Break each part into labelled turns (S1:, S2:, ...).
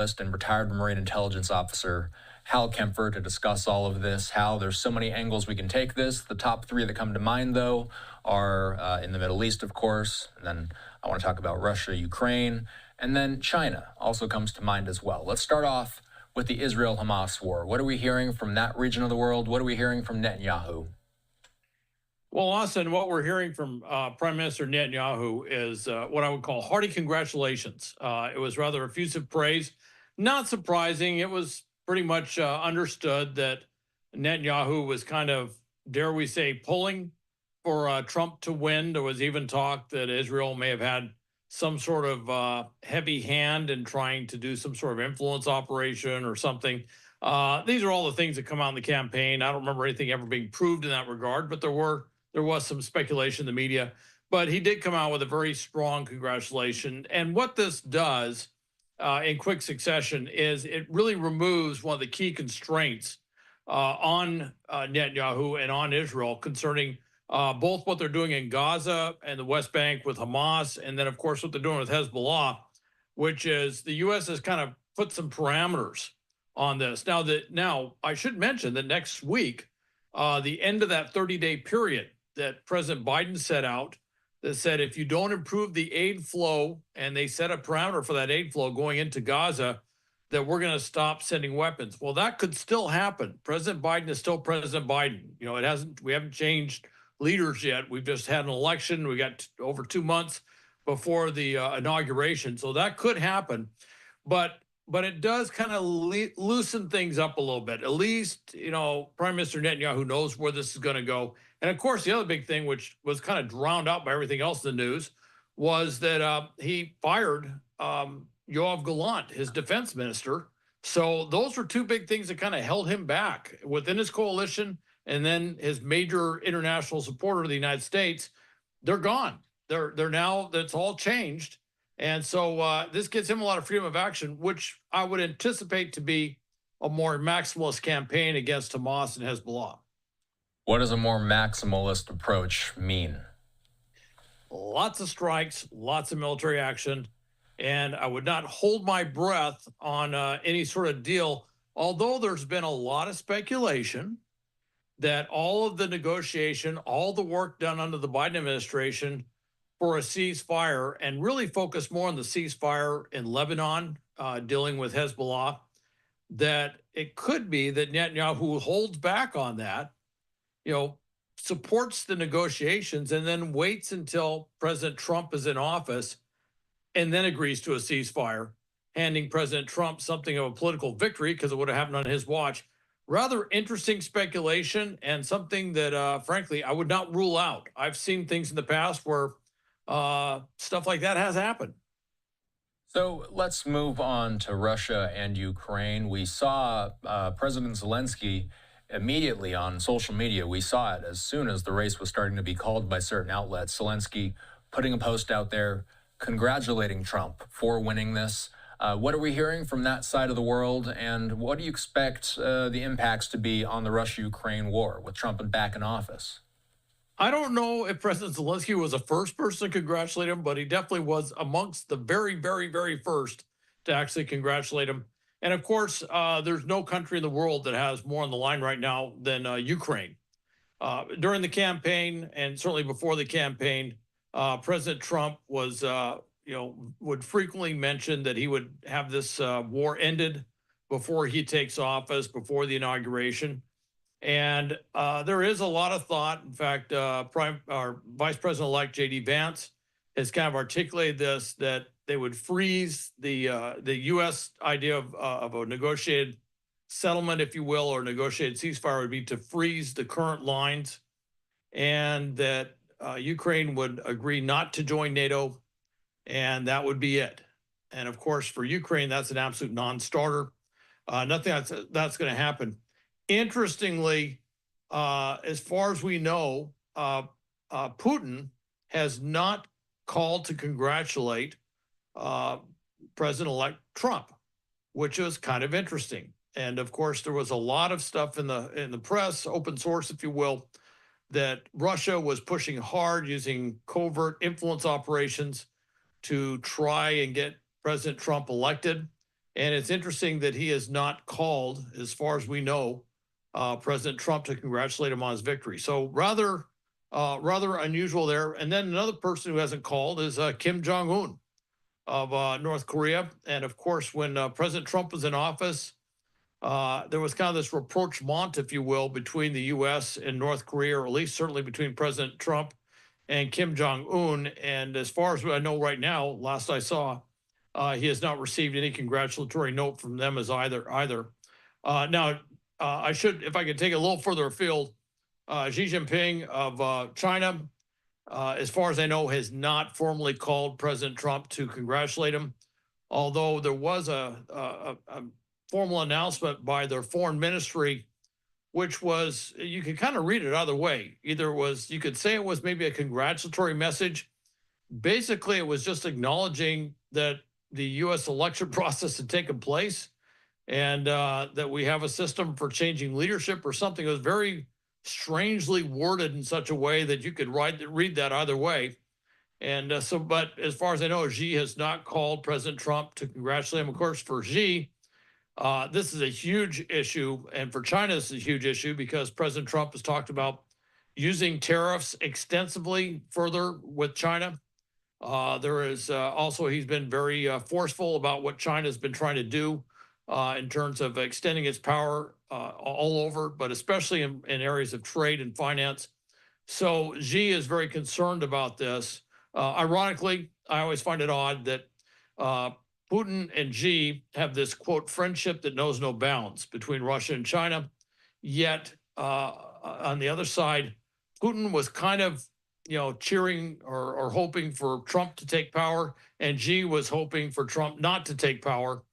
S1: and retired Marine intelligence officer Hal Kempfer to discuss all of this. Hal, there's so many angles we can take this. The top three that come to mind, though, are in the Middle East, of course, and then I want to talk about Russia, Ukraine, and then China also comes to mind as well. Let's start off with the Israel-Hamas war. What are we hearing from that region of the world? What are we hearing from Netanyahu?
S2: Well, Austin, what we're hearing from Prime Minister Netanyahu is what I would call hearty congratulations. It was rather effusive praise. Not surprising. It was pretty much understood that Netanyahu was kind of, dare we say, pulling for Trump to win. There was even talk that Israel may have had some sort of heavy hand in trying to do some sort of influence operation or something. These are all the things that come out in the campaign. I don't remember anything ever being proved in that regard, but there was some speculation in the media, but he did come out with a very strong congratulation. And what this does in quick succession is it really removes one of the key constraints on Netanyahu and on Israel concerning both what they're doing in Gaza and the West Bank with Hamas, and then, of course, what they're doing with Hezbollah, which is the U.S. has kind of put some parameters on this. Now, I should mention that next week, the end of that 30-day period that President Biden set out that said if you don't improve the aid flow, and they set a parameter for that aid flow going into Gaza, that we're going to stop sending weapons. Well, that could still happen. President Biden is still President Biden. You know, we haven't changed leaders yet. We've just had an election. We got over 2 months before the inauguration. So that could happen. But it does kind of loosen things up a little bit. At least, you know, Prime Minister Netanyahu knows where this is going to go. And of course, the other big thing, which was kind of drowned out by everything else in the news, was that he fired Yoav Gallant, his defense minister. So those were two big things that kind of held him back within his coalition, and then his major international supporter of the United States. They're gone. They're now, that's all changed. And so this gives him a lot of freedom of action, which I would anticipate to be a more maximalist campaign against Hamas and Hezbollah.
S1: What does a more maximalist approach mean?
S2: Lots of strikes, lots of military action, and I would not hold my breath on any sort of deal, although there's been a lot of speculation that all of the negotiation, all the work done under the Biden administration for a ceasefire, and really focus more on the ceasefire in Lebanon, dealing with Hezbollah, that it could be that Netanyahu holds back on that, you know, supports the negotiations, and then waits until President Trump is in office and then agrees to a ceasefire, handing President Trump something of a political victory because it would have happened on his watch. Rather interesting speculation, and something that, frankly, I would not rule out. I've seen things in the past where stuff like that has happened.
S1: So let's move on to Russia and Ukraine. We saw President Zelensky immediately on social media. We saw it as soon as the race was starting to be called by certain outlets. Zelensky putting a post out there congratulating Trump for winning this. What are we hearing from that side of the world, and what do you expect the impacts to be on the Russia-Ukraine war with Trump back in office?
S2: I don't know if President Zelensky was the first person to congratulate him, but he definitely was amongst the very, very, very first to actually congratulate him. And of course, there's no country in the world that has more on the line right now than Ukraine. During the campaign, and certainly before the campaign, President Trump was, would frequently mention that he would have this war ended before he takes office, before the inauguration. And there is a lot of thought. In fact, Vice President-elect J.D. Vance has kind of articulated this, that they would freeze the U.S. idea of a negotiated settlement, if you will, or negotiated ceasefire would be to freeze the current lines, and that Ukraine would agree not to join NATO, and that would be it. And of course, for Ukraine, that's an absolute non-starter. Nothing that's going to happen. Interestingly, as far as we know, Putin has not called to congratulate President-elect Trump, which was kind of interesting. And of course, there was a lot of stuff in the press, open source, if you will, that Russia was pushing hard using covert influence operations to try and get President Trump elected. And it's interesting that he has not called, as far as we know, President Trump to congratulate him on his victory. So rather unusual there. And then another person who hasn't called is Kim Jong Un of North Korea. And of course, when President Trump was in office, there was kind of this rapprochement, if you will, between the U.S. and North Korea, or at least certainly between President Trump and Kim Jong Un. And as far as I know right now, last I saw, he has not received any congratulatory note from them as either. Now, I should, if I could take it a little further afield, Xi Jinping of China, as far as I know, has not formally called President Trump to congratulate him. Although there was a formal announcement by their foreign ministry, which was, you could kind of read it either way. Either it was, you could say it was maybe a congratulatory message. Basically, it was just acknowledging that the U.S. election process had taken place, and that we have a system for changing leadership or something. It was very strangely worded in such a way that you could read that either way. And but as far as I know, Xi has not called President Trump to congratulate him. Of course, for Xi, this is a huge issue. And for China, this is a huge issue because President Trump has talked about using tariffs extensively further with China. There is also, he's been very forceful about what China's been trying to do in terms of extending its power all over, but especially in areas of trade and finance. So Xi is very concerned about this. Ironically, I always find it odd that Putin and Xi have this, quote, friendship that knows no bounds between Russia and China. Yet on the other side, Putin was kind of, cheering or hoping for Trump to take power, and Xi was hoping for Trump not to take power.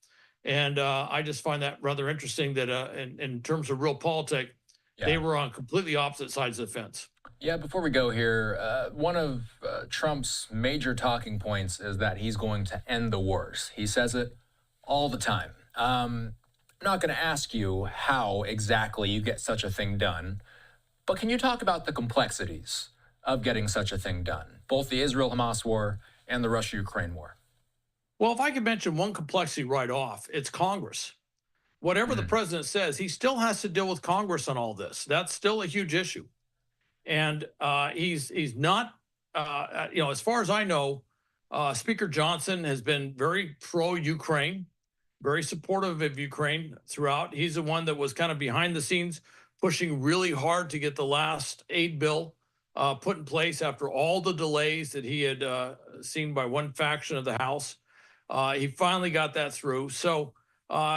S2: And I just find that rather interesting that in terms of real politics, they were on completely opposite sides of the fence.
S1: Yeah, before we go here, one of Trump's major talking points is that he's going to end the wars. He says it all the time. I'm not going to ask you how exactly you get such a thing done, but can you talk about the complexities of getting such a thing done, both the Israel-Hamas war and the Russia-Ukraine war?
S2: Well, if I could mention one complexity right off, it's Congress. Whatever the president says, he still has to deal with Congress on all this. That's still a huge issue. And he's not, as far as I know, Speaker Johnson has been very pro-Ukraine, very supportive of Ukraine throughout. He's the one that was kind of behind the scenes, pushing really hard to get the last aid bill put in place after all the delays that he had seen by one faction of the House. He finally got that through. So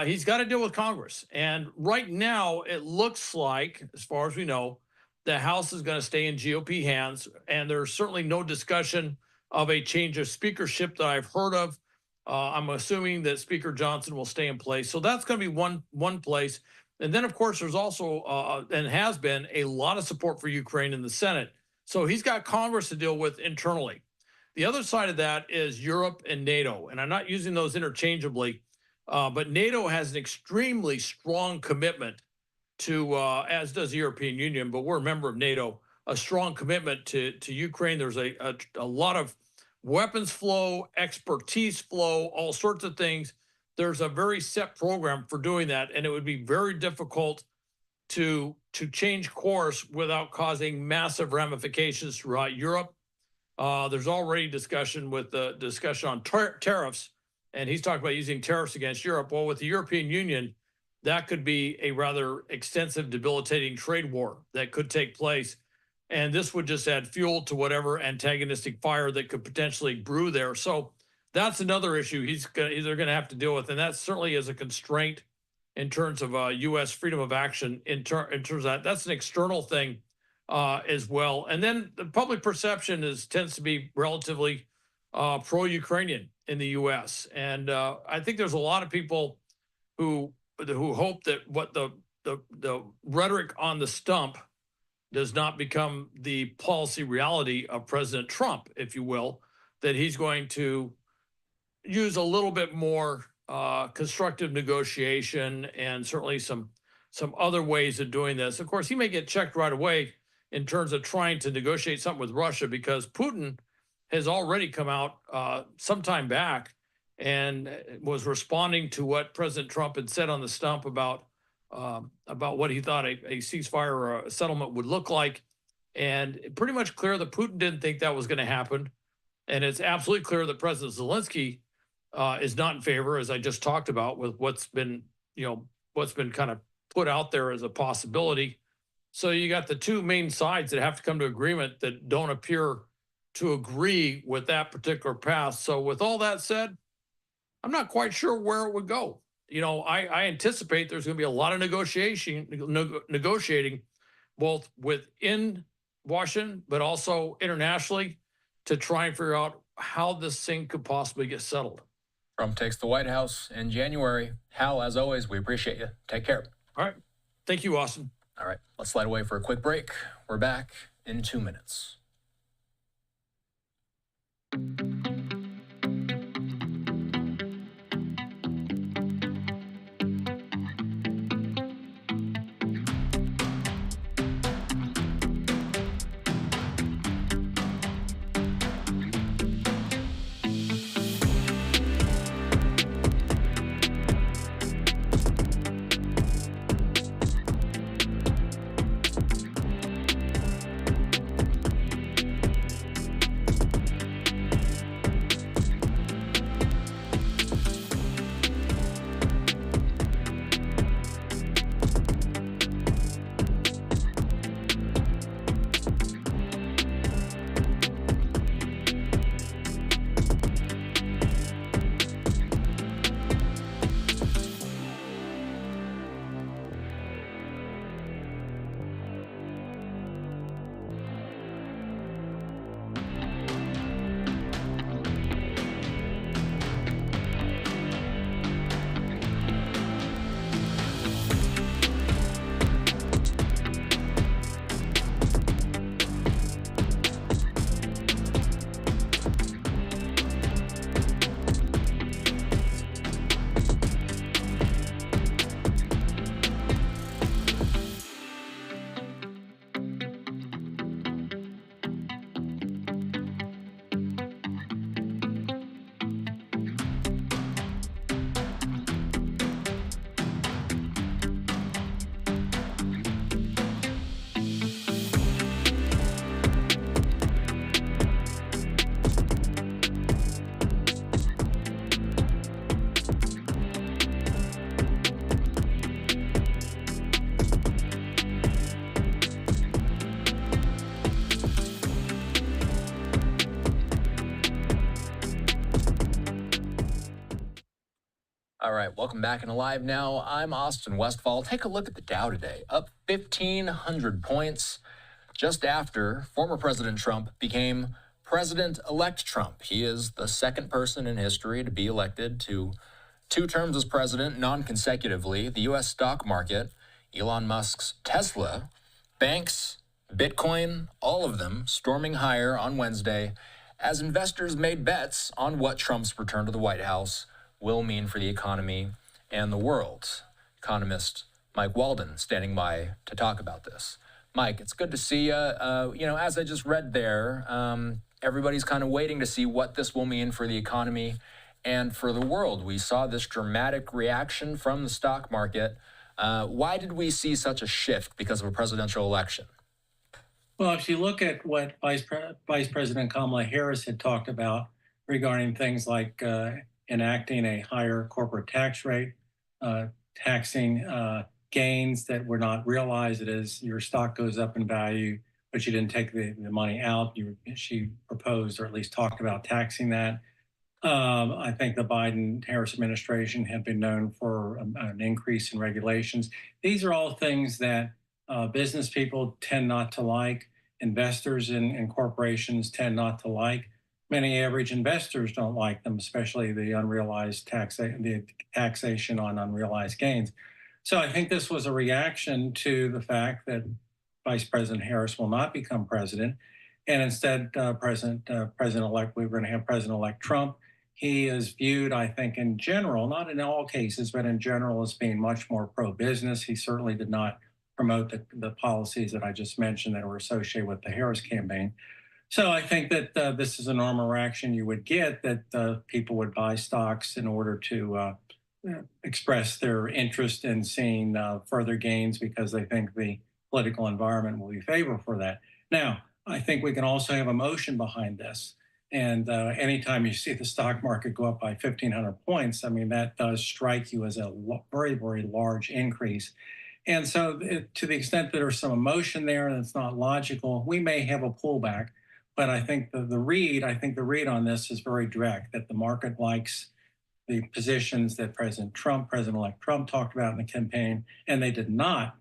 S2: he's got to deal with Congress. And right now, it looks like, as far as we know, the House is going to stay in GOP hands. And there's certainly no discussion of a change of speakership that I've heard of. I'm assuming that Speaker Johnson will stay in place. So that's going to be one place. And then, of course, there's also and has been a lot of support for Ukraine in the Senate. So he's got Congress to deal with internally. The other side of that is Europe and NATO. And I'm not using those interchangeably, but NATO has an extremely strong commitment to, as does the European Union, but we're a member of NATO, a strong commitment to Ukraine. There's a lot of weapons flow, expertise flow, all sorts of things. There's a very set program for doing that, and it would be very difficult to change course without causing massive ramifications throughout Europe. There's already discussion on tariffs, and he's talking about using tariffs against Europe. Well, with the European Union, that could be a rather extensive, debilitating trade war that could take place. And this would just add fuel to whatever antagonistic fire that could potentially brew there. So that's another issue they're going to have to deal with. And that certainly is a constraint in terms of U.S. freedom of action in terms of that. That's an external thing as well. And then the public perception tends to be relatively pro-Ukrainian in the U.S. And I think there's a lot of people who hope that what the rhetoric on the stump does not become the policy reality of President Trump, if you will, that he's going to use a little bit more constructive negotiation and certainly some other ways of doing this. Of course, he may get checked right away in terms of trying to negotiate something with Russia, because Putin has already come out some time back and was responding to what President Trump had said on the stump about what he thought a ceasefire or a settlement would look like. And pretty much clear that Putin didn't think that was going to happen. And it's absolutely clear that President Zelensky is not in favor, as I just talked about, with what's been kind of put out there as a possibility. So you got the two main sides that have to come to agreement that don't appear to agree with that particular path. So with all that said, I'm not quite sure where it would go. I anticipate there's going to be a lot of negotiating, both within Washington, but also internationally, to try and figure out how this thing could possibly get settled.
S1: Trump takes the White House in January. Hal, as always, we appreciate you. Take care.
S2: All right. Thank you, Austin.
S1: All right, let's slide away for a quick break. We're back in 2 minutes. All right, welcome back into Live Now. I'm Austin Westfall. Take a look at the Dow today, up 1,500 points just after former President Trump became President-elect Trump. He is the second person in history to be elected to 2 terms as president non-consecutively. The U.S. stock market, Elon Musk's Tesla, banks, Bitcoin, all of them storming higher on Wednesday as investors made bets on what Trump's return to the White House will mean for the economy and the world. Economist Mike Walden standing by to talk about this. Mike, it's good to see you. As I just read there, everybody's kind of waiting to see what this will mean for the economy and for the world. We saw this dramatic reaction from the stock market. Why did we see such a shift because of a presidential election?
S3: Well, if you look at what Vice President Kamala Harris had talked about regarding things like enacting a higher corporate tax rate, taxing gains that were not realized, that is, your stock goes up in value, but you didn't take the money out. She proposed, or at least talked about, taxing that. I think the Biden-Harris administration had been known for an increase in regulations. These are all things that business people tend not to like. Investors in corporations tend not to like. Many average investors don't like them, especially the unrealized the taxation on unrealized gains. So I think this was a reaction to the fact that Vice President Harris will not become president, and instead, President-elect, we're going to have President-elect Trump. He is viewed, I think, in general, not in all cases, but in general, as being much more pro-business. He certainly did not promote the policies that I just mentioned that were associated with the Harris campaign. So I think that this is a normal reaction you would get, that people would buy stocks in order to express their interest in seeing further gains because they think the political environment will be favorable for that. Now, I think we can also have emotion behind this. And anytime you see the stock market go up by 1,500 points, I mean, that does strike you as a very, very large increase. And so, to the extent that there's some emotion there and it's not logical, we may have a pullback. But I think I think the read on this is very direct, that the market likes the positions that President-elect Trump talked about in the campaign, and they did not,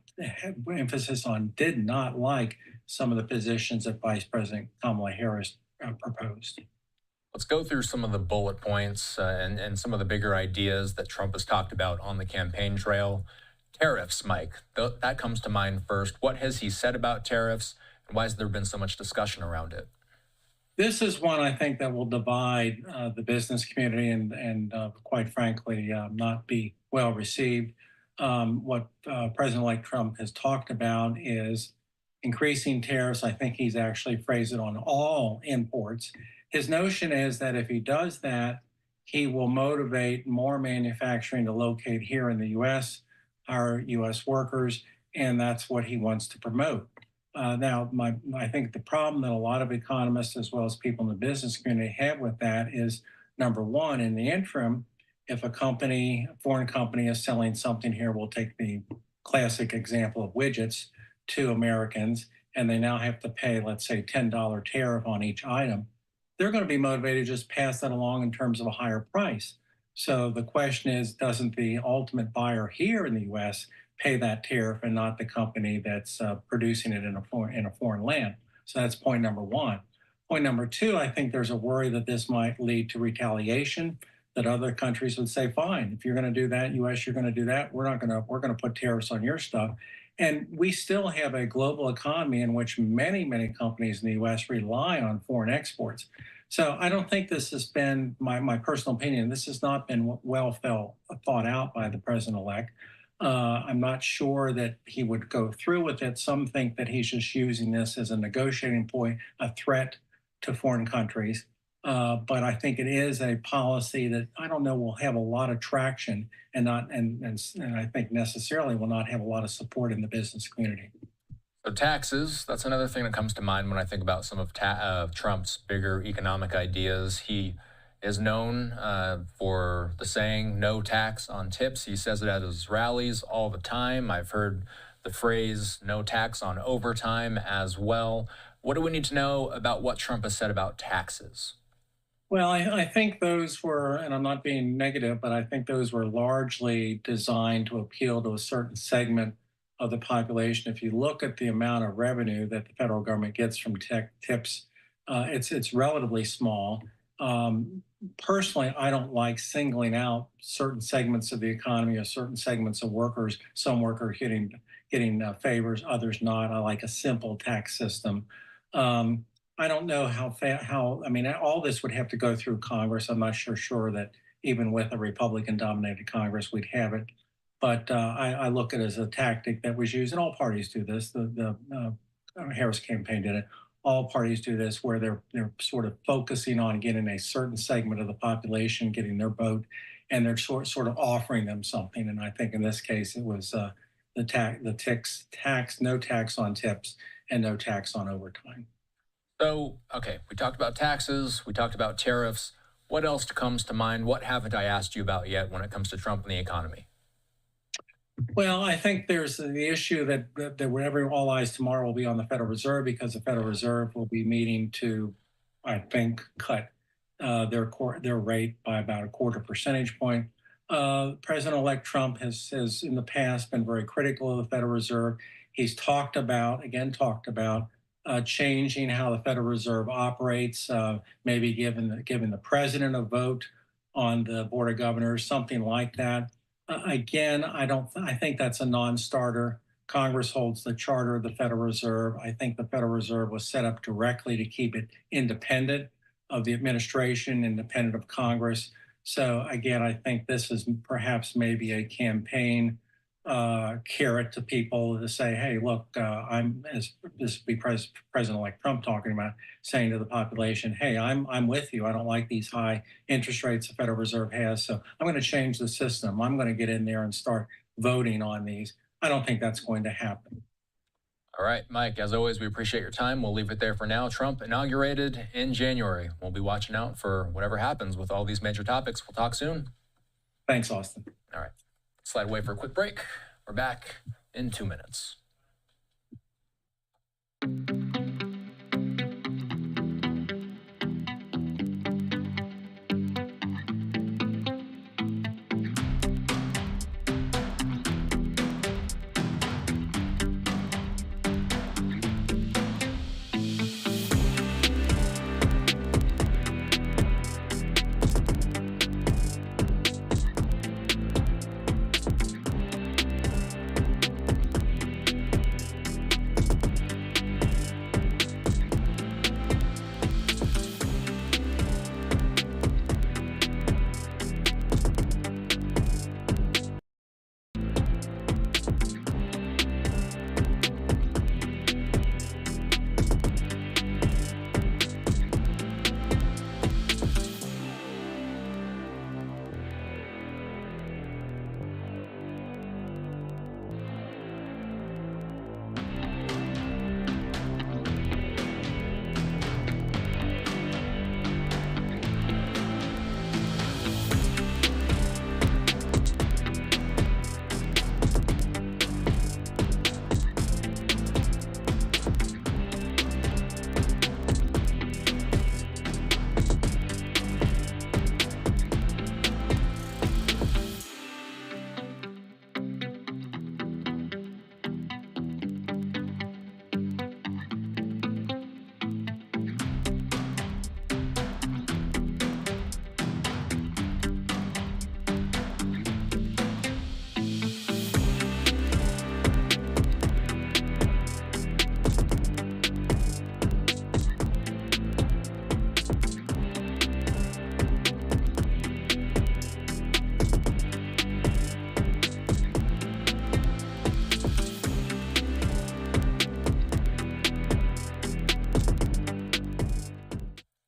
S3: emphasis on did not like some of the positions that Vice President Kamala Harris proposed.
S1: Let's go through some of the bullet points and some of the bigger ideas that Trump has talked about on the campaign trail. Tariffs, Mike, that comes to mind first. What has he said about tariffs, and why has there been so much discussion around it?
S3: This is one I think that will divide the business community and quite frankly, not be well received. What President-elect Trump has talked about is increasing tariffs. I think he's actually phrased it on all imports. His notion is that if he does that, he will motivate more manufacturing to locate here in the U.S., hire U.S. workers, and that's what he wants to promote. Now, I think the problem that a lot of economists, as well as people in the business community, have with that is, number one, in the interim, if a foreign company is selling something here, we'll take the classic example of widgets to Americans, and they now have to pay, let's say, $10 tariff on each item, they're going to be motivated to just pass that along in terms of a higher price. So the question is, doesn't the ultimate buyer here in the U.S. pay that tariff and not the company that's producing it in a foreign land? So that's point number one. Point number two, I think there's a worry that this might lead to retaliation, that other countries would say, fine, if you're going to do that, U.S., you're going to do that. We're going to put tariffs on your stuff. And we still have a global economy in which many, many companies in the U.S. rely on foreign exports. So I don't think this has been, my personal opinion, this has not been well thought out by the president-elect. I'm not sure that he would go through with it. Some think that he's just using this as a negotiating point, a threat to foreign countries. But I think it is a policy that I don't know will have a lot of traction and I think necessarily will not have a lot of support in the business community.
S1: So taxes, that's another thing that comes to mind when I think about some of Trump's bigger economic ideas. He is known for the saying, no tax on tips. He says it at his rallies all the time. I've heard the phrase, no tax on overtime as well. What do we need to know about what Trump has said about taxes?
S3: Well, I think those were, and I'm not being negative, but I think those were largely designed to appeal to a certain segment of the population. If you look at the amount of revenue that the federal government gets from tips, it's relatively small. Personally, I don't like singling out certain segments of the economy or certain segments of workers. Some workers getting favors, others not. I like a simple tax system. I don't know how. I mean, all this would have to go through Congress. I'm not sure that even with a Republican-dominated Congress, we'd have it. But I look at it as a tactic that was used, and all parties do this. The Harris campaign did it. All parties do this, where they're sort of focusing on getting a certain segment of the population, getting their vote, and they're sort of offering them something. And I think in this case, it was no tax on tips and no tax on overtime.
S1: So, okay, we talked about taxes, we talked about tariffs. What else comes to mind? What haven't I asked you about yet when it comes to Trump and the economy?
S3: Well, I think there's the issue that whenever all eyes tomorrow will be on the Federal Reserve, because the Federal Reserve will be meeting to, I think, cut their rate by about a quarter percentage point. President-elect Trump has in the past been very critical of the Federal Reserve. He's talked about changing how the Federal Reserve operates, maybe giving the president a vote on the Board of Governors, something like that. Again, I think that's a non-starter. Congress holds the charter of the Federal Reserve. I think the Federal Reserve was set up directly to keep it independent of the administration, independent of Congress. So again, I think this is perhaps maybe a campaign carrot to people to say, hey, look, I'm, as this would be President-elect Trump talking about, saying to the population, hey, I'm with you. I don't like these high interest rates the Federal Reserve has, so I'm going to change the system. I'm going to get in there and start voting on these. I don't think that's going to happen.
S1: All right, Mike, as always, we appreciate your time. We'll leave it there for now. Trump inaugurated in January. We'll be watching out for whatever happens with all these major topics. We'll talk soon.
S3: Thanks, Austin.
S1: All right. Slide away for a quick break. We're back in 2 minutes.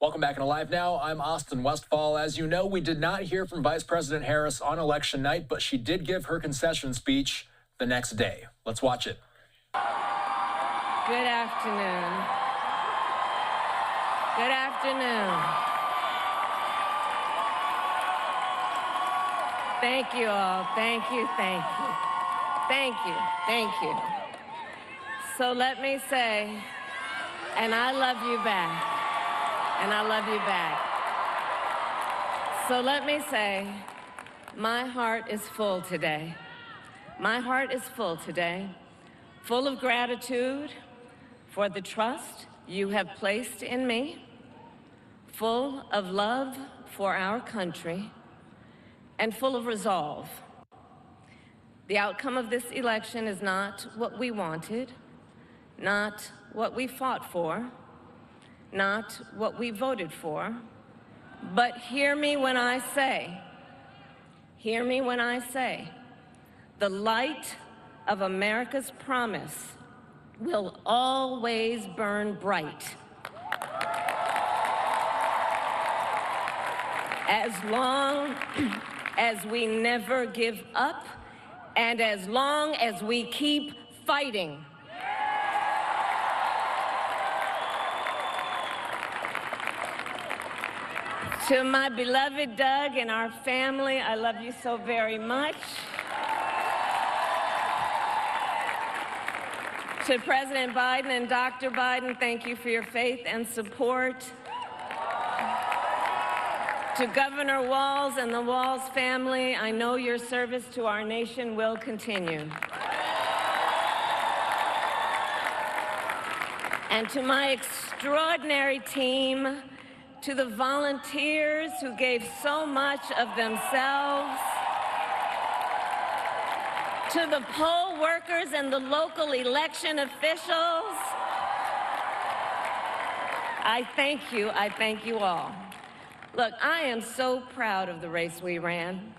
S1: Welcome back to Live Now. I'm Austin Westfall. As you know, we did not hear from Vice President Harris on election night, but she did give her concession speech the next day. Let's watch it.
S4: Good afternoon. Good afternoon. Thank you all. Thank you, thank you. Thank you, thank you. So let me say, and I love you back. And I love you back. So let me say, my heart is full today. My heart is full today, full of gratitude for the trust you have placed in me, full of love for our country, and full of resolve. The outcome of this election is not what we wanted, not what we fought for, not what we voted for, but hear me when I say, the light of America's promise will always burn bright. As long as we never give up, and as long as we keep fighting. To my beloved Doug and our family, I love you so very much. To President Biden and Dr. Biden, thank you for your faith and support. To Governor Walz and the Walz family, I know your service to our nation will continue. And to my extraordinary team, to the volunteers who gave so much of themselves, to the poll workers and the local election officials, I thank you all. Look, I am so proud of the race we ran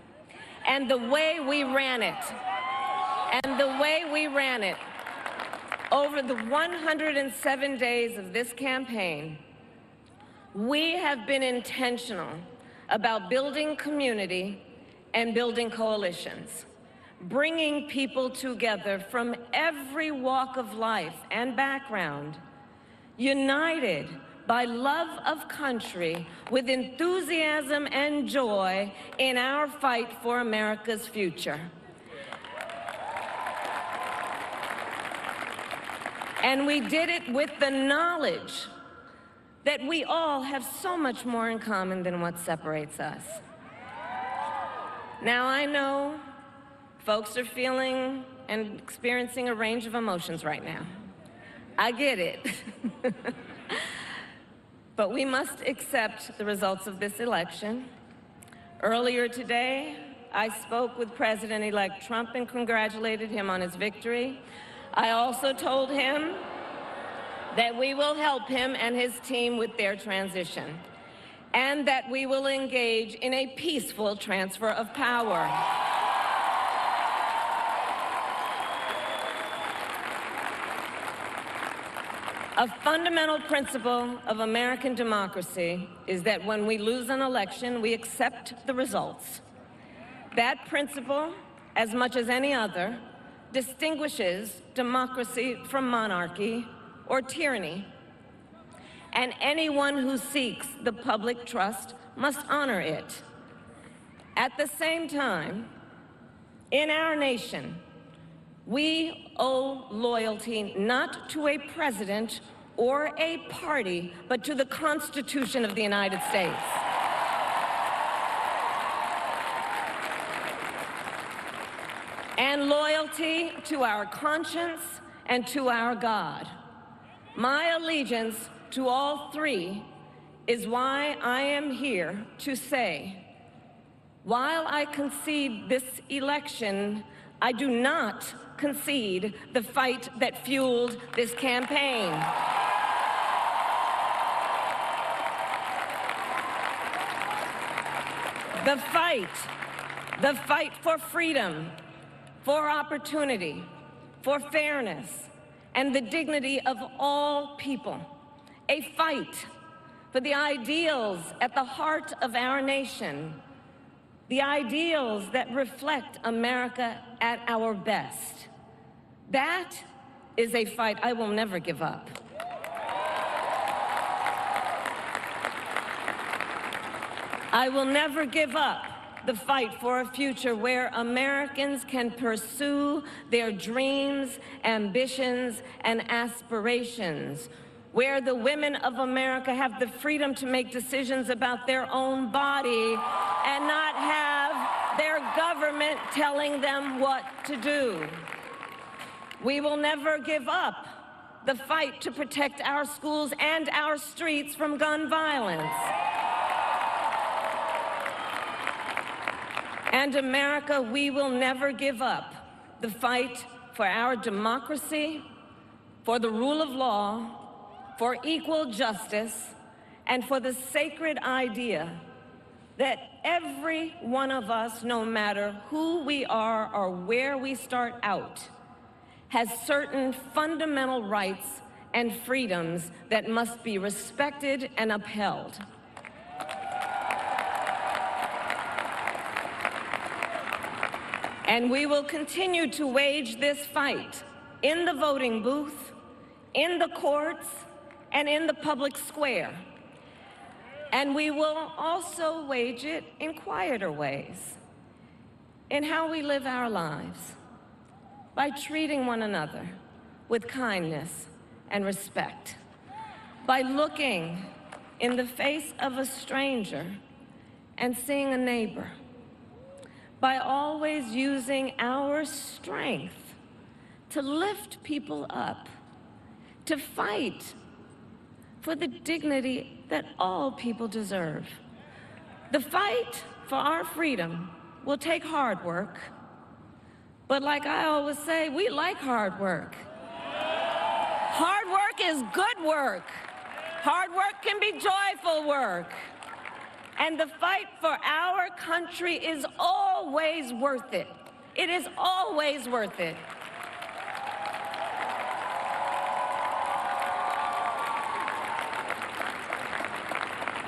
S4: and the way we ran it. And the way we ran it over the 107 days of this campaign, we have been intentional about building community and building coalitions, bringing people together from every walk of life and background, united by love of country with enthusiasm and joy in our fight for America's future. And we did it with the knowledge that we all have so much more in common than what separates us. Now, I know folks are feeling and experiencing a range of emotions right now. I get it. But we must accept the results of this election. Earlier today, I spoke with President-elect Trump and congratulated him on his victory. I also told him that we will help him and his team with their transition, and that we will engage in a peaceful transfer of power. A fundamental principle of American democracy is that when we lose an election, we accept the results. That principle, as much as any other, distinguishes democracy from monarchy or tyranny. And anyone who seeks the public trust must honor it. At the same time, in our nation, we owe loyalty not to a president or a party, but to the Constitution of the United States. And loyalty to our conscience and to our God. My allegiance to all three is why I am here to say, while I concede this election, I do not concede the fight that fueled this campaign. The fight for freedom, for opportunity, for fairness, and the dignity of all people. A fight for the ideals at the heart of our nation, the ideals that reflect America at our best. That is a fight I will never give up. I will never give up the fight for a future where Americans can pursue their dreams, ambitions, and aspirations, where the women of America have the freedom to make decisions about their own body and not have their government telling them what to do. We will never give up the fight to protect our schools and our streets from gun violence. And America, we will never give up the fight for our democracy, for the rule of law, for equal justice, and for the sacred idea that every one of us, no matter who we are or where we start out, has certain fundamental rights and freedoms that must be respected and upheld. And we will continue to wage this fight in the voting booth, in the courts, and in the public square. And we will also wage it in quieter ways, in how we live our lives, by treating one another with kindness and respect, by looking in the face of a stranger and seeing a neighbor, by always using our strength to lift people up, to fight for the dignity that all people deserve. The fight for our freedom will take hard work, but like I always say, we like hard work. Hard work is good work. Hard work can be joyful work. And the fight for our country is always worth it. It is always worth it.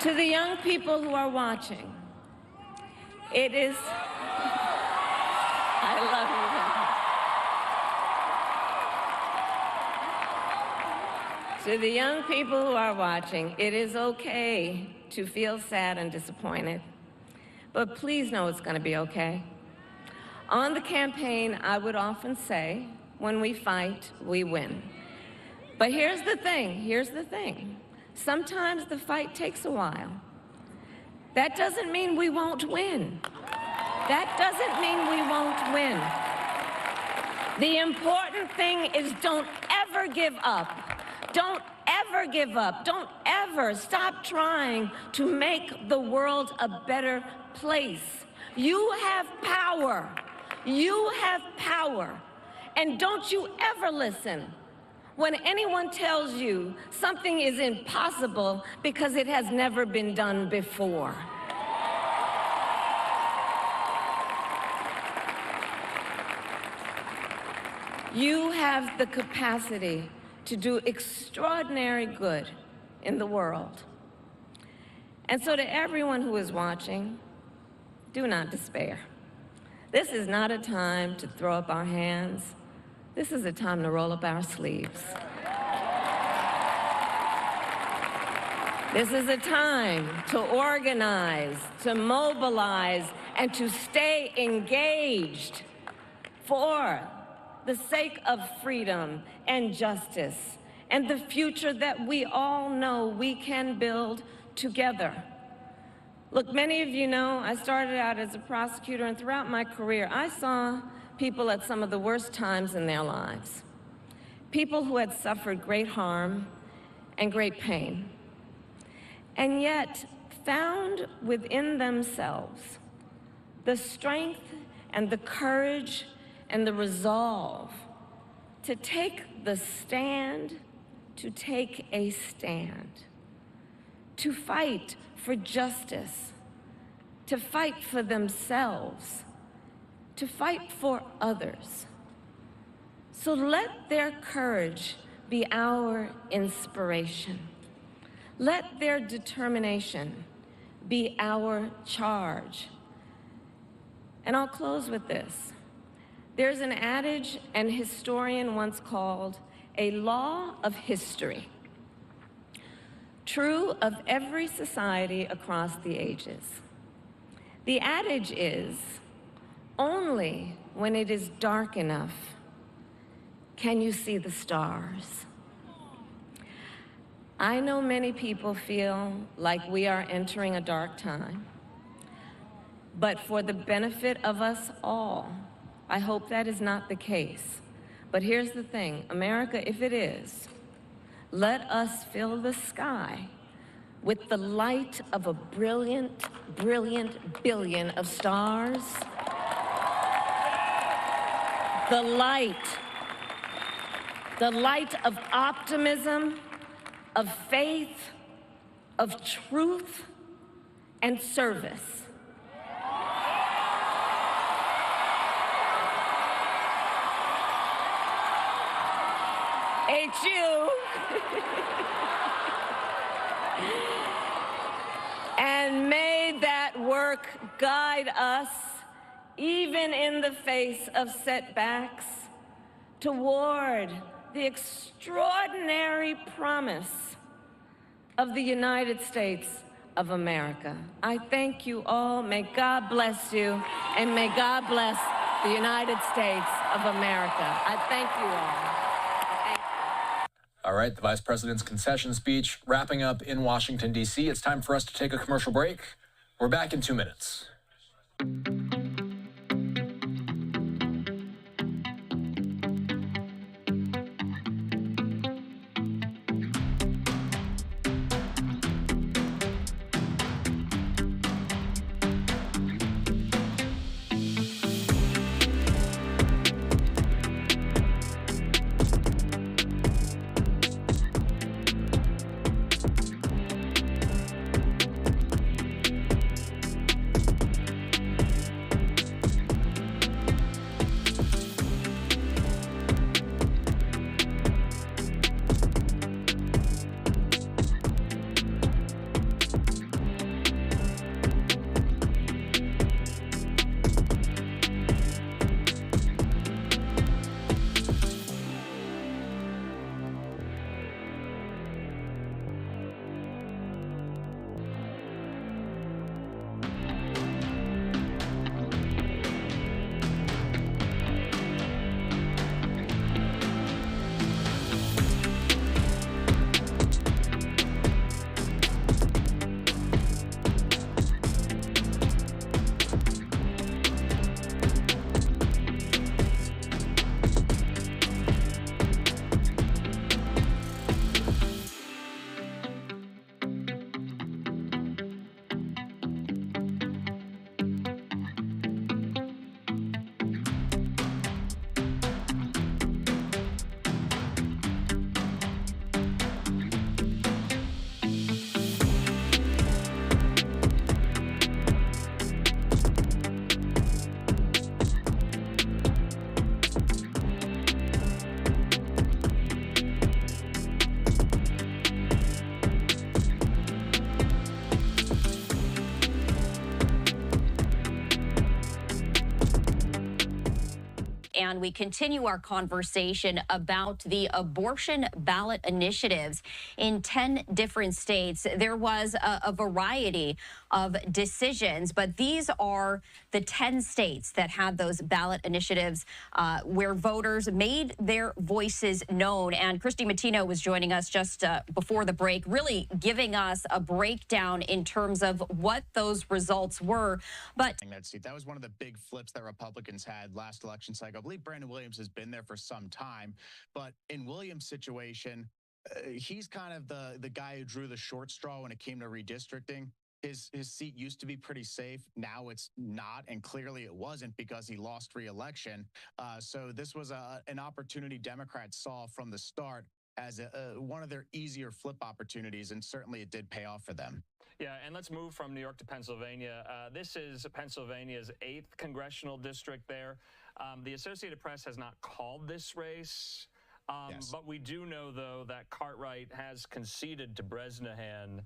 S4: To the young people who are watching, it is, I love you. To the young people who are watching, it is okay to feel sad and disappointed, but please know it's going to be okay. On the campaign, I would often say, when we fight, we win. But here's the thing. Sometimes the fight takes a while. That doesn't mean we won't win. That doesn't mean we won't win. The important thing is don't ever give up. Don't ever give up. Don't ever stop trying to make the world a better place. You have power. You have power. And don't you ever listen when anyone tells you something is impossible because it has never been done before. You have the capacity to do extraordinary good in the world. And so to everyone who is watching, do not despair. This is not a time to throw up our hands. This is a time to roll up our sleeves. This is a time to organize, to mobilize, and to stay engaged for the sake of freedom and justice and the future that we all know we can build together. Look, many of you know I started out as a prosecutor, and throughout my career, I saw people at some of the worst times in their lives. People who had suffered great harm and great pain, and yet found within themselves the strength and the courage and the resolve to take the stand, to take a stand, to fight for justice, to fight for themselves, to fight for others. So let their courage be our inspiration. Let their determination be our charge. And I'll close with this. There's an adage an historian once called a law of history, true of every society across the ages. The adage is, only when it is dark enough can you see the stars. I know many people feel like we are entering a dark time, but for the benefit of us all, I hope that is not the case. But here's the thing, America, if it is, let us fill the sky with the light of a brilliant, brilliant billion of stars. The light of optimism, of faith, of truth, and service. HU. And may that work guide us, even in the face of setbacks, toward the extraordinary promise of the United States of America. I thank you all. May God bless you, and may God bless the United States of America. I thank you all.
S1: All right, the Vice President's concession speech wrapping up in Washington, D.C. It's time for us to take a commercial break. We're back in 2 minutes.
S5: and we continue our conversation about the abortion ballot initiatives in 10 different states. There was a variety of decisions, but these are the 10 states that had those ballot initiatives where voters made their voices known. And Christy Matino was joining us just before the break, really giving us a breakdown in terms of what those results were. But
S6: that was one of the big flips that Republicans had last election cycle. I believe Brandon Williams has been there for some time, but in Williams' situation, he's kind of the guy who drew the short straw when it came to redistricting. His seat used to be pretty safe. Now it's not, and clearly it wasn't because he lost re-election. So this was an opportunity Democrats saw from the start as one of their easier flip opportunities, and certainly it did pay off for them.
S7: Yeah, and let's move from New York to Pennsylvania. This is Pennsylvania's 8th congressional district there. The Associated Press has not called this race,
S6: Yes.
S7: but we do know, though, that Cartwright has conceded to Bresnahan.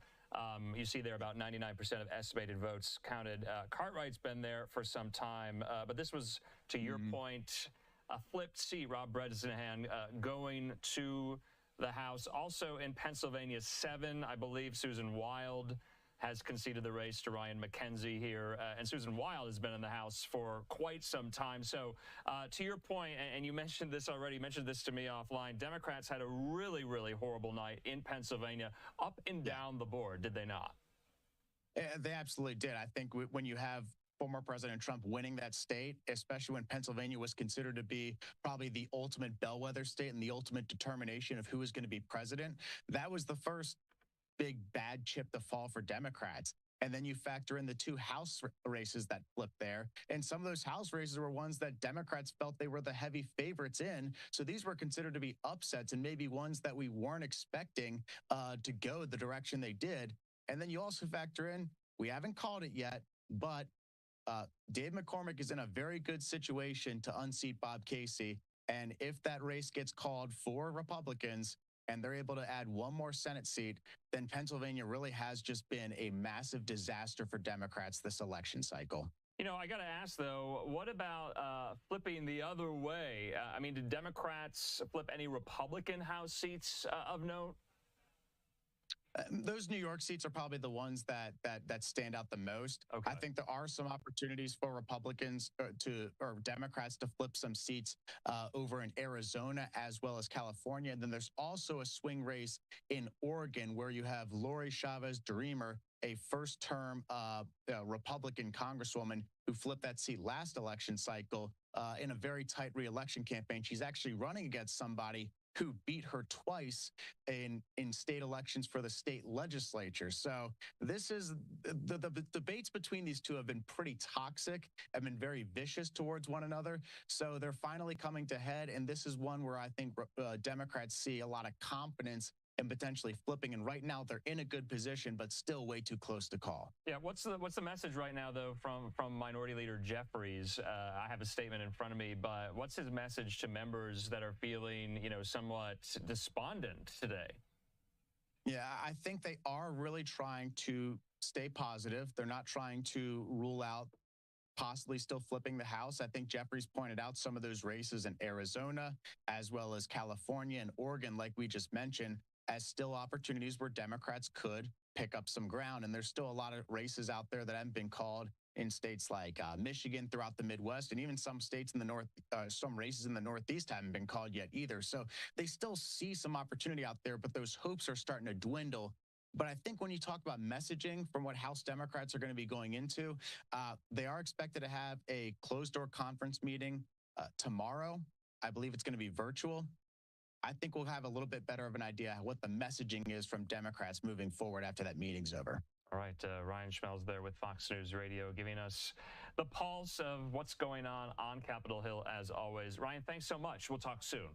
S7: You see there about 99% of estimated votes counted. Cartwright's been there for some time, but this was, to your point, a flipped seat. Rob Bresnahan going to the House. Also in Pennsylvania 7, I believe Susan Wild has conceded the race to Ryan McKenzie here. And Susan Wild has been in the House for quite some time. So to your point, and you mentioned this already, you mentioned this to me offline, Democrats had a really, really horrible night in Pennsylvania, up and down the board, did they not?
S6: They absolutely did. I think when you have former President Trump winning that state, especially when Pennsylvania was considered to be probably the ultimate bellwether state and the ultimate determination of who is going to be president, that was the first big bad chip to fall for Democrats. And then you factor in the 2 House races that flipped there. And some of those House races were ones that Democrats felt they were the heavy favorites in. So these were considered to be upsets and maybe ones that we weren't expecting to go the direction they did. And then you also factor in, we haven't called it yet, but Dave McCormick is in a very good situation to unseat Bob Casey. And if that race gets called for Republicans and they're able to add one more Senate seat, then Pennsylvania really has just been a massive disaster for Democrats this election cycle.
S7: You know, I got to ask, though, what about flipping the other way? I mean, did Democrats flip any Republican House seats of note?
S6: Those New York seats are probably the ones that stand out the most.
S7: Okay.
S6: I think there are some opportunities for Republicans or Democrats to flip some seats over in Arizona as well as California. And then there's also a swing race in Oregon where you have Lori Chavez Dreamer, a first-term Republican congresswoman who flipped that seat last election cycle in a very tight re-election campaign. She's actually running against somebody who beat her twice in state elections for the state legislature. So this is the debates between these two have been pretty toxic, have been very vicious towards one another. So they're finally coming to head. And this is one where I think Democrats see a lot of confidence and potentially flipping. And right now they're in a good position, but still way too close to call.
S7: Yeah, what's the message right now, though, from Minority Leader Jeffries? I have a statement in front of me, but what's his message to members that are feeling, somewhat despondent today?
S6: Yeah, I think they are really trying to stay positive. They're not trying to rule out possibly still flipping the House. I think Jeffries pointed out some of those races in Arizona, as well as California and Oregon, like we just mentioned, as still opportunities where Democrats could pick up some ground. And there's still a lot of races out there that haven't been called in states like Michigan, throughout the Midwest, and even some states in the North, some races in the Northeast haven't been called yet either. So they still see some opportunity out there, but those hopes are starting to dwindle. But I think when you talk about messaging from what House Democrats are going to be going into, they are expected to have a closed-door conference meeting tomorrow. I believe it's going to be virtual. I think we'll have a little bit better of an idea what the messaging is from Democrats moving forward after that meeting's over.
S7: All right, Ryan Schmelz there with Fox News Radio, giving us the pulse of what's going on Capitol Hill, as always. Ryan, thanks so much. We'll talk soon.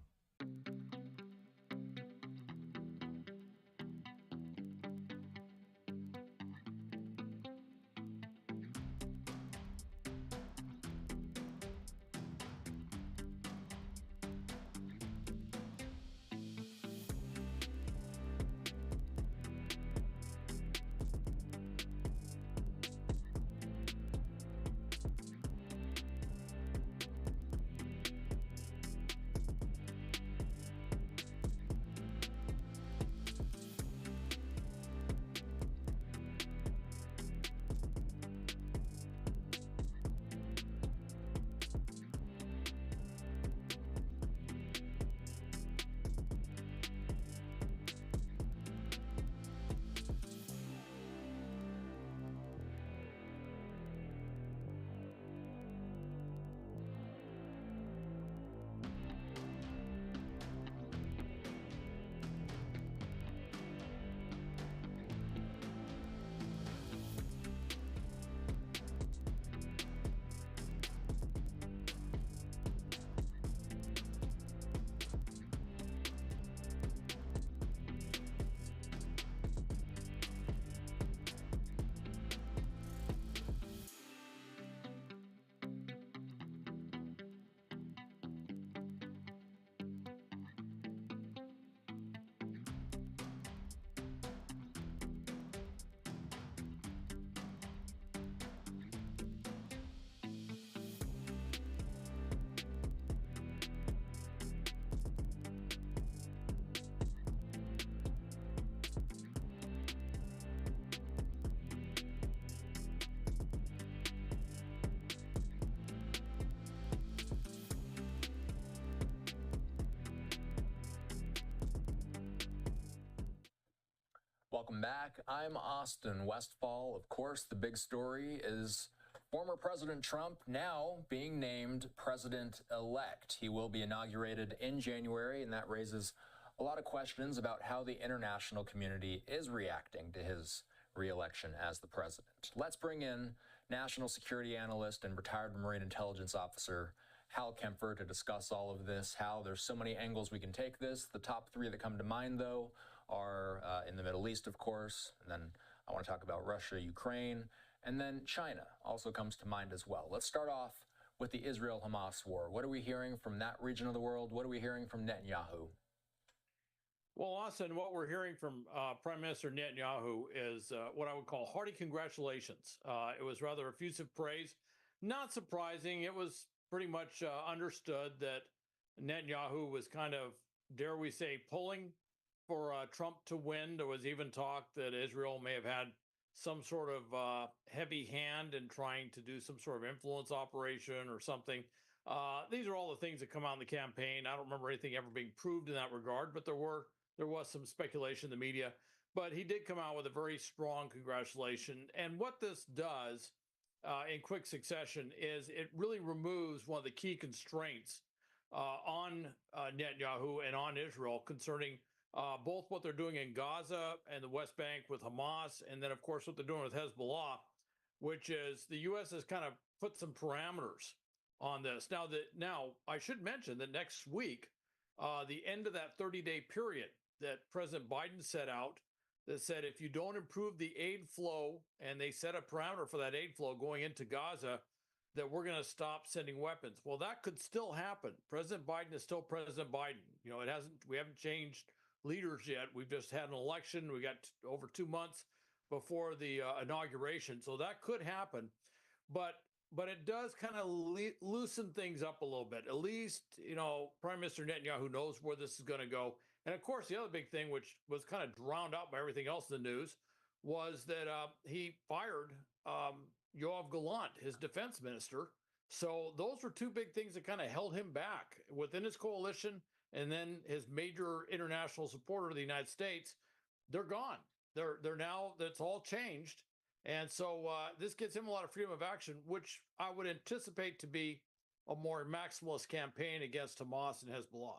S1: Welcome back. I'm Austin Westfall. Of course, the big story is former President Trump now being named president-elect. He will be inaugurated in January, and that raises a lot of questions about how the international community is reacting to his re-election as the president. Let's bring in national security analyst and retired Marine intelligence officer Hal Kempfer to discuss all of this, how there's so many angles we can take this. The top three that come to mind, though, are in the Middle East, of course, and then I want to talk about Russia, Ukraine, and then China also comes to mind as well. Let's start off with the Israel-Hamas war. What are we hearing from that region of the world? What are we hearing from Netanyahu?
S2: Well, Austin, what we're hearing from Prime Minister Netanyahu is what I would call hearty congratulations. It was rather effusive praise. Not surprising. It was pretty much understood that Netanyahu was kind of, dare we say, pulling for Trump to win. There was even talk that Israel may have had some sort of heavy hand in trying to do some sort of influence operation or something. These are all the things that come out in the campaign. I don't remember anything ever being proved in that regard, but there was some speculation in the media. But he did come out with a very strong congratulation. And what this does in quick succession is it really removes one of the key constraints on Netanyahu and on Israel concerning both what they're doing in Gaza and the West Bank with Hamas, and then, of course, what they're doing with Hezbollah, which is the U.S. has kind of put some parameters on this. Now, I should mention that next week, the end of that 30-day period that President Biden set out that said if you don't improve the aid flow, and they set a parameter for that aid flow going into Gaza, that we're going to stop sending weapons. Well, that could still happen. President Biden is still President Biden. You know, we haven't changed leaders yet. We've just had an election. We got over 2 months before the inauguration. So that could happen. But it does kind of loosen things up a little bit. At least, you know, Prime Minister Netanyahu knows where this is going to go. And of course, the other big thing, which was kind of drowned out by everything else in the news, was that he fired Yoav Gallant, his defense minister. So those were two big things that kind of held him back within his coalition. And then his major international supporter, the United States, they're gone. They're now, that's all changed. And so this gives him a lot of freedom of action, which I would anticipate to be a more maximalist campaign against Hamas and Hezbollah.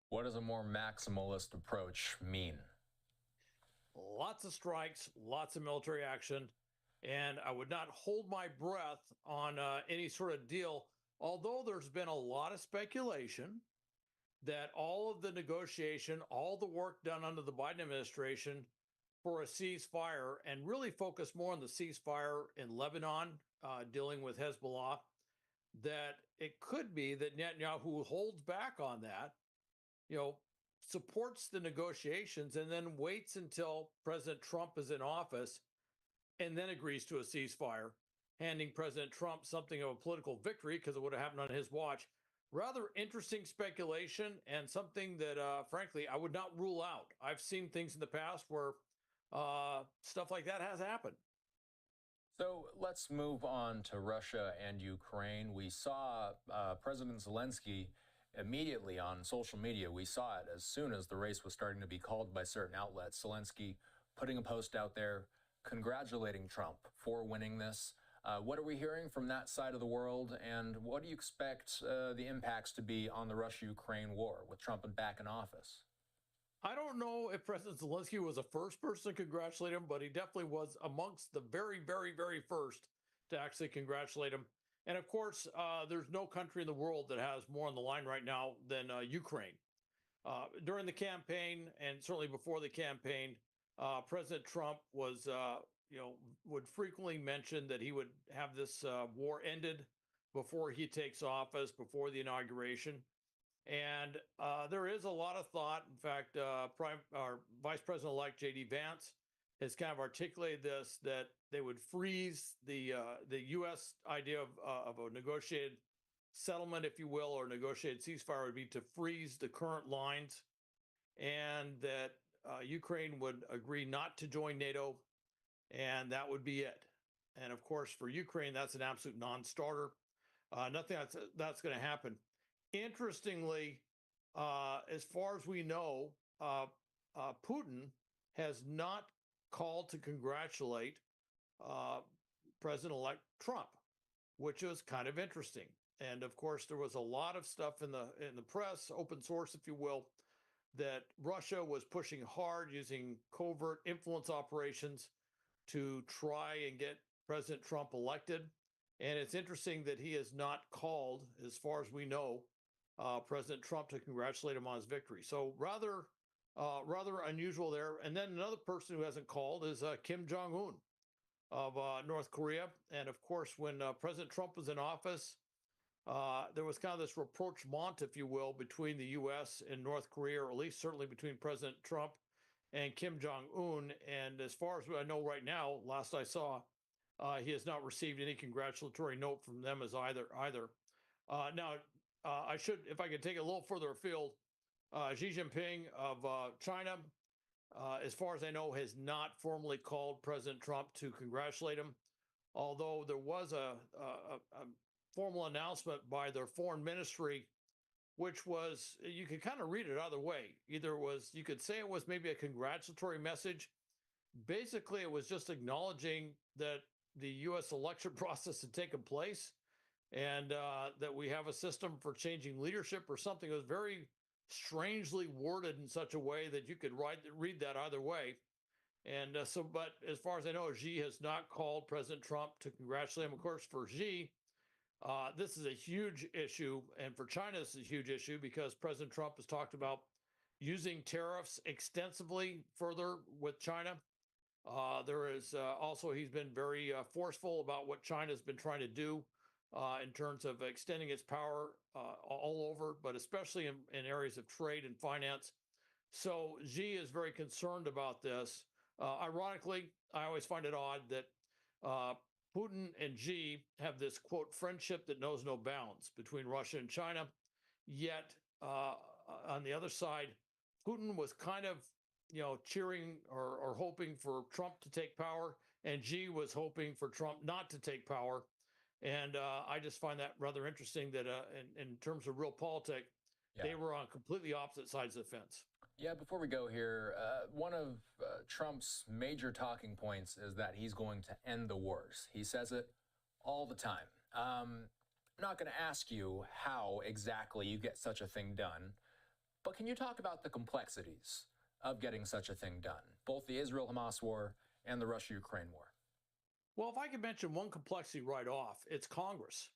S1: What does a more maximalist approach mean?
S2: Lots of strikes, lots of military action, and I would not hold my breath on any sort of deal, although there's been a lot of speculation that all of the negotiation, all the work done under the Biden administration for a ceasefire, and really focus more on the ceasefire in Lebanon, dealing with Hezbollah, that it could be that Netanyahu holds back on that, you know, supports the negotiations, and then waits until President Trump is in office and then agrees to a ceasefire, handing President Trump something of a political victory because it would have happened on his watch. Rather interesting speculation, and something that, frankly, I would not rule out. I've seen things in the past where stuff like that has happened.
S1: So let's move on to Russia and Ukraine. We saw President Zelensky immediately on social media. We saw it as soon as the race was starting to be called by certain outlets. Zelensky putting a post out there congratulating Trump for winning this. What are we hearing from that side of the world, and what do you expect the impacts to be on the Russia-Ukraine war with Trump back in office?
S2: I don't know if President Zelensky was the first person to congratulate him, but he definitely was amongst the very, very, very first to actually congratulate him. And of course, there's no country in the world that has more on the line right now than Ukraine. During the campaign, and certainly before the campaign, President Trump was, would frequently mention that he would have this war ended before he takes office, before the inauguration. And there is a lot of thought. In fact, Vice President-elect J.D. Vance has kind of articulated this, that they would freeze the U.S. idea of a negotiated settlement, if you will, or negotiated ceasefire would be to freeze the current lines, and that Ukraine would agree not to join NATO, and that would be it. And of course, for Ukraine, that's an absolute non-starter. Nothing that's going to happen. Interestingly, as far as we know, Putin has not called to congratulate President-elect Trump, which is kind of interesting. And of course, there was a lot of stuff in the press, open source, if you will, that Russia was pushing hard using covert influence operations to try and get President Trump elected. And it's interesting that he has not called, as far as we know, President Trump to congratulate him on his victory. So rather unusual there. And then another person who hasn't called is Kim Jong-un of North Korea. And of course, when President Trump was in office, there was kind of this rapprochement, if you will, between the U.S. and North Korea, or at least certainly between President Trump and Kim Jong-un. And as far as I know right now, last I saw, he has not received any congratulatory note from them as either. Now, I should, if I could take it a little further afield, Xi Jinping of China, as far as I know, has not formally called President Trump to congratulate him, although there was a formal announcement by their foreign ministry, which was, you could kind of read it either way. Either was, you could say it was maybe a congratulatory message. Basically, it was just acknowledging that the U.S. election process had taken place and that we have a system for changing leadership or something. It was very strangely worded in such a way that you could read that either way. And but as far as I know, Xi has not called President Trump to congratulate him. Of course, for Xi, this is a huge issue. And for China, this is a huge issue because President Trump has talked about using tariffs extensively further with China. There is also, he's been very forceful about what China's been trying to do in terms of extending its power all over, but especially in areas of trade and finance. So Xi is very concerned about this. Ironically, I always find it odd that Putin and Xi have this, quote, friendship that knows no bounds between Russia and China. Yet, on the other side, Putin was kind of, cheering or hoping for Trump to take power, and Xi was hoping for Trump not to take power. And I just find that rather interesting that in terms of real politics, they were on completely opposite sides of the fence.
S1: Yeah, before we go here, one of Trump's major talking points is that he's going to end the wars. He says it all the time. I'm not going to ask you how exactly you get such a thing done, but can you talk about the complexities of getting such a thing done, both the Israel-Hamas war and the Russia-Ukraine war?
S2: Well, if I could mention one complexity right off, it's Congress.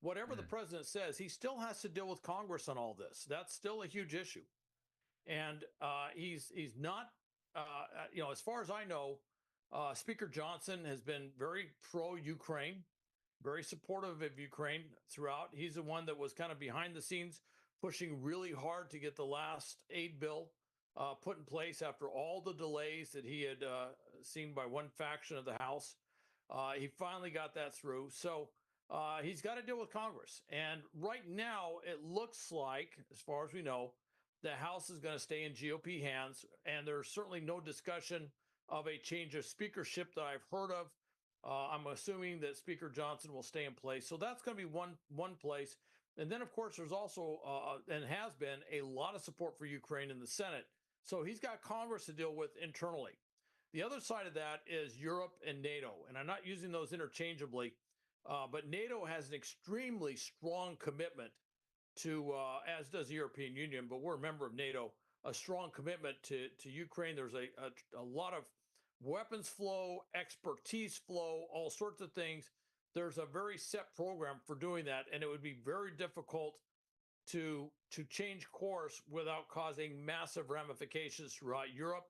S2: Whatever the president says, he still has to deal with Congress on all this. That's still a huge issue. And he's not, as far as I know, Speaker Johnson has been very pro-Ukraine, very supportive of Ukraine throughout. He's the one that was kind of behind the scenes, pushing really hard to get the last aid bill put in place after all the delays that he had seen by one faction of the House. He finally got that through. So he's got to deal with Congress. And right now, it looks like, as far as we know, the House is going to stay in GOP hands. And there's certainly no discussion of a change of speakership that I've heard of. I'm assuming that Speaker Johnson will stay in place. So that's going to be one place. And then, of course, there's also, and has been, a lot of support for Ukraine in the Senate. So he's got Congress to deal with internally. The other side of that is Europe and NATO. And I'm not using those interchangeably, but NATO has an extremely strong commitment to, as does the European Union, but we're a member of NATO, a strong commitment to Ukraine. There's a lot of weapons flow, expertise flow, all sorts of things. There's a very set program for doing that, and it would be very difficult to change course without causing massive ramifications throughout Europe.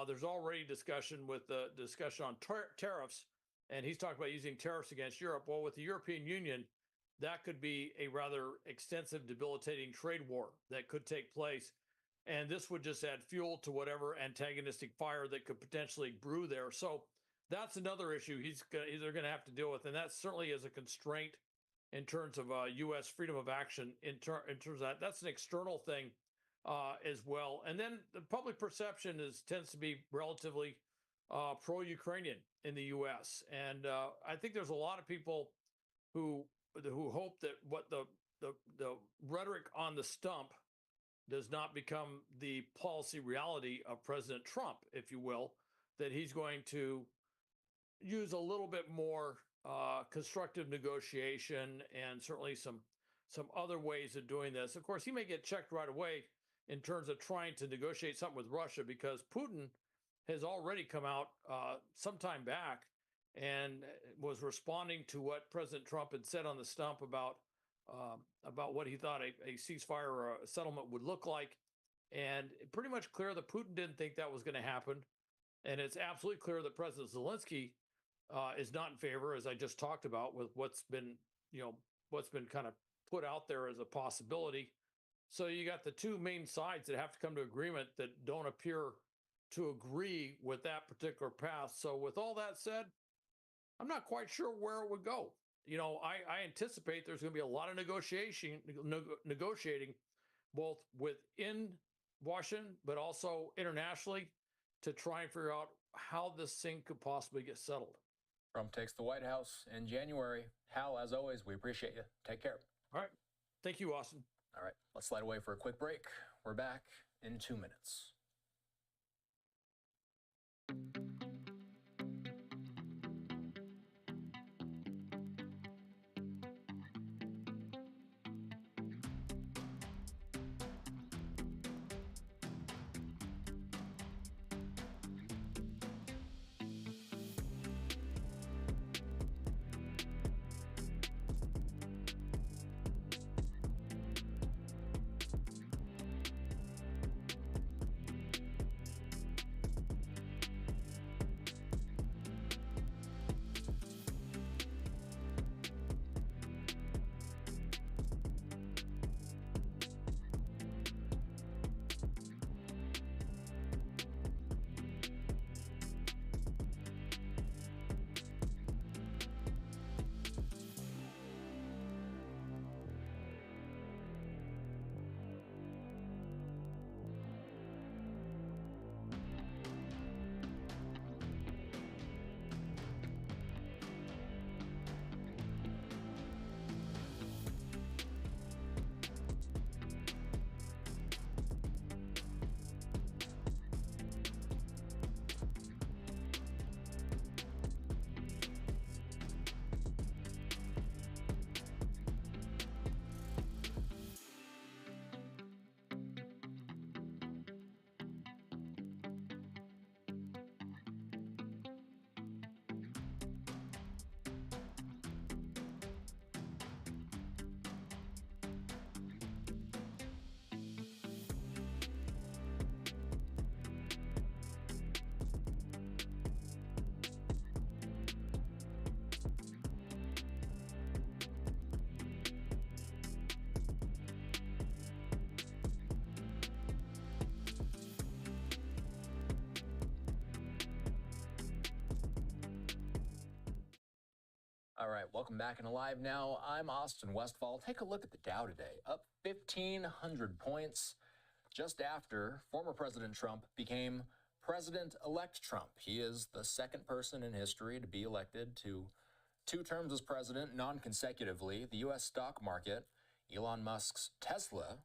S2: There's already discussion on tariffs, and he's talking about using tariffs against Europe. Well, with the European Union, that could be a rather extensive, debilitating trade war that could take place. And this would just add fuel to whatever antagonistic fire that could potentially brew there. So that's another issue they're going to have to deal with. And that certainly is a constraint in terms of U.S. freedom of action in terms of that. That's an external thing as well. And then the public perception tends to be relatively pro-Ukrainian in the U.S. And I think there's a lot of people who hope that what the rhetoric on the stump does not become the policy reality of President Trump, if you will, that he's going to use a little bit more constructive negotiation and certainly some other ways of doing this. Of course, he may get checked right away in terms of trying to negotiate something with Russia, because Putin has already come out some time back and was responding to what President Trump had said on the stump about what he thought a ceasefire or a settlement would look like. And pretty much clear that Putin didn't think that was going to happen. And it's absolutely clear that President Zelensky is not in favor, as I just talked about, with what's been kind of put out there as a possibility. So you got the two main sides that have to come to agreement that don't appear to agree with that particular path. So with all that said, I'm not quite sure where it would go. I anticipate there's going to be a lot of negotiating, both within Washington, but also internationally, to try and figure out how this thing could possibly get settled.
S1: Trump takes the White House in January. Hal, as always, we appreciate you. Take care.
S2: All right. Thank you, Austin.
S1: All right, let's slide away for a quick break. We're back in 2 minutes. All right, welcome back in Live Now. I'm Austin Westfall. Take a look at the Dow today, up 1,500 points just after former President Trump became President-elect Trump. He is the second person in history to be elected to 2 terms as president non-consecutively. The U.S. stock market, Elon Musk's Tesla,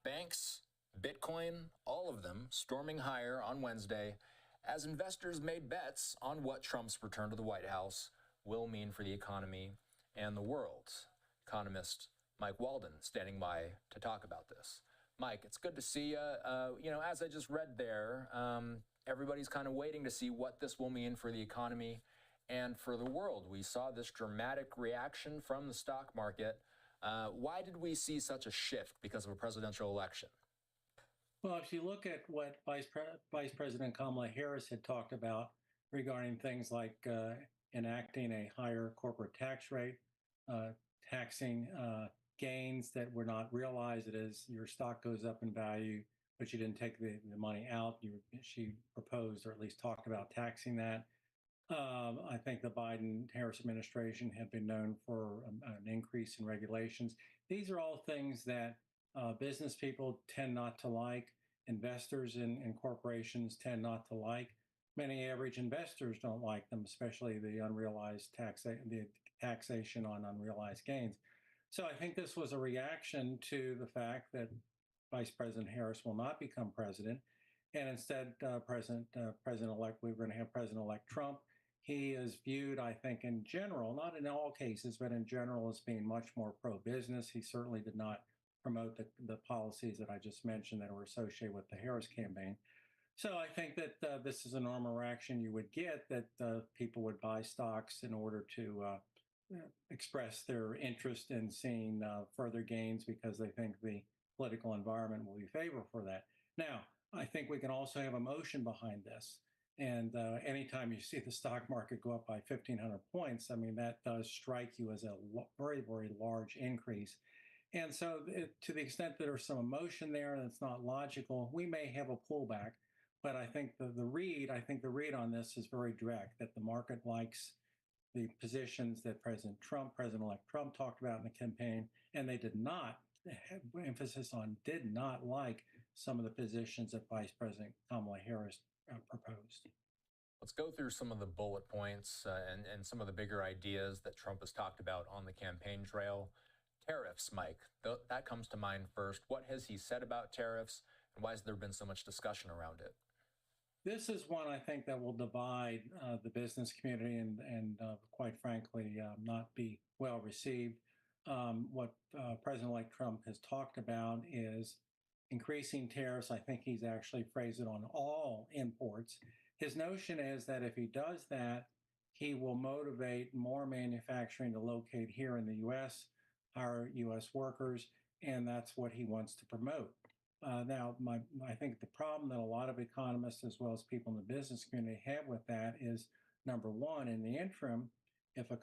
S1: banks, Bitcoin, all of them storming higher on Wednesday as investors made bets on what Trump's return to the White House will mean for the economy and the world. Economist Mike Walden standing by to talk about this. Mike, it's good to see you. As I just read there, everybody's kind of waiting to see what this will mean for the economy and for the world. We saw this dramatic reaction from the stock market. Why did we see such a shift because of a presidential election?
S3: Well, if you look at what Vice President Kamala Harris had talked about regarding things like enacting a higher corporate tax rate, taxing gains that were not realized, that is, your stock goes up in value, but you didn't take the money out. She proposed, or at least talked about, taxing that. I think the Biden-Harris administration had been known for an increase in regulations. These are all things that business people tend not to like, investors and corporations tend not to like. Many average investors don't like them, especially the unrealized taxation on unrealized gains. So I think this was a reaction to the fact that Vice President Harris will not become president, and instead President-elect, we're going to have President-elect Trump. He is viewed, I think, in general, not in all cases, but in general, as being much more pro-business. He certainly did not promote the policies that I just mentioned that were associated with the Harris campaign. So I think that this is a normal reaction you would get, that people would buy stocks in order to express their interest in seeing further gains because they think the political environment will be favorable for that. Now, I think we can also have emotion behind this. And anytime you see the stock market go up by 1,500 points, I mean, that does strike you as a very, very large increase. And so to the extent that there's some emotion there and it's not logical, we may have a pullback. But I think the read on this is very direct, that the market likes the positions that President-elect Trump talked about in the campaign, and they did not, emphasis on did not like some of the positions that Vice President Kamala Harris proposed.
S1: Let's go through some of the bullet points and some of the bigger ideas that Trump has talked about on the campaign trail. Tariffs, Mike, that comes to mind first. What has he said about tariffs, and why has there been so much discussion around it?
S3: This is one I think that will divide the business community and quite frankly, not be well received. What President-elect Trump has talked about is increasing tariffs. I think he's actually phrased it on all imports. His notion is that if he does that, he will motivate more manufacturing to locate here in the U.S., hire U.S. workers, and that's what he wants to promote. Now, I think the problem that a lot of economists, as well as people in the business community, have with that is, number one, in the interim, if a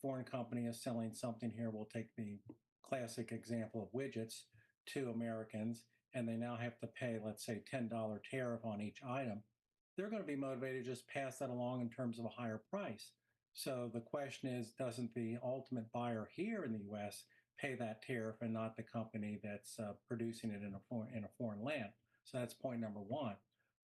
S3: foreign company is selling something here, we'll take the classic example of widgets to Americans, and they now have to pay, let's say, $10 tariff on each item, they're going to be motivated to just pass that along in terms of a higher price. So the question is, doesn't the ultimate buyer here in the U.S. pay that tariff and not the company that's producing it in a foreign land? So that's point number one.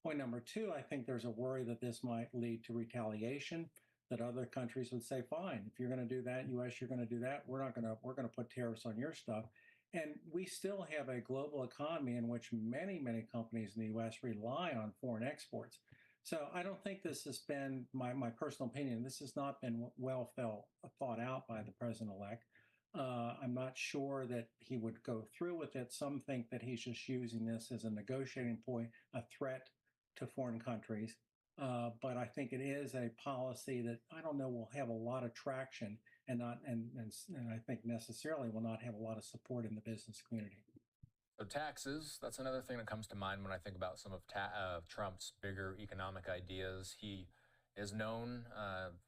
S3: Point number two, I think there's a worry that this might lead to retaliation, that other countries would say, fine, if you're going to do that, U.S., you're going to do that, we're going to put tariffs on your stuff. And we still have a global economy in which many, many companies in the U.S. rely on foreign exports. So I don't think this has been, my personal opinion, this has not been well thought out by the president-elect. I'm not sure that he would go through with it. Some think that he's just using this as a negotiating point, a threat to foreign countries. But I think it is a policy that I don't know will have a lot of traction and I think necessarily will not have a lot of support in the business community.
S1: So taxes, that's another thing that comes to mind when I think about some of Trump's bigger economic ideas. He is known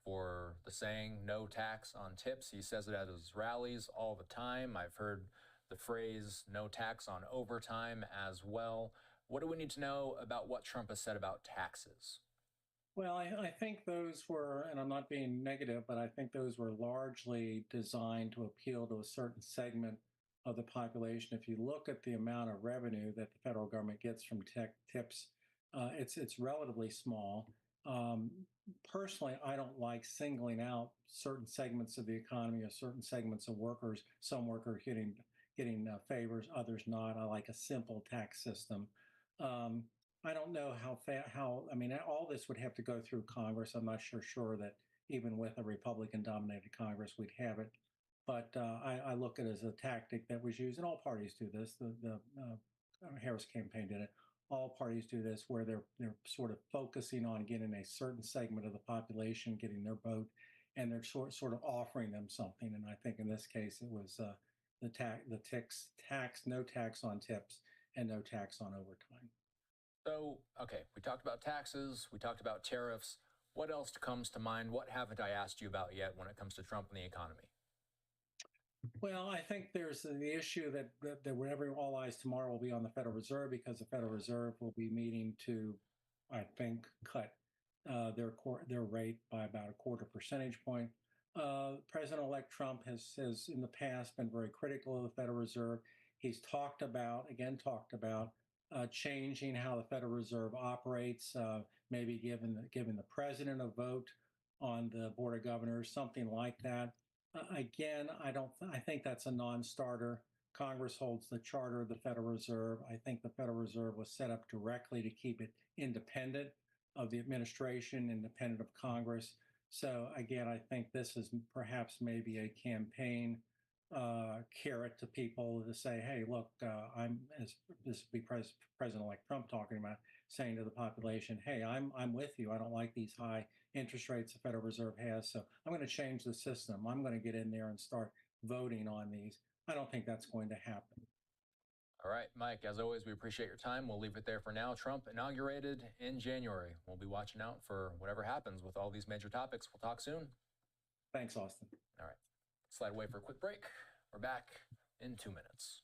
S1: for the saying, no tax on tips. He says it at his rallies all the time. I've heard the phrase, no tax on overtime as well. What do we need to know about what Trump has said about taxes?
S3: Well, I think those were, and I'm not being negative, but I think those were largely designed to appeal to a certain segment of the population. If you look at the amount of revenue that the federal government gets from tips, it's relatively small. Personally, I don't like singling out certain segments of the economy or certain segments of workers. Some workers getting favors, others not. I like a simple tax system. I don't know I mean, all this would have to go through Congress. I'm not sure that even with a Republican-dominated Congress, we'd have it. But I look at it as a tactic that was used, and all parties do this. The Harris campaign did it. All parties do this, where they're sort of focusing on getting a certain segment of the population, getting their vote, and they're sort of offering them something. And I think in this case, it was no tax on tips and no tax on overtime.
S1: So, okay, we talked about taxes, we talked about tariffs. What else comes to mind? What haven't I asked you about yet when it comes to Trump and the economy?
S3: Well, I think there's the issue that whenever all eyes tomorrow will be on the Federal Reserve, because the Federal Reserve will be meeting to, I think, cut their rate by about a quarter percentage point. President-elect Trump has in the past been very critical of the Federal Reserve. He's talked about changing how the Federal Reserve operates, maybe giving the president a vote on the Board of Governors, something like that. Again, I think that's a non-starter. Congress holds the charter of the Federal Reserve. I think the Federal Reserve was set up directly to keep it independent of the administration, independent of Congress. So again, I think this is perhaps maybe a campaign carrot to people to say, hey, look, as this would be President-elect Trump talking about, saying to the population, hey, I'm with you. I don't like these high interest rates the Federal Reserve has. So I'm going to change the system. I'm going to get in there and start voting on these. I don't think that's going to happen.
S1: All right, Mike, as always, we appreciate your time. We'll leave it there for now. Trump inaugurated in January. We'll be watching out for whatever happens with all these major topics. We'll talk soon.
S3: Thanks, Austin.
S1: All right, slide away for a quick break. We're back in 2 minutes.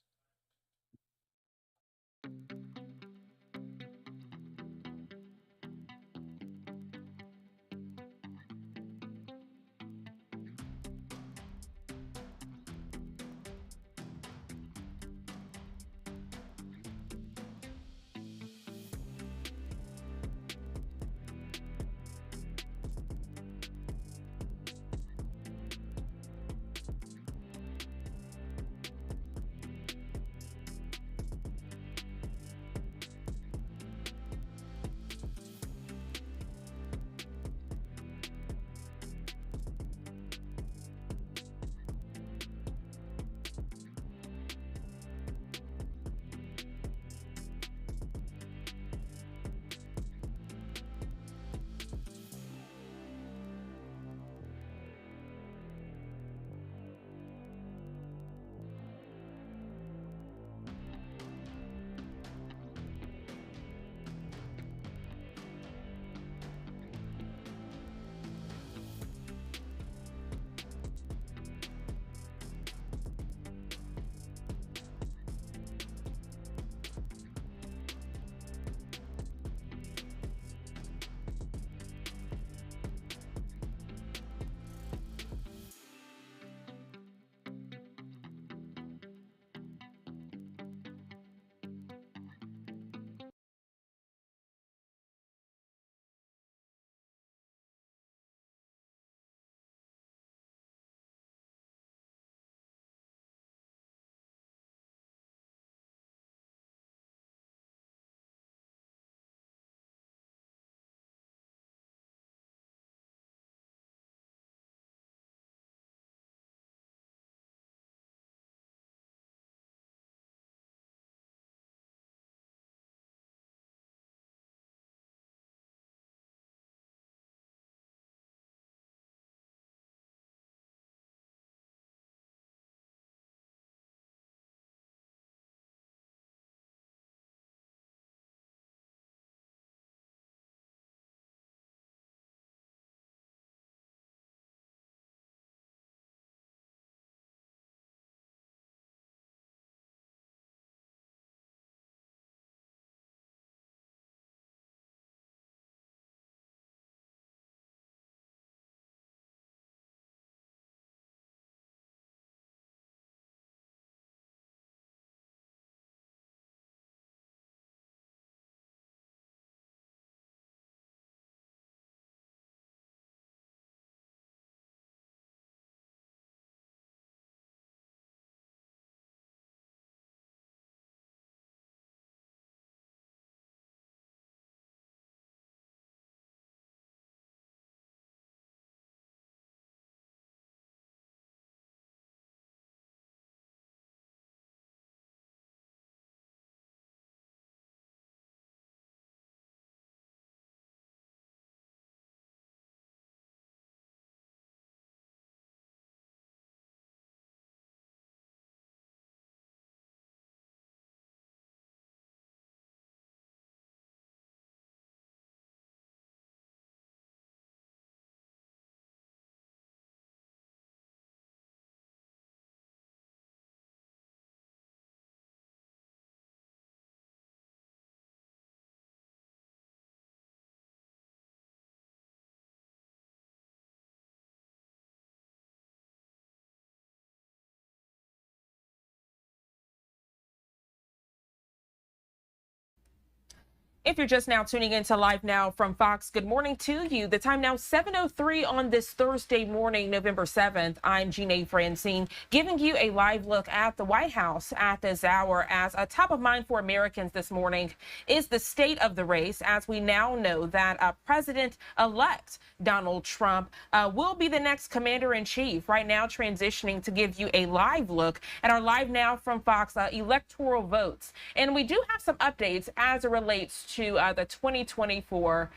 S8: If you're just now tuning into Live Now from Fox, good morning to you. The time now 7:03 on this Thursday morning, November 7th. I'm Jeanne Francine, giving you a live look at the White House at this hour. As a top of mind for Americans this morning is the state of the race, as we now know that President-elect Donald Trump will be the next commander-in-chief. Right now, transitioning to give you a live look at our Live Now from Fox electoral votes. And we do have some updates as it relates to the 2024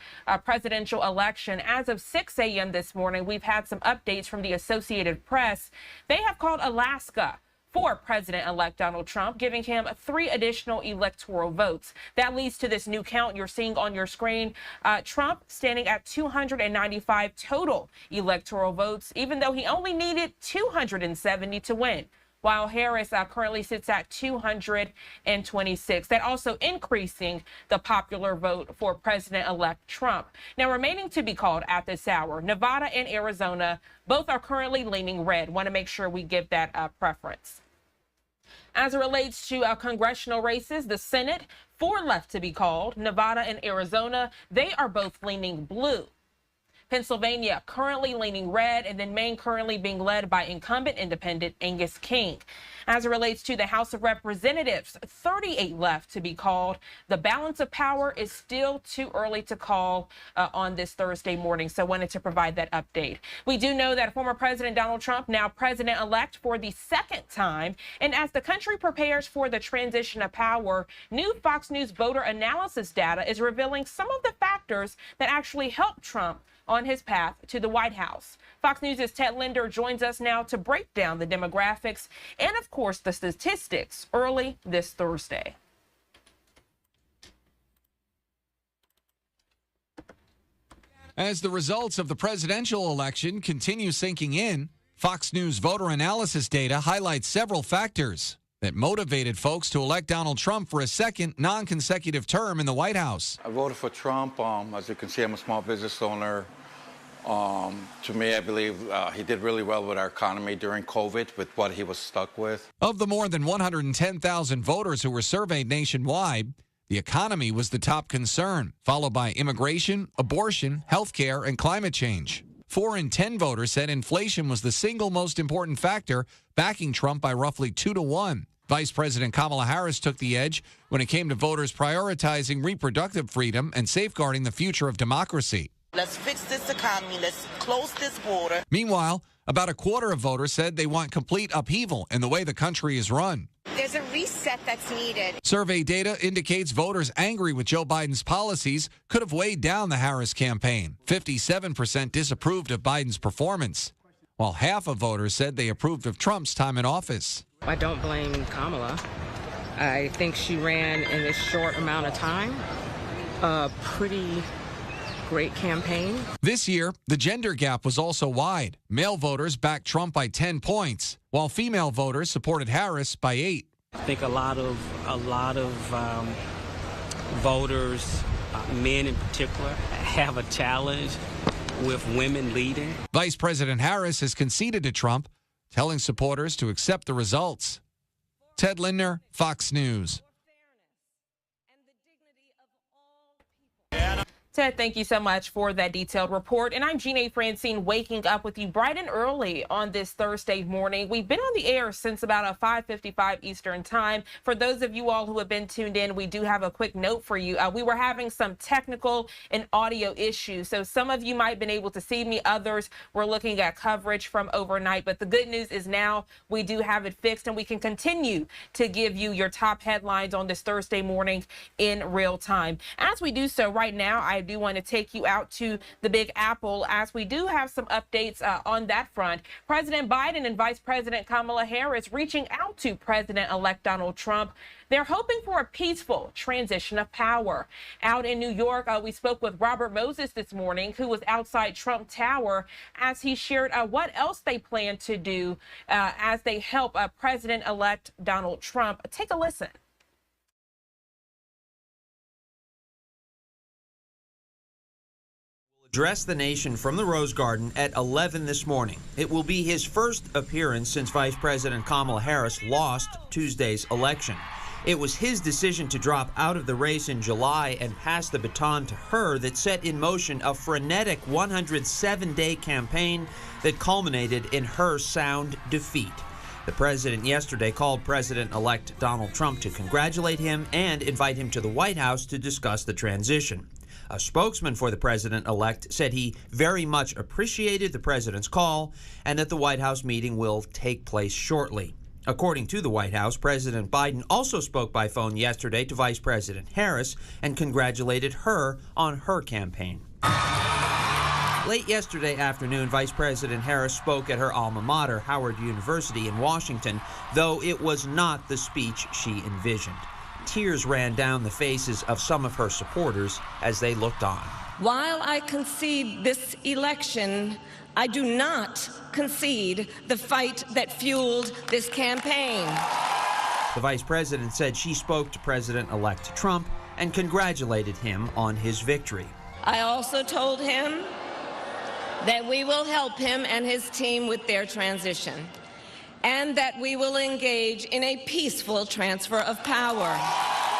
S8: presidential election. As of 6 a.m. this morning, we've had some updates from the Associated Press. They have called Alaska for President-elect Donald Trump, giving him 3 additional electoral votes. That leads to this new count you're seeing on your screen. Trump standing at 295 total electoral votes, even though he only needed 270 to win, while Harris currently sits at 226. That also increasing the popular vote for President-elect Trump. Now, remaining to be called at this hour, Nevada and Arizona, both are currently leaning red. Want to make sure we give that preference. As it relates to congressional races, the Senate, 4 left to be called. Nevada and Arizona, they are both leaning blue. Pennsylvania currently leaning red, and then Maine currently being led by incumbent independent Angus King. As it relates to the House of Representatives, 38 left to be called. The balance of power is still too early to call on this Thursday morning, so wanted to provide that update. We do know that former President Donald Trump, now president-elect for the 2nd time, and as the country prepares for the transition of power, new Fox News voter analysis data is revealing some of the factors that actually helped Trump on his path to the White House. Fox News' Ted Linder joins us now to break down the demographics and, of course, the statistics early this Thursday.
S9: As the results of the presidential election continue sinking in, Fox News voter analysis data highlights several factors that motivated folks to elect Donald Trump for a second non-consecutive term in the White House.
S10: I voted for Trump. As you can see, I'm a small business owner. To me, I believe he did really well with our economy during COVID with what he was stuck with.
S9: Of the more than 110,000 voters who were surveyed nationwide, the economy was the top concern, followed by immigration, abortion, health care, and climate change. 4 in 10 voters said inflation was the single most important factor, backing Trump by roughly 2-1. Vice President Kamala Harris took the edge when it came to voters prioritizing reproductive freedom and safeguarding the future of democracy.
S11: Let's fix this economy. Let's close this border.
S9: Meanwhile, about a quarter of voters said they want complete upheaval in the way the country is run.
S12: There's a reset that's needed.
S9: Survey data indicates voters angry with Joe Biden's policies could have weighed down the Harris campaign. 57% disapproved of Biden's performance, while half of voters said they approved of Trump's time in office.
S13: I don't blame Kamala. I think she ran in this short amount of time a pretty great campaign.
S9: This year, the gender gap was also wide. Male voters backed Trump by 10 points, while female voters supported Harris by 8.
S14: I think a lot of voters, men in particular, have a challenge with women leading.
S9: Vice President Harris has conceded to Trump, telling supporters to accept the results. Ted Linder, Fox News.
S8: Ted, thank you so much for that detailed report. And I'm Jeanne Francine, waking up with you bright and early on this Thursday morning. We've been on the air since about 5:55 Eastern time. For those of you all who have been tuned in, we do have a quick note for you. We were having some technical and audio issues, so some of you might have been able to see me. Others were looking at coverage from overnight. But the good news is now we do have it fixed, and we can continue to give you your top headlines on this Thursday morning in real time. As we do so right now, I do want to take you out to the Big Apple, as we do have some updates on that front. President Biden and Vice President Kamala Harris reaching out to President-elect Donald Trump. They're hoping for a peaceful transition of power. Out in New York, we spoke with Robert Moses this morning, who was outside Trump Tower, as he shared what else they plan to do as they help President-elect Donald Trump. Take a listen.
S15: Address the nation from the Rose Garden at 11 this morning. It will be his first appearance since Vice President Kamala Harris lost Tuesday's election. It was his decision to drop out of the race in July and pass the baton to her that set in motion a frenetic 107-day campaign that culminated in her sound defeat. The president yesterday called President-elect Donald Trump to congratulate him and invite him to the White House to discuss the transition. A spokesman for the president-elect said he very much appreciated the president's call and that the White House meeting will take place shortly. According to the White House, President Biden also spoke by phone yesterday to Vice President Harris and congratulated her on her campaign. Late yesterday afternoon, Vice President Harris spoke at her alma mater, Howard University in Washington, though it was not the speech she envisioned. Tears ran down the faces of some of her supporters as they looked on.
S4: While I concede this election, I do not concede the fight that fueled this campaign.
S15: The vice president said she spoke to President-elect Trump and congratulated him on his victory.
S4: I also told him that we will help him and his team with their transition, and that we will engage in a peaceful transfer of power.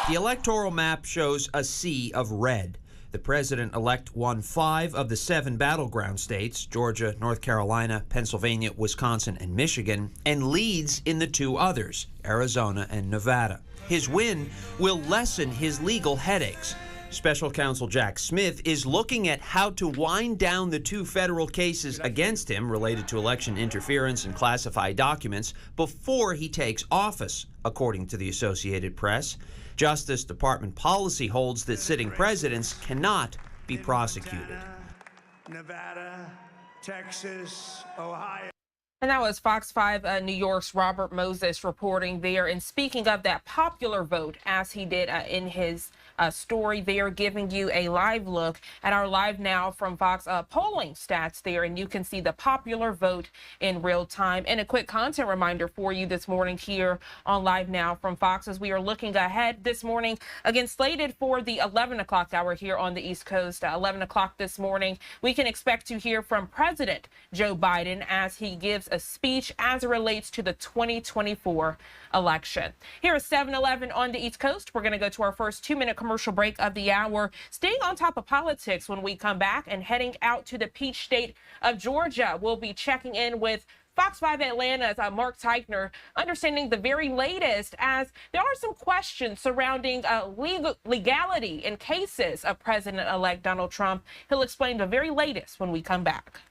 S15: The electoral map shows a sea of red. The president-elect won 5 of the 7 battleground states, Georgia, North Carolina, Pennsylvania, Wisconsin, and Michigan, and leads in the 2 others, Arizona and Nevada. His win will lessen his legal headaches. Special counsel Jack Smith is looking at how to wind down the 2 federal cases against him related to election interference and classified documents before he takes office, according to the Associated Press. Justice Department policy holds that sitting presidents cannot be prosecuted.
S16: Nevada, Texas, Ohio.
S8: And that was Fox 5 New York's Robert Moses reporting there. And speaking of that popular vote, as he did in his story there, giving you a live look at our Live Now from Fox polling stats there. And you can see the popular vote in real time. And a quick content reminder for you this morning here on Live Now from Fox as we are looking ahead this morning, again, slated for the 11 o'clock hour here on the East Coast. 11 o'clock this morning, we can expect to hear from President Joe Biden as he gives a speech as it relates to the 2024 election. Here is 7-Eleven on the East Coast. We're going to go to our first 2-minute commercial break of the hour. Staying on top of politics when we come back and heading out to the Peach State of Georgia. We'll be checking in with Fox 5 Atlanta's Mark Teichner, understanding the very latest as there are some questions surrounding legality in cases of President-elect Donald Trump. He'll explain the very latest when we come back.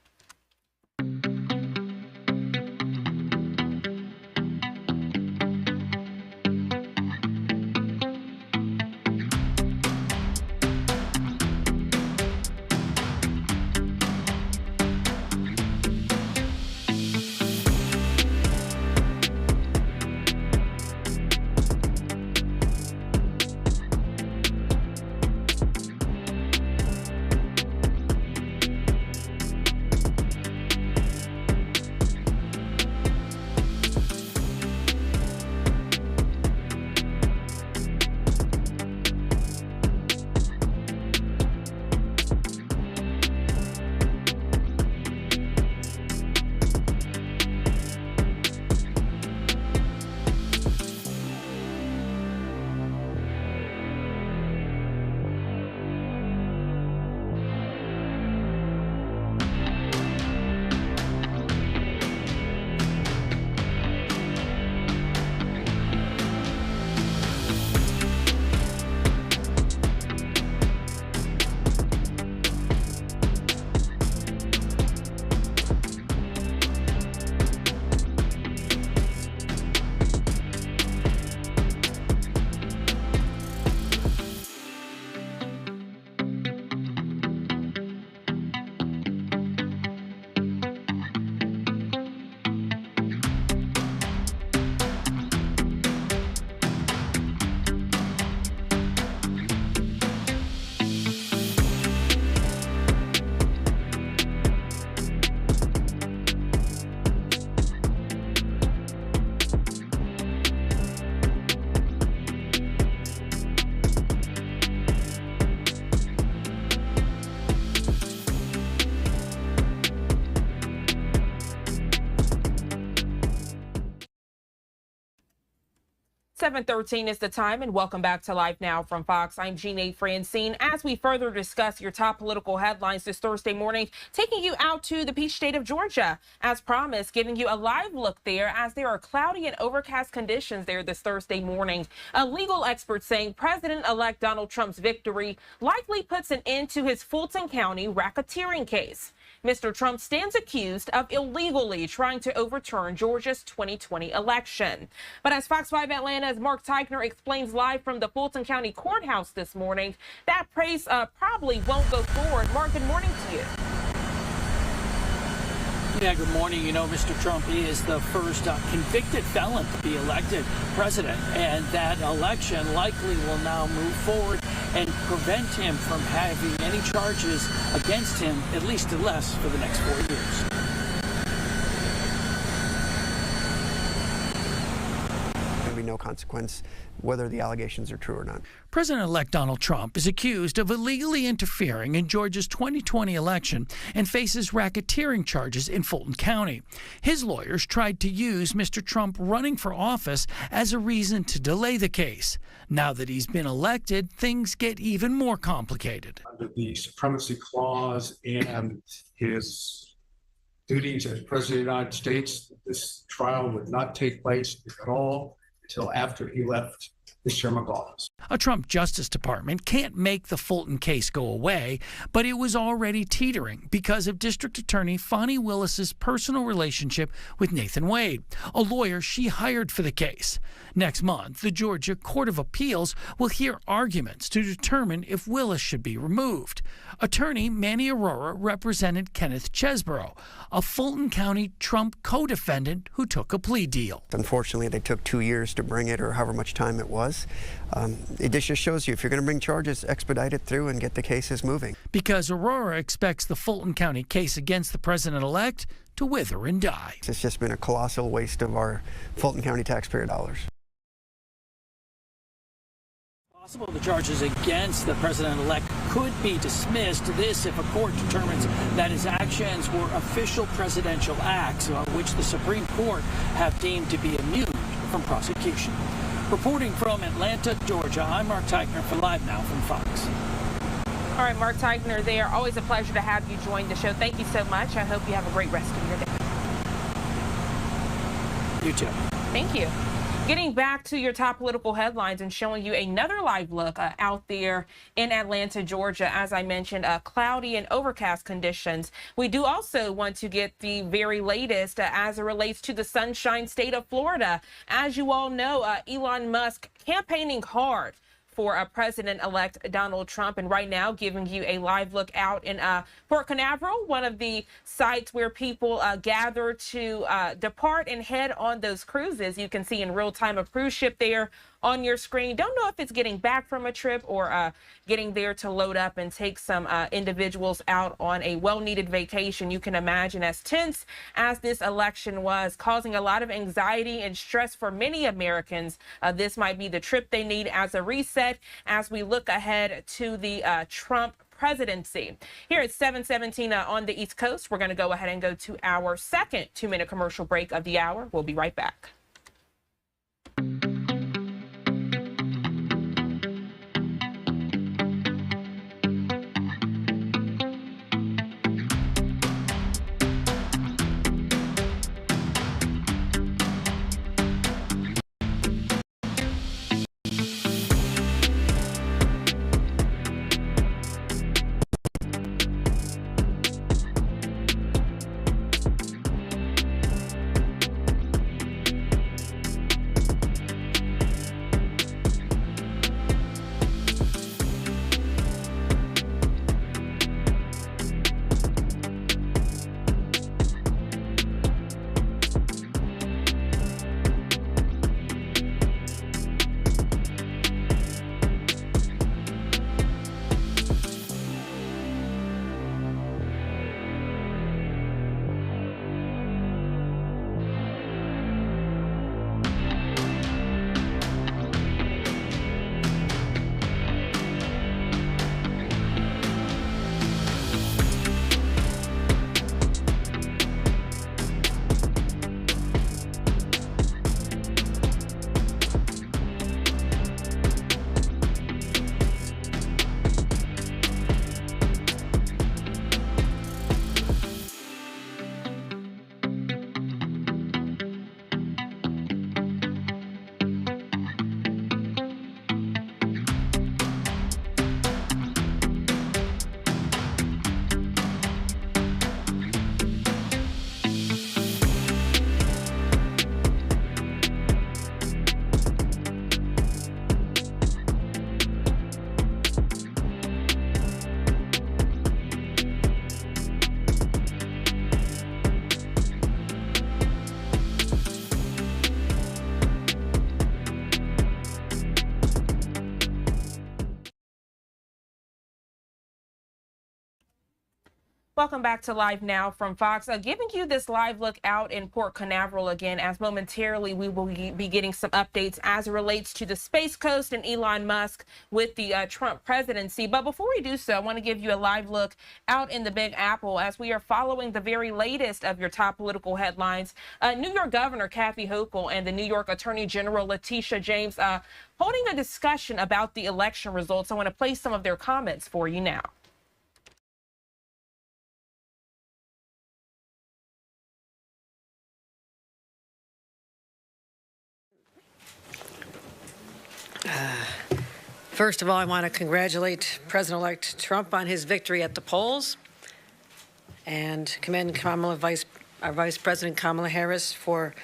S8: 7:13 is the time, and welcome back to Live Now from Fox. I'm Jeanne Francine. As we further discuss your top political headlines this Thursday morning, taking you out to the peach state of Georgia. As promised, giving you a live look there as there are cloudy and overcast conditions there this Thursday morning. A legal expert saying President-elect Donald Trump's victory likely puts an end to his Fulton County racketeering case. Mr. Trump stands accused of illegally trying to overturn Georgia's 2020 election. But as Fox 5 Atlanta's Mark Teichner explains live from the Fulton County Courthouse this morning, that case probably won't go forward. Mark, good morning to you.
S17: Yeah, good morning. You know, Mr. Trump is the first convicted felon to be elected president, and that election likely will now move forward and prevent him from having any charges against him, at least unless for the next 4 years.
S18: There'll be no consequence whether the allegations are true or not.
S17: President-elect Donald Trump is accused of illegally interfering in Georgia's 2020 election and faces racketeering charges in Fulton County. His lawyers tried to use Mr. Trump running for office as a reason to delay the case. Now that he's been elected, things get even more complicated.
S19: Under the Supremacy Clause and his duties as President of the United States, this trial would not take place at all until after he left his term of office.
S17: A Trump Justice Department can't make the Fulton case go away, but it was already teetering because of District Attorney Fani Willis's personal relationship with Nathan Wade, a lawyer she hired for the case. Next month, the Georgia Court of Appeals will hear arguments to determine if Willis should be removed. Attorney Manny Aurora represented Kenneth Chesborough, a Fulton County Trump co-defendant who took a plea deal.
S18: Unfortunately, they took 2 years to bring it, or however much time it was. It just shows you, if you're going to bring charges, expedite it through and get the cases moving.
S17: Because Aurora expects the Fulton County case against the president-elect to wither and die.
S18: It's just been a colossal waste of our Fulton County taxpayer dollars.
S17: The charges against the president-elect could be dismissed. This if a court determines that his actions were official presidential acts, which the Supreme Court have deemed to be immune from prosecution. Reporting from Atlanta, Georgia, I'm Mark Teichner for Live Now from Fox.
S8: All right, Mark Teichner there. Always a pleasure to have you join the show. Thank you so much. I hope you have a great rest of your day.
S17: You too.
S8: Thank you. Getting back to your top political headlines and showing you another live look out there in Atlanta, Georgia. As I mentioned, cloudy and overcast conditions. We do also want to get the very latest as it relates to the Sunshine State of Florida. As you all know, Elon Musk campaigning hard for President-elect Donald Trump, and right now giving you a live look out in Port Canaveral, one of the sites where people gather to depart and head on those cruises. You can see in real time a cruise ship there on your screen. Don't know if it's getting back from a trip or getting there to load up and take some individuals out on a well-needed vacation. You can imagine, as tense as this election was, causing a lot of anxiety and stress for many Americans. This might be the trip they need as a reset as we look ahead to the Trump presidency. Here at 7:17 on the East Coast, we're going to go ahead and go to our second 2-minute commercial break of the hour. We'll be right back. Welcome back to Live Now from Fox. Giving you this live look out in Port Canaveral again, as momentarily we will be getting some updates as it relates to the Space Coast and Elon Musk with the Trump presidency. But before we do so, I want to give you a live look out in the Big Apple as we are following the very latest of your top political headlines. New York Governor Kathy Hochul and the New York Attorney General Letitia James holding a discussion about the election results. I want to play some of their comments for you now.
S20: First of all, I want to congratulate President-elect Trump on his victory at the polls and commend our Vice President Kamala Harris for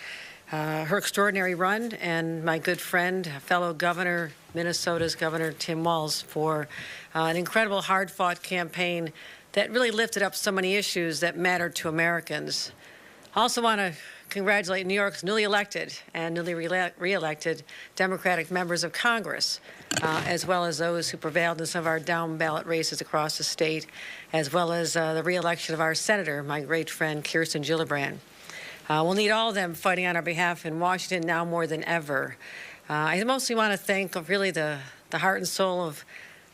S20: her extraordinary run, and my good friend, fellow governor, Minnesota's Governor Tim Walz, for an incredible hard-fought campaign that really lifted up so many issues that matter to Americans. I also want to congratulate New York's newly elected and newly re-elected Democratic members of Congress, as well as those who prevailed in some of our down-ballot races across the state, as well as the re-election of our senator, my great friend Kirsten Gillibrand. We'll need all of them fighting on our behalf in Washington now more than ever. I mostly want to thank really the heart and soul of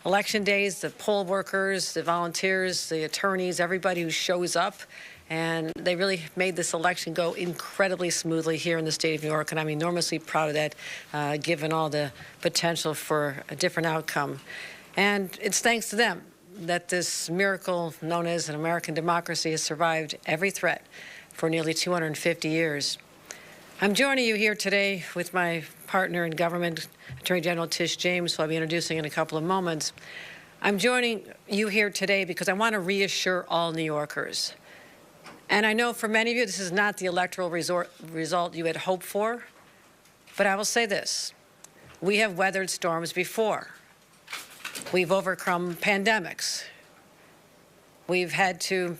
S20: election days, the poll workers, the volunteers, the attorneys, everybody who shows up. And they really made this election go incredibly smoothly here in the state of New York, and I'm enormously proud of that, given all the potential for a different outcome. And it's thanks to them that this miracle known as an American democracy has survived every threat for nearly 250 years. I'm joining you here today with my partner in government, Attorney General Tish James, who I'll be introducing in a couple of moments. I'm joining you here today because I want to reassure all New Yorkers. And I know for many of you, this is not the electoral result you had hoped for, but I will say this. We have weathered storms before. We've overcome pandemics. We've had to,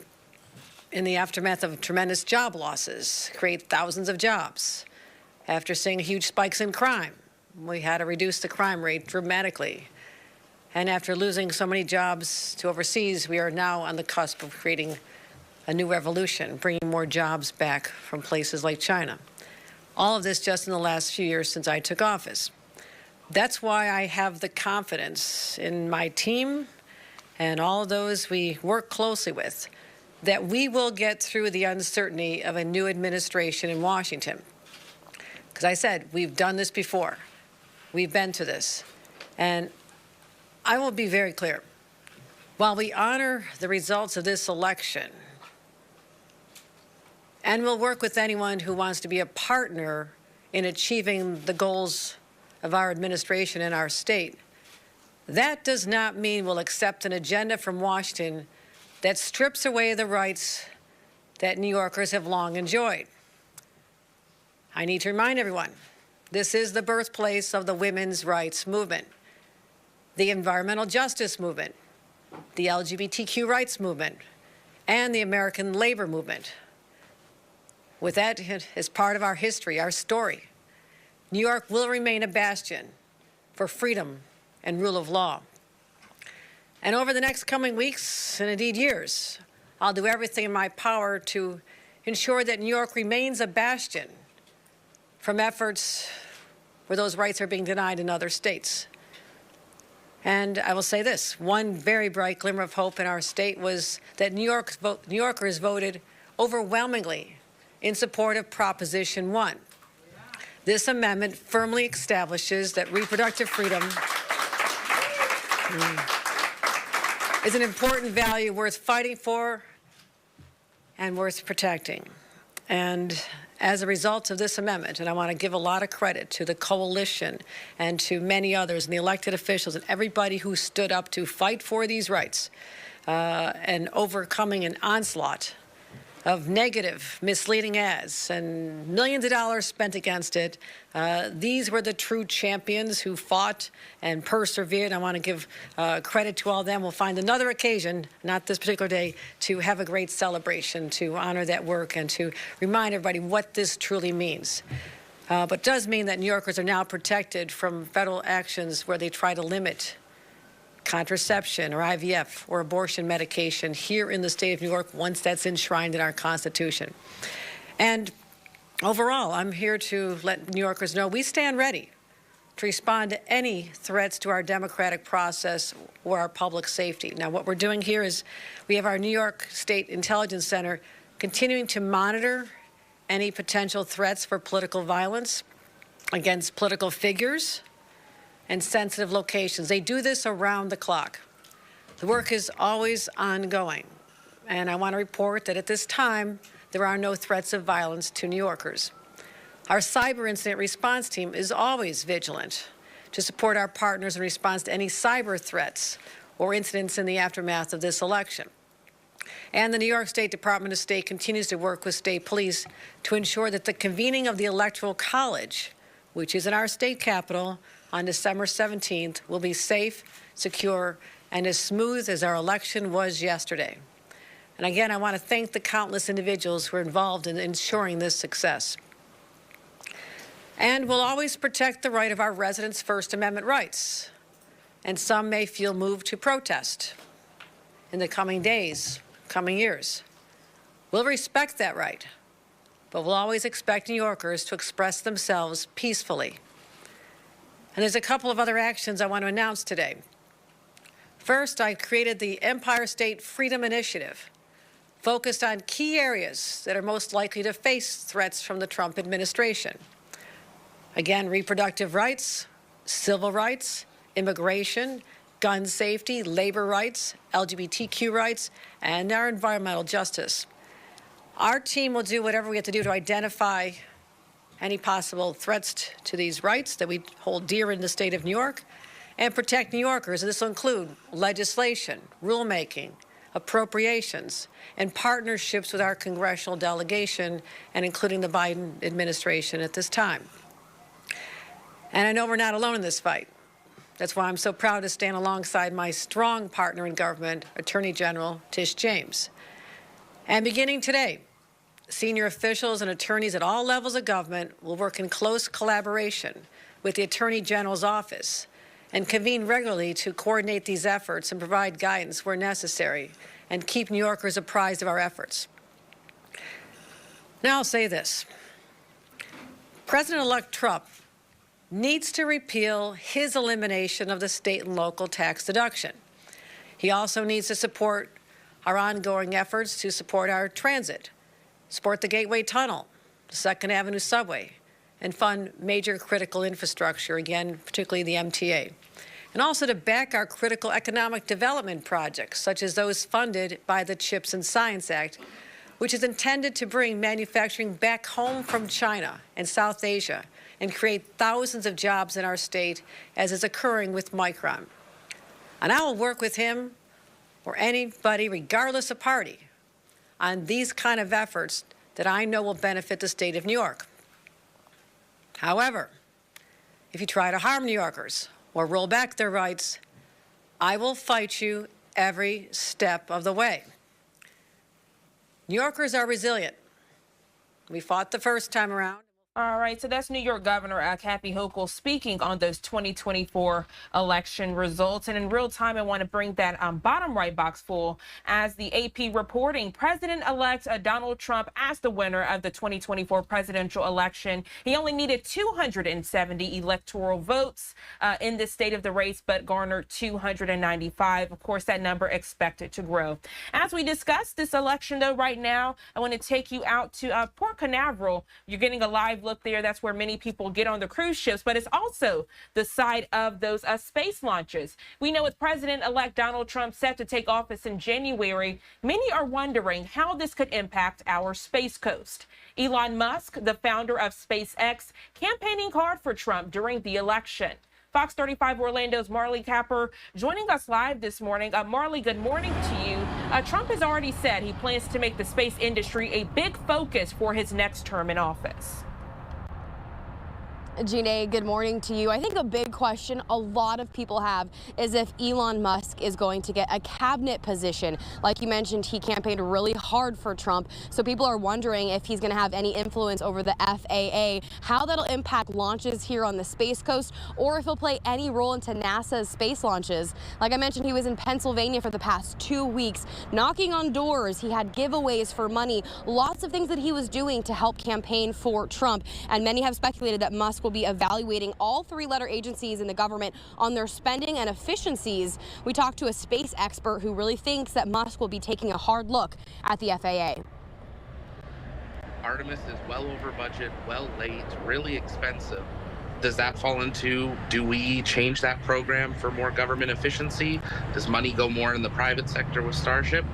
S20: in the aftermath of tremendous job losses, create thousands of jobs. After seeing huge spikes in crime, we had to reduce the crime rate dramatically. And after losing so many jobs to overseas, we are now on the cusp of creating a new revolution, bringing more jobs back from places like China. All of this just in the last few years since I took office. That's why I have the confidence in my team and all those we work closely with that we will get through the uncertainty of a new administration in Washington. Because I said, we've done this before. We've been to this. And I will be very clear. While we honor the results of this election, and we'll work with anyone who wants to be a partner in achieving the goals of our administration and our state, that does not mean we'll accept an agenda from Washington that strips away the rights that New Yorkers have long enjoyed. I need to remind everyone, this is the birthplace of the women's rights movement, the environmental justice movement, the LGBTQ rights movement, and the American labor movement. With that as part of our history, our story, New York will remain a bastion for freedom and rule of law. And over the next coming weeks, and indeed years, I'll do everything in my power to ensure that New York remains a bastion from efforts where those rights are being denied in other states. And I will say this, one very bright glimmer of hope in our state was that New Yorkers voted overwhelmingly in support of Proposition 1. This amendment firmly establishes that reproductive freedom is an important value worth fighting for and worth protecting. And as a result of this amendment, and I want to give a lot of credit to the coalition and to many others and the elected officials and everybody who stood up to fight for these rights and overcoming an onslaught of negative, misleading ads and millions of dollars spent against it. These were the true champions who fought and persevered. I want to give credit to all of them. We'll find another occasion, not this particular day, to have a great celebration, to honor that work and to remind everybody what this truly means. But it does mean that New Yorkers are now protected from federal actions where they try to limit contraception or IVF or abortion medication here in the state of New York once that's enshrined in our Constitution. And overall, I'm here to let New Yorkers know we stand ready to respond to any threats to our democratic process or our public safety. Now, what we're doing here is we have our New York State Intelligence Center continuing to monitor any potential threats for political violence against political figures and sensitive locations. They do this around the clock. The work is always ongoing, and I want to report that at this time, there are no threats of violence to New Yorkers. Our cyber incident response team is always vigilant to support our partners in response to any cyber threats or incidents in the aftermath of this election. And the New York State Department of State continues to work with state police to ensure that the convening of the Electoral College, which is in our state capitol on December 17th, will be safe, secure, and as smooth as our election was yesterday. And again, I want to thank the countless individuals who are involved in ensuring this success. And we'll always protect the right of our residents' First Amendment rights. And some may feel moved to protest in the coming days, coming years. We'll respect that right, but we'll always expect New Yorkers to express themselves peacefully. And there's a couple of other actions I want to announce today. First, I created the Empire State Freedom Initiative, focused on key areas that are most likely to face threats from the Trump administration. Again, reproductive rights, civil rights, immigration, gun safety, labor rights, LGBTQ rights, and our environmental justice. Our team will do whatever we have to do to identify any possible threats to these rights that we hold dear in the state of New York and protect New Yorkers. And this will include legislation, rulemaking, appropriations, and partnerships with our congressional delegation and including the Biden administration at this time. And I know we're not alone in this fight. That's why I'm so proud to stand alongside my strong partner in government, Attorney General Tish James. And beginning today, senior officials and attorneys at all levels of government will work in close collaboration with the Attorney General's office and convene regularly to coordinate these efforts and provide guidance where necessary and keep New Yorkers apprised of our efforts. Now I'll say this. President-elect Trump needs to repeal his elimination of the state and local tax deduction. He also needs to support our ongoing efforts to support our transit, support the Gateway Tunnel, the 2nd Avenue subway, and fund major critical infrastructure, again, particularly the MTA. And also to back our critical economic development projects, such as those funded by the CHIPS and Science Act, which is intended to bring manufacturing back home from China and South Asia and create thousands of jobs in our state, as is occurring with Micron. And I will work with him or anybody, regardless of party, on these kind of efforts that I know will benefit the state of New York. However, if you try to harm New Yorkers or roll back their rights, I will fight you every step of the way. New Yorkers are resilient. We fought the first time around.
S8: All right, so that's New York Governor Kathy Hochul speaking on those 2024 election results. And in real time, I want to bring that bottom right box full as the AP reporting President-elect Donald Trump as the winner of the 2024 presidential election. He only needed 270 electoral votes in this state of the race, but garnered 295. Of course, that number expected to grow. As we discuss this election, though, right now, I want to take you out to Port Canaveral. You're getting a live look there. That's where many people get on the cruise ships, but it's also the site of those space launches. We know with President-elect Donald Trump set to take office in January, many are wondering how this could impact our space coast. Elon Musk, the founder of SpaceX, campaigning hard for Trump during the election. Fox 35 Orlando's Marley Capper joining us live this morning. Marley, good morning to you. Trump has already said he plans to make the space industry a big focus for his next term in office.
S21: Gina, good morning to you. I think a big question a lot of people have is if Elon Musk is going to get a cabinet position. Like you mentioned, he campaigned really hard for Trump, so people are wondering if he's going to have any influence over the FAA, how that'll impact launches here on the Space Coast, or if he'll play any role into NASA's space launches. Like I mentioned, he was in Pennsylvania for the past 2 weeks, knocking on doors. He had giveaways for money, lots of things that he was doing to help campaign for Trump, and many have speculated that Musk will be evaluating all three-letter agencies in the government on their spending and efficiencies. We talked to a space expert who really thinks that Musk will be taking a hard look at the FAA.
S22: Artemis is well over budget, well late, really expensive. Does that fall into, do we change that program for more government efficiency? Does money go more in the private sector with Starship?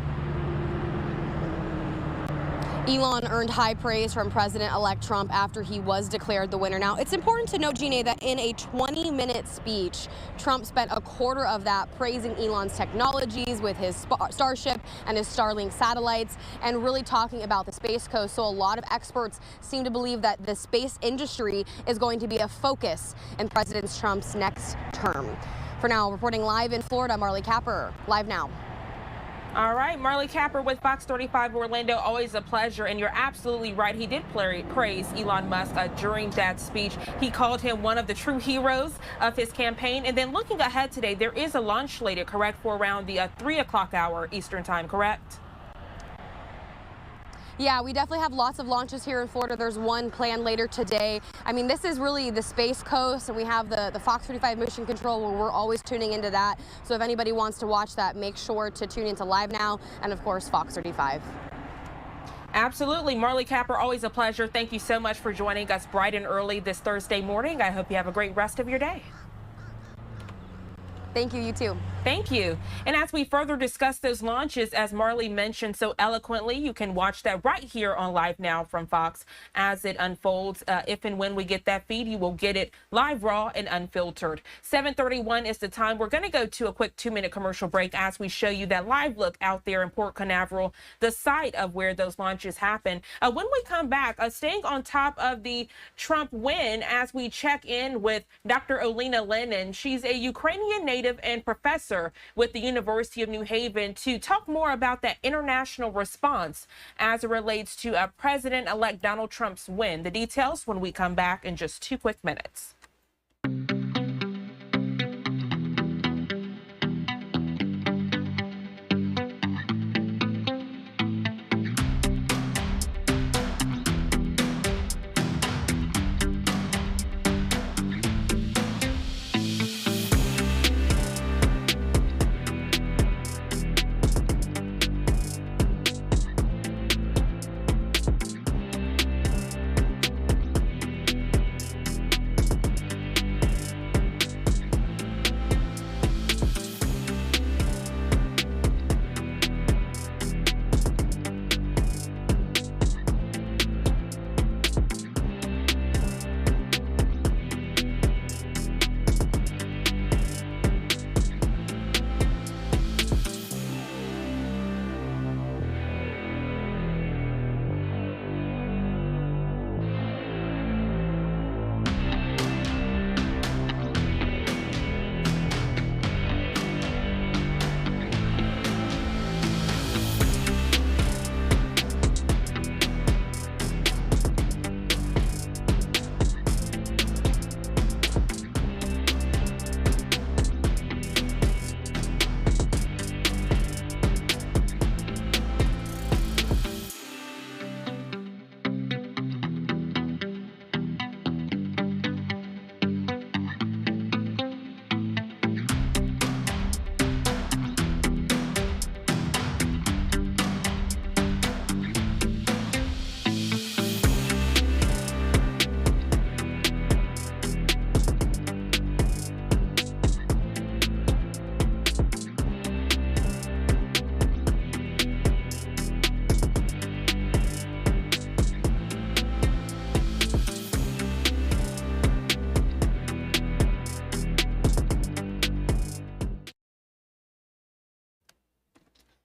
S21: Elon earned high praise from President-elect Trump after he was declared the winner. Now, it's important to note, Gina, that in a 20-minute speech, Trump spent a quarter of that praising Elon's technologies with his Starship and his Starlink satellites, and really talking about the Space Coast. So a lot of experts seem to believe that the space industry is going to be a focus in President Trump's next term. For now, reporting live in Florida, Marley Capper, Live Now.
S8: All right, Marley Capper with Fox 35 Orlando, always a pleasure. And you're absolutely right. He did praise Elon Musk during that speech. He called him one of the true heroes of his campaign. And then looking ahead today, there is a launch slated, correct, for around the 3 o'clock hour Eastern time, correct?
S21: Yeah, we definitely have lots of launches here in Florida. There's one planned later today. I mean, this is really the Space Coast, and we have the Fox 35 Mission Control where we're always tuning into that. So if anybody wants to watch that, make sure to tune into Live Now and, of course, Fox 35.
S8: Absolutely. Marley Capper, always a pleasure. Thank you so much for joining us bright and early this Thursday morning. I hope you have a great rest of your day.
S21: Thank you, you too.
S8: Thank you. And as we further discuss those launches, as Marley mentioned so eloquently, you can watch that right here on Live Now from Fox as it unfolds. If and when we get that feed, you will get it live, raw, and unfiltered. 7:31 is the time. We're going to go to a quick 2-minute commercial break as we show you that live look out there in Port Canaveral, the site of where those launches happen. When we come back, staying on top of the Trump win as we check in with Dr. Olena Lennon. She's a Ukrainian native and professor with the University of New Haven to talk more about that international response as it relates to President-elect Donald Trump's win. The details when we come back in just 2 quick minutes.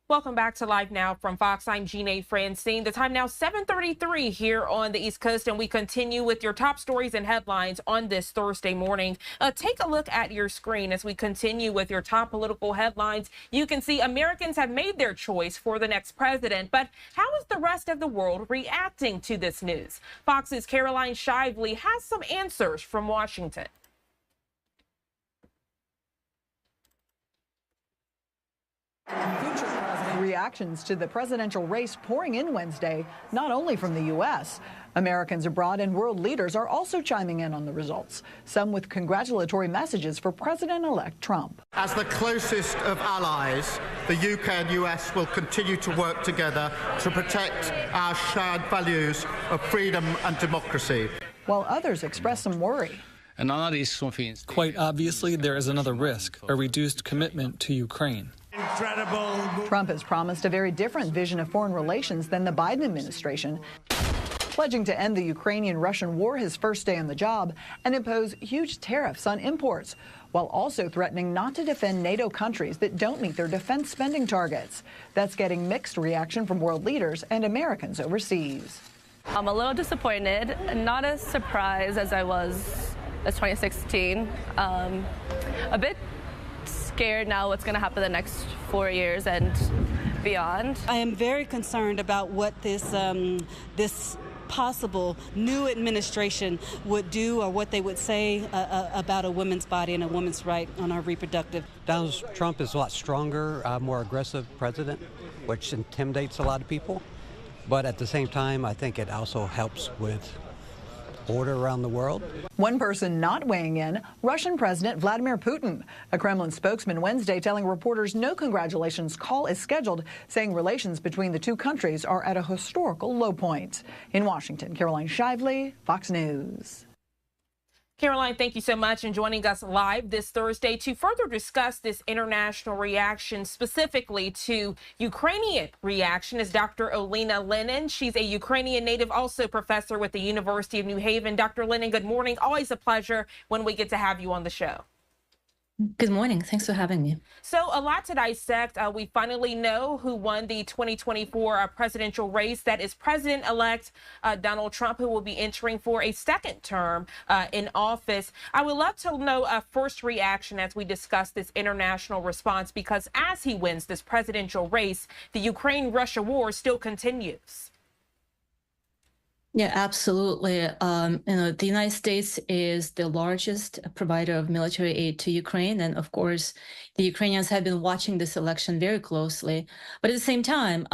S8: Welcome back to Live Now from Fox. I'm Jeanne Francine. The time now 7:33 here on the East Coast, and we continue with your top stories and headlines on this Thursday morning. Take a look at your screen as we continue with your top political headlines. You can see Americans have made their choice for the next president, but how is the rest of the world reacting to this news? Fox's Caroline Shively has some answers from Washington.
S5: Reactions to the presidential race pouring in Wednesday, not only from the U.S. Americans abroad and world leaders are also chiming in on the results, some with congratulatory messages for President-elect Trump.
S6: As the closest of allies, the UK and US will continue to work together to protect our shared values of freedom and democracy.
S5: While others express some worry.
S23: Quite obviously, there is another risk, a reduced commitment to Ukraine.
S5: Incredible. Trump has promised a very different vision of foreign relations than the Biden administration, pledging to end the Ukrainian-Russian war his first day on the job and impose huge tariffs on imports, while also threatening not to defend NATO countries that don't meet their defense spending targets. That's getting mixed reaction from world leaders and Americans overseas.
S24: I'm a little disappointed, not as surprised as I was as 2016. A bit scared now what's going to happen the next 4 years and beyond.
S25: I am very concerned about what this possible new administration would do or what they would say about a woman's body and a woman's right on our reproductive.
S26: Donald Trump is a lot stronger, more aggressive president, which intimidates a lot of people. But at the same time, I think it also helps with order around the world.
S5: One person not weighing in, Russian President Vladimir Putin. A Kremlin spokesman Wednesday telling reporters no congratulations call is scheduled, saying relations between the two countries are at a historical low point. In Washington, Caroline Shively, Fox News.
S8: Caroline, thank you so much, and joining us live this Thursday to further discuss this international reaction, specifically to Ukrainian reaction, is Dr. Olena Lennon. She's a Ukrainian native, also professor with the University of New Haven. Dr. Lennon, good morning. Always a pleasure when we get to have you on the show.
S27: Good morning. Thanks for having me.
S8: So a lot to dissect. We finally know who won the 2024 presidential race. That is President-elect Donald Trump, who will be entering for a second term in office. I would love to know a first reaction as we discuss this international response, because as he wins this presidential race, the Ukraine-Russia war still continues.
S27: Yeah, absolutely. The United States is the largest provider of military aid to Ukraine. And of course, the Ukrainians have been watching this election very closely. But at the same time,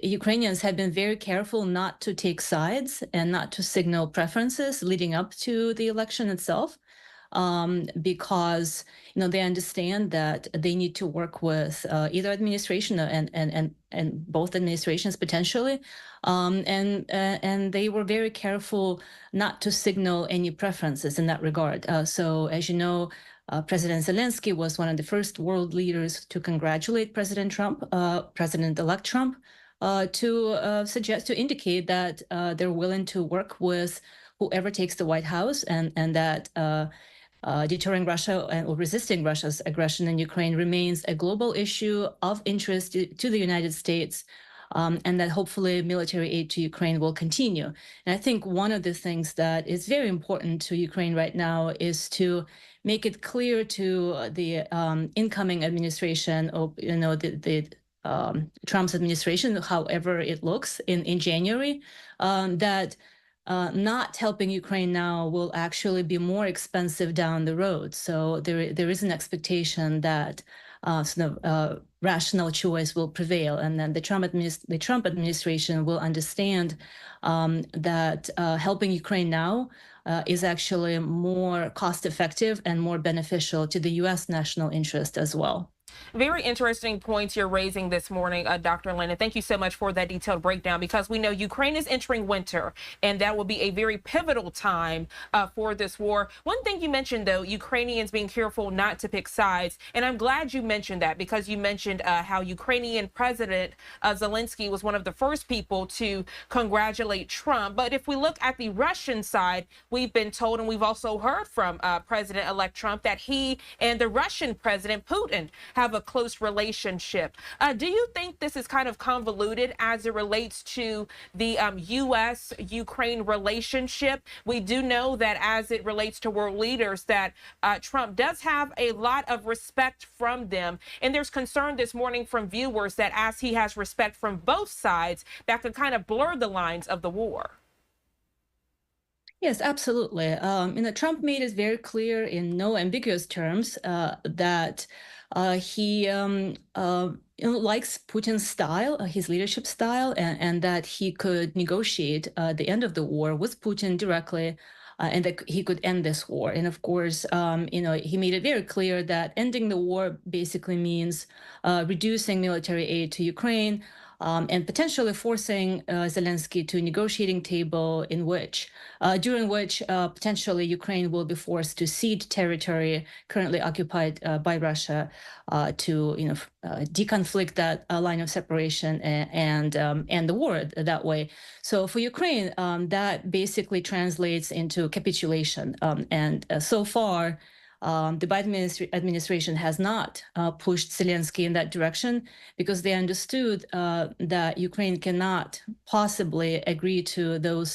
S27: Ukrainians have been very careful not to take sides and not to signal preferences leading up to the election itself. Because they understand that they need to work with either administration and both administrations potentially, and they were very careful not to signal any preferences in that regard. So, as you know, President Zelensky was one of the first world leaders to congratulate President Trump, President-elect Trump, to indicate that they're willing to work with whoever takes the White House, and that. Deterring Russia or resisting Russia's aggression in Ukraine remains a global issue of interest to the United States, and that hopefully military aid to Ukraine will continue. And I think one of the things that is very important to Ukraine right now is to make it clear to the incoming administration, or Trump's administration, however it looks in January, that not helping Ukraine now will actually be more expensive down the road. So there is an expectation that rational choice will prevail, and then the Trump administration will understand that helping Ukraine now is actually more cost-effective and more beneficial to the U.S. national interest as well.
S8: Very interesting points you're raising this morning, Dr. Lennon. Thank you so much for that detailed breakdown, because we know Ukraine is entering winter, and that will be a very pivotal time for this war. One thing you mentioned, though, Ukrainians being careful not to pick sides, and I'm glad you mentioned that, because you mentioned how Ukrainian President Zelensky was one of the first people to congratulate Trump. But if we look at the Russian side, we've been told, and we've also heard from President-elect Trump, that he and the Russian President Putin have have a close relationship. Do you think this is kind of convoluted as it relates to the U.S.-Ukraine relationship? We do know that as it relates to world leaders that Trump does have a lot of respect from them. And there's concern this morning from viewers that as he has respect from both sides, that could kind of blur the lines of the war.
S27: Yes, absolutely. Trump made it very clear in no ambiguous terms that he likes Putin's style, his leadership style, and that he could negotiate the end of the war with Putin directly, and that he could end this war. And of course, he made it very clear that ending the war basically means reducing military aid to Ukraine, and potentially forcing Zelensky to a negotiating table during which potentially Ukraine will be forced to cede territory currently occupied by Russia to deconflict that line of separation and end the war that way. So for Ukraine, that basically translates into capitulation. And so far, the Biden administration has not pushed Zelensky in that direction because they understood that Ukraine cannot possibly agree to those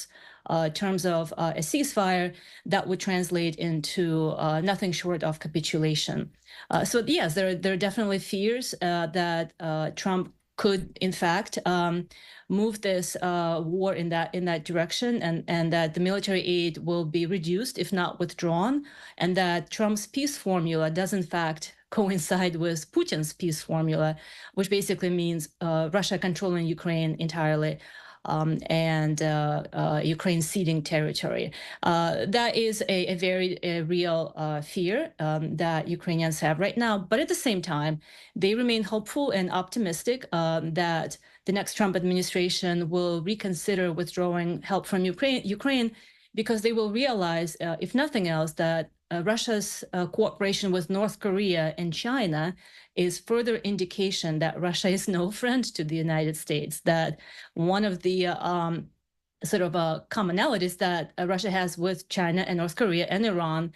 S27: terms of a ceasefire that would translate into nothing short of capitulation. So yes, there are definitely fears that Trump could, in fact, move this war in that direction, and that the military aid will be reduced, if not withdrawn, and that Trump's peace formula does, in fact, coincide with Putin's peace formula, which basically means Russia controlling Ukraine entirely. And Ukraine ceding territory. That is a very real fear that Ukrainians have right now. But at the same time, they remain hopeful and optimistic that the next Trump administration will reconsider withdrawing help from Ukraine because they will realize, if nothing else, that Russia's cooperation with North Korea and China is further indication that Russia is no friend to the United States, that one of the commonalities that Russia has with China and North Korea and Iran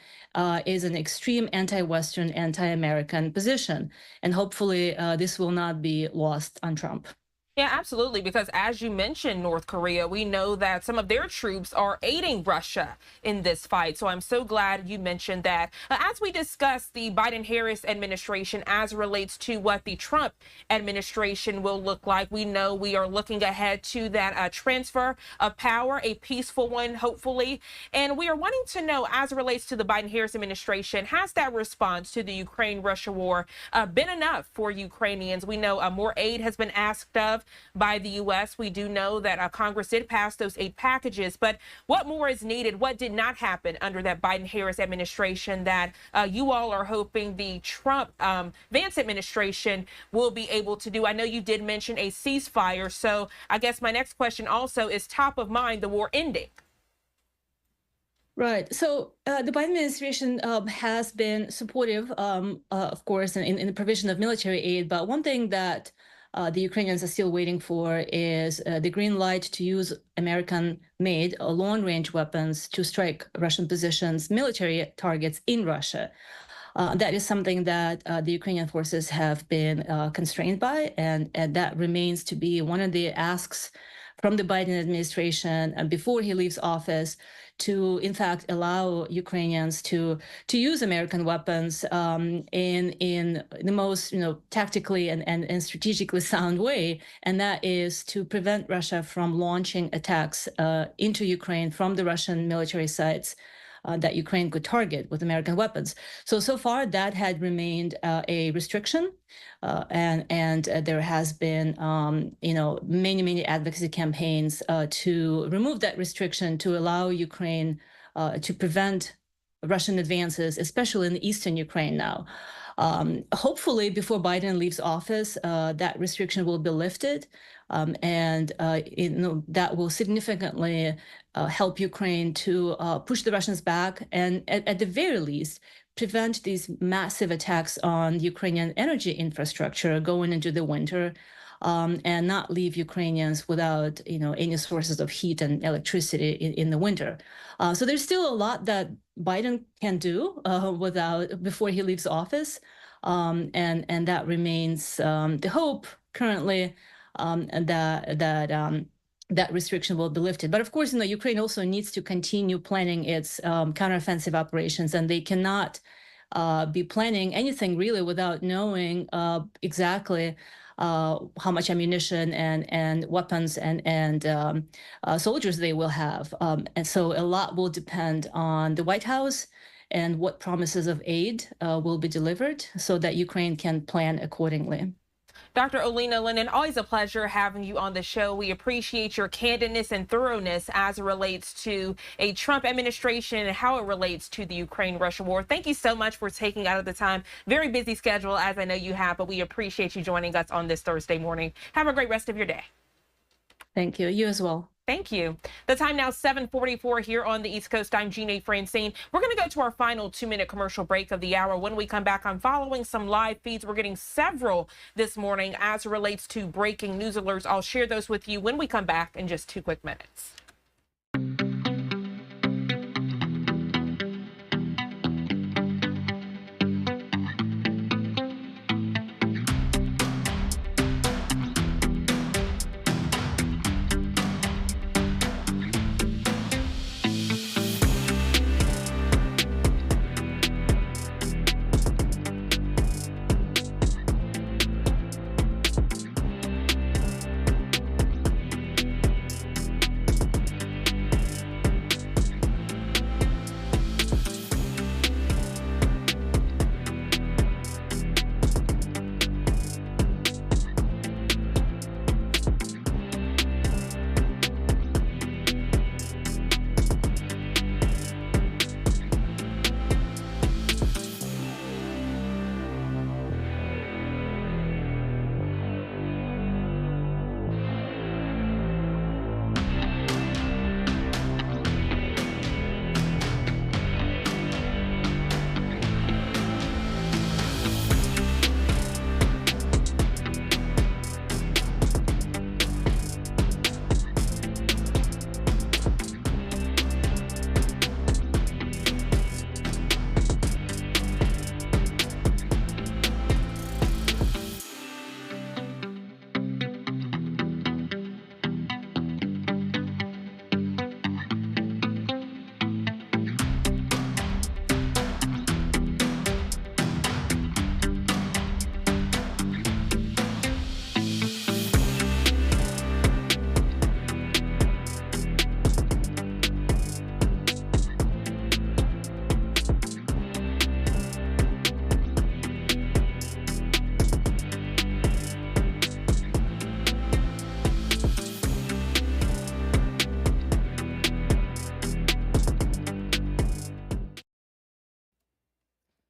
S27: is an extreme anti-Western, anti-American position. And hopefully this will not be lost on Trump.
S8: Yeah, absolutely. Because as you mentioned, North Korea, we know that some of their troops are aiding Russia in this fight. So I'm so glad you mentioned that. As we discussed the Biden-Harris administration as it relates to what the Trump administration will look like, we know we are looking ahead to that transfer of power, a peaceful one, hopefully. And we are wanting to know, as it relates to the Biden-Harris administration, has that response to the Ukraine-Russia war been enough for Ukrainians? We know more aid has been asked of by the U.S. We do know that Congress did pass those aid packages, but what more is needed? What did not happen under that Biden-Harris administration that you all are hoping the Trump-Vance administration will be able to do? I know you did mention a ceasefire, so I guess my next question also is top of mind, the war ending.
S27: Right. So the Biden administration has been supportive, of course, in the provision of military aid. But one thing that the Ukrainians are still waiting for is the green light to use American-made long-range weapons to strike Russian positions, military targets in Russia. That is something that the Ukrainian forces have been constrained by, and that remains to be one of the asks from the Biden administration before he leaves office, to, in fact, allow Ukrainians to use American weapons in the most tactically and strategically sound way, and that is to prevent Russia from launching attacks into Ukraine from the Russian military sites that Ukraine could target with American weapons. So far, that had remained a restriction, and there has been, many advocacy campaigns to remove that restriction to allow Ukraine to prevent Russian advances, especially in eastern Ukraine now. Hopefully, before Biden leaves office, that restriction will be lifted, and that will significantly help Ukraine to push the Russians back, and at the very least, prevent these massive attacks on Ukrainian energy infrastructure going into the winter, and not leave Ukrainians without any sources of heat and electricity in the winter. So there's still a lot that Biden can do before he leaves office. and that remains the hope currently, that restriction will be lifted. But of course, Ukraine also needs to continue planning its counteroffensive operations, and they cannot be planning anything really without knowing exactly how much ammunition and weapons and soldiers they will have. And so a lot will depend on the White House and what promises of aid will be delivered so that Ukraine can plan accordingly.
S8: Dr. Olena Lennon, always a pleasure having you on the show. We appreciate your candidness and thoroughness as it relates to a Trump administration and how it relates to the Ukraine-Russia war. Thank you so much for taking out of the time. Very busy schedule, as I know you have, but we appreciate you joining us on this Thursday morning. Have a great rest of your day.
S27: Thank you. You as well.
S8: Thank you. The time now 7:44 here on the East Coast. I'm Jeanne Francine. We're going to go to our final 2-minute commercial break of the hour. When we come back, I'm following some live feeds. We're getting several this morning as it relates to breaking news alerts. I'll share those with you when we come back in just 2 quick minutes.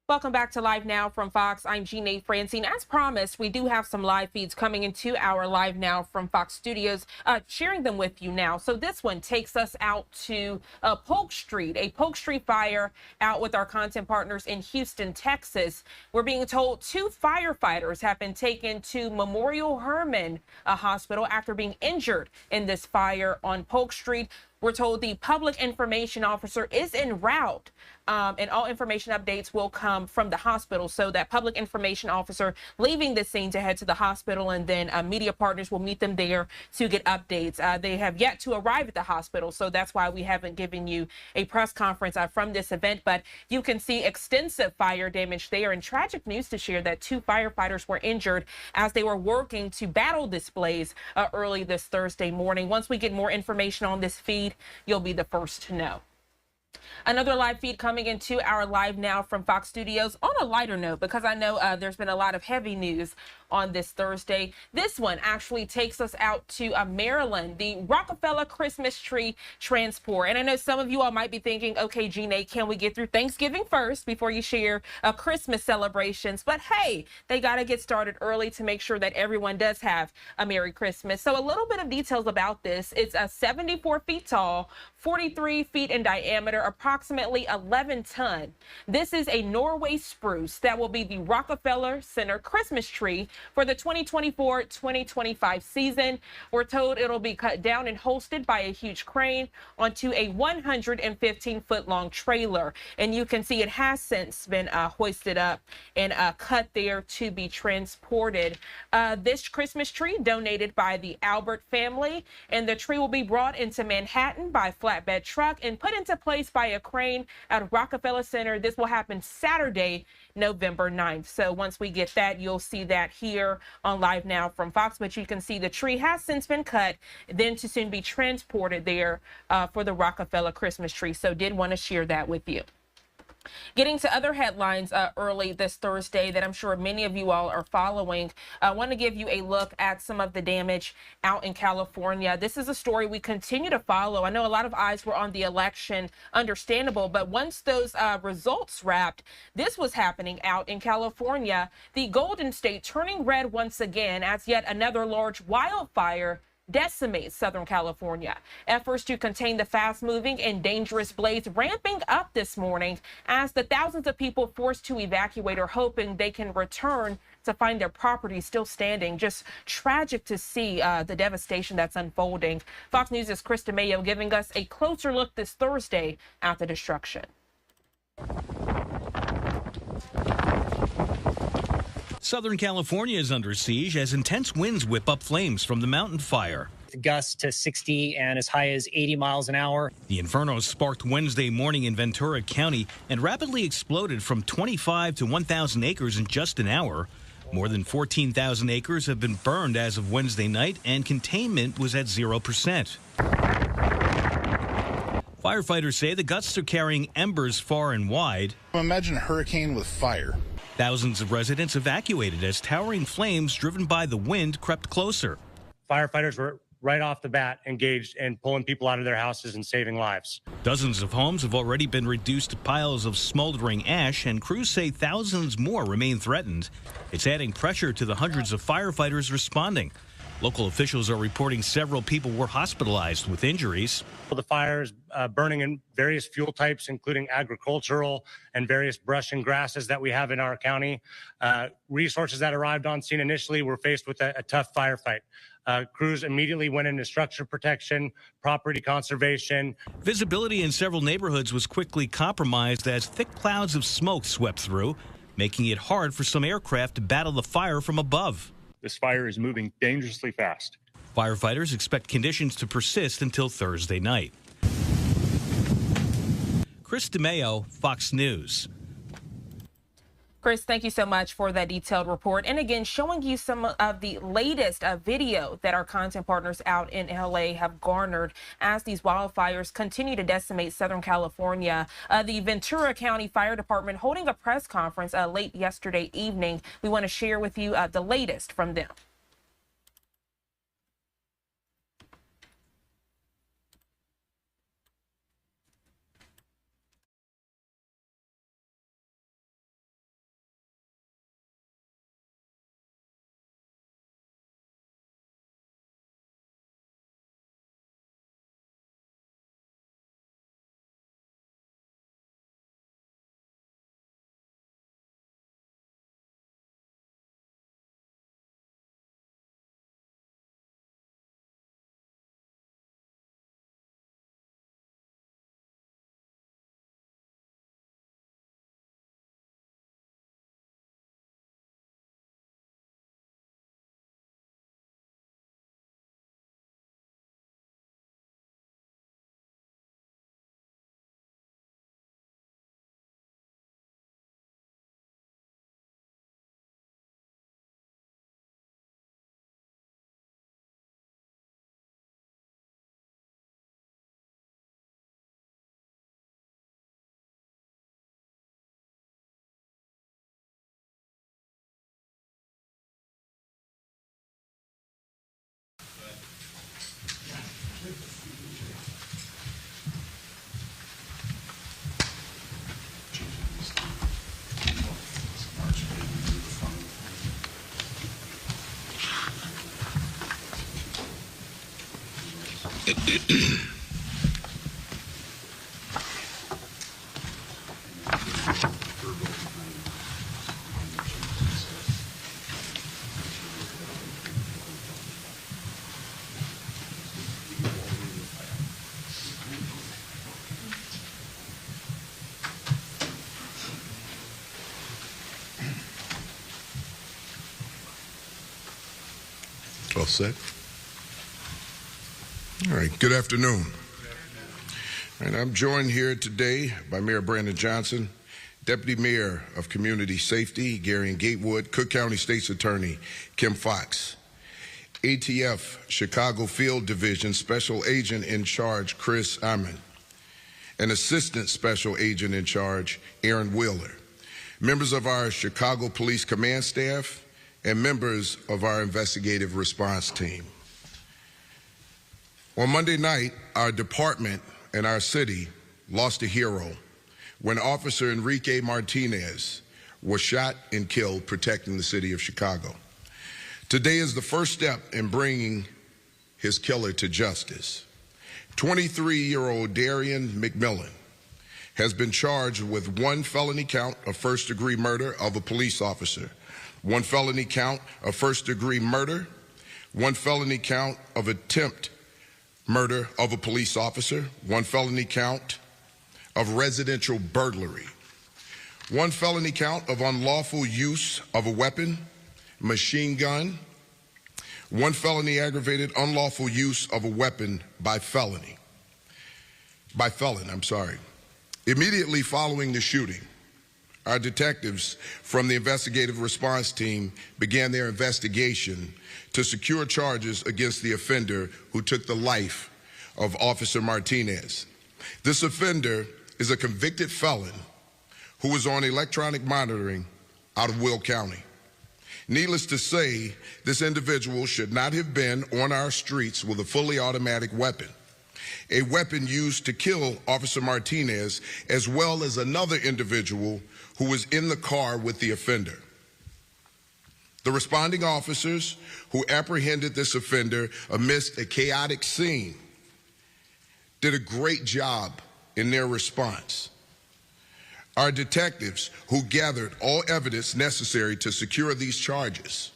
S8: Welcome back to Live Now from Fox. I'm Jeanne Francine. As promised, we do have some live feeds coming into our Live Now from Fox studios, sharing them with you now. So this one takes us out to Polk Street, a Polk Street fire out with our content partners in Houston, Texas. We're being told 2 firefighters have been taken to Memorial Hermann Hospital after being injured in this fire on Polk Street. We're told the public information officer is en route, and all information updates will come from the hospital. So that public information officer leaving the scene to head to the hospital, and then media partners will meet them there to get updates. They have yet to arrive at the hospital, so that's why we haven't given you a press conference from this event. But you can see extensive fire damage there, and tragic news to share that 2 firefighters were injured as they were working to battle this blaze early this Thursday morning. Once we get more information on this feed, you'll be the first to know. Another live feed coming into our Live Now from Fox Studios on a lighter note, because I know there's been a lot of heavy news on this Thursday. This one actually takes us out to Maryland, the Rockefeller Christmas tree transport. And I know some of you all might be thinking, okay, Jeanne, can we get through Thanksgiving first before you share Christmas celebrations? But hey, they got to get started early to make sure that everyone does have a Merry Christmas. So a little bit of details about this. It's 74 feet tall, 43 feet in diameter, approximately 11 ton. This is a Norway spruce that will be the Rockefeller Center Christmas tree for the 2024-2025 season. We're told it'll be cut down and hosted by a huge crane onto a 115-foot long trailer. And you can see it has since been hoisted up and cut there to be transported. This Christmas tree donated by the Albert family, and the tree will be brought into Manhattan by flatbed truck and put into place by a crane at Rockefeller Center. This will happen Saturday, November 9th. So once we get that, you'll see that here on Live Now from Fox. But you can see the tree has since been cut, then to soon be transported there for the Rockefeller Christmas tree. So did want to share that with you. Getting to other headlines early this Thursday that I'm sure many of you all are following, I want to give you a look at some of the damage out in California. This is a story we continue to follow. I know a lot of eyes were on the election, understandable, but once those results wrapped, this was happening out in California. The Golden State turning red once again as yet another large wildfire decimates Southern California. Efforts to contain the fast-moving and dangerous blaze ramping up this morning as the thousands of people forced to evacuate are hoping they can return to find their property still standing. Just tragic to see the devastation that's unfolding. Fox News' Chris DeMayo giving us a closer look this Thursday at the destruction.
S1: Southern California is under siege as intense winds whip up flames from the mountain fire.
S2: Gusts to 60 and as high as 80 miles an hour.
S1: The inferno sparked Wednesday morning in Ventura County and rapidly exploded from 25 to 1,000 acres in just an hour. More than 14,000 acres have been burned as of Wednesday night, and containment was at 0%. Firefighters say the gusts are carrying embers far and wide.
S3: Imagine a hurricane with fire.
S1: Thousands of residents evacuated as towering flames driven by the wind crept closer.
S2: Firefighters were right off the bat engaged in pulling people out of their houses and saving lives.
S1: Dozens of homes have already been reduced to piles of smoldering ash, and crews say thousands more remain threatened. It's adding pressure to the hundreds of firefighters responding. Local officials are reporting several people were hospitalized with injuries.
S2: The fires burning in various fuel types, including agricultural and various brush and grasses that we have in our county. Resources that arrived on scene initially were faced with a tough firefight. Crews immediately went into structure protection, property conservation.
S1: Visibility in several neighborhoods was quickly compromised as thick clouds of smoke swept through, making it hard for some aircraft to battle the fire from above.
S7: This fire is moving dangerously fast.
S1: Firefighters expect conditions to persist until Thursday night. Chris DeMayo, Fox News.
S8: Chris, thank you so much for that detailed report. And again, showing you some of the latest video that our content partners out in LA have garnered as these wildfires continue to decimate Southern California. The Ventura County Fire Department holding a press conference late yesterday evening. We want to share with you the latest from them.
S4: Well said. All right, good afternoon. And I'm joined here today by Mayor Brandon Johnson, Deputy Mayor of Community Safety, Gary Gatewood, Cook County State's Attorney, Kim Fox, ATF Chicago Field Division Special Agent in Charge, Chris Amon, and Assistant Special Agent in Charge, Aaron Wheeler, members of our Chicago Police Command Staff, and members of our investigative response team. On Monday night, our department and our city lost a hero when Officer Enrique Martinez was shot and killed protecting the city of Chicago. Today is the first step in bringing his killer to justice. 23-year-old Darian McMillan has been charged with 1 felony count of first-degree murder of a police officer, 1 felony count of first-degree murder, 1 felony count of attempt murder of a police officer, 1 felony count of residential burglary, 1 felony count of unlawful use of a weapon, machine gun, 1 felony aggravated unlawful use of a weapon by felon. Immediately following the shooting, our detectives from the investigative response team began their investigation to secure charges against the offender who took the life of Officer Martinez. This offender is a convicted felon who was on electronic monitoring out of Will County. Needless to say, this individual should not have been on our streets with a fully automatic weapon, a weapon used to kill Officer Martinez, as well as another individual who was in the car with the offender. The responding officers who apprehended this offender amidst a chaotic scene did a great job in their response. Our detectives who gathered all evidence necessary to secure these charges,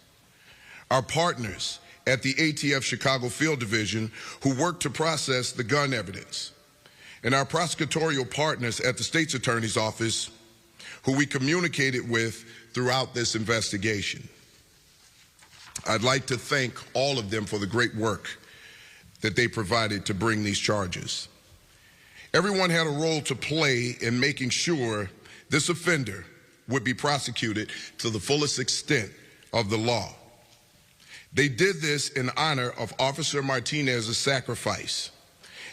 S4: our partners at the ATF Chicago Field Division who worked to process the gun evidence, and our prosecutorial partners at the State's Attorney's Office who we communicated with throughout this investigation. I'd like to thank all of them for the great work that they provided to bring these charges. Everyone had a role to play in making sure this offender would be prosecuted to the fullest extent of the law. They did this in honor of Officer Martinez's sacrifice,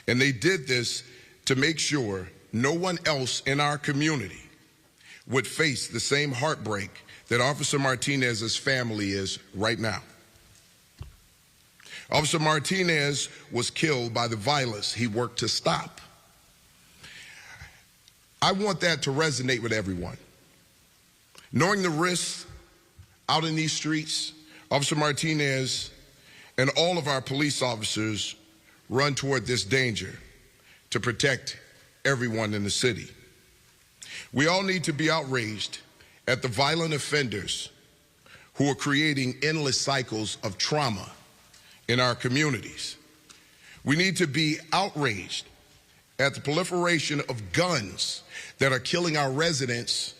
S4: and they did this to make sure no one else in our community would face the same heartbreak that Officer Martinez's family is right now. Officer Martinez was killed by the violence he worked to stop. I want that to resonate with everyone. Knowing the risks out in these streets, Officer Martinez and all of our police officers run toward this danger to protect everyone in the city. We all need to be outraged at the violent offenders who are creating endless cycles of trauma in our communities. We need to be outraged at the proliferation of guns that are killing our residents,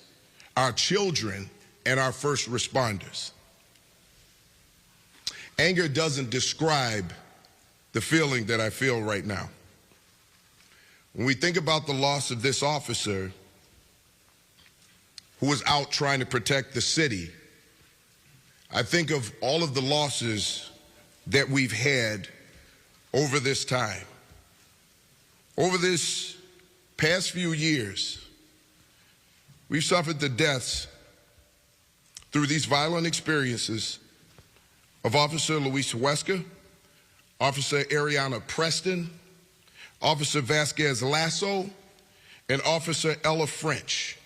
S4: our children, and our first responders. Anger doesn't describe the feeling that I feel right now. When we think about the loss of this officer who was out trying to protect the city, I think of all of the losses that we've had over this time. Over this past few years, we've suffered the deaths through these violent experiences of Officer Luis Huesca, Officer Ariana Preston, Officer Vasquez Lasso, and Officer Ella French.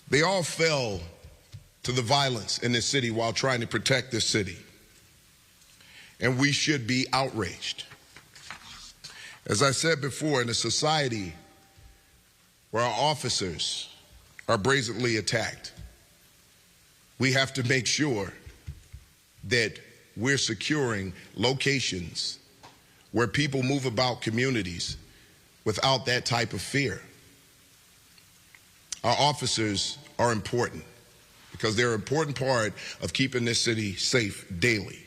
S4: They all fell to the violence in this city while trying to protect this city. And we should be outraged. As I said before, in a society where our officers are brazenly attacked, we have to make sure that we're securing locations where people move about communities without that type of fear. Our officers are important because they're an important part of keeping this city safe daily.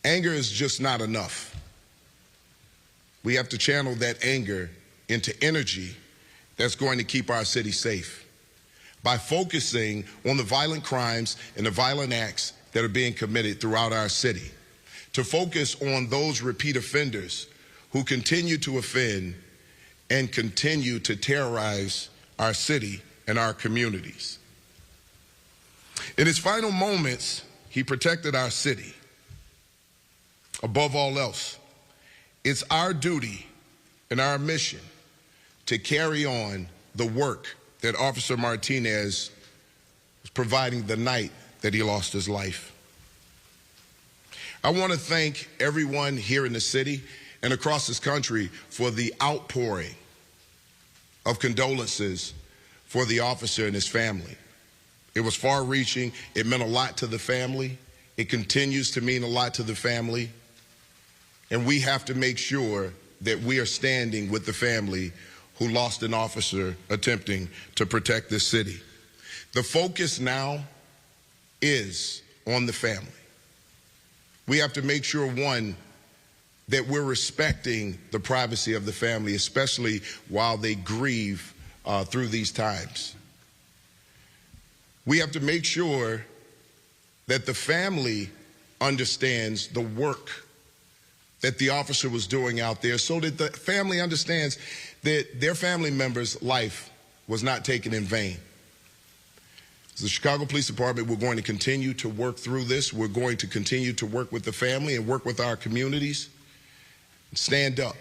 S4: Anger is just not enough. We have to channel that anger into energy that's going to keep our city safe by focusing on the violent crimes and the violent acts that are being committed throughout our city, to focus on those repeat offenders who continue to offend and continue to terrorize our city and our communities. In his final moments, he protected our city. Above all else, it's our duty and our mission to carry on the work that Officer Martinez was providing the night that he lost his life. I want to thank everyone here in the city and across this country for the outpouring of condolences for the officer and his family. It was far-reaching. It meant a lot to the family. It continues to mean a lot to the family. And we have to make sure that we are standing with the family who lost an officer attempting to protect this city. The focus now is on the family. We have to make sure, one, that we're respecting the privacy of the family, especially while they grieve through these times. We have to make sure that the family understands the work that the officer was doing out there, so that the family understands that their family member's life was not taken in vain. As the Chicago Police Department, we're going to continue to work through this. We're going to continue to work with the family and work with our communities. Stand up.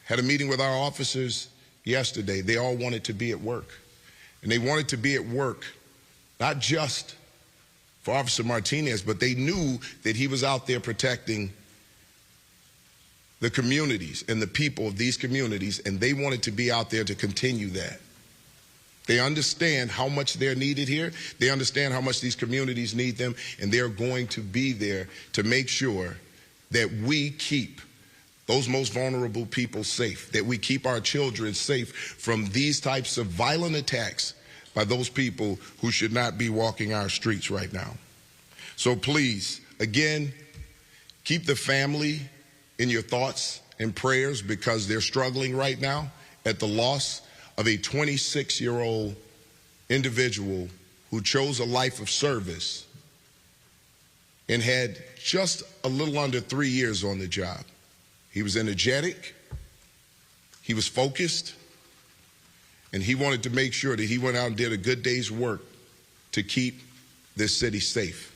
S4: Had a meeting with our officers yesterday. They all wanted to be at work. And they wanted to be at work not just for Officer Martinez, but they knew that he was out there protecting the communities and the people of these communities, and they wanted to be out there to continue that. They understand how much they're needed here. They understand how much these communities need them, and they're going to be there to make sure that we keep those most vulnerable people safe, that we keep our children safe from these types of violent attacks by those people who should not be walking our streets right now. So please, again, keep the family in your thoughts and prayers, because they're struggling right now at the loss of a 26-year-old individual who chose a life of service and had just a little under 3 years on the job. He was energetic, he was focused, and he wanted to make sure that he went out and did a good day's work to keep this city safe.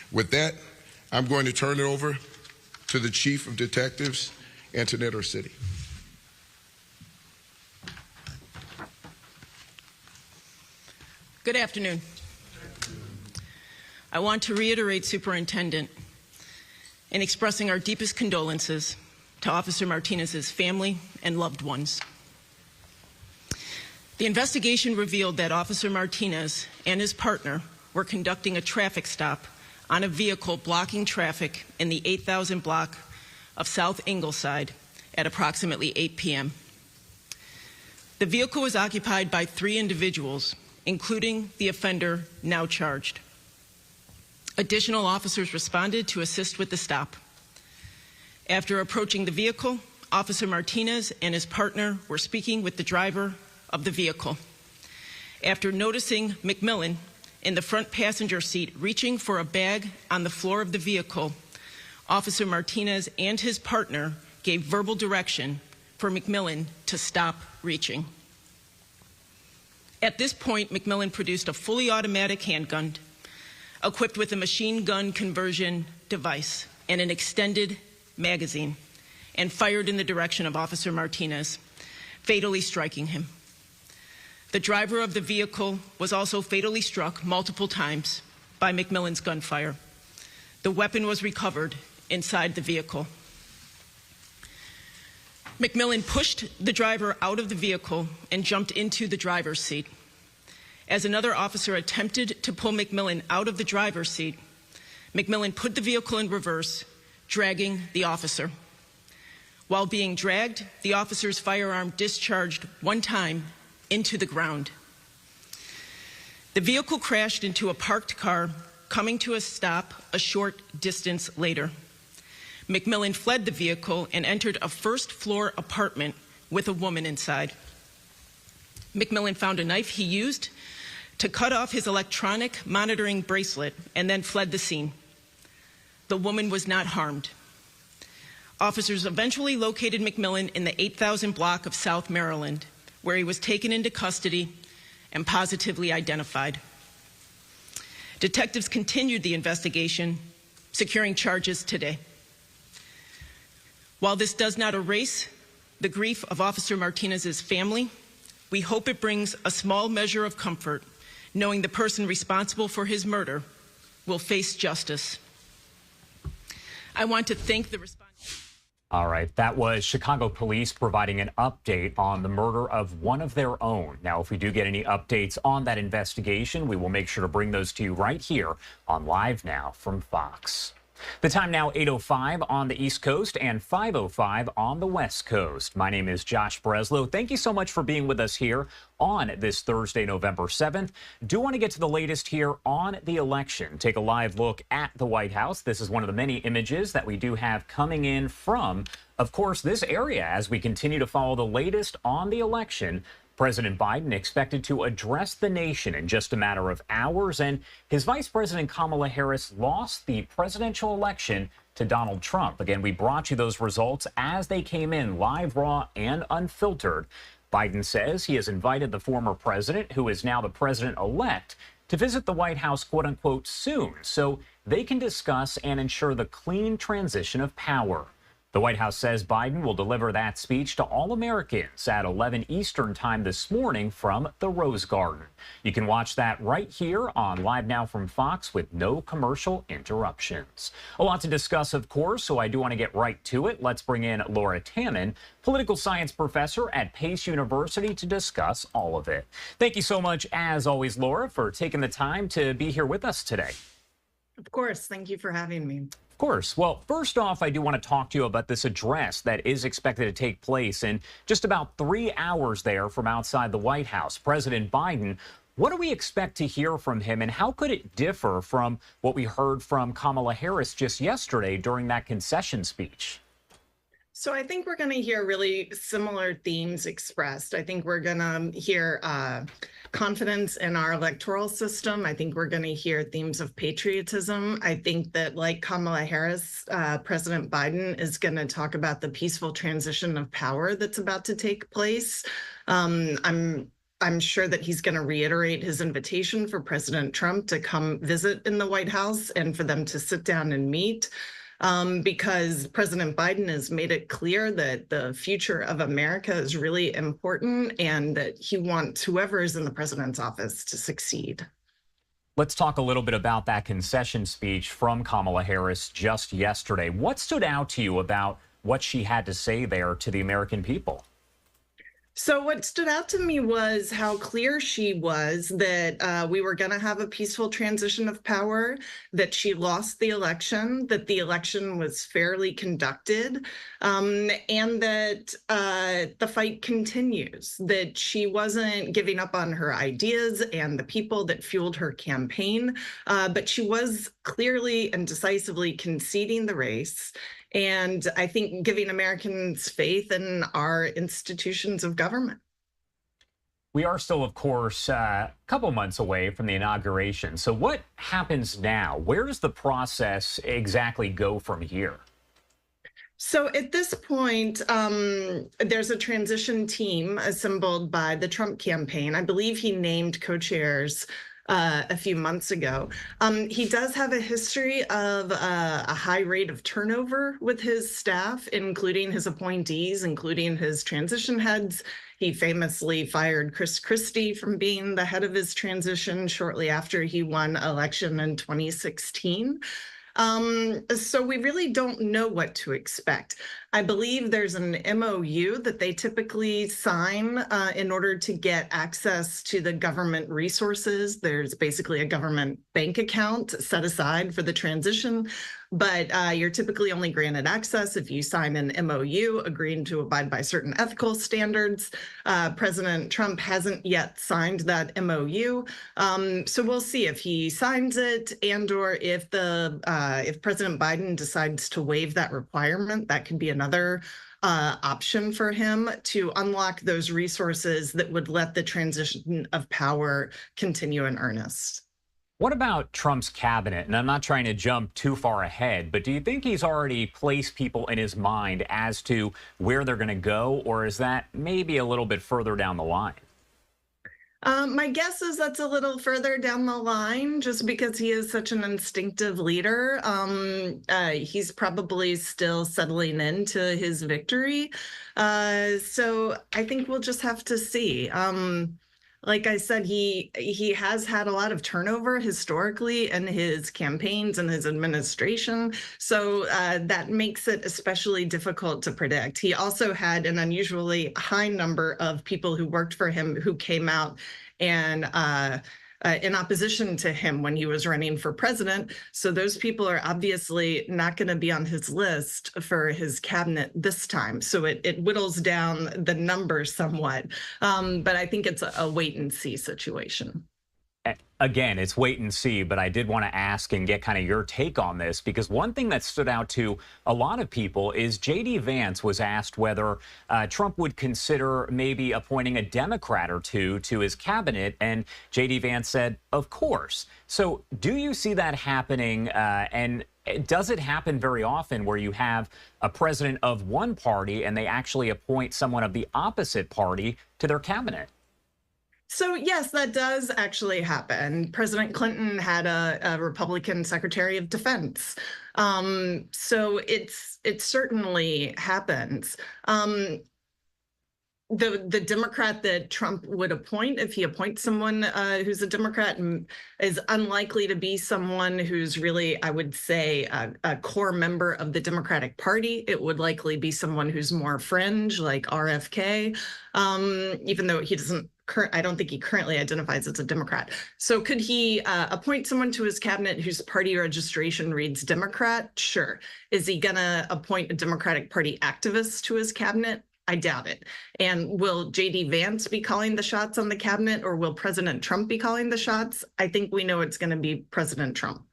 S4: With that, I'm going to turn it over to the Chief of Detectives, Antoinette Orsini.
S9: Good afternoon. I want to reiterate, Superintendent, in expressing our deepest condolences to Officer Martinez's family and loved ones. The investigation revealed that Officer Martinez and his partner were conducting a traffic stop on a vehicle blocking traffic in the 8000 block of South Ingleside at approximately 8 p.m. The vehicle was occupied by 3 individuals, including the offender now charged. Additional officers responded to assist with the stop. After approaching the vehicle, Officer Martinez and his partner were speaking with the driver of the vehicle. After noticing McMillan in the front passenger seat reaching for a bag on the floor of the vehicle, Officer Martinez and his partner gave verbal direction for McMillan to stop reaching. At this point, McMillan produced a fully automatic handgun equipped with a machine gun conversion device and an extended magazine, and fired in the direction of Officer Martinez, fatally striking him. The driver of the vehicle was also fatally struck multiple times by McMillan's gunfire. The weapon was recovered inside the vehicle. McMillan pushed the driver out of the vehicle and jumped into the driver's seat. As another officer attempted to pull McMillan out of the driver's seat, McMillan put the vehicle in reverse, dragging the officer. While being dragged, the officer's firearm discharged 1 time into the ground. The vehicle crashed into a parked car, coming to a stop a short distance later. McMillan fled the vehicle and entered a first-floor apartment with a woman inside. McMillan found a knife he used to cut off his electronic monitoring bracelet and then fled the scene. The woman was not harmed. Officers eventually located McMillan in the 8000 block of South Maryland, where he was taken into custody and positively identified. Detectives continued the investigation, securing charges today. While this does not erase the grief of Officer Martinez's family, we hope it brings a small measure of comfort knowing the person responsible for his murder will face justice. I want to thank the respondents.
S10: All right, that was Chicago police providing an update on the murder of one of their own. Now, if we do get any updates on that investigation, we will make sure to bring those to you right here on Live Now from Fox. The time now 8:05 on the East Coast and 5:05 on the West Coast. My name is Josh Breslow. Thank you so much for being with us here on this Thursday, November 7th. Do want to get to the latest here on the election. Take a live look at the White House. This is one of the many images that we do have coming in from, of course, this area as we continue to follow the latest on the election. President Biden expected to address the nation in just a matter of hours, and his Vice President Kamala Harris lost the presidential election to Donald Trump. Again, we brought you those results as they came in, live, raw, and unfiltered. Biden says he has invited the former president, who is now the president-elect, to visit the White House, quote-unquote, soon, so they can discuss and ensure the clean transition of power. The White House says Biden will deliver that speech to all Americans at 11 Eastern time this morning from the Rose Garden. You can watch that right here on Live Now from Fox with no commercial interruptions. A lot to discuss, of course, so I do want to get right to it. Let's bring in Laura Tannen, political science professor at Pace University, to discuss all of it. Thank you so much, as always, Laura, for taking the time to be here with us today.
S11: Of course. Thank you for having me.
S10: Of course. Well, first off, I do want to talk to you about this address that is expected to take place in just about 3 hours there from outside the White House. President Biden, what do we expect to hear from him, and how could it differ from what we heard from Kamala Harris just yesterday during that concession speech?
S11: So I think we're going to hear really similar themes expressed. I think we're going to hear confidence in our electoral system. I think we're going to hear themes of patriotism. I think that, like Kamala Harris, President Biden is going to talk about the peaceful transition of power that's about to take place. I'm sure that he's going to reiterate his invitation for President Trump to come visit in the White House and for them to sit down and meet. Because President Biden has made it clear that the future of America is really important and that he wants whoever is in the president's office to succeed.
S10: Let's talk a little bit about that concession speech from Kamala Harris just yesterday. What stood out to you about what she had to say there to the American people?
S11: So what stood out to me was how clear she was that we were going to have a peaceful transition of power, that she lost the election, that the election was fairly conducted, and that the fight continues, that she wasn't giving up on her ideas and the people that fueled her campaign, but she was clearly and decisively conceding the race. And I think giving Americans faith in our institutions of government.
S10: We are still, of course, a couple months away from the inauguration. So what happens now? Where does the process exactly go from here?
S11: So at this point, there's a transition team assembled by the Trump campaign. I believe he named co-chairs a few months ago. He does have a history of a high rate of turnover with his staff, including his appointees, including his transition heads. He famously fired Chris Christie from being the head of his transition shortly after he won election in 2016. So we really don't know what to expect. I believe there's an MOU that they typically sign in order to get access to the government resources. There's basically a government bank account set aside for the transition. but you're typically only granted access if you sign an MOU agreeing to abide by certain ethical standards. President Trump hasn't yet signed that MOU, so we'll see if he signs it, and/or if President Biden decides to waive that requirement. That could be another option for him to unlock those resources that would let the transition of power continue in earnest.
S10: What about Trump's cabinet? And I'm not trying to jump too far ahead, but do you think he's already placed people in his mind as to where they're going to go, or is that maybe a little bit further down the line?
S11: My guess is that's a little further down the line, just because he is such an instinctive leader. He's probably still settling into his victory. So I think we'll just have to see. Like I said, he has had a lot of turnover historically in his campaigns and his administration. So that makes it especially difficult to predict. He also had an unusually high number of people who worked for him who came out and in opposition to him when he was running for president. So those people are obviously not going to be on his list for his cabinet this time. So it whittles down the number somewhat. But I think it's a wait and see situation.
S10: Again, it's wait and see, but I did want to ask and get kind of your take on this, because one thing that stood out to a lot of people is J.D. Vance was asked whether Trump would consider maybe appointing a Democrat or two to his cabinet, and J.D. Vance said, of course. So do you see that happening, and does it happen very often where you have a president of one party and they actually appoint someone of the opposite party to their cabinet?
S11: So yes, that does actually happen. President Clinton had a Republican Secretary of Defense. So it certainly happens. The Democrat that Trump would appoint, if he appoints someone who's a Democrat, is unlikely to be someone who's really, I would say, a core member of the Democratic Party. It would likely be someone who's more fringe, like RFK, even though he doesn't. I don't think he currently identifies as a Democrat. So could he appoint someone to his cabinet whose party registration reads Democrat? Sure. Is he going to appoint a Democratic Party activist to his cabinet? I doubt it. And will J.D. Vance be calling the shots on the cabinet, or will President Trump be calling the shots? I think we know it's going to be President Trump.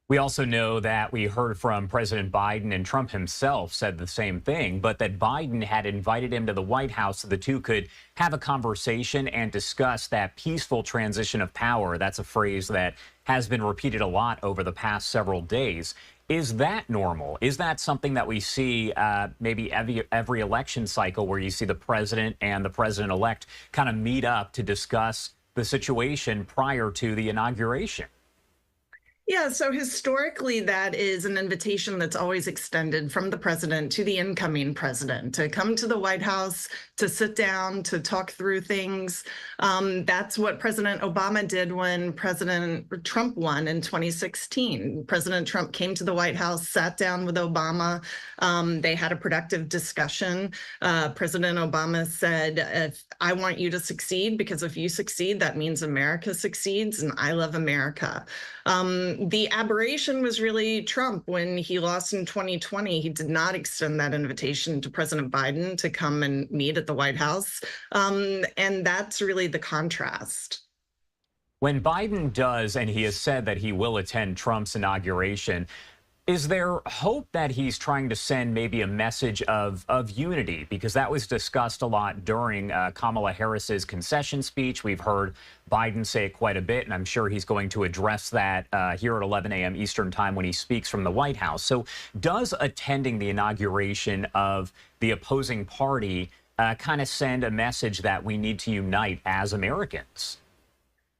S10: We also know that we heard from President Biden, and Trump himself said the same thing, but that Biden had invited him to the White House so the two could have a conversation and discuss that peaceful transition of power. That's a phrase that has been repeated a lot over the past several days. Is that normal? Is that something that we see maybe every election cycle, where you see the president and the president-elect kind of meet up to discuss the situation prior to the inauguration?
S11: Yeah, so historically, that is an invitation that's always extended from the president to the incoming president to come to the White House, to sit down, to talk through things. That's what President Obama did when President Trump won in 2016. President Trump came to the White House, sat down with Obama. They had a productive discussion. President Obama said, I want you to succeed, because if you succeed, that means America succeeds, and I love America. The aberration was really Trump. When he lost in 2020, he did not extend that invitation to President Biden to come and meet at the White House. And that's really the contrast.
S10: When Biden does, and he has said that he will attend Trump's inauguration, is there hope that he's trying to send maybe a message of unity? Because that was discussed a lot during Kamala Harris's concession speech. We've heard Biden say it quite a bit, and I'm sure he's going to address that here at 11 a.m. Eastern time when he speaks from the White House. So does attending the inauguration of the opposing party kind of send a message that we need to unite as Americans?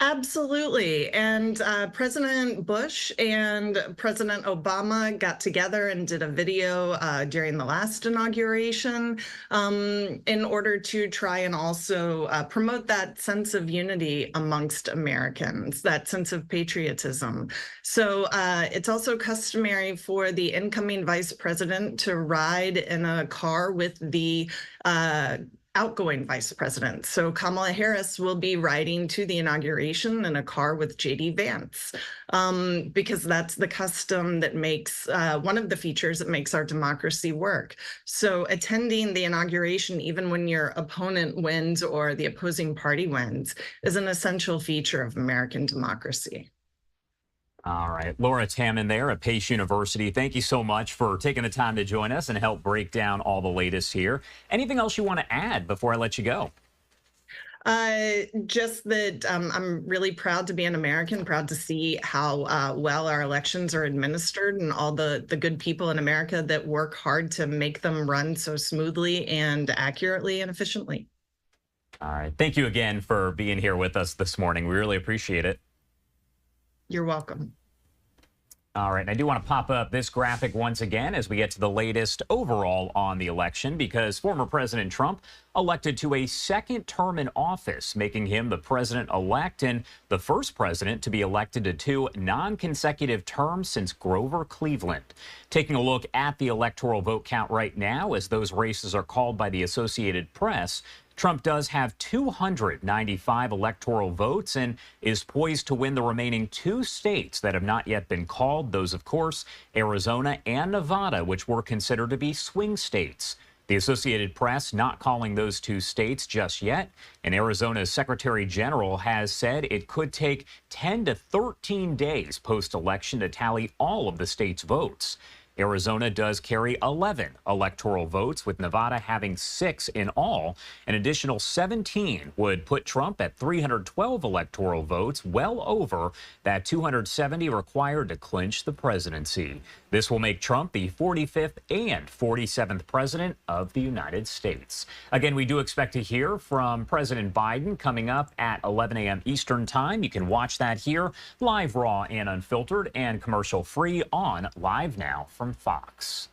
S11: Absolutely. And President Bush and President Obama got together and did a video during the last inauguration in order to try and also promote that sense of unity amongst Americans, that sense of patriotism. So it's also customary for the incoming vice president to ride in a car with the outgoing vice president. So Kamala Harris will be riding to the inauguration in a car with J.D. Vance, because that's the custom that makes one of the features that makes our democracy work. So attending the inauguration, even when your opponent wins or the opposing party wins, is an essential feature of American democracy.
S10: All right. Laura Tamman there at Pace University. Thank you so much for taking the time to join us and help break down all the latest here. Anything else you want to add before I let you go?
S11: Just that I'm really proud to be an American, proud to see how well our elections are administered and all the good people in America that work hard to make them run so smoothly and accurately and efficiently.
S10: All right. Thank you again for being here with us this morning. We really appreciate it.
S11: You're welcome.
S10: All right, and I do want to pop up this graphic once again as we get to the latest overall on the election, because former President Trump elected to a second term in office, making him the president-elect and the first president to be elected to 2 non-consecutive terms since Grover Cleveland. Taking a look at the electoral vote count right now as those races are called by the Associated Press, Trump does have 295 electoral votes and is poised to win the remaining 2 states that have not yet been called. Those, of course, Arizona and Nevada, which were considered to be swing states. The Associated Press not calling those 2 states just yet. And Arizona's Secretary General has said it could take 10 to 13 days post-election to tally all of the state's votes. Arizona does carry 11 electoral votes, with Nevada having 6 in all. An additional 17 would put Trump at 312 electoral votes, well over that 270 required to clinch the presidency. This will make Trump the 45th and 47th president of the United States. Again, we do expect to hear from President Biden coming up at 11 a.m. Eastern Time. You can watch that here live, raw, and unfiltered, and commercial-free on LiveNOW from Fox.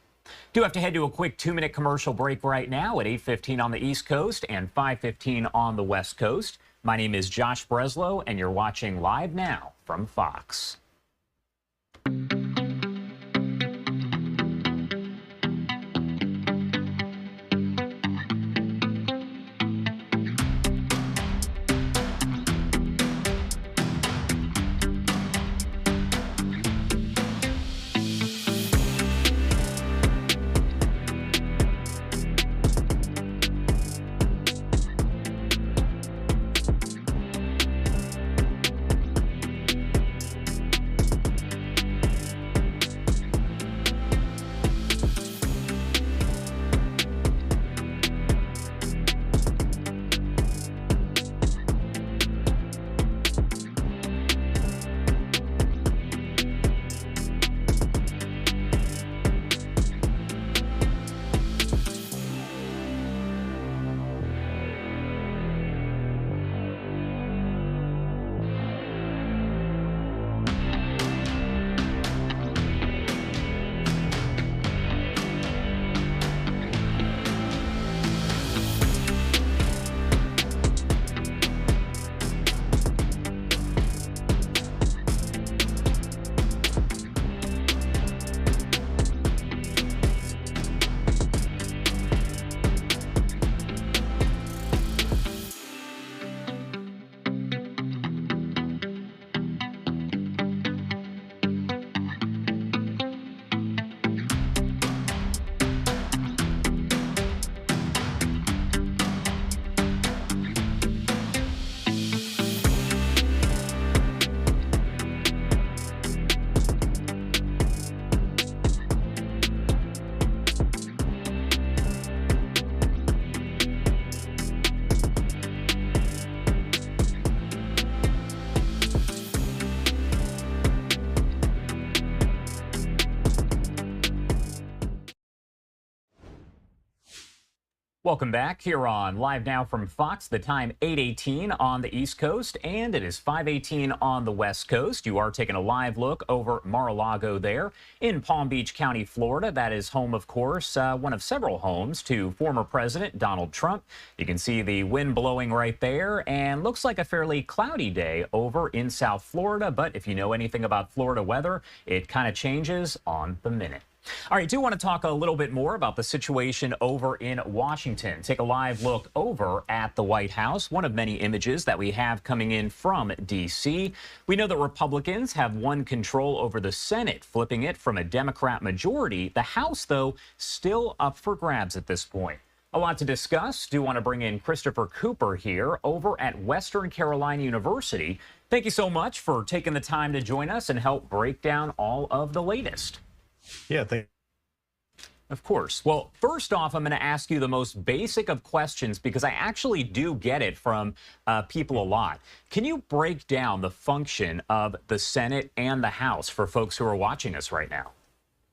S10: Do have to head to a quick 2-minute commercial break right now at 8:15 on the East Coast and 5:15 on the West Coast. My name is Josh Breslow, and you're watching Live Now from Fox. Welcome back here on Live Now from Fox. The time 8:18 on the East Coast, and it is 5:18 on the West Coast. You are taking a live look over Mar-a-Lago there in Palm Beach County, Florida. That is home, of course, one of several homes to former President Donald Trump. You can see the wind blowing right there, and looks like a fairly cloudy day over in South Florida. But if you know anything about Florida weather, it kind of changes on the minute. All right, I do want to talk a little bit more about the situation over in Washington. Take a live look over at the White House, one of many images that we have coming in from D.C. We know that Republicans have won control over the Senate, flipping it from a Democrat majority. The House, though, still up for grabs at this point. A lot to discuss. Do want to bring in Christopher Cooper here over at Western Carolina University. Thank you so much for taking the time to join us and help break down all of the latest.
S12: Yeah,
S10: of course. Well, first off, I'm going to ask you the most basic of questions because I actually do get it from people a lot. Can you break down the function of the Senate and the House for folks who are watching us right now?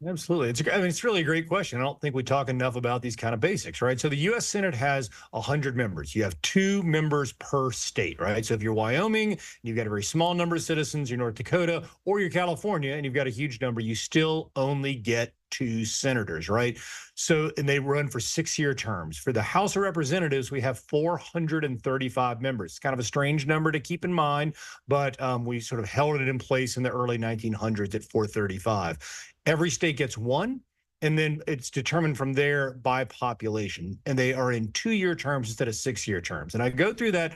S12: Absolutely. It's really a great question. I don't think we talk enough about these kind of basics, right? So the U.S. Senate has 100 members. You have 2 members per state, right? So if you're Wyoming, and you've got a very small number of citizens, you're North Dakota, or you're California, and you've got a huge number, you still only get 2 senators, right? So, and they run for 6-year terms. For the House of Representatives, we have 435 members. It's kind of a strange number to keep in mind, but we sort of held it in place in the early 1900s at 435. Every state gets 1, and then it's determined from there by population. And they are in 2-year terms instead of 6-year terms. And I go through that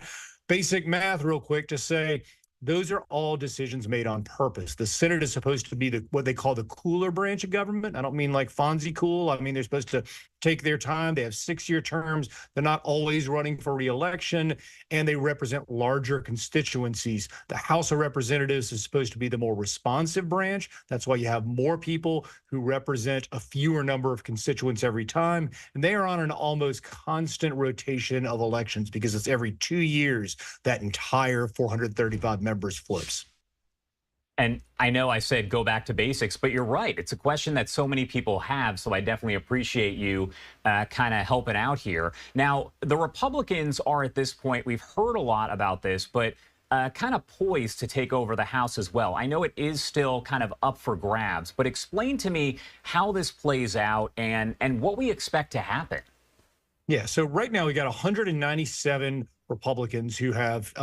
S12: basic math real quick to say, those are all decisions made on purpose. The Senate is supposed to be what they call the cooler branch of government. I don't mean like Fonzie cool. I mean, they're supposed to take their time. They have 6-year terms. They're not always running for re-election, and they represent larger constituencies. The House of Representatives is supposed to be the more responsive branch. That's why you have more people who represent a fewer number of constituents every time. And they are on an almost constant rotation of elections because it's every 2 years that entire 435 members flips.
S10: And I know I said go back to basics, but you're right. It's a question that so many people have, so I definitely appreciate you kind of helping out here. Now, the Republicans are at this point, we've heard a lot about this, but kind of poised to take over the House as well. I know it is still kind of up for grabs, but explain to me how this plays out and what we expect to happen.
S12: Yeah, so right now we got 197 Republicans who have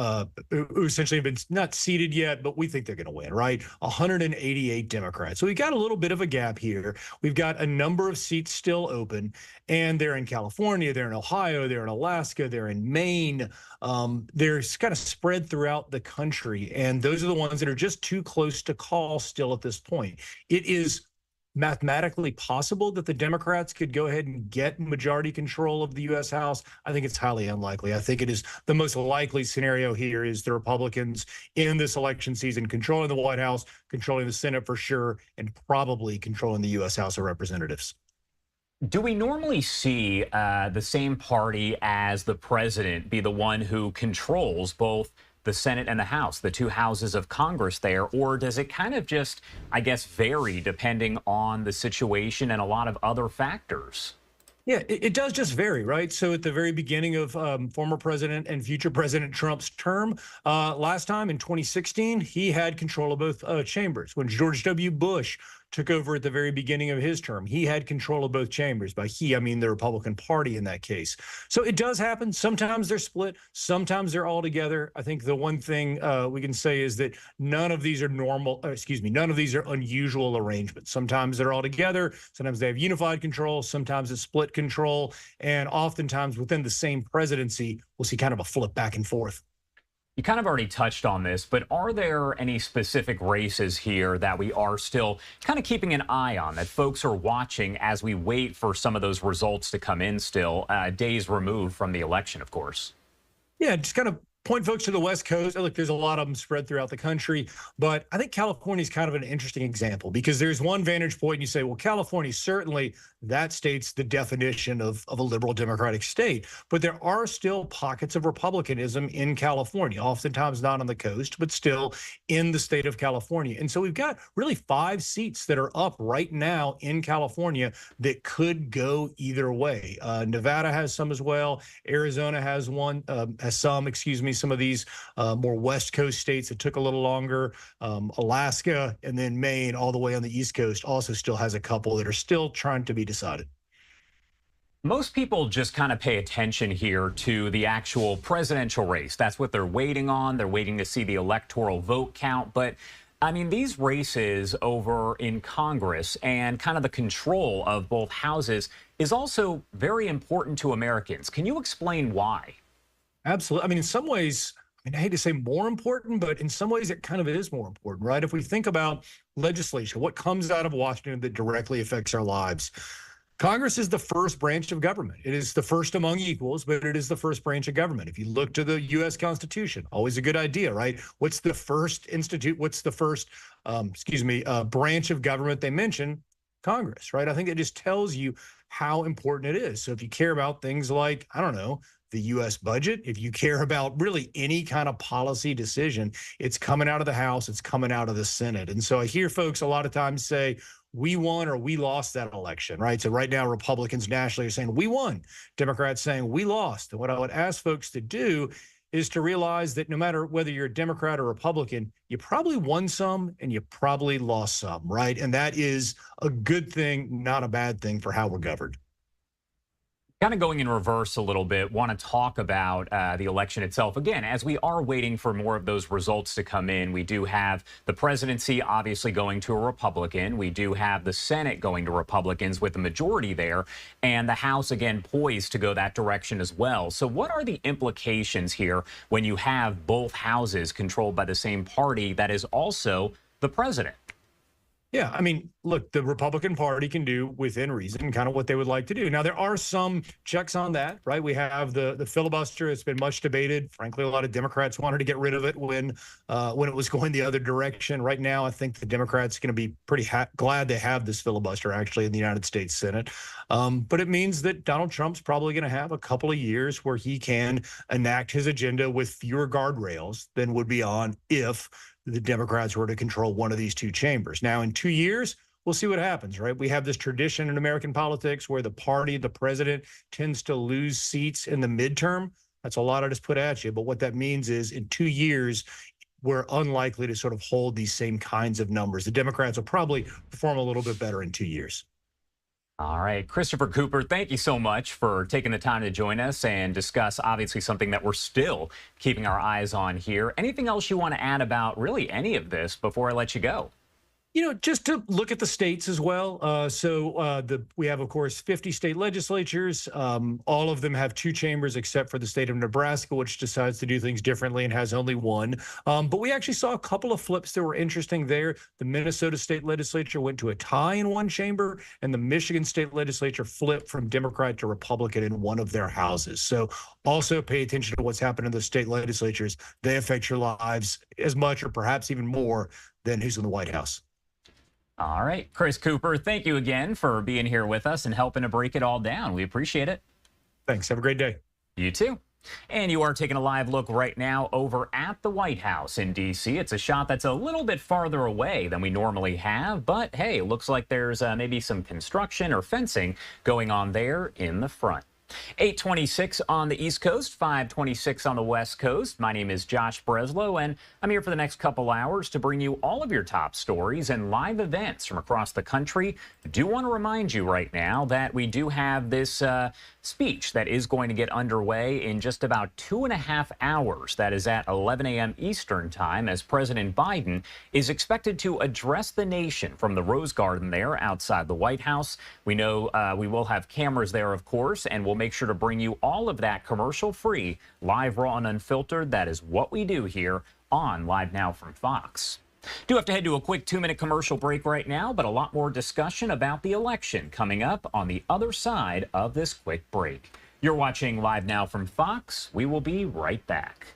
S12: who essentially have been not seated yet, but we think they're going to win, right? 188 Democrats. So we got a little bit of a gap here. We've got a number of seats still open, and they're in California, they're in Ohio, they're in Alaska, they're in Maine. They're kind of spread throughout the country, and those are the ones that are just too close to call still at this point. It is mathematically possible that the Democrats could go ahead and get majority control of the U.S. House. I think it's highly unlikely. I think it is the most likely scenario here is the Republicans in this election season controlling the White House, controlling the Senate for sure, and probably controlling the U.S. House of Representatives.
S10: Do we normally see the same party as the president be the one who controls both the Senate and the House, the 2 houses of Congress there, or does it kind of just, I guess, vary depending on the situation and a lot of other factors?
S12: Yeah, it does just vary, right? So at the very beginning of former President and future President Trump's term, last time in 2016, he had control of both chambers. When George W. Bush took over at the very beginning of his term, he had control of both chambers. By he, I mean the Republican Party in that case. So it does happen. Sometimes they're split. Sometimes they're all together. I think the one thing we can say is that none of these are none of these are unusual arrangements. Sometimes they're all together. Sometimes they have unified control. Sometimes it's split control. And oftentimes within the same presidency, we'll see kind of a flip back and forth.
S10: You kind of already touched on this, but are there any specific races here that we are still kind of keeping an eye on, that folks are watching as we wait for some of those results to come in still, days removed from the election, of course?
S12: Yeah, just kind of point folks to the West Coast. Look, there's a lot of them spread throughout the country, but I think California is kind of an interesting example because there's one vantage point and you say, well, California, certainly that state's the definition of a liberal democratic state, but there are still pockets of republicanism in California, oftentimes not on the coast, but still in the state of California. And so we've got really 5 seats that are up right now in California that could go either way. Nevada has some as well. Arizona has some of these more West Coast states that took a little longer. Alaska and then Maine all the way on the East Coast also still has a couple that are still trying to be decided.
S10: Most people just kind of pay attention here to the actual presidential race. That's what they're waiting on. They're waiting to see the electoral vote count. But I mean, these races over in Congress and kind of the control of both houses is also very important to Americans. Can you explain why?
S12: Absolutely. I mean, in some ways, I hate to say more important, but in some ways it kind of is more important, right? If we think about legislation, what comes out of Washington that directly affects our lives, Congress is the first branch of government. It is the first among equals, but it is the first branch of government. If you look to the U.S. Constitution, always a good idea, right? What's the first branch of government they mention? Congress, right? I think it just tells you how important it is. So if you care about things like, I don't know, the U.S. budget, if you care about really any kind of policy decision, it's coming out of the House, it's coming out of the Senate. And so I hear folks a lot of times say, we won or we lost that election, right? So right now, Republicans nationally are saying we won, Democrats saying we lost. And what I would ask folks to do is to realize that no matter whether you're a Democrat or Republican, you probably won some and you probably lost some, right? And that is a good thing, not a bad thing for how we're governed.
S10: Kind of going in reverse a little bit, want to talk about the election itself. Again, as we are waiting for more of those results to come in, we do have the presidency obviously going to a Republican. We do have the Senate going to Republicans with the majority there, and the House, again, poised to go that direction as well. So what are the implications here when you have both houses controlled by the same party that is also the president?
S12: Yeah, I mean, look, the Republican Party can do within reason kind of what they would like to do. Now, there are some checks on that, right? We have the filibuster. It's been much debated. Frankly, a lot of Democrats wanted to get rid of it when it was going the other direction. Right now, I think the Democrats are going to be pretty glad they have this filibuster actually in the United States Senate. But it means that Donald Trump's probably going to have a couple of years where he can enact his agenda with fewer guardrails than would be on if the Democrats were to control one of these two chambers. Now, in 2 years, we'll see what happens, right? We have this tradition in American politics where the president, tends to lose seats in the midterm. That's a lot I just put at you. But what that means is in 2 years, we're unlikely to sort of hold these same kinds of numbers. The Democrats will probably perform a little bit better in 2 years.
S10: All right, Christopher Cooper, thank you so much for taking the time to join us and discuss obviously something that we're still keeping our eyes on here. Anything else you want to add about really any of this before I let you go?
S12: You know, just to look at the states as well. We have, of course, 50 state legislatures. All of them have two chambers except for the state of Nebraska, which decides to do things differently and has only one. But we actually saw a couple of flips that were interesting there. The Minnesota state legislature went to a tie in one chamber, and the Michigan state legislature flipped from Democrat to Republican in one of their houses. So also pay attention to what's happened in the state legislatures. They affect your lives as much or perhaps even more than who's in the White House.
S10: All right, Chris Cooper, thank you again for being here with us and helping to break it all down. We appreciate it.
S12: Thanks. Have a great day.
S10: You too. And you are taking a live look right now over at the White House in D.C. It's a shot that's a little bit farther away than we normally have, but hey, it looks like there's maybe some construction or fencing going on there in the front. 8:26 on the East Coast, 5:26 on the West Coast. My name is Josh Breslow, and I'm here for the next couple hours to bring you all of your top stories and live events from across the country. I do want to remind you right now that we do have this speech that is going to get underway in just about 2.5 hours. That is at 11 a.m. Eastern time, as President Biden is expected to address the nation from the Rose Garden there outside the White House. We know we will have cameras there, of course, and we'll make sure to bring you all of that commercial-free, live, raw, and unfiltered. That is what we do here on Live Now from Fox. Do have to head to a quick 2-minute commercial break right now, but a lot more discussion about the election coming up on the other side of this quick break. You're watching Live Now from Fox. We will be right back.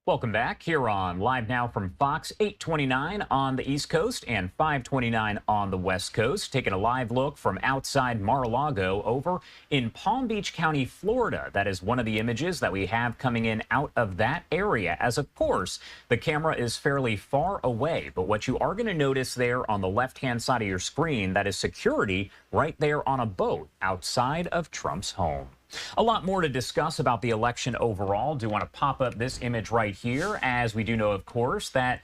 S10: Welcome back here on Live Now from Fox, 8:29 on the East Coast and 5:29 on the West Coast. Taking a live look from outside Mar-a-Lago over in Palm Beach County, Florida. That is one of the images that we have coming in out of that area, as of course the camera is fairly far away. But what you are going to notice there on the left-hand side of your screen, that is security right there on a boat outside of Trump's home. A lot more to discuss about the election overall. Do want to pop up this image right here, as we do know, of course, that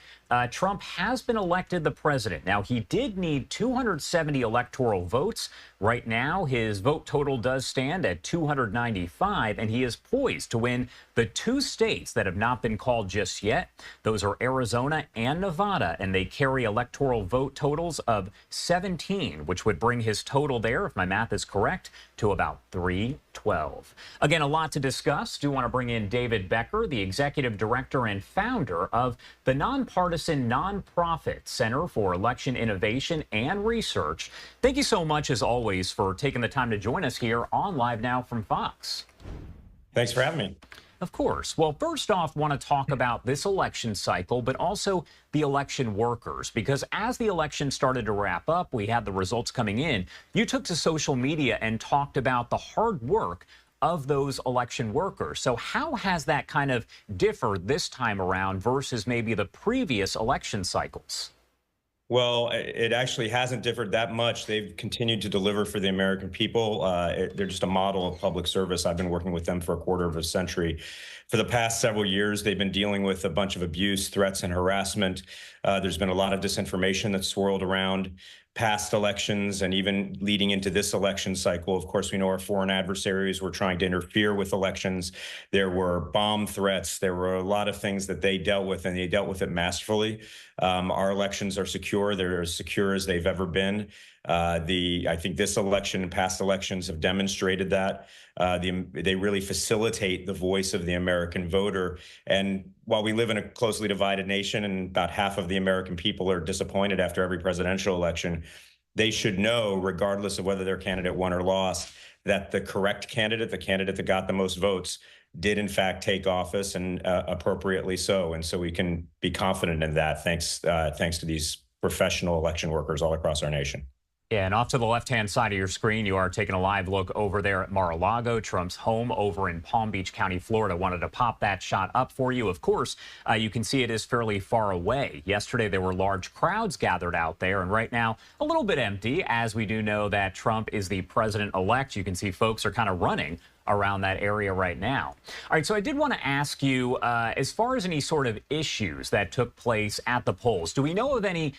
S10: Trump has been elected the president. Now, he did need 270 electoral votes. Right now, his vote total does stand at 295, and he is poised to win the 2 states that have not been called just yet. Those are Arizona and Nevada, and they carry electoral vote totals of 17, which would bring his total there, if my math is correct, to about 312. Again, a lot to discuss. Do want to bring in David Becker, the executive director and founder of the nonpartisan nonprofit Center for Election Innovation and Research. Thank you so much, as always, for taking the time to join us here on Live Now from Fox.
S13: Thanks for having me.
S10: Of course. Well, first off, want to talk about this election cycle, but also the election workers, because as the election started to wrap up, we had the results coming in. You took to social media and talked about the hard work of those election workers. So how has that kind of differed this time around versus maybe the previous election cycles?
S13: Well, it actually hasn't differed that much. They've continued to deliver for the American people. They're just a model of public service. I've been working with them for a quarter of a century. For the past several years, they've been dealing with a bunch of abuse, threats, and harassment. There's been a lot of disinformation that's swirled around past elections and even leading into this election cycle. Of course, we know our foreign adversaries were trying to interfere with elections. There were bomb threats. There were a lot of things that they dealt with, and they dealt with it masterfully. Our elections are secure. They're as secure as they've ever been. I think this election and past elections have demonstrated that. They really facilitate the voice of the American voter. And while we live in a closely divided nation and about half of the American people are disappointed after every presidential election, they should know, regardless of whether their candidate won or lost, that the correct candidate, the candidate that got the most votes, did in fact take office, and appropriately so. And so we can be confident in that, thanks to these professional election workers all across our nation.
S10: Yeah, and off to the left-hand side of your screen, you are taking a live look over there at Mar-a-Lago, Trump's home over in Palm Beach County, Florida. Wanted to pop that shot up for you. Of course, you can see it is fairly far away. Yesterday, there were large crowds gathered out there, and right now, a little bit empty, as we do know that Trump is the president-elect. You can see folks are kind of running around that area right now. All right, so I did want to ask you, as far as any sort of issues that took place at the polls, do we know of any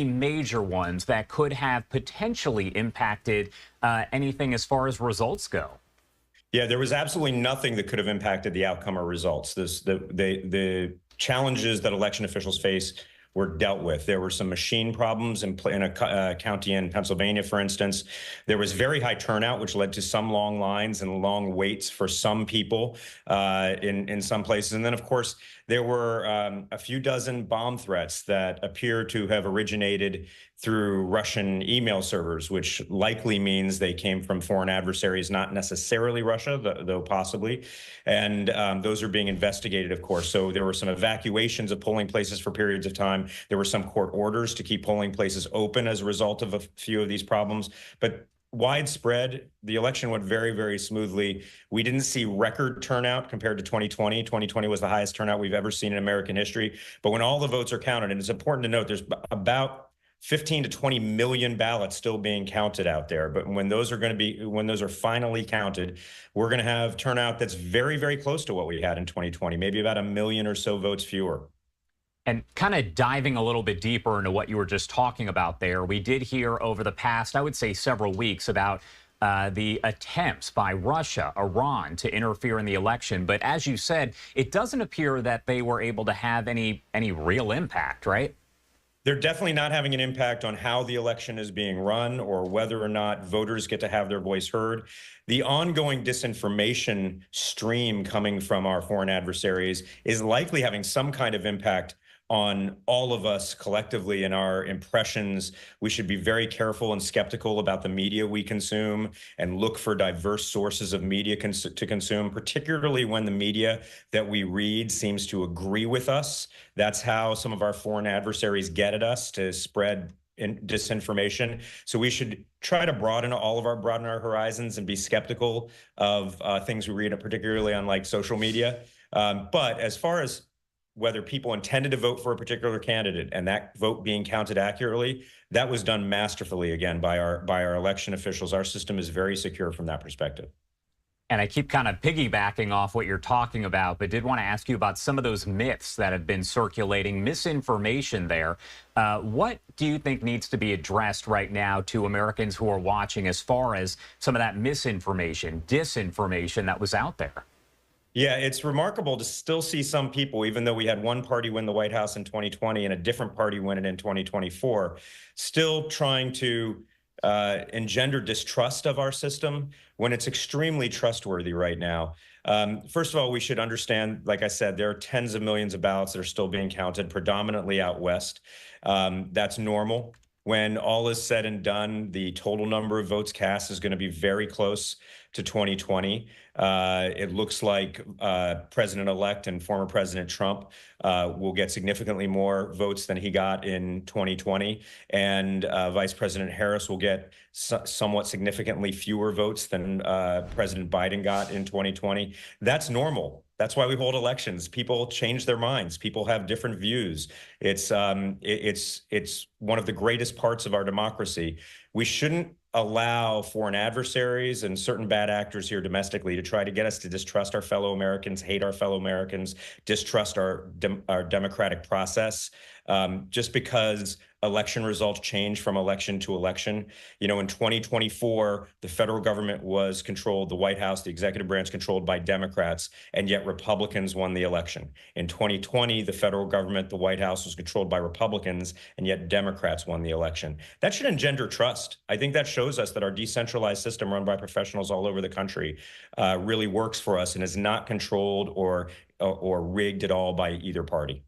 S10: major ones that could have potentially impacted anything as far as results go?
S13: Yeah, there was absolutely nothing that could have impacted the outcome or results. The challenges that election officials face were dealt with. There were some machine problems in a county in Pennsylvania, for instance. There was very high turnout, which led to some long lines and long waits for some people in some places. And then, of course, there were a few dozen bomb threats that appear to have originated through Russian email servers, which likely means they came from foreign adversaries, not necessarily Russia, though possibly. And those are being investigated, of course. So there were some evacuations of polling places for periods of time. There were some court orders to keep polling places open as a result of a few of these problems. But widespread, the election went very, very smoothly. We didn't see record turnout compared to 2020. 2020 was the highest turnout we've ever seen in American history. But when all the votes are counted, and it's important to note, there's about 15 to 20 million ballots still being counted out there. But when those are finally counted, we're going to have turnout that's very, very close to what we had in 2020, maybe about 1 million or so votes fewer.
S10: And kind of diving a little bit deeper into what you were just talking about there, we did hear over the past, I would say, several weeks about the attempts by Russia, Iran to interfere in the election. But as you said, it doesn't appear that they were able to have any real impact, right?
S13: They're definitely not having an impact on how the election is being run or whether or not voters get to have their voice heard. The ongoing disinformation stream coming from our foreign adversaries is likely having some kind of impact on all of us collectively in our impressions. We should be very careful and skeptical about the media we consume and look for diverse sources of media to consume, particularly when the media that we read seems to agree with us. That's how some of our foreign adversaries get at us, to spread disinformation. So we should try to broaden our horizons and be skeptical of things we read, particularly on like social media. But as far as whether people intended to vote for a particular candidate and that vote being counted accurately, that was done masterfully again by our election officials. Our system is very secure from that perspective.
S10: And I keep kind of piggybacking off what you're talking about, but did want to ask you about some of those myths that have been circulating, misinformation there. What do you think needs to be addressed right now to Americans who are watching as far as some of that misinformation, disinformation that was out there?
S13: Yeah, it's remarkable to still see some people, even though we had one party win the White House in 2020 and a different party win it in 2024, still trying to engender distrust of our system when it's extremely trustworthy right now. First of all, we should understand, like I said, there are tens of millions of ballots that are still being counted, predominantly out west. That's normal. When all is said and done, the total number of votes cast is going to be very close to 2020. It looks like President-elect and former President Trump will get significantly more votes than he got in 2020. And Vice President Harris will get somewhat significantly fewer votes than President Biden got in 2020. That's normal. That's why we hold elections. People change their minds. People have different views. It's one of the greatest parts of our democracy. We shouldn't allow foreign adversaries and certain bad actors here domestically to try to get us to distrust our fellow Americans, hate our fellow Americans, distrust our democratic process, just because election results change from election to election. You know, in 2024, the federal government was controlled, the White House, the executive branch controlled by Democrats, and yet Republicans won the election. In 2020, the federal government, the White House, was controlled by Republicans, and yet Democrats won the election. That should engender trust. I think that shows us that our decentralized system run by professionals all over the country really works for us and is not controlled or rigged at all by either party.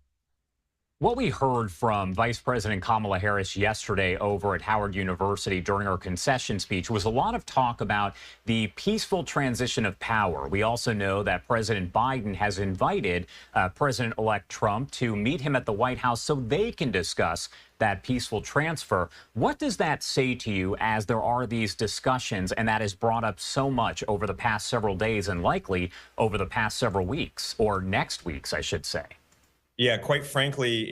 S10: What we heard from Vice President Kamala Harris yesterday over at Howard University during her concession speech was a lot of talk about the peaceful transition of power. We also know that President Biden has invited President-elect Trump to meet him at the White House so they can discuss that peaceful transfer. What does that say to you as there are these discussions and that is brought up so much over the past several days and likely over the past several weeks, or next weeks, I should say?
S13: Yeah, quite frankly,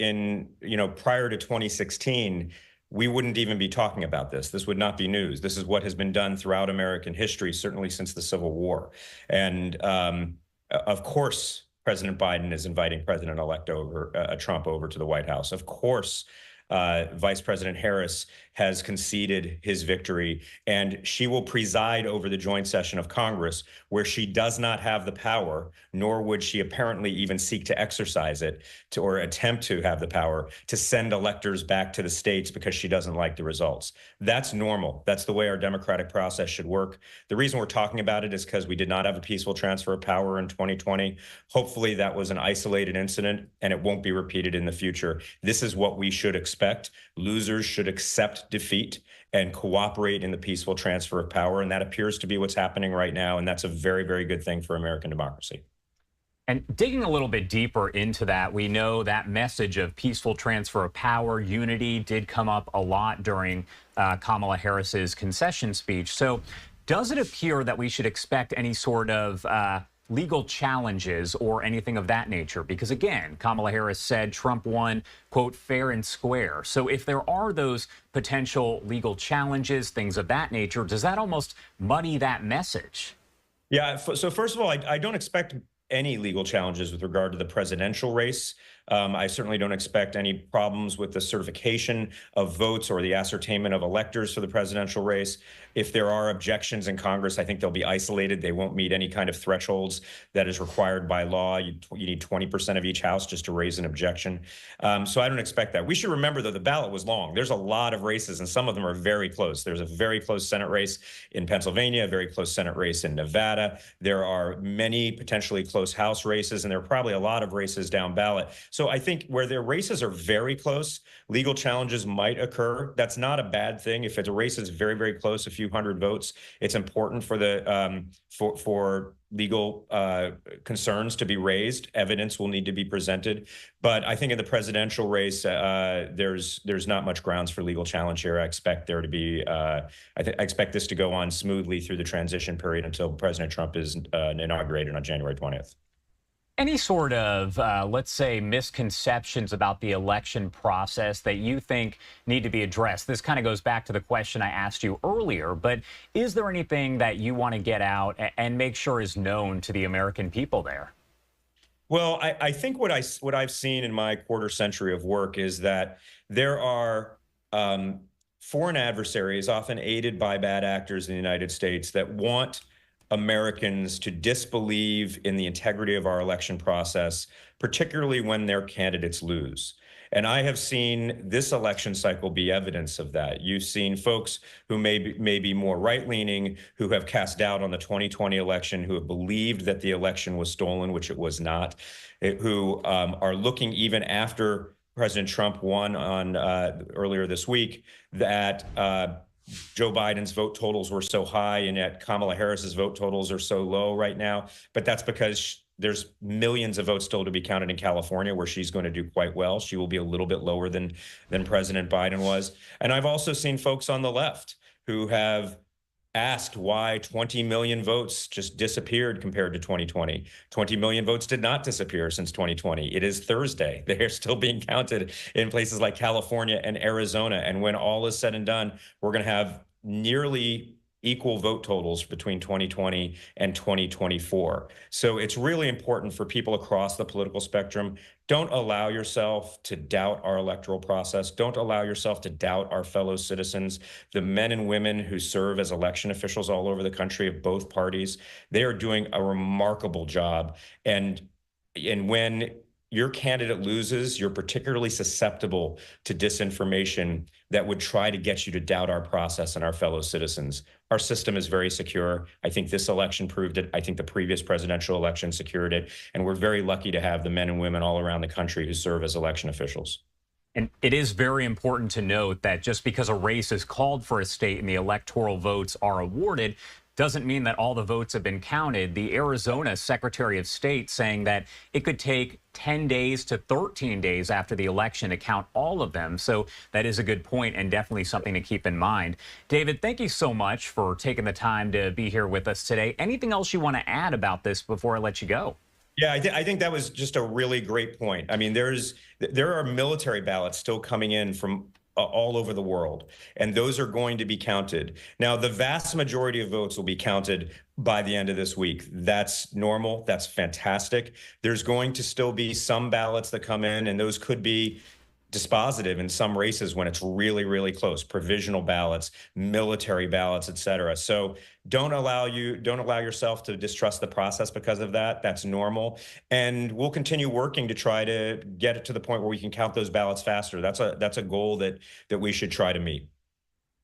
S13: prior to 2016, we wouldn't even be talking about this. This would not be news. This is what has been done throughout American history, certainly since the Civil War. And of course, President Biden is inviting President-elect Trump over to the White House. Of course, Vice President Harris has conceded his victory, and she will preside over the joint session of Congress, where she does not have the power, nor would she apparently even seek to exercise it or attempt to have the power to send electors back to the states because she doesn't like the results. That's normal. That's the way our democratic process should work. The reason we're talking about it is because we did not have a peaceful transfer of power in 2020. Hopefully that was an isolated incident and it won't be repeated in the future. This is what we should expect. Losers should accept defeat and cooperate in the peaceful transfer of power. And that appears to be what's happening right now. And that's a very, very good thing for American democracy.
S10: And digging a little bit deeper into that, we know that message of peaceful transfer of power, unity, did come up a lot during Kamala Harris's concession speech. So does it appear that we should expect any sort of legal challenges or anything of that nature? Because again, Kamala Harris said Trump won, quote, fair and square. So if there are those potential legal challenges, things of that nature, does that almost muddy that message?
S13: Yeah. So first of all, I don't expect any legal challenges with regard to the presidential race. I certainly don't expect any problems with the certification of votes or the ascertainment of electors for the presidential race. If there are objections in Congress, I think they'll be isolated. They won't meet any kind of thresholds that is required by law. You need 20% of each house just to raise an objection. So I don't expect that. We should remember, though, the ballot was long. There's a lot of races, and some of them are very close. There's a very close Senate race in Pennsylvania, a very close Senate race in Nevada. There are many potentially close House races, and there are probably a lot of races down ballot. So I think where their races are very close, legal challenges might occur. That's not a bad thing. If it's a race is very, very close, a few hundred votes, it's important for the for legal concerns to be raised. Evidence will need to be presented. But I think in the presidential race, there's not much grounds for legal challenge here. I expect there to be, I expect this to go on smoothly through the transition period until President Trump is inaugurated on January 20th.
S10: Any sort of, let's say, misconceptions about the election process that you think need to be addressed? This kind of goes back to the question I asked you earlier, but is there anything that you want to get out and make sure is known to the American people there?
S13: Well, I think what I've seen in my quarter century of work is that there are foreign adversaries, often aided by bad actors in the United States, that want Americans to disbelieve in the integrity of our election process, particularly when their candidates lose. And I have seen this election cycle be evidence of that. You've seen folks who may be more right-leaning, who have cast doubt on the 2020 election, who have believed that the election was stolen, which it was not, who are looking even after President Trump won on earlier this week, that Joe Biden's vote totals were so high and yet Kamala Harris's vote totals are so low right now. But that's because there's millions of votes still to be counted in California, where she's going to do quite well. She will be a little bit lower than President Biden was. And I've also seen folks on the left who have asked why 20 million votes just disappeared compared to 2020. 20 million votes did not disappear since 2020. It is Thursday. They are still being counted in places like California and Arizona. And when all is said and done, we're going to have nearly equal vote totals between 2020 and 2024. So it's really important for people across the political spectrum. Don't allow yourself to doubt our electoral process. Don't allow yourself to doubt our fellow citizens, the men and women who serve as election officials all over the country of both parties. They are doing a remarkable job. And when your candidate loses, you're particularly susceptible to disinformation that would try to get you to doubt our process and our fellow citizens. Our system is very secure. I think this election proved it. I think the previous presidential election secured it. And we're very lucky to have the men and women all around the country who serve as election officials.
S10: And it is very important to note that just because a race is called for a state and the electoral votes are awarded, doesn't mean that all the votes have been counted. The Arizona Secretary of State saying that it could take 10 days to 13 days after the election to count all of them. So that is a good point and definitely something to keep in mind. David, thank you so much for taking the time to be here with us today. Anything else you want to add about this before I let you go?
S13: Yeah, I think that was just a really great point. I mean, there are military ballots still coming in from all over the world, and those are going to be counted. Now, the vast majority of votes will be counted by the end of this week. That's normal. That's fantastic. There's going to still be some ballots that come in, and those could be dispositive in some races when it's really, really close. Provisional ballots, military ballots, et cetera. So don't allow yourself to distrust the process because of that. That's normal. And we'll continue working to try to get it to the point where we can count those ballots faster. That's a goal that we should try to meet.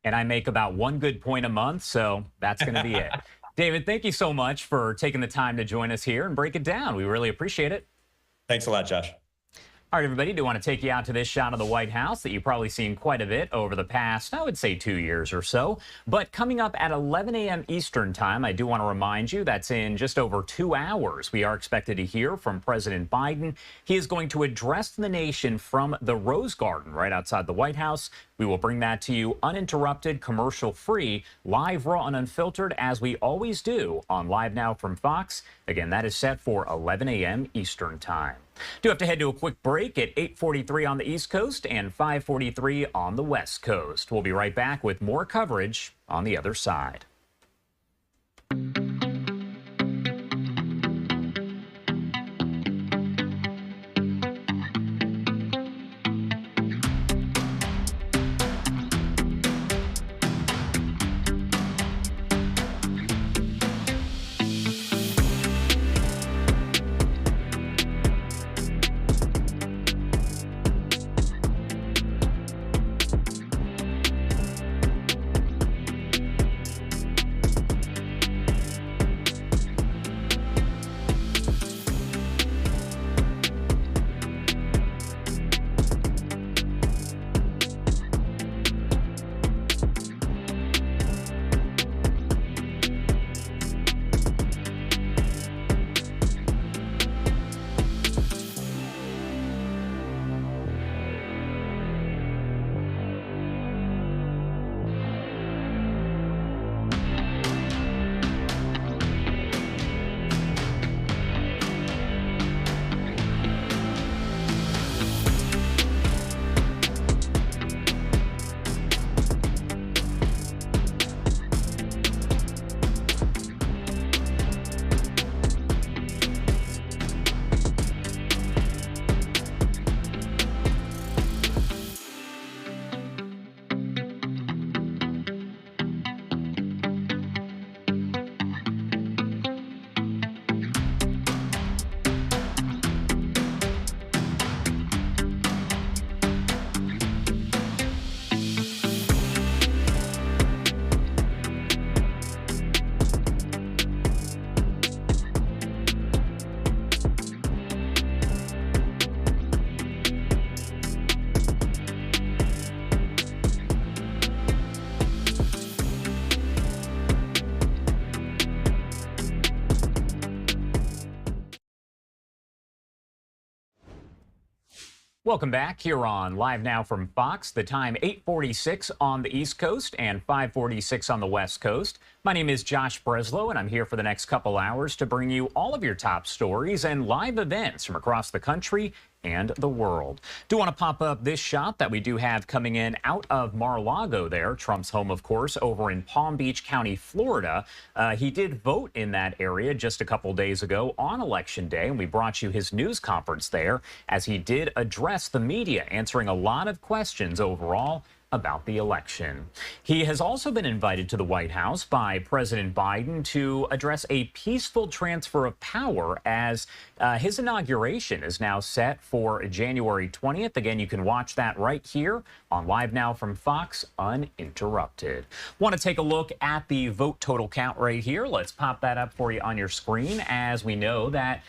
S10: And I make about one good point a month, so that's going to be it. David, thank you so much for taking the time to join us here and break it down. We really appreciate it.
S13: Thanks a lot, Josh.
S10: All right, everybody, do want to take you out to this shot of the White House that you've probably seen quite a bit over the past, I would say, 2 years or so. But coming up at 11 a.m. Eastern time, I do want to remind you that's in just over 2 hours. We are expected to hear from President Biden. He is going to address the nation from the Rose Garden right outside the White House. We will bring that to you uninterrupted, commercial-free, live, raw, and unfiltered, as we always do on Live Now from Fox. Again, that is set for 11 a.m. Eastern time. Do have to head to a quick break at 8:43 on the East Coast and 5:43 on the West Coast. We'll be right back with more coverage on the other side. Welcome back here on Live Now from Fox. The time 8:46 on the East Coast and 5:46 on the West Coast. My name is Josh Breslow, and I'm here for the next couple hours to bring you all of your top stories and live events from across the country and the world. Do want to pop up this shot that we do have coming in out of Mar-a-Lago there, Trump's home, of course, over in Palm Beach County, Florida. He did vote in that area just a couple days ago on Election Day, and we brought you his news conference there as he did address the media, answering a lot of questions overall about the election. He has also been invited to the White House by President Biden to address a peaceful transfer of power as his inauguration is now set for January 20th. Again, you can watch that right here on Live Now from Fox uninterrupted. Want to take a look at the vote total count right here. Let's pop that up for you on your screen as we know that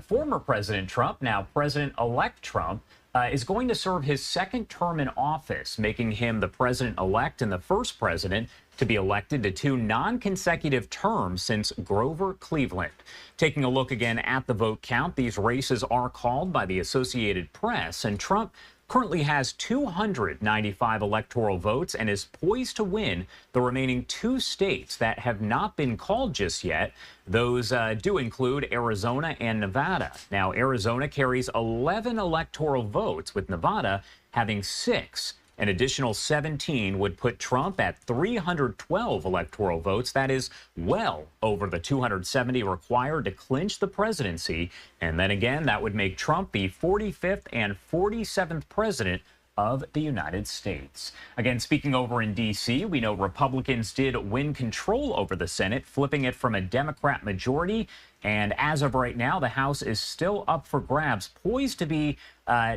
S10: former President Trump, now President-elect Trump, is going to serve his second term in office, making him the president-elect and the first president to be elected to 2 non-consecutive terms since Grover Cleveland. Taking a look again at the vote count, these races are called by the Associated Press, and Trump currently has 295 electoral votes and is poised to win the remaining 2 states that have not been called just yet. Those do include Arizona and Nevada. Now, Arizona carries 11 electoral votes, with Nevada having 6. An additional 17 would put Trump at 312 electoral votes. That is well over the 270 required to clinch the presidency. And then again, that would make Trump the 45th and 47th president of the United States. Again, speaking over in D.C., we know Republicans did win control over the Senate, flipping it from a Democrat majority. And as of right now, the House is still up for grabs, poised to be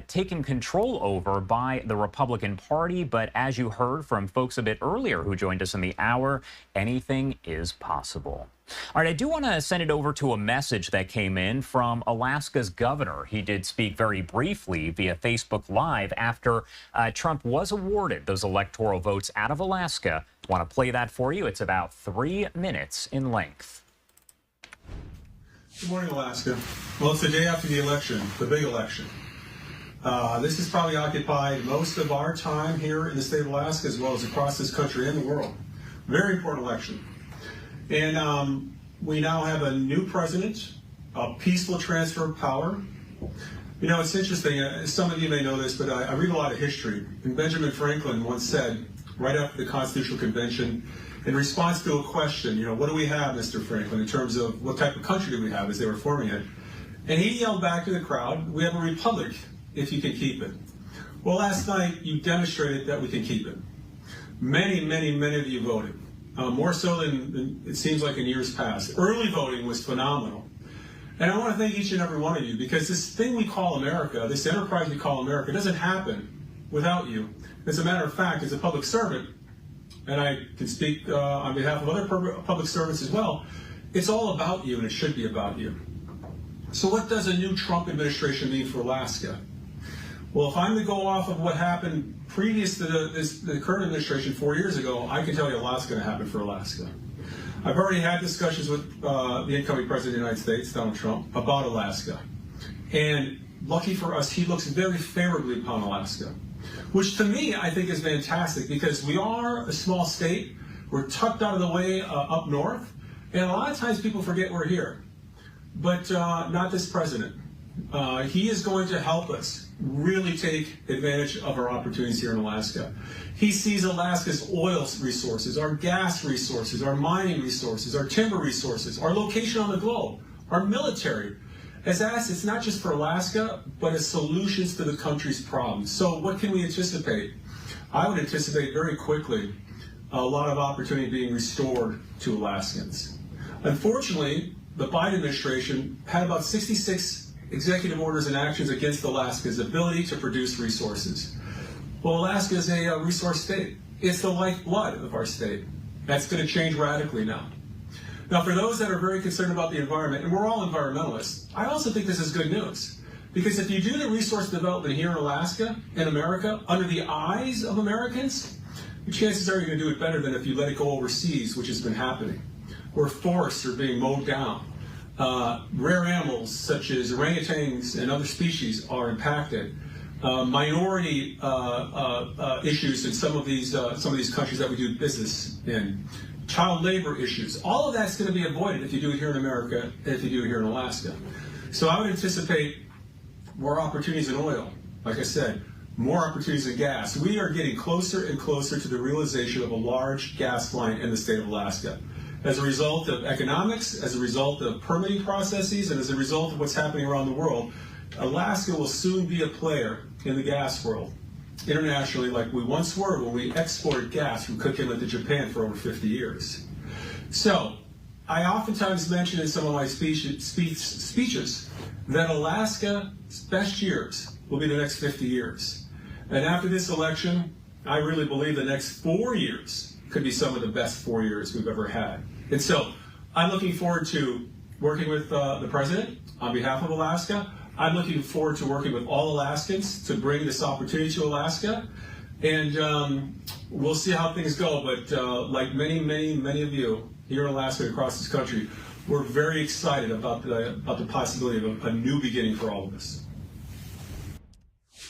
S10: taken control over by the Republican Party. But as you heard from folks a bit earlier who joined us in the hour, anything is possible. All right, I do want to send it over to a message that came in from Alaska's governor. He did speak very briefly via Facebook Live after Trump was awarded those electoral votes out of Alaska. Want to play that for you? It's about 3 minutes in length.
S14: Good morning, Alaska. Well, it's the day after the election, the big election. This has probably occupied most of our time here in the state of Alaska, as well as across this country and the world. Very important election. And we now have a new president, a peaceful transfer of power. You know, it's interesting. Some of you may know this, but I read a lot of history. And Benjamin Franklin once said, right after the Constitutional Convention, in response to a question, you know, what do we have, Mr. Franklin, in terms of what type of country do we have as they were forming it? And he yelled back to the crowd, we have a republic if you can keep it. Well, last night you demonstrated that we can keep it. Many, many, many of you voted. More so than it seems like in years past. Early voting was phenomenal. And I want to thank each and every one of you, because this thing we call America, this enterprise we call America, doesn't happen without you. As a matter of fact, as a public servant, and I can speak on behalf of other public servants as well, it's all about you, and it should be about you. So what does a new Trump administration mean for Alaska? Well, if I'm to go off of what happened previous to the current administration 4 years ago, I can tell you a lot's going to happen for Alaska. I've already had discussions with the incoming president of the United States, Donald Trump, about Alaska. And lucky for us, he looks very favorably upon Alaska, which to me I think is fantastic, because we are a small state. We're tucked out of the way up north. And a lot of times people forget we're here. But not this president. He is going to help us really take advantage of our opportunities here in Alaska. He sees Alaska's oil resources, our gas resources, our mining resources, our timber resources, our location on the globe, our military, as assets not just for Alaska, but as solutions to the country's problems. So what can we anticipate? I would anticipate very quickly a lot of opportunity being restored to Alaskans. Unfortunately, the Biden administration had about 66 executive orders and actions against Alaska's ability to produce resources. Well, Alaska is a resource state. It's the lifeblood of our state. That's going to change radically now. Now, for those that are very concerned about the environment, and we're all environmentalists, I also think this is good news. Because if you do the resource development here in Alaska, in America, under the eyes of Americans, the chances are you're going to do it better than if you let it go overseas, which has been happening, where forests are being mowed down. Rare animals such as orangutans and other species are impacted. minority issues in some of these countries that we do business in, child labor issues. All of that's going to be avoided if you do it here in America, if you do it here in Alaska. So I would anticipate more opportunities in oil. Like I said, more opportunities in gas. We are getting closer and closer to the realization of a large gas line in the state of Alaska. As a result of economics, as a result of permitting processes, and as a result of what's happening around the world, Alaska will soon be a player in the gas world internationally, like we once were when we exported gas from Cook Inlet to Japan for over 50 years. So I oftentimes mention in some of my speeches that Alaska's best years will be the next 50 years. And after this election, I really believe the next 4 years could be some of the best 4 years we've ever had. And so I'm looking forward to working with the president on behalf of Alaska. I'm looking forward to working with all Alaskans to bring this opportunity to Alaska. And we'll see how things go. But like many of you here in Alaska and across this country, we're very excited about the possibility of a new beginning for all of us.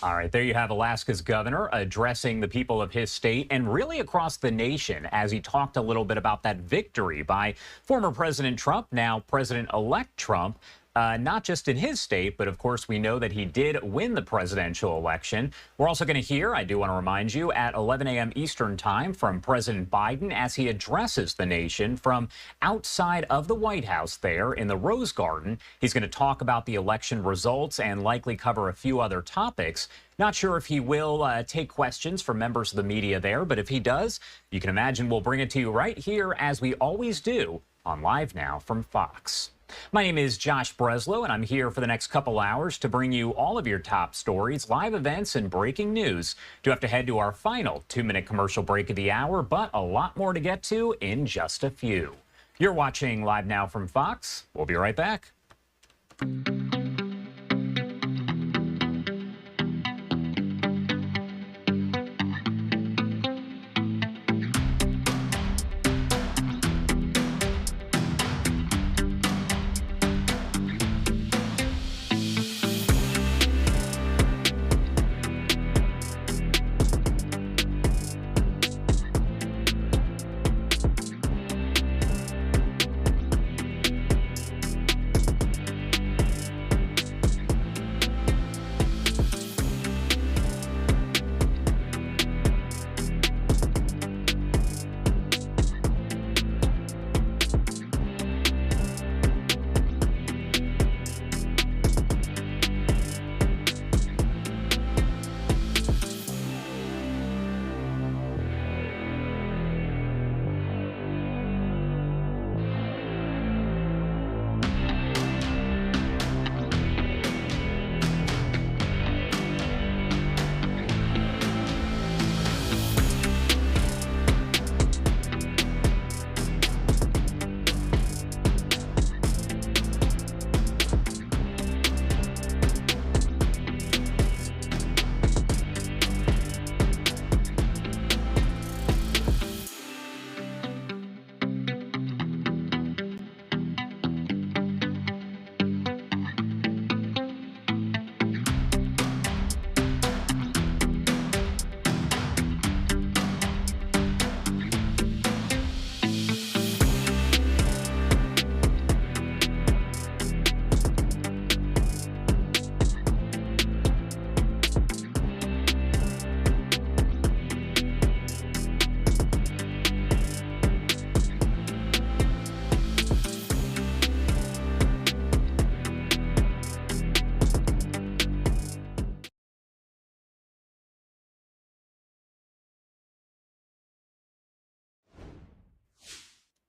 S10: All right, there you have Alaska's governor addressing the people of his state and really across the nation as he talked a little bit about that victory by former President Trump, now President-elect Trump. Not just in his state, but of course we know that he did win the presidential election. We're also going to hear, I do want to remind you, at 11 a.m. Eastern time from President Biden as he addresses the nation from outside of the White House there in the Rose Garden. He's going to talk about the election results and likely cover a few other topics. Not sure if he will take questions from members of the media there, but if he does, you can imagine we'll bring it to you right here as we always do on Live Now from Fox. My name is Josh Breslow, and I'm here for the next couple hours to bring you all of your top stories, live events, and breaking news. Do have to head to our final 2-minute commercial break of the hour, but a lot more to get to in just a few. You're watching Live Now from Fox. We'll be right back.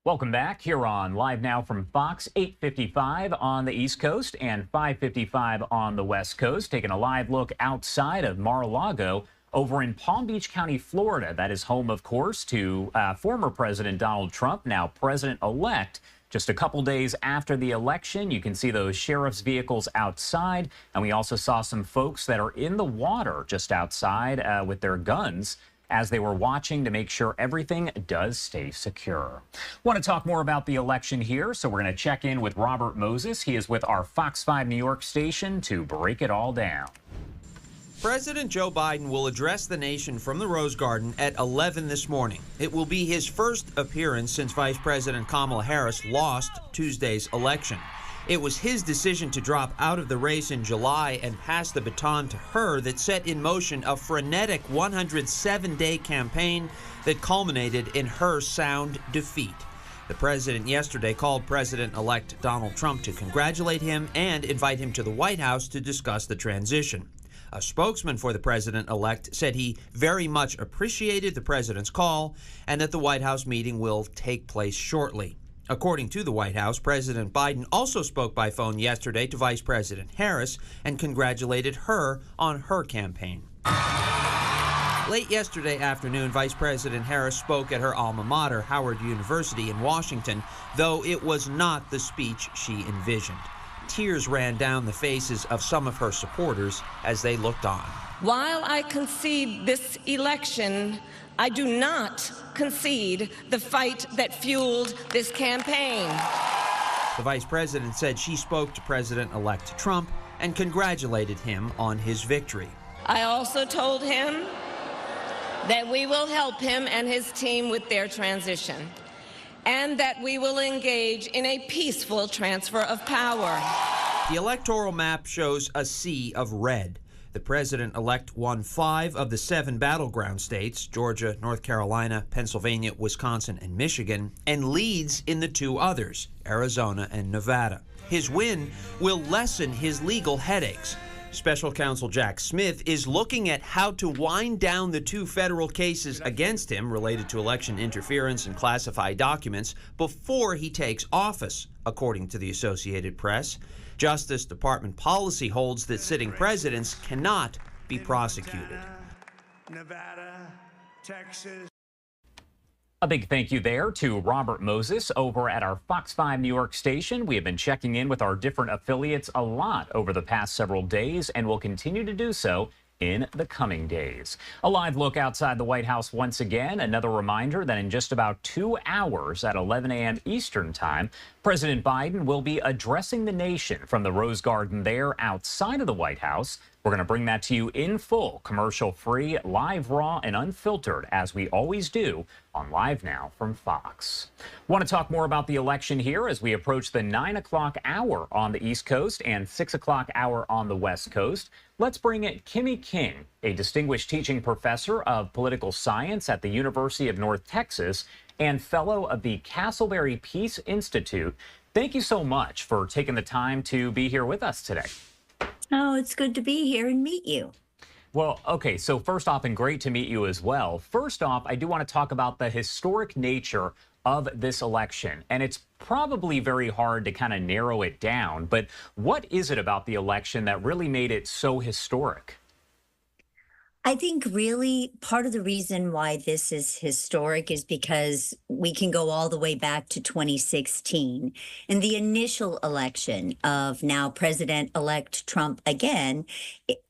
S10: Welcome back here on Live Now from Fox, 8:55 on the East Coast and 5:55 on the West Coast. Taking a live look outside of Mar-a-Lago over in Palm Beach County, Florida. That is home, of course, to former President Donald Trump, now President-elect. Just a couple days after the election, you can see those sheriff's vehicles outside. And we also saw some folks that are in the water just outside with their guns as they were watching to make sure everything does stay secure. Want to talk more about the election here, so we're going to check in with Robert Moses. He is with our Fox 5 New York station to break it all down.
S15: President Joe Biden will address the nation from the Rose Garden at 11 this morning. It will be his first appearance since Vice President Kamala Harris lost Tuesday's election. It was his decision to drop out of the race in July and pass the baton to her that set in motion a frenetic 107-day campaign that culminated in her sound defeat. The president yesterday called President-elect Donald Trump to congratulate him and invite him to the White House to discuss the transition. A spokesman for the president-elect said he very much appreciated the president's call and that the White House meeting will take place shortly. According to the White House, President Biden also spoke by phone yesterday to Vice President Harris and congratulated her on her campaign. Late yesterday afternoon, Vice President Harris spoke at her alma mater, Howard University in Washington, though it was not the speech she envisioned. Tears ran down the faces of some of her supporters as they looked on.
S16: While I concede this election, I do not concede the fight that fueled this campaign.
S15: The vice president said she spoke to President-elect Trump and congratulated him on his victory.
S16: I also told him that we will help him and his team with their transition, and that we will engage in a peaceful transfer of power.
S15: The electoral map shows a sea of red. The president-elect won 5 of the 7 battleground states, Georgia, North Carolina, Pennsylvania, Wisconsin, and Michigan, and leads in the 2 others, Arizona and Nevada. His win will lessen his legal headaches. Special counsel Jack Smith is looking at how to wind down the 2 federal cases against him related to election interference and classified documents before he takes office, according to the Associated Press. Justice Department policy holds that sitting presidents cannot be prosecuted.
S17: Nevada, Texas.
S10: A big thank you there to Robert Moses over at our Fox 5 New York station. We have been checking in with our different affiliates a lot over the past several days and will continue to do so in the coming days. A live look outside the White House once again. Another reminder that in just about 2 hours at 11 a.m. Eastern Time, President Biden will be addressing the nation from the Rose Garden there outside of the White House. We're going to bring that to you in full, commercial-free, live, raw, and unfiltered, as we always do on Live Now from Fox. Want to talk more about the election here as we approach the 9 o'clock hour on the East Coast and 6 o'clock hour on the West Coast. Let's bring it Kimmy King, a distinguished teaching professor of political science at the University of North Texas and fellow of the Castleberry Peace Institute. Thank you so much for taking the time to be here with us today.
S18: Oh, it's good to be here and meet you.
S10: Well, okay, so first off, and great to meet you as well. First off, I do want to talk about the historic nature of this election, and it's probably very hard to kind of narrow it down, but what is it about the election that really made it so historic?
S18: I think really part of the reason why this is historic is because we can go all the way back to 2016 and the initial election of now President-elect Trump again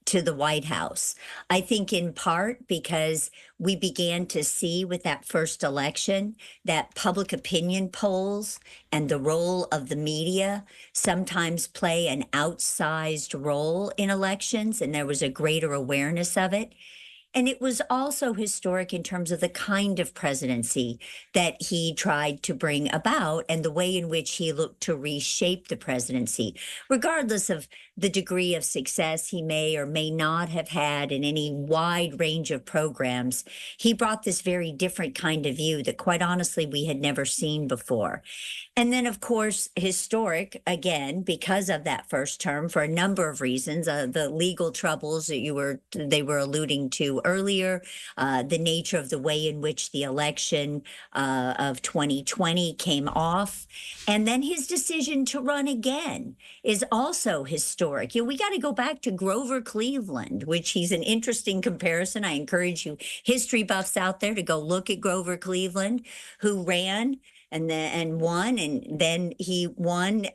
S18: to the White House. I think in part because we began to see with that first election that public opinion polls and the role of the media sometimes play an outsized role in elections, and there was a greater awareness of it. And it was also historic in terms of the kind of presidency that he tried to bring about and the way in which he looked to reshape the presidency, regardless of the degree of success he may or may not have had in any wide range of programs. He brought this very different kind of view that, quite honestly, we had never seen before. And then, of course, historic, again, because of that first term for a number of reasons, the legal troubles that they were alluding to earlier, the nature of the way in which the election of 2020 came off, and then his decision to run again is also historic. You know, we got to go back to Grover Cleveland, which he's an interesting comparison. I encourage you history buffs out there to go look at Grover Cleveland, who ran and won, and then he won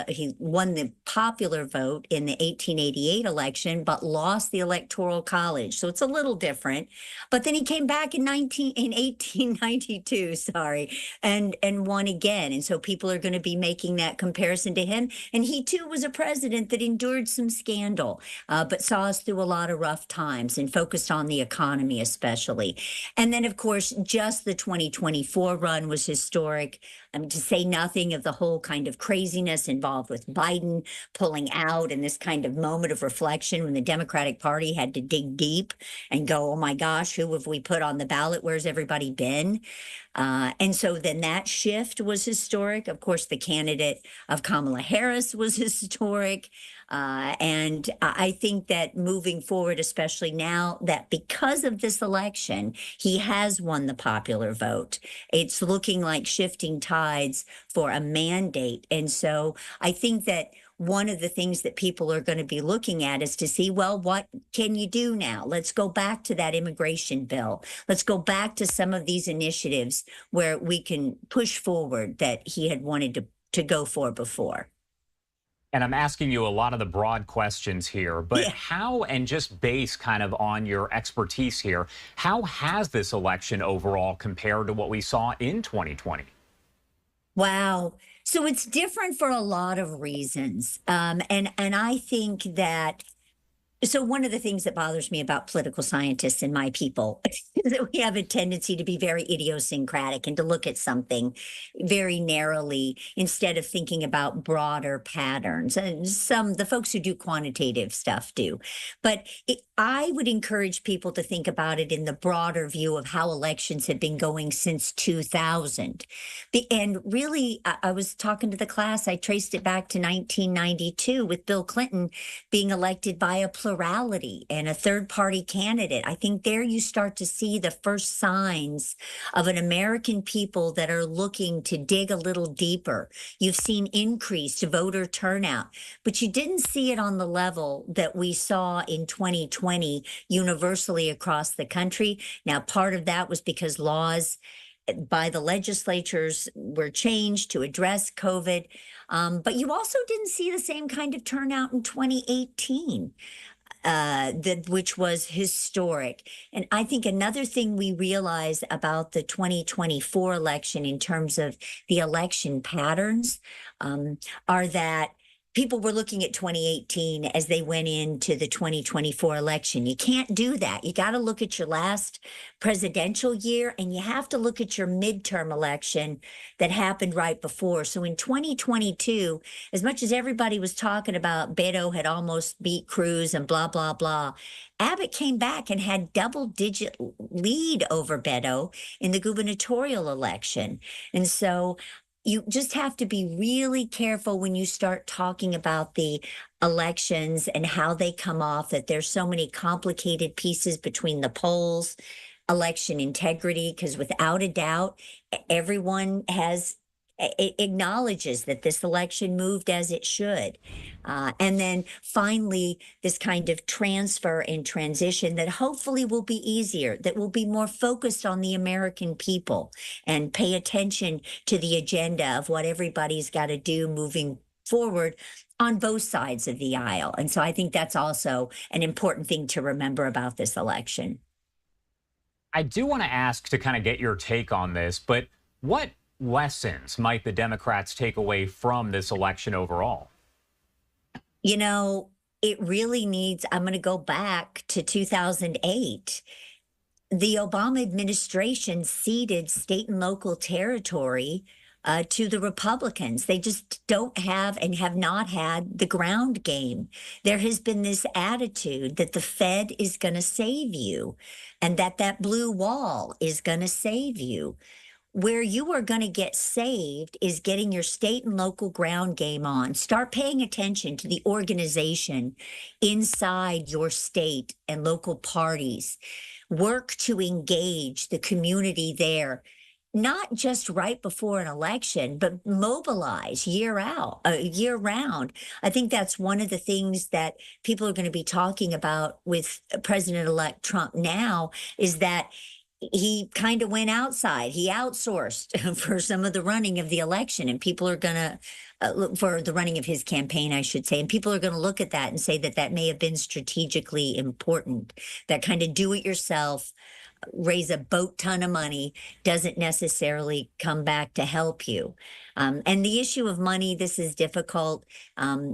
S18: he won the popular vote in the 1888 election, but lost the Electoral College. So it's a little different. But then he came back in 1892, sorry, and won again. And so people are going to be making that comparison to him. And he too was a president that endured some scandal, but saw us through a lot of rough times and focused on the economy especially. And then, of course, just the 2024 run was historic. To say nothing of the whole kind of craziness involved with Biden pulling out and this kind of moment of reflection when the Democratic Party had to dig deep and go, oh my gosh, who have we put on the ballot? Where's everybody been? And so then that shift was historic. Of course, the candidate of Kamala Harris was historic. And I think that moving forward, especially now that because of this election, he has won the popular vote, it's looking like shifting tides for a mandate. And so I think that one of the things that people are going to be looking at is to see, well, what can you do now? Let's go back to that immigration bill. Let's go back to some of these initiatives where we can push forward that he had wanted to go for before.
S10: And I'm asking you a lot of the broad questions here, but how, and just base kind of on your expertise here, how has this election overall compared to what we saw in 2020?
S18: Wow. So it's different for a lot of reasons. And I think that, so one of the things that bothers me about political scientists and my people is that we have a tendency to be very idiosyncratic and to look at something very narrowly instead of thinking about broader patterns. And the folks who do quantitative stuff do. But I would encourage people to think about it in the broader view of how elections have been going since 2000. And really, I was talking to the class, I traced it back to 1992 with Bill Clinton being elected by a plurality and a third-party candidate. I think there you start to see the first signs of an American people that are looking to dig a little deeper. You've seen increased voter turnout, but you didn't see it on the level that we saw in 2020 universally across the country. Now, part of that was because laws by the legislatures were changed to address COVID. But you also didn't see the same kind of turnout in 2018. Which was historic. And I think another thing we realize about the 2024 election in terms of the election patterns are that people were looking at 2018 as they went into the 2024 election. You can't do that. You got to look at your last presidential year, and you have to look at your midterm election that happened right before. So in 2022, as much as everybody was talking about Beto had almost beat Cruz and blah, blah, blah, Abbott came back and had double-digit lead over Beto in the gubernatorial election. And so you just have to be really careful when you start talking about the elections and how they come off, that there's so many complicated pieces between the polls, election integrity, because without a doubt, everyone acknowledges that this election moved as it should. And then finally, this kind of transfer and transition that hopefully will be easier, that will be more focused on the American people and pay attention to the agenda of what everybody's got to do moving forward on both sides of the aisle. And so I think that's also an important thing to remember about this election.
S10: I do want to ask to kind of get your take on this, but what lessons might the Democrats take away from this election overall?
S18: You know, it really needs, I'm going to go back to 2008. The Obama administration ceded state and local territory to the Republicans. They just don't have and have not had the ground game. There has been this attitude that the Fed is going to save you and that blue wall is going to save you. Where you are going to get saved is getting your state and local ground game on. Start paying attention to the organization inside your state and local parties. Work to engage the community there, not just right before an election, but mobilize year round. I think that's one of the things that people are going to be talking about with President-elect Trump now, is that he kind of went outside. He outsourced for some of the running of the election, and people are going to look for the running of his campaign, I should say. And people are going to look at that and say that that may have been strategically important. That kind of do it yourself, raise a boat ton of money doesn't necessarily come back to help you. And the issue of money, this is difficult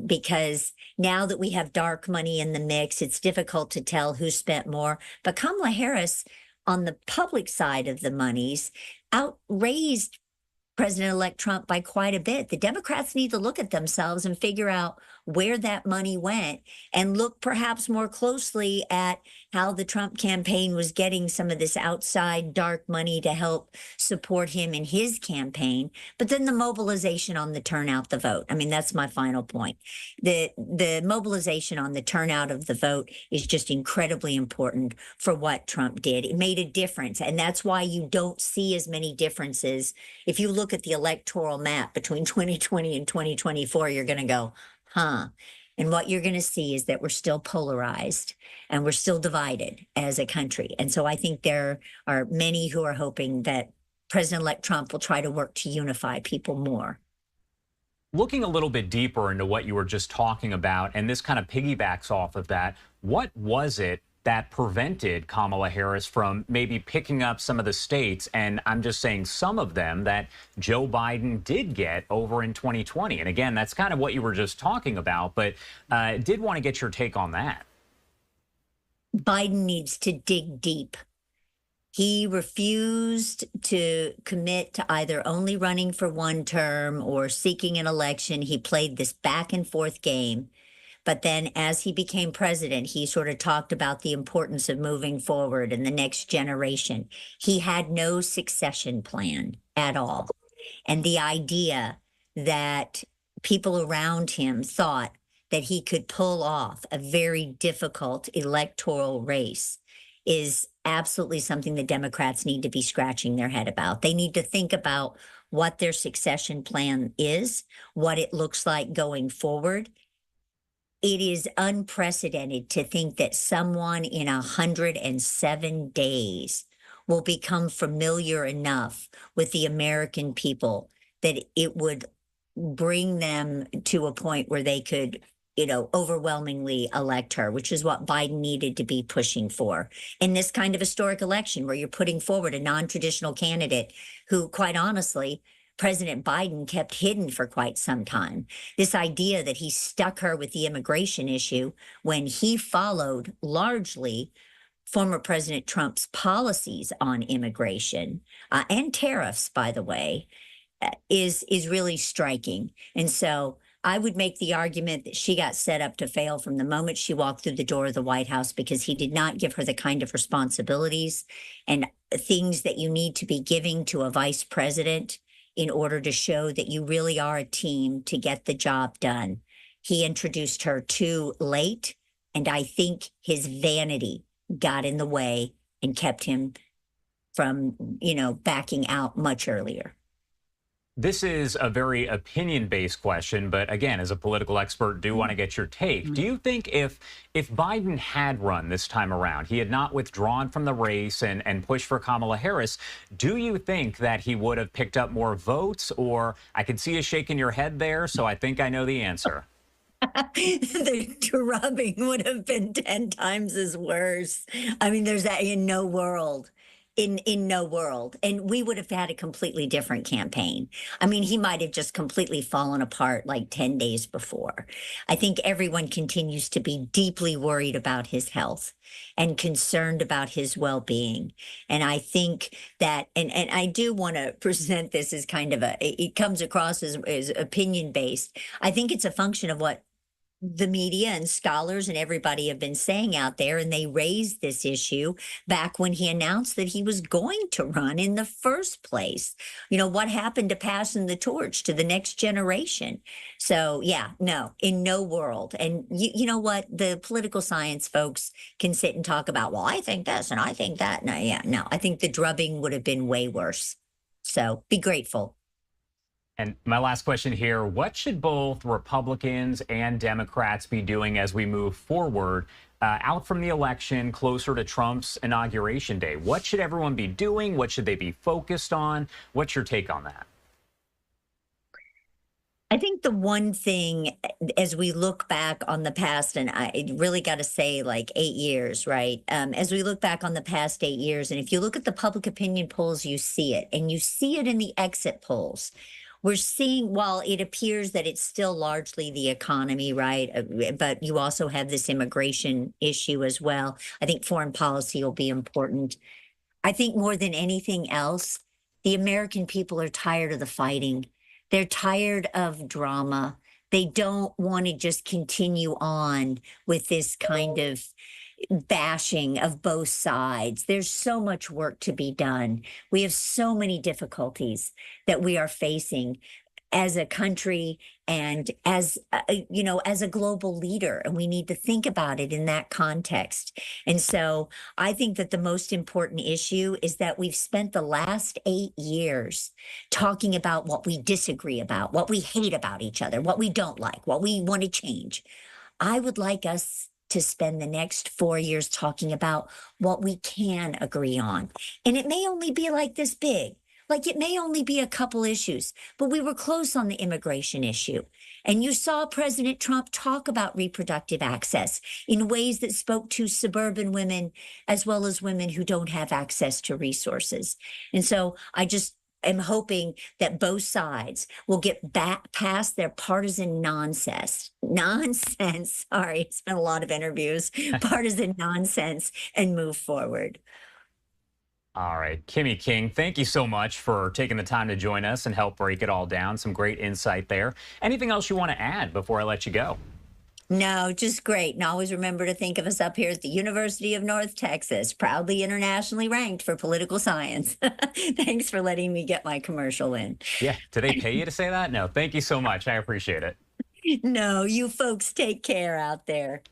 S18: because now that we have dark money in the mix, it's difficult to tell who spent more. But Kamala Harris, on the public side of the monies, outraised President-elect Trump by quite a bit. The Democrats need to look at themselves and figure out where that money went and look perhaps more closely at how the Trump campaign was getting some of this outside dark money to help support him in his campaign. But then the mobilization on the turnout the vote. I mean, that's my final point. The mobilization on the turnout of the vote is just incredibly important for what Trump did. It made a difference. And that's why you don't see as many differences. If you look at the electoral map between 2020 and 2024, you're going to go, huh? And what you're going to see is that we're still polarized and we're still divided as a country. And so I think there are many who are hoping that President-elect Trump will try to work to unify people more.
S10: Looking a little bit deeper into what you were just talking about, and this kind of piggybacks off of that, what was it that prevented Kamala Harris from maybe picking up some of the states, and I'm just saying some of them, that Joe Biden did get over in 2020? And again, that's kind of what you were just talking about, but did want to get your take on that.
S18: Biden needs to dig deep. He refused to commit to either only running for one term or seeking an election. He played this back and forth game. But then as he became president, he sort of talked about the importance of moving forward and the next generation. He had no succession plan at all. And the idea that people around him thought that he could pull off a very difficult electoral race is absolutely something the Democrats need to be scratching their head about. They need to think about what their succession plan is, what it looks like going forward. It is unprecedented to think that someone in 107 days will become familiar enough with the American people that it would bring them to a point where they could, overwhelmingly elect her, which is what Biden needed to be pushing for in this kind of historic election where you're putting forward a non-traditional candidate who, quite honestly, President Biden kept hidden for quite some time. This idea that he stuck her with the immigration issue when he followed largely former President Trump's policies on immigration and tariffs, by the way, is really striking. And so I would make the argument that she got set up to fail from the moment she walked through the door of the White House, because he did not give her the kind of responsibilities and things that you need to be giving to a vice president in order to show that you really are a team to get the job done. He introduced her too late, and I think his vanity got in the way and kept him from, backing out much earlier.
S10: This is a very opinion-based question, but again, as a political expert, do want to get your take. Do you think if Biden had run this time around, he had not withdrawn from the race and pushed for Kamala Harris, do you think that he would have picked up more votes? Or I can see you shaking your head there, so I think I know the answer.
S18: The drubbing would have been 10 times as worse. I mean, there's that in no world. In no world. And we would have had a completely different campaign. I mean, he might have just completely fallen apart like 10 days before. I think everyone continues to be deeply worried about his health and concerned about his well-being. And I think that, and I do want to present this as kind of it comes across as opinion-based. I think it's a function of what the media and scholars and everybody have been saying out there, and they raised this issue back when he announced that he was going to run in the first place. What happened to passing the torch to the next generation? So yeah, no, in no world. And you know what? The political science folks can sit and talk about, well, I think this and I think that. No, I think the drubbing would have been way worse. So be grateful.
S10: And my last question here, what should both Republicans and Democrats be doing as we move forward out from the election, closer to Trump's inauguration day. What should everyone be doing? What should they be focused on? What's your take on that?
S18: I think the one thing, as we look back on the past, and I really got to say, like 8 years, right? As we look back on the past 8 years, and if you look at the public opinion polls, you see it, and you see it in the exit polls. We're seeing, while it appears that it's still largely the economy, right? But you also have this immigration issue as well. I think foreign policy will be important. I think more than anything else, the American people are tired of the fighting. They're tired of drama. They don't want to just continue on with this kind of bashing of both sides. There's so much work to be done. We have so many difficulties that we are facing as a country and as as a global leader, and we need to think about it in that context. And so I think that the most important issue is that we've spent the last 8 years talking about what we disagree about, what we hate about each other, what we don't like, what we want to change. I would like us to spend the next 4 years talking about what we can agree on. And it may only be like this big. Like it may only be a couple issues, but we were close on the immigration issue. And you saw President Trump talk about reproductive access in ways that spoke to suburban women as well as women who don't have access to resources. And so I just am hoping that both sides will get back past their partisan nonsense. Sorry, it's been a lot of interviews, partisan nonsense, and move forward.
S10: All right, Kimmy King, thank you so much for taking the time to join us and help break it all down. Some great insight there. Anything else you want to add before I let you go?
S18: No, just great. And always remember to think of us up here at the University of North Texas, proudly internationally ranked for political science. Thanks for letting me get my commercial in.
S10: Yeah, did they pay you to say that? No, thank you so much. I appreciate it.
S18: No, you folks take care out there.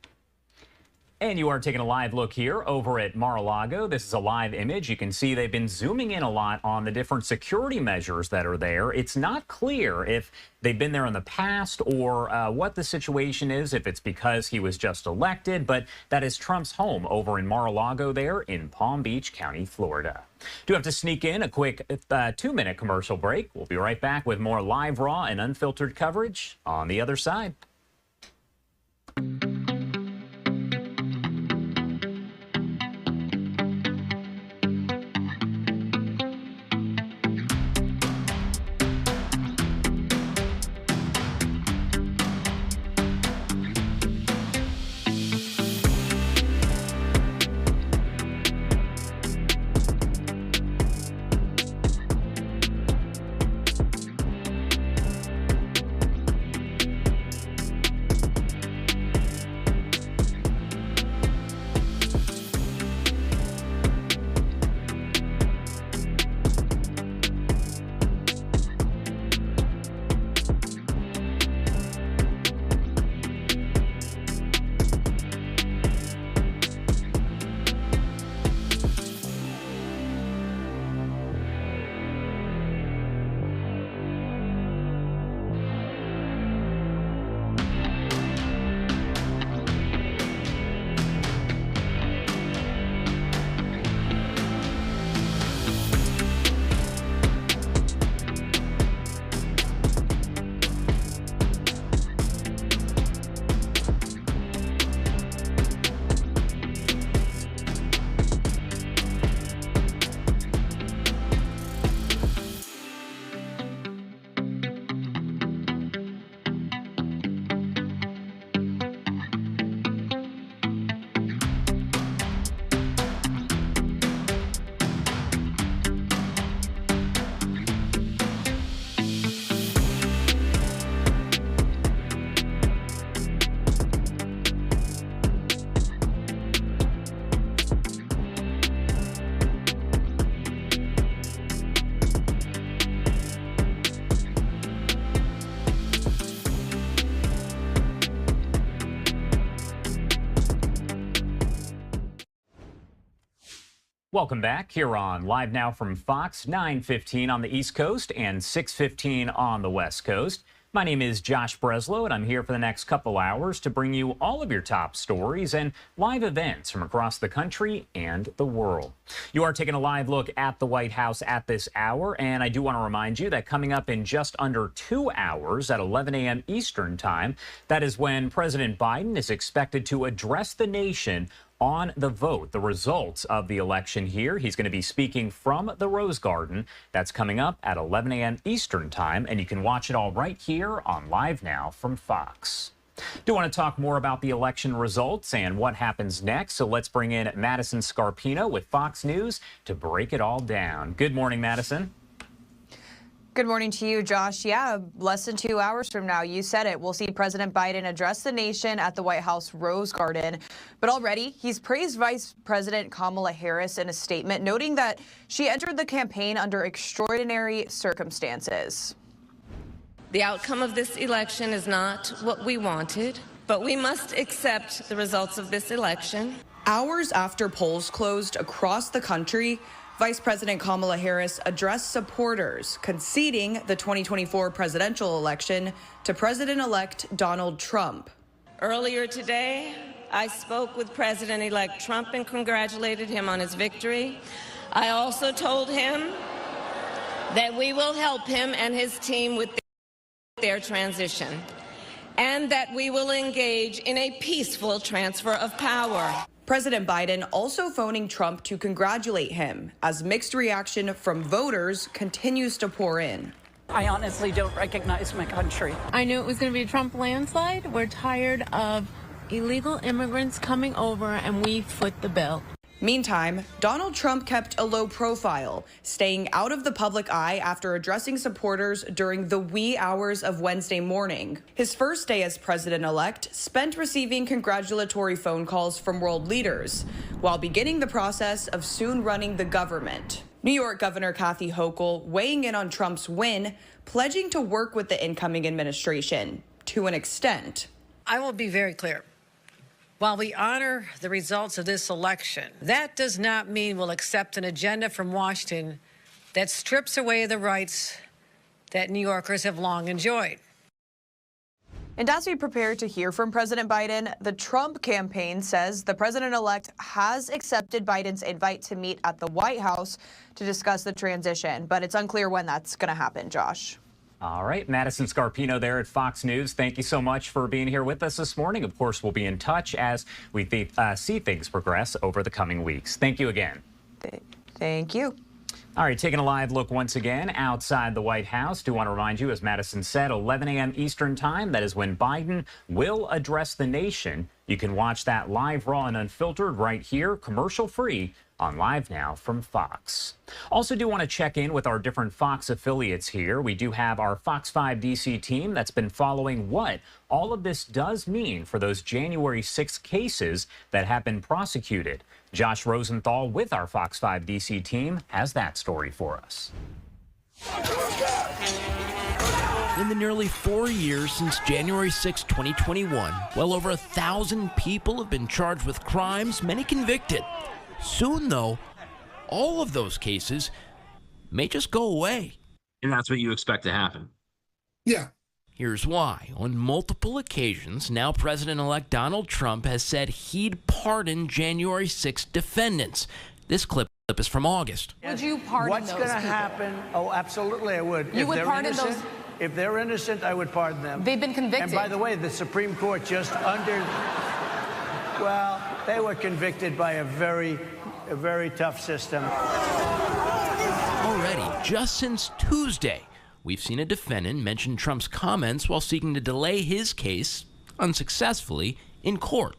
S10: And you are taking a live look here over at Mar-a-Lago. This is a live image. You can see they've been zooming in a lot on the different security measures that are there. It's not clear if they've been there in the past or what the situation is, if it's because he was just elected, but that is Trump's home over in Mar-a-Lago there in Palm Beach County, Florida. Do have to sneak in a quick 2-minute commercial break. We'll be right back with more live, raw, and unfiltered coverage on the other side. Welcome back here on Live Now from Fox, 9:15 on the East Coast and 6:15 on the West Coast. My name is Josh Breslow, and I'm here for the next couple hours to bring you all of your top stories and live events from across the country and the world. You are taking a live look at the White House at this hour, and I do want to remind you that coming up in just under 2 hours at 11 a.m. Eastern Time, that is when President Biden is expected to address the nation on the vote, the results of the election here. He's going to be speaking from the Rose Garden. That's coming up at 11 a.m. Eastern Time, and you can watch it all right here on LiveNOW from Fox. Do want to talk more about the election results and what happens next, so let's bring in Madison Scarpino with Fox News to break it all down. Good morning, Madison.
S6: Good morning to you, Josh. Yeah, less than 2 hours from now, you said it, we'll see President Biden address the nation at the White House Rose Garden. But already, he's praised Vice President Kamala Harris in a statement, noting that she entered the campaign under extraordinary circumstances.
S16: The outcome of this election is not what we wanted, but we must accept the results of this election.
S6: Hours after polls closed across the country, Vice President Kamala Harris addressed supporters conceding the 2024 presidential election to President-elect Donald Trump.
S16: Earlier today, I spoke with President-elect Trump and congratulated him on his victory. I also told him that we will help him and his team with their transition, and that we will engage in a peaceful transfer of power.
S6: President Biden also phoning Trump to congratulate him as mixed reaction from voters continues to pour in.
S19: I honestly don't recognize my country.
S20: I knew it was going to be a Trump landslide. We're tired of illegal immigrants coming over, and we foot the bill.
S6: Meantime, Donald Trump kept a low profile, staying out of the public eye after addressing supporters during the wee hours of Wednesday morning. His first day as president-elect spent receiving congratulatory phone calls from world leaders, while beginning the process of soon running the government. New York Governor Kathy Hochul weighing in on Trump's win, pledging to work with the incoming administration to an extent.
S21: I will be very clear. While we honor the results of this election, that does not mean we'll accept an agenda from Washington that strips away the rights that New Yorkers have long enjoyed.
S6: And as we prepare to hear from President Biden, the Trump campaign says the president-elect has accepted Biden's invite to meet at the White House to discuss the transition, but it's unclear when that's going to happen, Josh.
S10: All right, Madison Scarpino there at Fox News. Thank you so much for being here with us this morning. Of course, we'll be in touch as we see things progress over the coming weeks. Thank you again.
S6: Thank you.
S10: All right, taking a live look once again outside the White House. Do want to remind you, as Madison said, 11 a.m. Eastern Time. That is when Biden will address the nation. You can watch that live, raw, and unfiltered right here, commercial-free, on LiveNOW from Fox. Also do want to check in with our different Fox affiliates here. We do have our Fox 5 DC team that's been following what all of this does mean for those January 6 cases that have been prosecuted. Josh Rosenthal with our Fox 5 DC team has that story for us.
S22: In the nearly 4 years since January 6, 2021, well over 1,000 people have been charged with crimes, many convicted. Soon, though, all of those cases may just go away.
S23: And that's what you expect to happen?
S22: Yeah. Here's why. On multiple occasions, now President-elect Donald Trump has said he'd pardon January 6 defendants. This clip is from August.
S25: Would you pardon
S17: What's
S25: those
S17: going to
S25: people?
S17: happen? Oh, absolutely, I would.
S25: You would pardon those?
S17: If they're innocent, I would pardon them.
S25: They've been convicted.
S17: And by the way, the Supreme Court just well, they were convicted by a very tough system.
S22: Already, just since Tuesday, we've seen a defendant mention Trump's comments while seeking to delay his case, unsuccessfully, in court.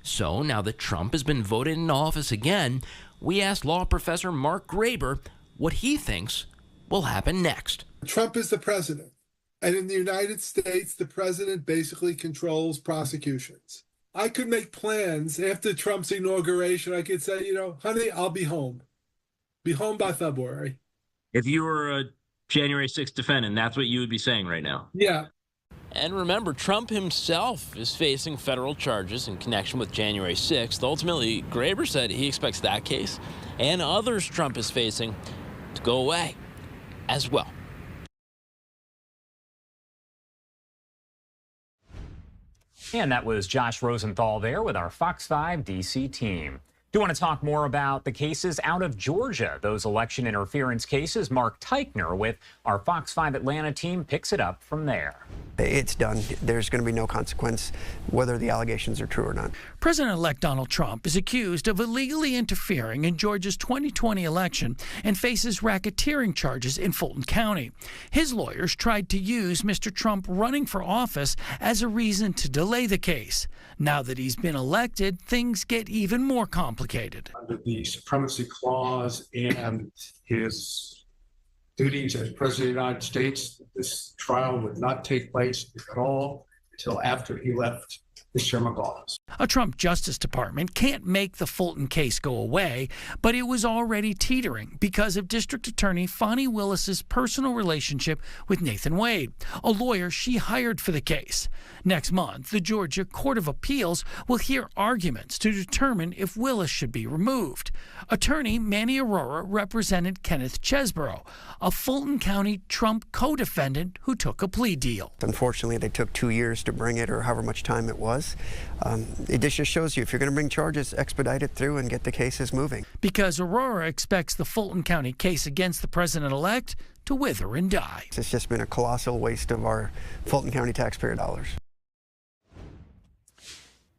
S22: So now that Trump has been voted into office again, we asked law professor Mark Graber what he thinks will happen next.
S24: Trump is the president. And in the United States, the president basically controls prosecutions. I could make plans after Trump's inauguration. I could say, honey, I'll be home. Be home by February.
S23: If you were a January 6th defendant, that's what you would be saying right now.
S24: Yeah.
S22: And remember, Trump himself is facing federal charges in connection with January 6th. Ultimately, Graber said he expects that case and others Trump is facing to go away as well.
S10: And that was Josh Rosenthal there with our Fox 5 DC team. Do you want to talk more about the cases out of Georgia, those election interference cases? Mark Teichner with our Fox 5 Atlanta team picks it up from there.
S1: It's done. There's going to be no consequence whether the allegations are true or not.
S2: President-elect Donald Trump is accused of illegally interfering in Georgia's 2020 election and faces racketeering charges in Fulton County. His lawyers tried to use Mr. Trump running for office as a reason to delay the case. Now that he's been elected, things get even more complicated.
S3: Under the Supremacy Clause and his duties as President of the United States, this trial would not take place at all until after he left the term of office.
S2: A Trump Justice Department can't make the Fulton case go away, but it was already teetering because of District Attorney Fani Willis's personal relationship with Nathan Wade, a lawyer she hired for the case. Next month, the Georgia Court of Appeals will hear arguments to determine if Willis should be removed. Attorney Manny Aurora represented Kenneth Chesborough, a Fulton County Trump co-defendant who took a plea deal.
S1: Unfortunately, they took 2 years to bring it, or however much time it was. It just shows you if you're going to bring charges, expedite it through and get the cases moving.
S2: Because Aurora expects the Fulton County case against the president-elect to wither and die.
S1: It's just been a colossal waste of our Fulton County taxpayer dollars.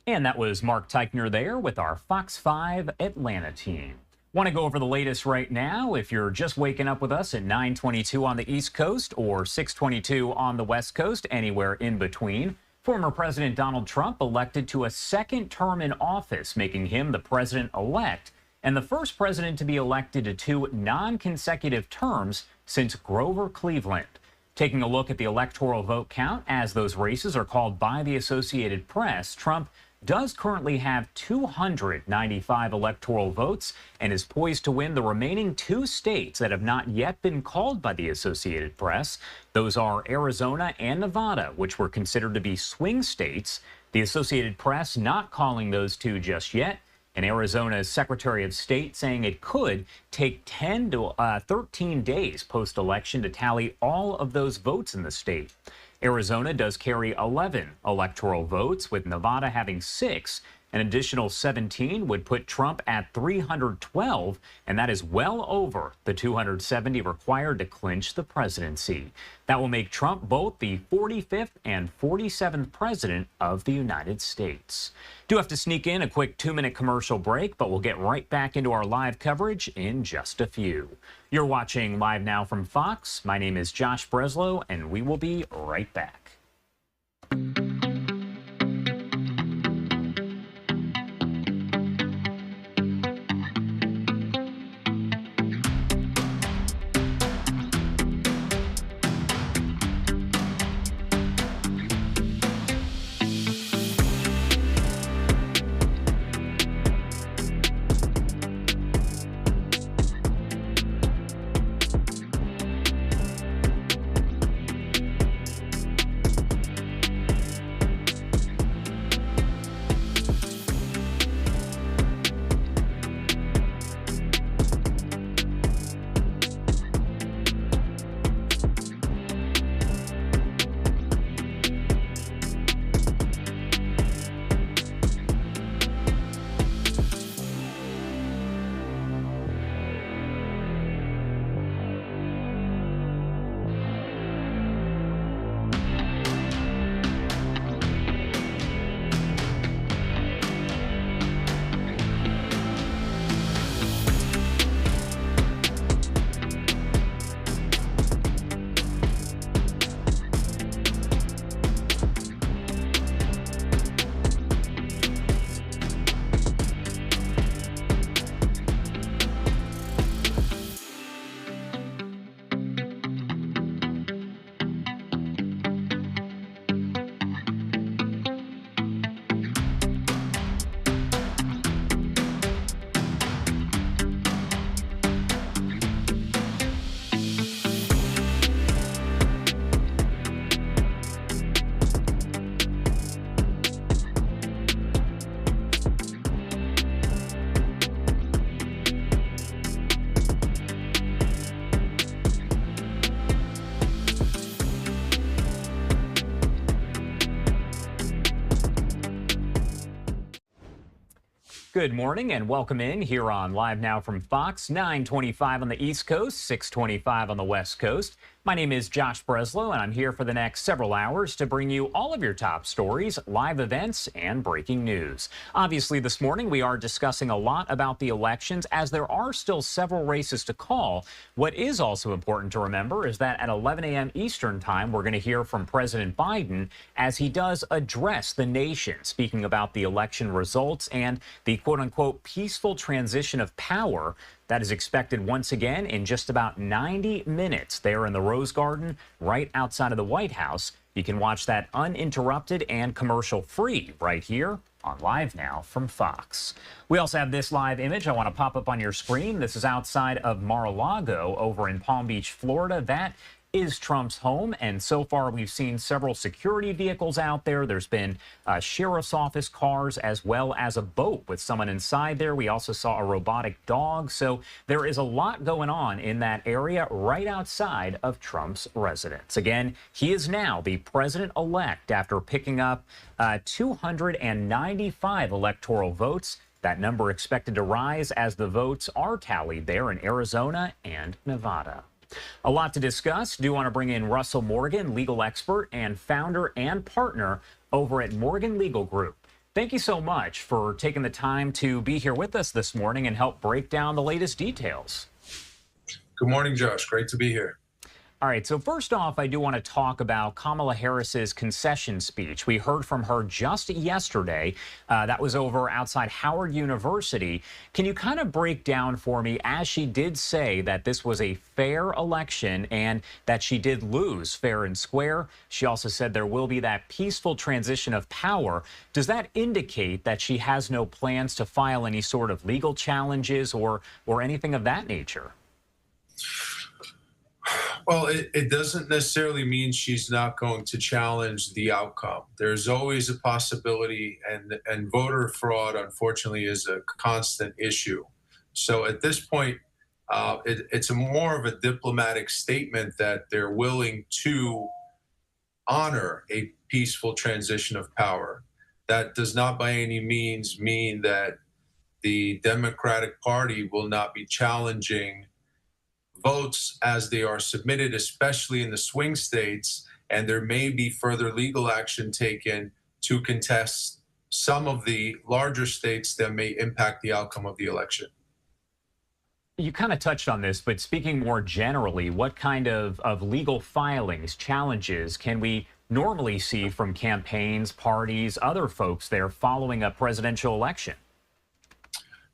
S10: And that was Mark Teichner there with our Fox 5 Atlanta team. Want to go over the latest right now? If you're just waking up with us at 9:22 on the East Coast or 6:22 on the West Coast, anywhere in between, former President Donald Trump elected to a second term in office, making him the president-elect and the first president to be elected to 2 non-consecutive terms since Grover Cleveland. Taking a look at the electoral vote count, as those races are called by the Associated Press, Trump does currently have 295 electoral votes and is poised to win the remaining 2 states that have not yet been called by the Associated Press. Those are Arizona and Nevada, which were considered to be swing states. The Associated Press not calling those 2 just yet, and Arizona's Secretary of State saying it could take 10 to 13 days post-election to tally all of those votes in the state. Arizona does carry 11 electoral votes, with Nevada having 6. An additional 17 would put Trump at 312, and that is well over the 270 required to clinch the presidency. That will make Trump both the 45th and 47th president of the United States. Do have to sneak in a quick 2-minute commercial break, but we'll get right back into our live coverage in just a few. You're watching Live Now from Fox. My name is Josh Breslow, and we will be right back. Good morning and welcome in here on Live Now from Fox, 9:25 on the East Coast, 6:25 on the West Coast. My name is Josh Breslow, and I'm here for the next several hours to bring you all of your top stories, live events, and breaking news. Obviously, this morning we are discussing a lot about the elections as there are still several races to call. What is also important to remember is that at 11 a.m. Eastern time, we're going to hear from President Biden as he does address the nation, speaking about the election results and the quote-unquote peaceful transition of power that is expected once again in just about 90 minutes there in the Rose Garden right outside of the White House. You can watch that uninterrupted and commercial-free right here on Live Now from Fox. We also have this live image I want to pop up on your screen. This is outside of Mar-a-Lago over in Palm Beach, Florida. That is Trump's home, and so far we've seen several security vehicles out there. There's been sheriff's office cars as well as a boat with someone inside there. We also saw a robotic dog, so there is a lot going on in that area right outside of Trump's residence. Again, he is now the president-elect after picking up 295 electoral votes. That number expected to rise as the votes are tallied there in Arizona and Nevada. A lot to discuss. Do want to bring in Russell Morgan, legal expert and founder and partner over at Morgan Legal Group. Thank you so much for taking the time to be here with us this morning and help break down the latest details.
S4: Good morning, Josh. Great to be here.
S10: All right, so first off, I do want to talk about Kamala Harris's concession speech. We heard from her just yesterday. That was over outside Howard University. Can you kind of break down for me, as she did say that this was a fair election and that she did lose fair and square? She also said there will be that peaceful transition of power. Does that indicate that she has no plans to file any sort of legal challenges or anything of that nature?
S4: Well, it doesn't necessarily mean she's not going to challenge the outcome. There's always a possibility, and voter fraud, unfortunately, is a constant issue. So at this point, it's more of a diplomatic statement that they're willing to honor a peaceful transition of power. That does not by any means mean that the Democratic Party will not be challenging votes as they are submitted, especially in the swing states, and there may be further legal action taken to contest some of the larger states that may impact the outcome of the election.
S10: You kind of touched on this, but speaking more generally, what kind of legal filings, challenges can we normally see from campaigns, parties, other folks there following a presidential election?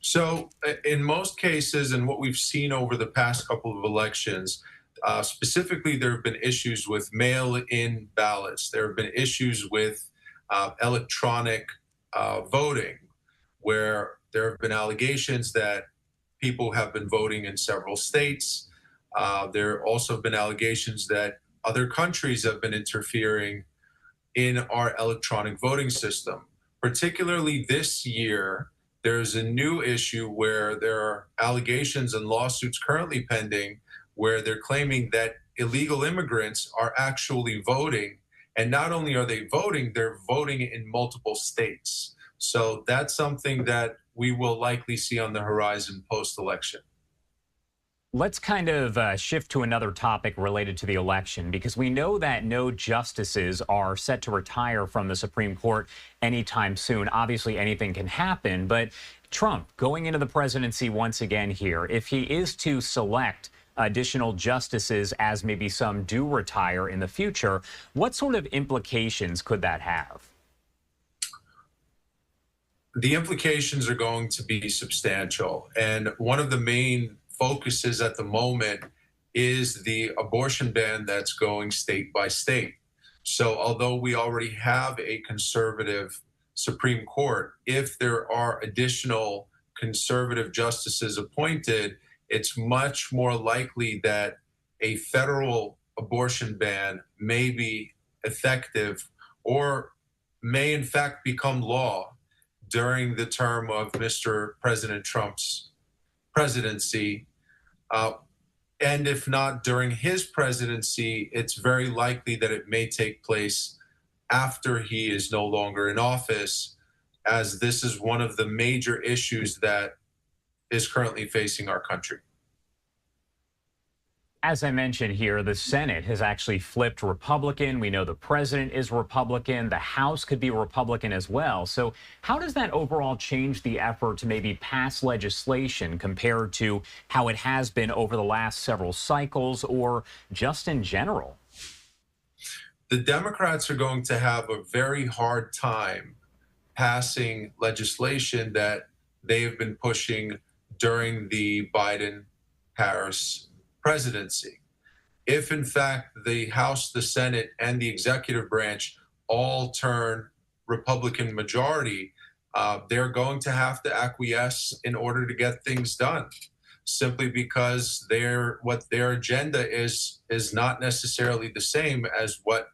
S4: So in most cases, and what we've seen over the past couple of elections, specifically, there have been issues with mail-in ballots. There have been issues with electronic voting, where there have been allegations that people have been voting in several states. There also have been allegations that other countries have been interfering in our electronic voting system. Particularly this year, there's a new issue where there are allegations and lawsuits currently pending where they're claiming that illegal immigrants are actually voting. And not only are they voting, they're voting in multiple states. So that's something that we will likely see on the horizon post-election.
S10: Let's kind of shift to another topic related to the election, because we know that no justices are set to retire from the Supreme Court anytime soon. Obviously, anything can happen, but Trump going into the presidency once again here, if he is to select additional justices, as maybe some do retire in the future, what sort of implications could that have?
S4: The implications are going to be substantial. And one of the main focuses at the moment is the abortion ban that's going state by state. So although we already have a conservative Supreme Court, if there are additional conservative justices appointed, it's much more likely that a federal abortion ban may be effective or may in fact become law during the term of Mr. President Trump's presidency. And if not during his presidency, it's very likely that it may take place after he is no longer in office as this is one of the major issues that is currently facing our country.
S10: As I mentioned here, the Senate has actually flipped Republican. We know the president is Republican. The House could be Republican as well. So how does that overall change the effort to maybe pass legislation compared to how it has been over the last several cycles or just in general?
S4: The Democrats are going to have a very hard time passing legislation that they have been pushing during the Biden-Harris presidency. If in fact the House, the Senate, and the executive branch all turn Republican majority, they're going to have to acquiesce in order to get things done, simply because what their agenda is not necessarily the same as what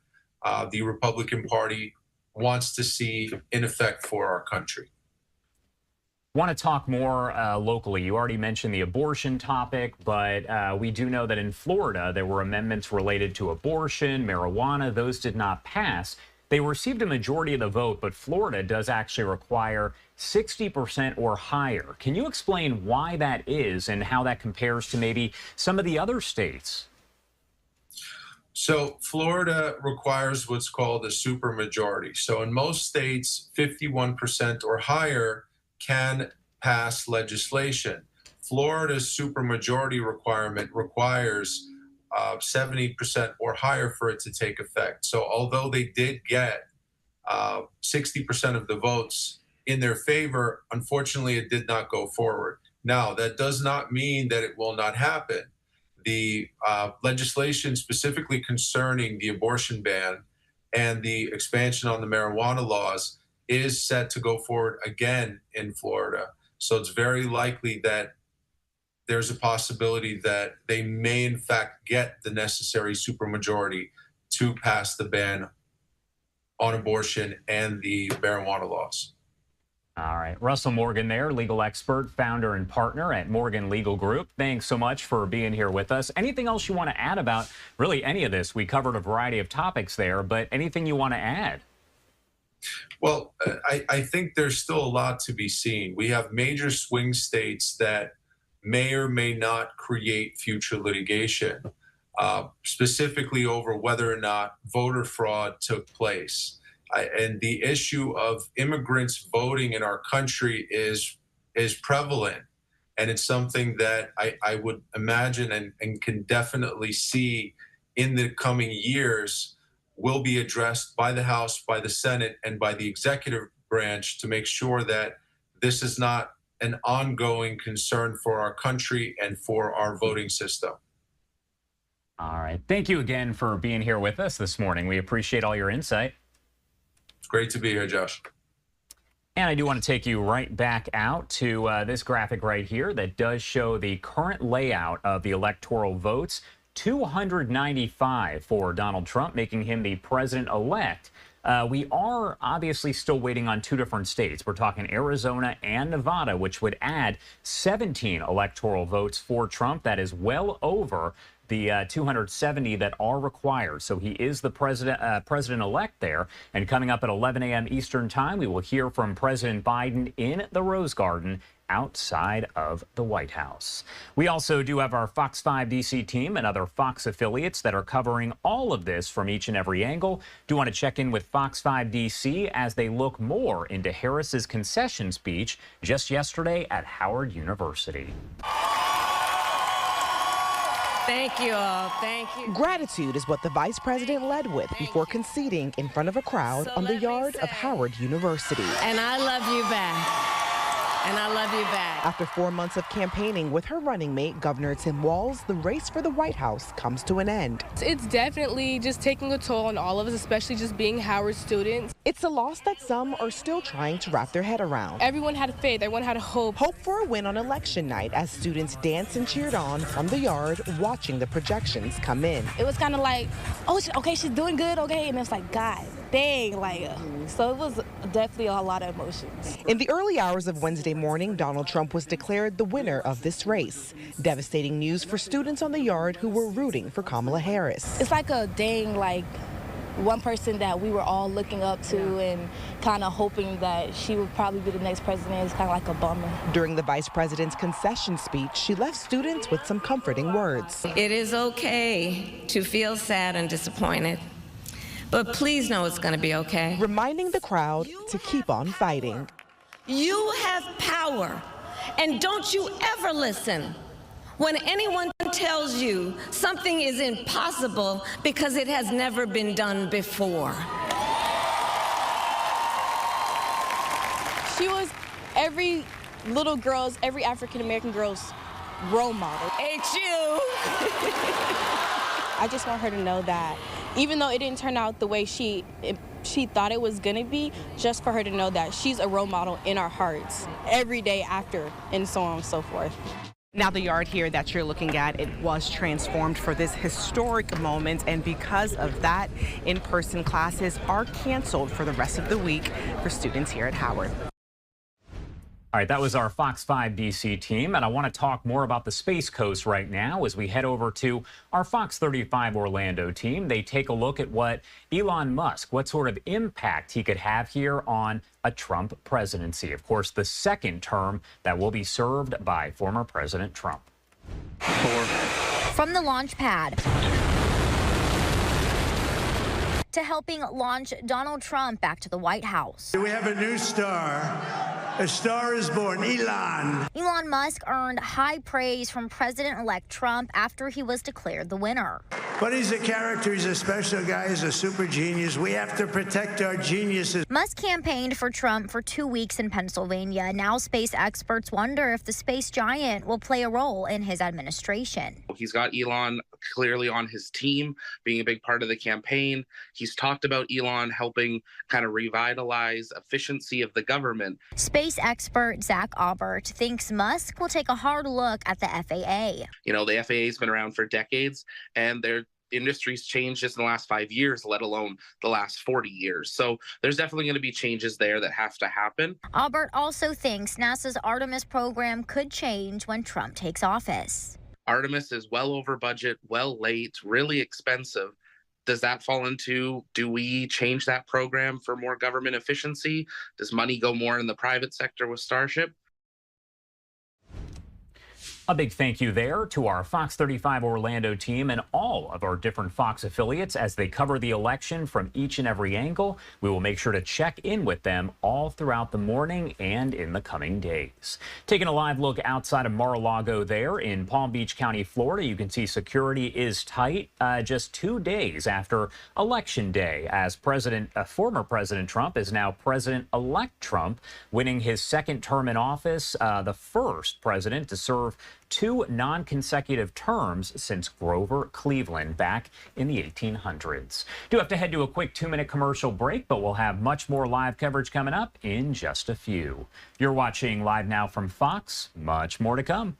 S4: the Republican Party wants to see in effect for our country.
S10: Want to talk more locally. You already mentioned the abortion topic, but we do know that in Florida, there were amendments related to abortion, marijuana. Those did not pass. They received a majority of the vote, but Florida does actually require 60% or higher. Can you explain why that is and how that compares to maybe some of the other states?
S4: So Florida requires what's called a supermajority. So in most states, 51% or higher can pass legislation. Florida's supermajority requirement requires 70% or higher for it to take effect. So although they did get 60% of the votes in their favor, unfortunately, it did not go forward. Now, that does not mean that it will not happen. The legislation specifically concerning the abortion ban and the expansion on the marijuana laws is set to go forward again in Florida. So it's very likely that there's a possibility that they may in fact get the necessary supermajority to pass the ban on abortion and the marijuana laws.
S10: All right. Russell Morgan there, legal expert, founder and partner at Morgan Legal Group. Thanks so much for being here with us. Anything else you want to add about really any of this? We covered a variety of topics there, but anything you want to add?
S4: Well, I think there's still a lot to be seen. We have major swing states that may or may not create future litigation, specifically over whether or not voter fraud took place. And the issue of immigrants voting in our country is prevalent. And it's something that I would imagine and can definitely see in the coming years will be addressed by the House, by the Senate, and by the executive branch to make sure that this is not an ongoing concern for our country and for our voting system.
S10: All right. Thank you again for being here with us this morning. We appreciate all your insight.
S4: It's great to be here, Josh.
S10: And I do want to take you right back out to this graphic right here that does show the current layout of the electoral votes. 295 for Donald Trump, making him the president-elect. We are obviously still waiting on two different states. We're talking Arizona and Nevada, which would add 17 electoral votes for Trump. That is well over the 270 that are required. So he is the president-elect there. And coming up at 11 a.m. Eastern time, we will hear from President Biden in the Rose Garden outside of the White House. We also do have our Fox 5 DC team and other Fox affiliates that are covering all of this from each and every angle. Do want to check in with Fox 5 DC as they look more into Harris's concession speech just yesterday at Howard University.
S5: Thank you all. Thank you. Gratitude is what the vice president led with before conceding in front of a crowd on the yard of Howard University.
S16: And I love you back. And I love you back.
S5: After 4 months of campaigning with her running mate, Governor Tim Walz, the race for the White House comes to an end.
S7: It's definitely just taking a toll on all of us, especially just being Howard students.
S5: It's a loss that some are still trying to wrap their head around.
S7: Everyone had faith. Everyone had hope.
S5: Hope for a win on election night as students danced and cheered on from the yard, watching the projections come in.
S7: It was kind of like, oh, okay, she's doing good, okay. And it's like, God dang, so it was definitely a lot of emotions.
S5: In the early hours of Wednesday morning, Donald Trump was declared the winner of this race. Devastating news for students on the yard who were rooting for Kamala Harris.
S7: It's like a dang, one person that we were all looking up to and kind of hoping that she would probably be the next president is kind of like a bummer.
S5: During the vice president's concession speech, she left students with some comforting words.
S16: It is okay to feel sad and disappointed, but please know it's going to be okay.
S5: Reminding the crowd to keep on fighting.
S16: You have power, and don't you ever listen when anyone tells you something is impossible because it has never been done before.
S7: She was every little girl's, every African-American girl's role model.
S16: HU!
S7: I just want her to know that even though it didn't turn out the way she thought it was gonna be, just for her to know that she's a role model in our hearts every day after, and so on and so forth.
S5: Now the yard here that you're looking at, it was transformed for this historic moment, and because of that, in-person classes are canceled for the rest of the week for students here at Howard.
S10: All right, that was our Fox 5 DC team, and I want to talk more about the Space Coast right now as we head over to our Fox 35 Orlando team. They take a look at what Elon Musk, what sort of impact he could have here on a Trump presidency. Of course, the second term that will be served by former President Trump.
S8: From the launch pad to helping launch Donald Trump back to the White House.
S17: We have a new star. A star is born, Elon.
S8: Elon Musk earned high praise from President-elect Trump after he was declared the winner.
S17: But he's a character, he's a special guy, he's a super genius. We have to protect our geniuses.
S8: Musk campaigned for Trump for 2 weeks in Pennsylvania. Now space experts wonder if the space giant will play a role in his administration.
S9: He's got Elon clearly on his team, being a big part of the campaign. He's talked about Elon helping kind of revitalize efficiency of the government.
S8: Space expert Zach Aubert thinks Musk will take a hard look at the FAA.
S9: You know, the FAA has been around for decades, and their industry's changed just in the last 5 years, let alone the last 40 years. So there's definitely going to be changes there that have to happen.
S8: Aubert also thinks NASA's Artemis program could change when Trump takes office.
S9: Artemis is well over budget, well late, really expensive. Does that fall into, do we change that program for more government efficiency? Does money go more in the private sector with Starship?
S10: A big thank you there to our Fox 35 Orlando team and all of our different Fox affiliates as they cover the election from each and every angle. We will make sure to check in with them all throughout the morning and in the coming days. Taking a live look outside of Mar-a-Lago there in Palm Beach County, Florida, you can see security is tight just 2 days after Election Day, as former President Trump is now President-elect Trump, winning his second term in office, the first president to serve 2 non-consecutive terms since Grover Cleveland back in the 1800s. Do have to head to a quick 2-minute commercial break, but we'll have much more live coverage coming up in just a few. You're watching Live Now from Fox. Much more to come.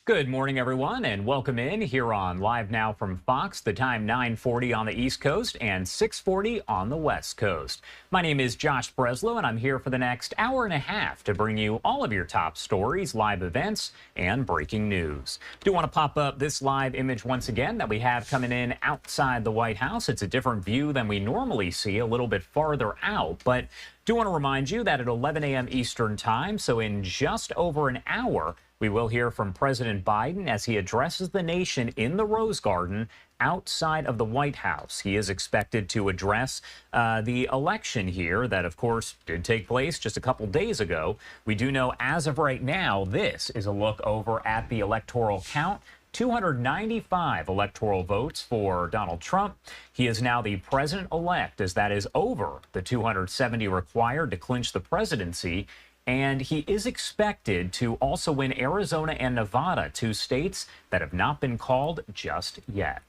S10: Good morning, everyone, and welcome in here on Live Now from Fox. The time 9:40 on the East Coast and 6:40 on the West Coast. My name is Josh Breslow, and I'm here for the next hour and a half to bring you all of your top stories, live events, and breaking news. Do want to pop up this live image once again that we have coming in outside the White House. It's a different view than we normally see, a little bit farther out, but do want to remind you that at 11 a.m. Eastern Time, so in just over an hour, we will hear from President Biden as he addresses the nation in the Rose Garden outside of the White House. He is expected to address the election here that, of course, did take place just a couple days ago. We do know as of right now, this is a look over at the electoral count. 295 electoral votes for Donald Trump. He is now the president-elect, as that is over the 270 required to clinch the presidency. And he is expected to also win Arizona and Nevada, two states that have not been called just yet.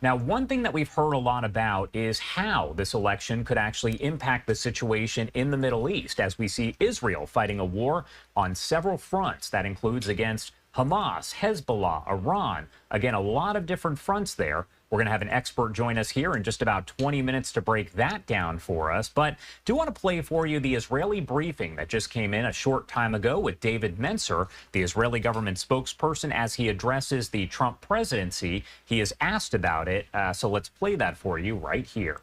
S10: Now, one thing that we've heard a lot about is how this election could actually impact the situation in the Middle East, as we see Israel fighting a war on several fronts. That includes against Hamas, Hezbollah, Iran. Again, a lot of different fronts there. We're going to have an expert join us here in just about 20 minutes to break that down for us. But do want to play for you the Israeli briefing that just came in a short time ago with David Mencer, the Israeli government spokesperson, as he addresses the Trump presidency. He is asked about it. So let's play that for you right here.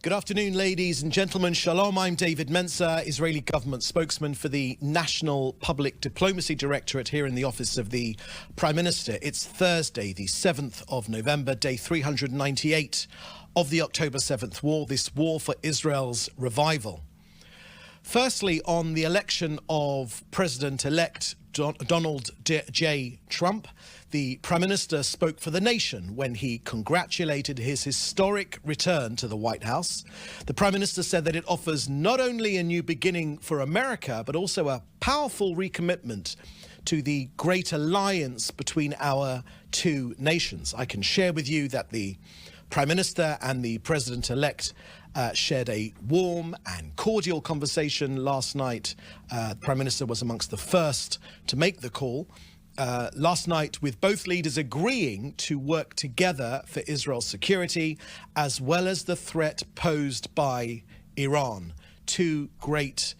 S11: Good afternoon, ladies and gentlemen. Shalom, I'm David Mencer, Israeli government spokesman for the National Public Diplomacy Directorate here in the office of the Prime Minister. It's Thursday, the 7th of November, day 398 of the October 7th war, this war for Israel's revival. Firstly, on the election of President-elect Donald J. Trump, the Prime Minister spoke for the nation when he congratulated his historic return to the White House. The Prime Minister said that it offers not only a new beginning for America, but also a powerful recommitment to the great alliance between our two nations. I can share with you that the Prime Minister and the President-elect shared a warm and cordial conversation last night. The Prime Minister was amongst the first to make the call. Last night, with both leaders agreeing to work together for Israel's security, as well as the threat posed by Iran. Two great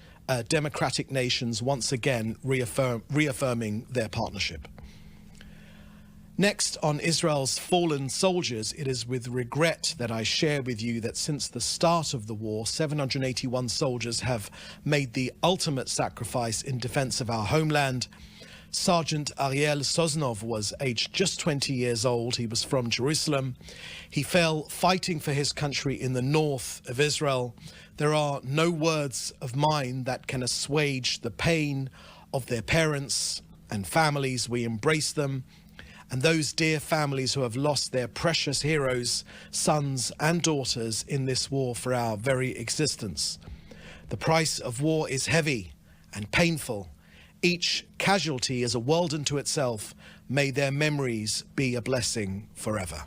S11: democratic nations once again reaffirming their partnership. Next, on Israel's fallen soldiers, it is with regret that I share with you that since the start of the war, 781 soldiers have made the ultimate sacrifice in defense of our homeland. Sergeant Ariel Soznov was aged just 20 years old. He was from Jerusalem. He fell fighting for his country in the north of Israel. There are no words of mine that can assuage the pain of their parents and families. We embrace them. And those dear families who have lost their precious heroes, sons and daughters in this war for our very existence. The price of war is heavy and painful. Each casualty is a world unto itself. May their memories be a blessing forever.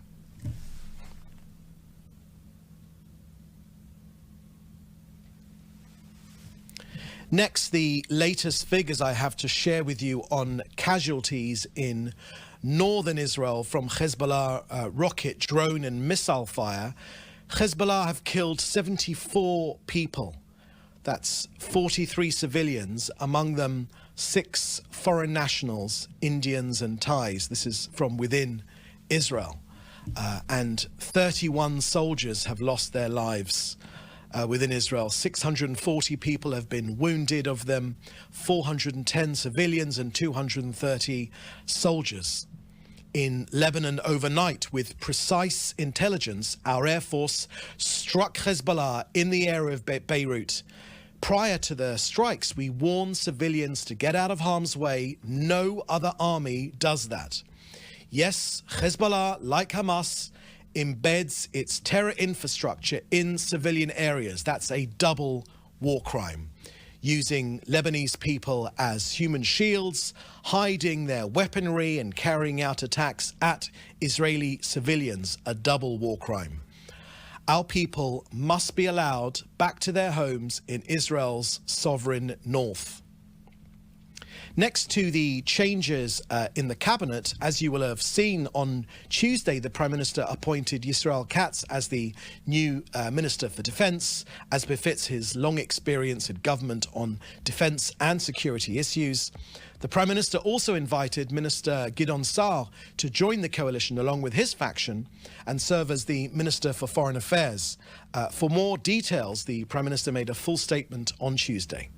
S11: Next, the latest figures I have to share with you on casualties in northern Israel from Hezbollah rocket, drone and missile fire. Hezbollah have killed 74 people. That's 43 civilians, among them 6 foreign nationals, Indians and Thais. This is from within Israel. And 31 soldiers have lost their lives within Israel. 640 people have been wounded, of them 410 civilians and 230 soldiers. In Lebanon overnight, with precise intelligence, our Air Force struck Hezbollah in the area of Beirut. Prior to the strikes, we warned civilians to get out of harm's way. No other army does that. Yes, Hezbollah, like Hamas, embeds its terror infrastructure in civilian areas. That's a double war crime. Using Lebanese people as human shields, hiding their weaponry and carrying out attacks at Israeli civilians, a double war crime. Our people must be allowed back to their homes in Israel's sovereign north. Next to the changes in the cabinet, as you will have seen on Tuesday, the Prime Minister appointed Yisrael Katz as the new Minister for Defence, as befits his long experience in government on defence and security issues. The Prime Minister also invited Minister Gideon Sa'ar to join the coalition along with his faction and serve as the Minister for Foreign Affairs. For more details, the Prime Minister made a full statement on Tuesday.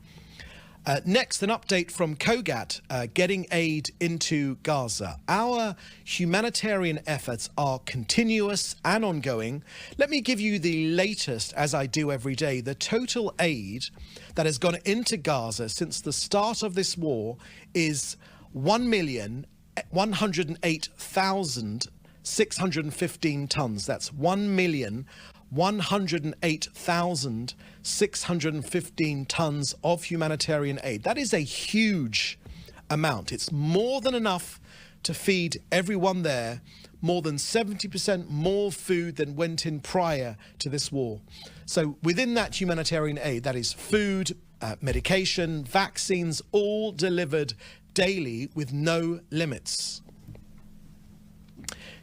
S11: Next, an update from COGAT getting aid into Gaza. Our humanitarian efforts are continuous and ongoing. Let me give you the latest, as I do every day. The total aid that has gone into Gaza since the start of this war is 1,108,615 tons. That's 1,108,615 tons of humanitarian aid. That is a huge amount. It's more than enough to feed everyone there. More than 70% more food than went in prior to this war. So within that humanitarian aid, that is food, medication, vaccines, all delivered daily with no limits.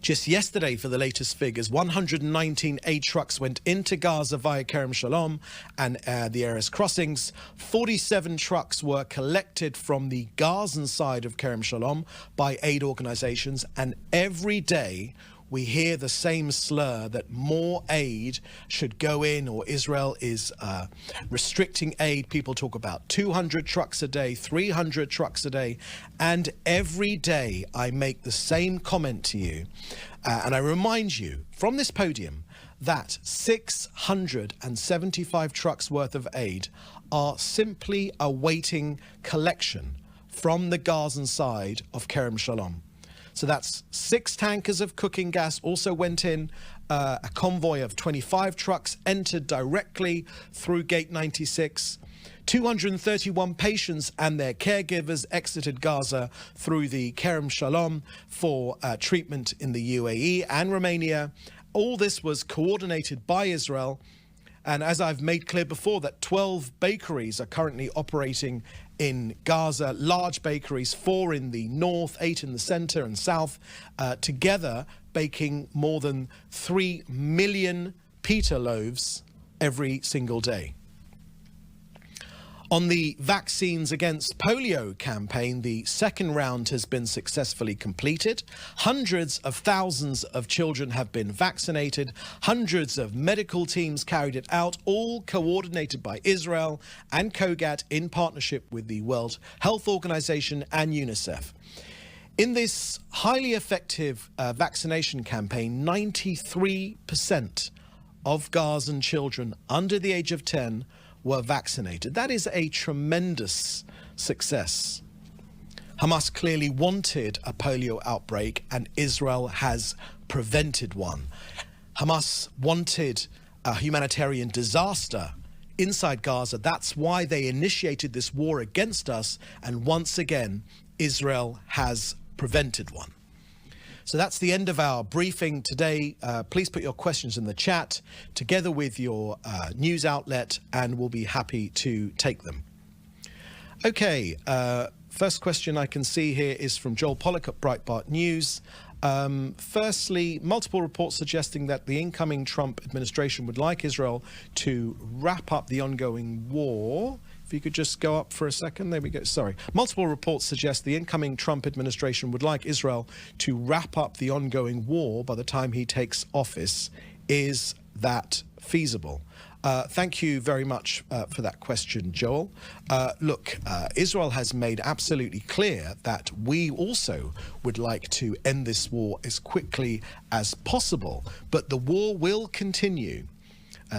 S11: Just yesterday, for the latest figures, 119 aid trucks went into Gaza via Kerem Shalom and the Erez crossings. 47 trucks were collected from the Gazan side of Kerem Shalom by aid organizations. And every day we hear the same slur that more aid should go in, or Israel is restricting aid. People talk about 200 trucks a day, 300 trucks a day. And every day I make the same comment to you. And I remind you from this podium that 675 trucks worth of aid are simply awaiting collection from the Gazan side of Kerem Shalom. So that's 6 tankers of cooking gas also went in. A convoy of 25 trucks entered directly through Gate 96. 231 patients and their caregivers exited Gaza through the Kerem Shalom for treatment in the UAE and Romania. All this was coordinated by Israel. And as I've made clear before, that 12 bakeries are currently operating in Gaza, large bakeries, 4 in the north, 8 in the center and south, together baking more than 3 million pita loaves every single day. On the vaccines against polio campaign, the second round has been successfully completed. Hundreds of thousands of children have been vaccinated. Hundreds of medical teams carried it out, all coordinated by Israel and COGAT in partnership with the World Health Organization and UNICEF. In this highly effective vaccination campaign, 93% of Gazan children under the age of 10 were vaccinated. That is a tremendous success. Hamas clearly wanted a polio outbreak, and Israel has prevented one. Hamas wanted a humanitarian disaster inside Gaza. That's why they initiated this war against us, and once again, Israel has prevented one. So that's the end of our briefing today. Please put your questions in the chat together with your news outlet, and we'll be happy to take them. Okay, first question I can see here is from Joel Pollack at Breitbart News. Firstly, multiple reports suggesting that the incoming Trump administration would like Israel to wrap up the ongoing war. If you could just go up for a second. There we go. Sorry. Multiple reports suggest the incoming Trump administration would like Israel to wrap up the ongoing war by the time he takes office. Is that feasible? Thank you very much for that question, Joel. Look, Israel has made absolutely clear that we also would like to end this war as quickly as possible, but the war will continue.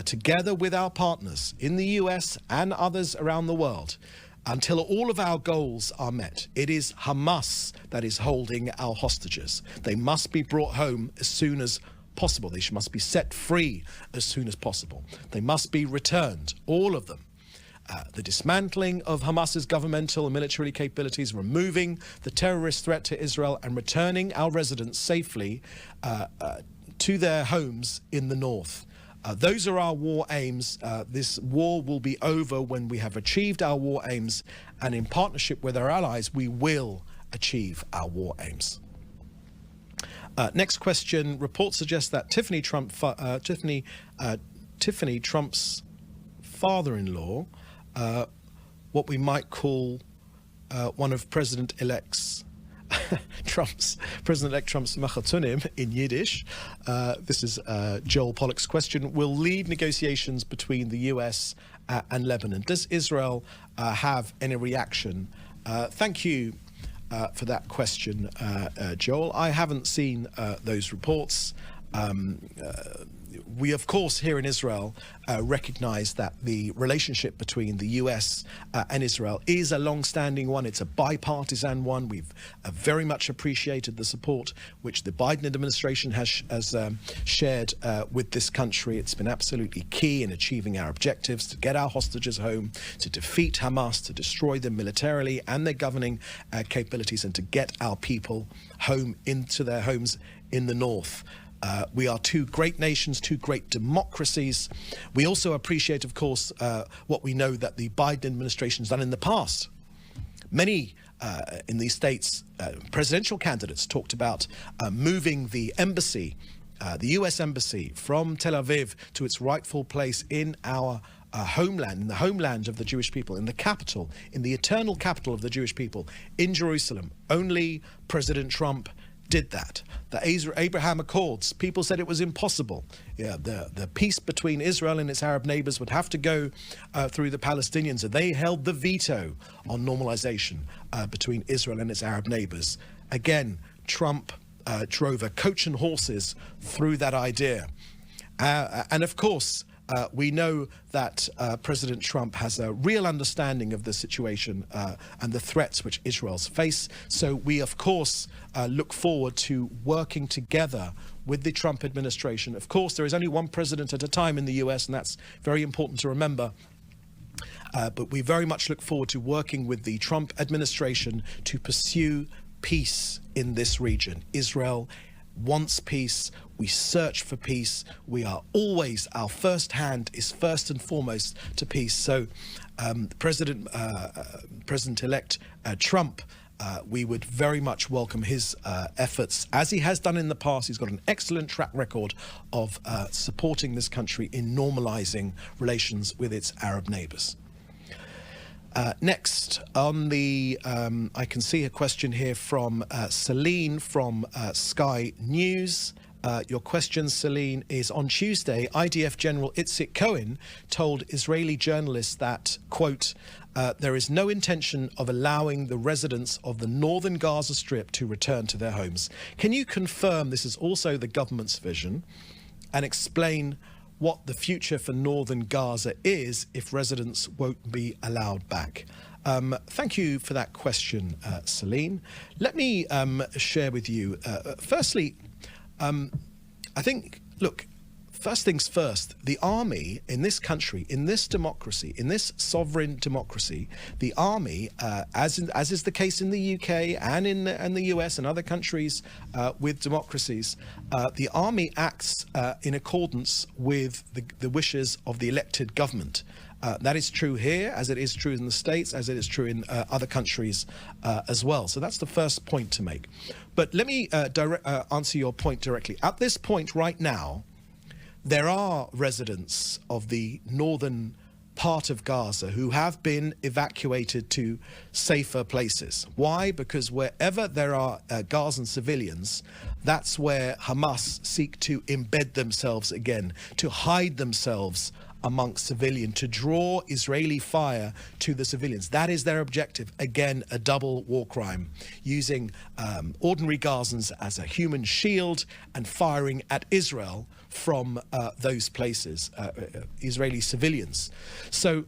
S11: Together with our partners in the US and others around the world, until all of our goals are met. It is Hamas that is holding our hostages. They must be brought home as soon as possible. They must be set free as soon as possible. They must be returned, all of them. The dismantling of Hamas's governmental and military capabilities, removing the terrorist threat to Israel, and returning our residents safely to their homes in the north. Those are our war aims. This war will be over when we have achieved our war aims, and in partnership with our allies, we will achieve our war aims. Next question. Reports suggest that Tiffany Trump's father-in-law, what we might call one of President-elect Trump's machatunim in Yiddish. This is Joel Pollack's question. Will lead negotiations between the US and Lebanon. Does Israel have any reaction? Thank you for that question, Joel. I haven't seen those reports. We, of course, here in Israel recognize that the relationship between the US and Israel is a long-standing one. It's a bipartisan one. We've very much appreciated the support which the Biden administration has shared with this country. It's been absolutely key in achieving our objectives, to get our hostages home, to defeat Hamas, to destroy them militarily and their governing capabilities, and to get our people home into their homes in the north. We are two great nations, two great democracies. We also appreciate, of course, what we know that the Biden administration has done in the past. Many in these states, presidential candidates talked about moving the embassy, the US embassy, from Tel Aviv to its rightful place in our homeland, in the homeland of the Jewish people, in the capital, in the eternal capital of the Jewish people, in Jerusalem. Only President Trump did that. The Abraham Accords, people said it was impossible. Yeah, the peace between Israel and its Arab neighbors would have to go through the Palestinians, and they held the veto on normalization between Israel and its Arab neighbors. Again, Trump drove a coach and horses through that idea. And of course, we know that President Trump has a real understanding of the situation and the threats which Israel's face. So we, of course, look forward to working together with the Trump administration. Of course, there is only one president at a time in the US, and that's very important to remember. But we very much look forward to working with the Trump administration to pursue peace in this region. Israel wants peace. We search for peace. We are always, our first hand is first and foremost to peace. So President-elect Trump, we would very much welcome his efforts, as he has done in the past. He's got an excellent track record of supporting this country in normalizing relations with its Arab neighbors. Next on the, I can see a question here from Celine from Sky News. Your question, Celine, is on Tuesday, IDF General Itzik Cohen told Israeli journalists that, quote, there is no intention of allowing the residents of the northern Gaza Strip to return to their homes. Can you confirm this is also the government's vision, and explain what the future for northern Gaza is if residents won't be allowed back? Thank you for that question, Celine. Let me share with you, firstly, I think, look, first things first, the army in this country, in this democracy, in this sovereign democracy, the army, as is the case in the UK and in the US and other countries with democracies, the army acts in accordance with the wishes of the elected government. That is true here, as it is true in the States, as it is true in other countries as well. So that's the first point to make. But let me answer your point directly. At this point right now, there are residents of the northern part of Gaza who have been evacuated to safer places. Why? Because wherever there are Gazan civilians, that's where Hamas seek to embed themselves again, to hide themselves amongst civilians, to draw Israeli fire to the civilians. That is their objective. Again, a double war crime, using ordinary Gazans as a human shield and firing at Israel from those places, Israeli civilians. So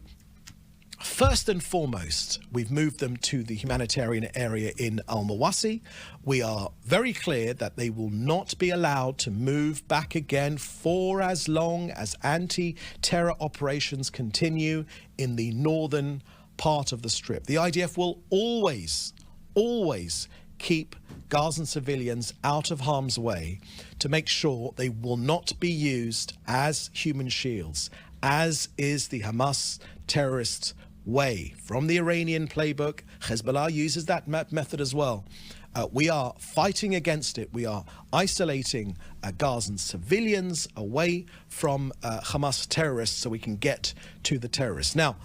S11: first and foremost, we've moved them to the humanitarian area in Al-Mawasi. We are very clear that they will not be allowed to move back again for as long as anti-terror operations continue in the northern part of the Strip. The IDF will always keep Gazan civilians out of harm's way, to make sure they will not be used as human shields, as is the Hamas terrorist way. From the Iranian playbook, Hezbollah uses that method as well. We are fighting against it. We are isolating Gazan civilians away from Hamas terrorists so we can get to the terrorists. Now,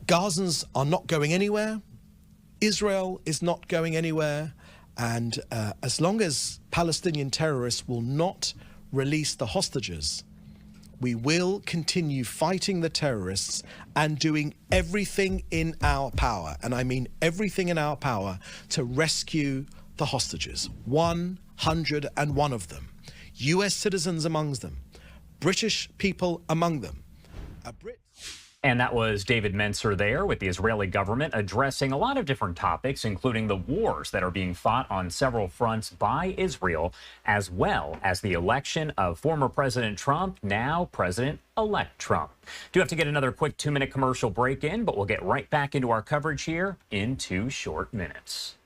S11: Gazans are not going anywhere. Israel is not going anywhere. And as long as Palestinian terrorists will not release the hostages, we will continue fighting the terrorists and doing everything in our power, and I mean everything in our power, to rescue the hostages. 101 of them. US citizens amongst them. British people among them.
S10: And that was David Mencer there with the Israeli government addressing a lot of different topics, including the wars that are being fought on several fronts by Israel, as well as the election of former President Trump, now President-elect Trump. Do have to get another quick 2-minute commercial break in, but we'll get right back into our coverage here in 2 short minutes.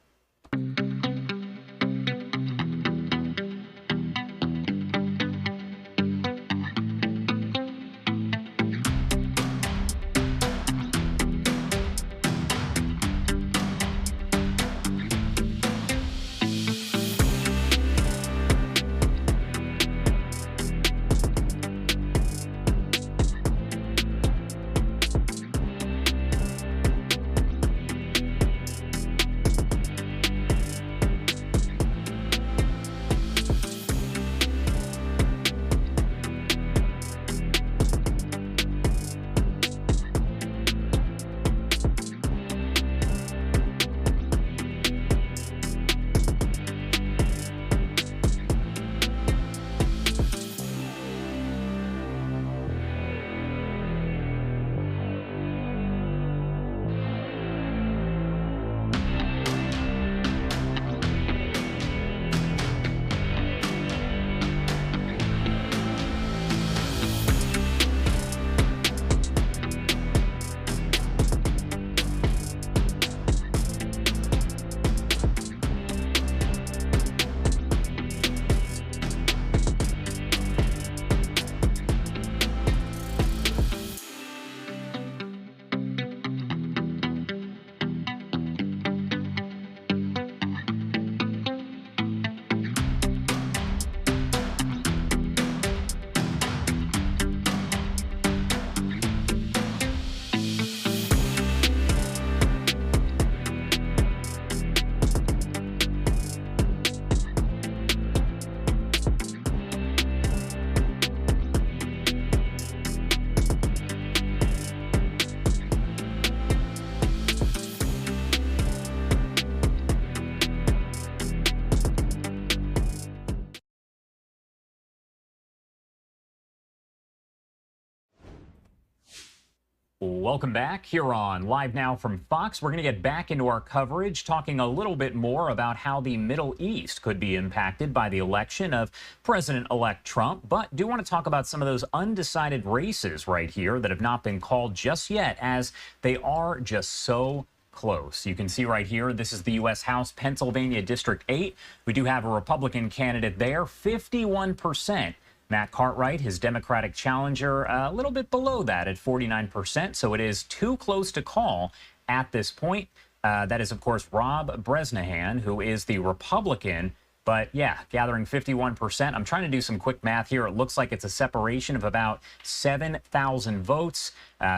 S10: Welcome back here on Live Now from Fox. We're going to get back into our coverage, talking a little bit more about how the Middle East could be impacted by the election of President-elect Trump, but do want to talk about some of those undecided races right here that have not been called just yet, as they are just so close. You can see right here, this is the U.S. House, Pennsylvania District 8. We do have a Republican candidate there, 51%. Matt Cartwright, his Democratic challenger, a little bit below that at 49%, so it is too close to call at this point. That is, of course, Rob Bresnahan, who is the Republican. But yeah, gathering 51%. I'm trying to do some quick math here. It looks like it's a separation of about 7,000 votes.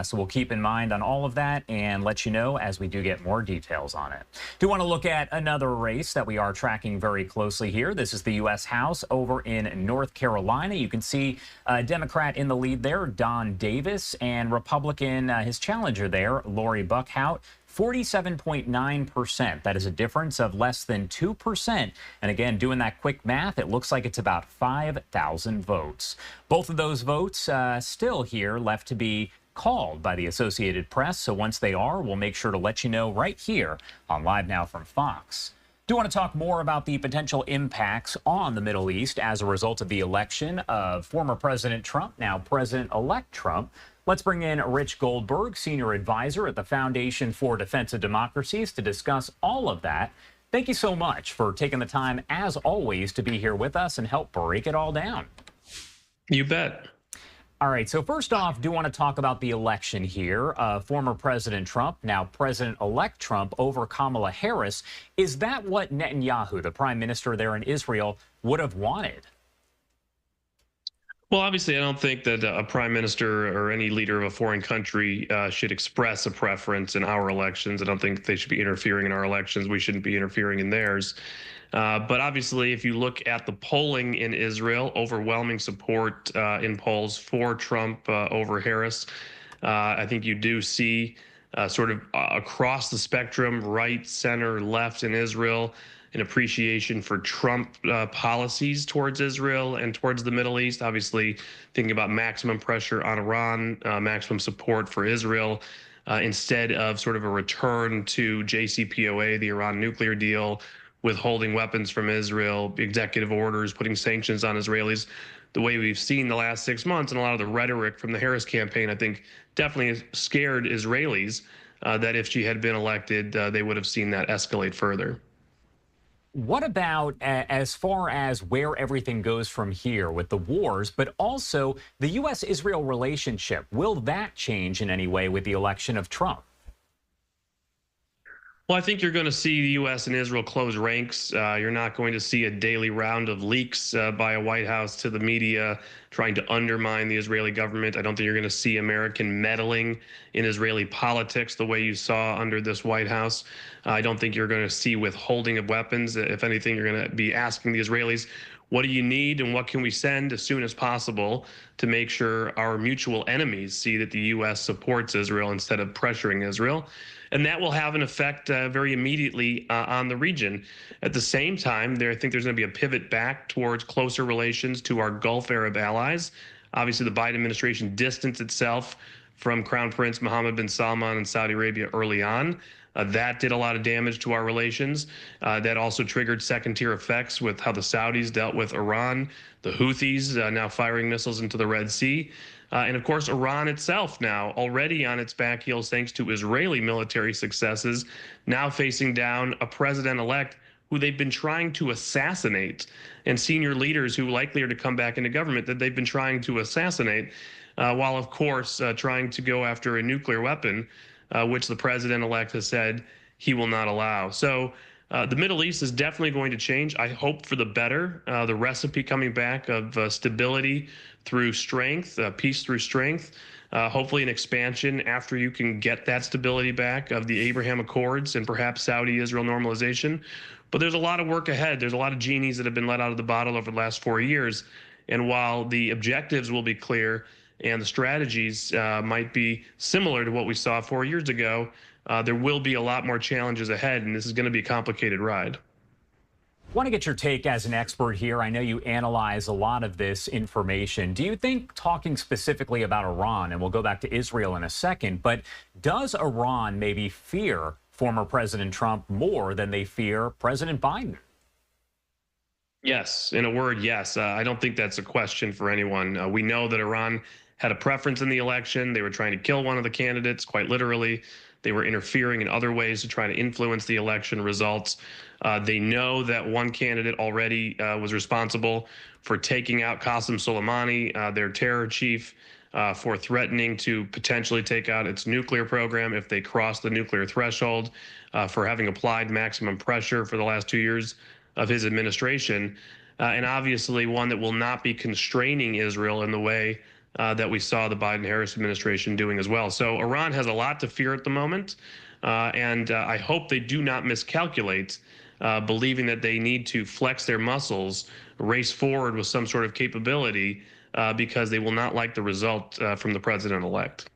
S10: So we'll keep in mind on all of that and let you know as we do get more details on it. Do want to look at another race that we are tracking very closely here. This is the U.S. House over in North Carolina. You can see a Democrat in the lead there, Don Davis, and Republican, his challenger there, Lori Buckhout. 47.9%. That is a difference of less than 2%. And again, doing that quick math, it looks like it's about 5,000 votes. Both of those votes still here left to be called by the Associated Press. So once they are, we'll make sure to let you know right here on Live Now from Fox. Do want to talk more about the potential impacts on the Middle East as a result of the election of former President Trump, now President-elect Trump. Let's bring in Rich Goldberg, senior advisor at the Foundation for Defense of Democracies, to discuss all of that. Thank you so much for taking the time, as always, to be here with us and help break it all down.
S12: You bet.
S10: All right, so first off, do want to talk about the election here. Former President Trump, now President-elect Trump, over Kamala Harris. Is that what Netanyahu, the prime minister there in Israel, would have wanted?
S12: Well, obviously, I don't think that a prime minister or any leader of a foreign country should express a preference in our elections. I don't think they should be interfering in our elections. We shouldn't be interfering in theirs. But obviously, if you look at the polling in Israel, overwhelming support in polls for Trump over Harris. I think you do see sort of across the spectrum, right, center, left in Israel, an appreciation for Trump policies towards Israel and towards the Middle East. Obviously, thinking about maximum pressure on Iran, maximum support for Israel, instead of sort of a return to JCPOA, the Iran nuclear deal, withholding weapons from Israel, executive orders, putting sanctions on Israelis. The way we've seen the last 6 months and a lot of the rhetoric from the Harris campaign, I think definitely scared Israelis that if she had been elected, they would have seen that escalate further.
S10: What about as far as where everything goes from here with the wars, but also the U.S.-Israel relationship? Will that change in any way with the election of Trump?
S12: Well, I think you're going to see the U.S. and Israel close ranks. You're not going to see a daily round of leaks by a White House to the media trying to undermine the Israeli government. I don't think you're going to see American meddling in Israeli politics the way you saw under this White House. I don't think you're going to see withholding of weapons. If anything, you're going to be asking the Israelis, what do you need and what can we send as soon as possible to make sure our mutual enemies see that the U.S. supports Israel instead of pressuring Israel? And that will have an effect very immediately on the region. At the same time, I think there's going to be a pivot back towards closer relations to our Gulf Arab allies. Obviously, the Biden administration distanced itself from Crown Prince Mohammed bin Salman in Saudi Arabia early on. That did a lot of damage to our relations. That also triggered second-tier effects with how the Saudis dealt with Iran, the Houthis now firing missiles into the Red Sea. And of course, Iran itself now already on its back heels thanks to Israeli military successes, now facing down a president-elect who they've been trying to assassinate, and senior leaders who likely are to come back into government that they've been trying to assassinate, while of course trying to go after a nuclear weapon, which the president-elect has said he will not allow. So the Middle East is definitely going to change. I hope for the better. The recipe coming back of stability through strength, peace through strength, hopefully an expansion after you can get that stability back of the Abraham Accords and perhaps Saudi-Israel normalization. But there's a lot of work ahead. There's a lot of genies that have been let out of the bottle over the last 4 years. And while the objectives will be clear and the strategies might be similar to what we saw 4 years ago, there will be a lot more challenges ahead, and this is going to be a complicated ride.
S10: I want to get your take as an expert here. I know you analyze a lot of this information. Do you think, talking specifically about Iran, and we'll go back to Israel in a second, but does Iran maybe fear former President Trump more than they fear President Biden?
S12: Yes, in a word, yes. I don't think that's a question for anyone. We know that Iran had a preference in the election. They were trying to kill one of the candidates, quite literally. They were interfering in other ways to try to influence the election results. They know that one candidate already was responsible for taking out Qasem Soleimani, their terror chief, for threatening to potentially take out its nuclear program if they cross the nuclear threshold, for having applied maximum pressure for the last 2 years of his administration, and obviously one that will not be constraining Israel in the way that we saw the Biden-Harris administration doing as well. So Iran has a lot to fear at the moment, and I hope they do not miscalculate, believing that they need to flex their muscles, race forward with some sort of capability, because they will not like the result from the president-elect.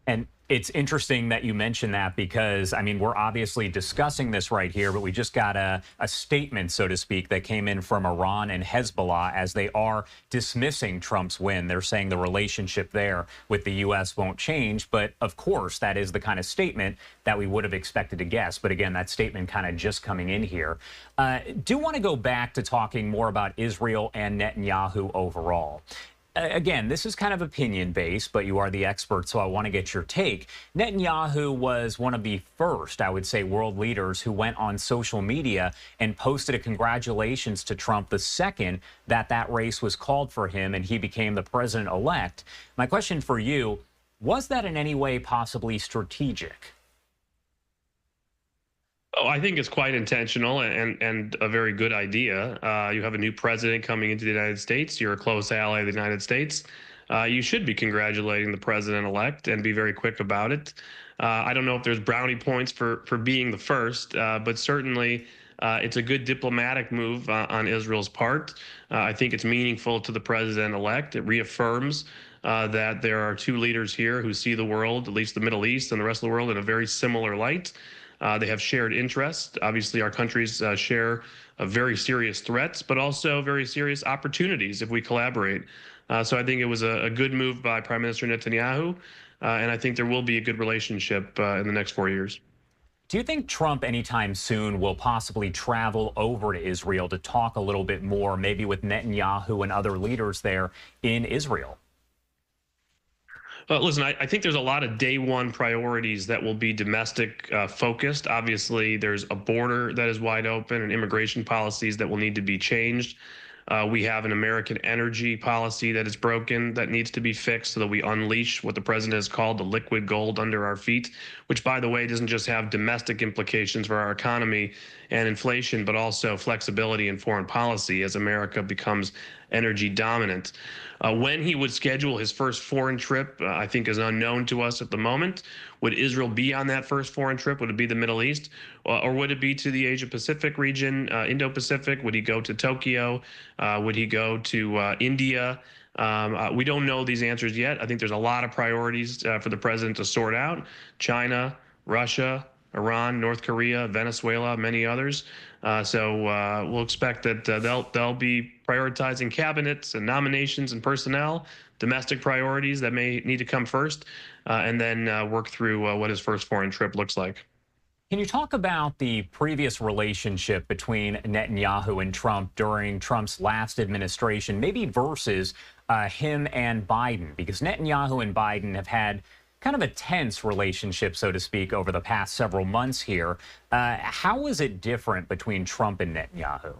S10: And it's interesting that you mention that because, I mean, we're obviously discussing this right here, but we just got a statement, so to speak, that came in from Iran and Hezbollah as they are dismissing Trump's win. They're saying the relationship there with the U.S. won't change. But, of course, that is the kind of statement that we would have expected to guess. But, again, that statement kind of just coming in here. Do want to go back to talking more about Israel and Netanyahu overall. again, this is kind of opinion-based, but you are the expert, so I want to get your take. Netanyahu was one of the first, I would say, world leaders who went on social media and posted a congratulations to Trump the second that race was called for him and he became the president-elect. My question for you, was that in any way possibly strategic?
S12: Oh, I think it's quite intentional and a very good idea. You have a new president coming into the United States. You're a close ally of the United States. You should be congratulating the president-elect and be very quick about it. I don't know if there's brownie points for being the first, but certainly it's a good diplomatic move on Israel's part. I think it's meaningful to the president-elect. It reaffirms that there are two leaders here who see the world, at least the Middle East and the rest of the world, in a very similar light. They have shared interests. Obviously, our countries share very serious threats, but also very serious opportunities if we collaborate. So I think it was a good move by Prime Minister Netanyahu, and I think there will be a good relationship in the next 4 years.
S10: Do you think Trump anytime soon will possibly travel over to Israel to talk a little bit more, maybe with Netanyahu and other leaders there in Israel?
S12: Listen, I think there's a lot of day one priorities that will be domestic focused. Obviously, there's a border that is wide open and immigration policies that will need to be changed. We have an American energy policy that is broken that needs to be fixed so that we unleash what the president has called the liquid gold under our feet, which, by the way, doesn't just have domestic implications for our economy and inflation, but also flexibility in foreign policy as America becomes energy dominant. When he would schedule his first foreign trip, I think is unknown to us at the moment. Would Israel be on that first foreign trip? Would it be the Middle East? Or would it be to the Asia-Pacific region, Indo-Pacific? Would he go to Tokyo? Would he go to India? We don't know these answers yet. I think there's a lot of priorities for the president to sort out. China, Russia, Iran, North Korea, Venezuela, many others. So we'll expect that they'll be prioritizing cabinets and nominations and personnel, domestic priorities that may need to come first, and then work through what his first foreign trip looks like.
S10: Can you talk about the previous relationship between Netanyahu and Trump during Trump's last administration, maybe versus him and Biden? Because Netanyahu and Biden have had kind of a tense relationship, so to speak, over the past several months here. How is it different between Trump and Netanyahu?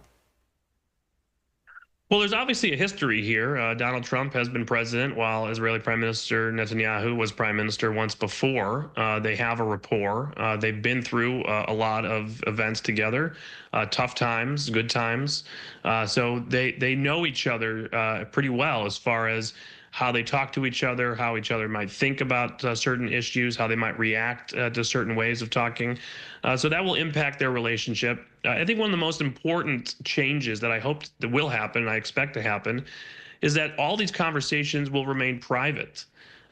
S12: Well, there's obviously a history here. Donald Trump has been president while Israeli Prime Minister Netanyahu was prime minister once before. They have a rapport. They've been through a lot of events together, tough times, good times. So they know each other pretty well as far as how they talk to each other, how each other might think about certain issues, how they might react to certain ways of talking. So that will impact their relationship. I think one of the most important changes that I hope that will happen, and I expect to happen, is that all these conversations will remain private.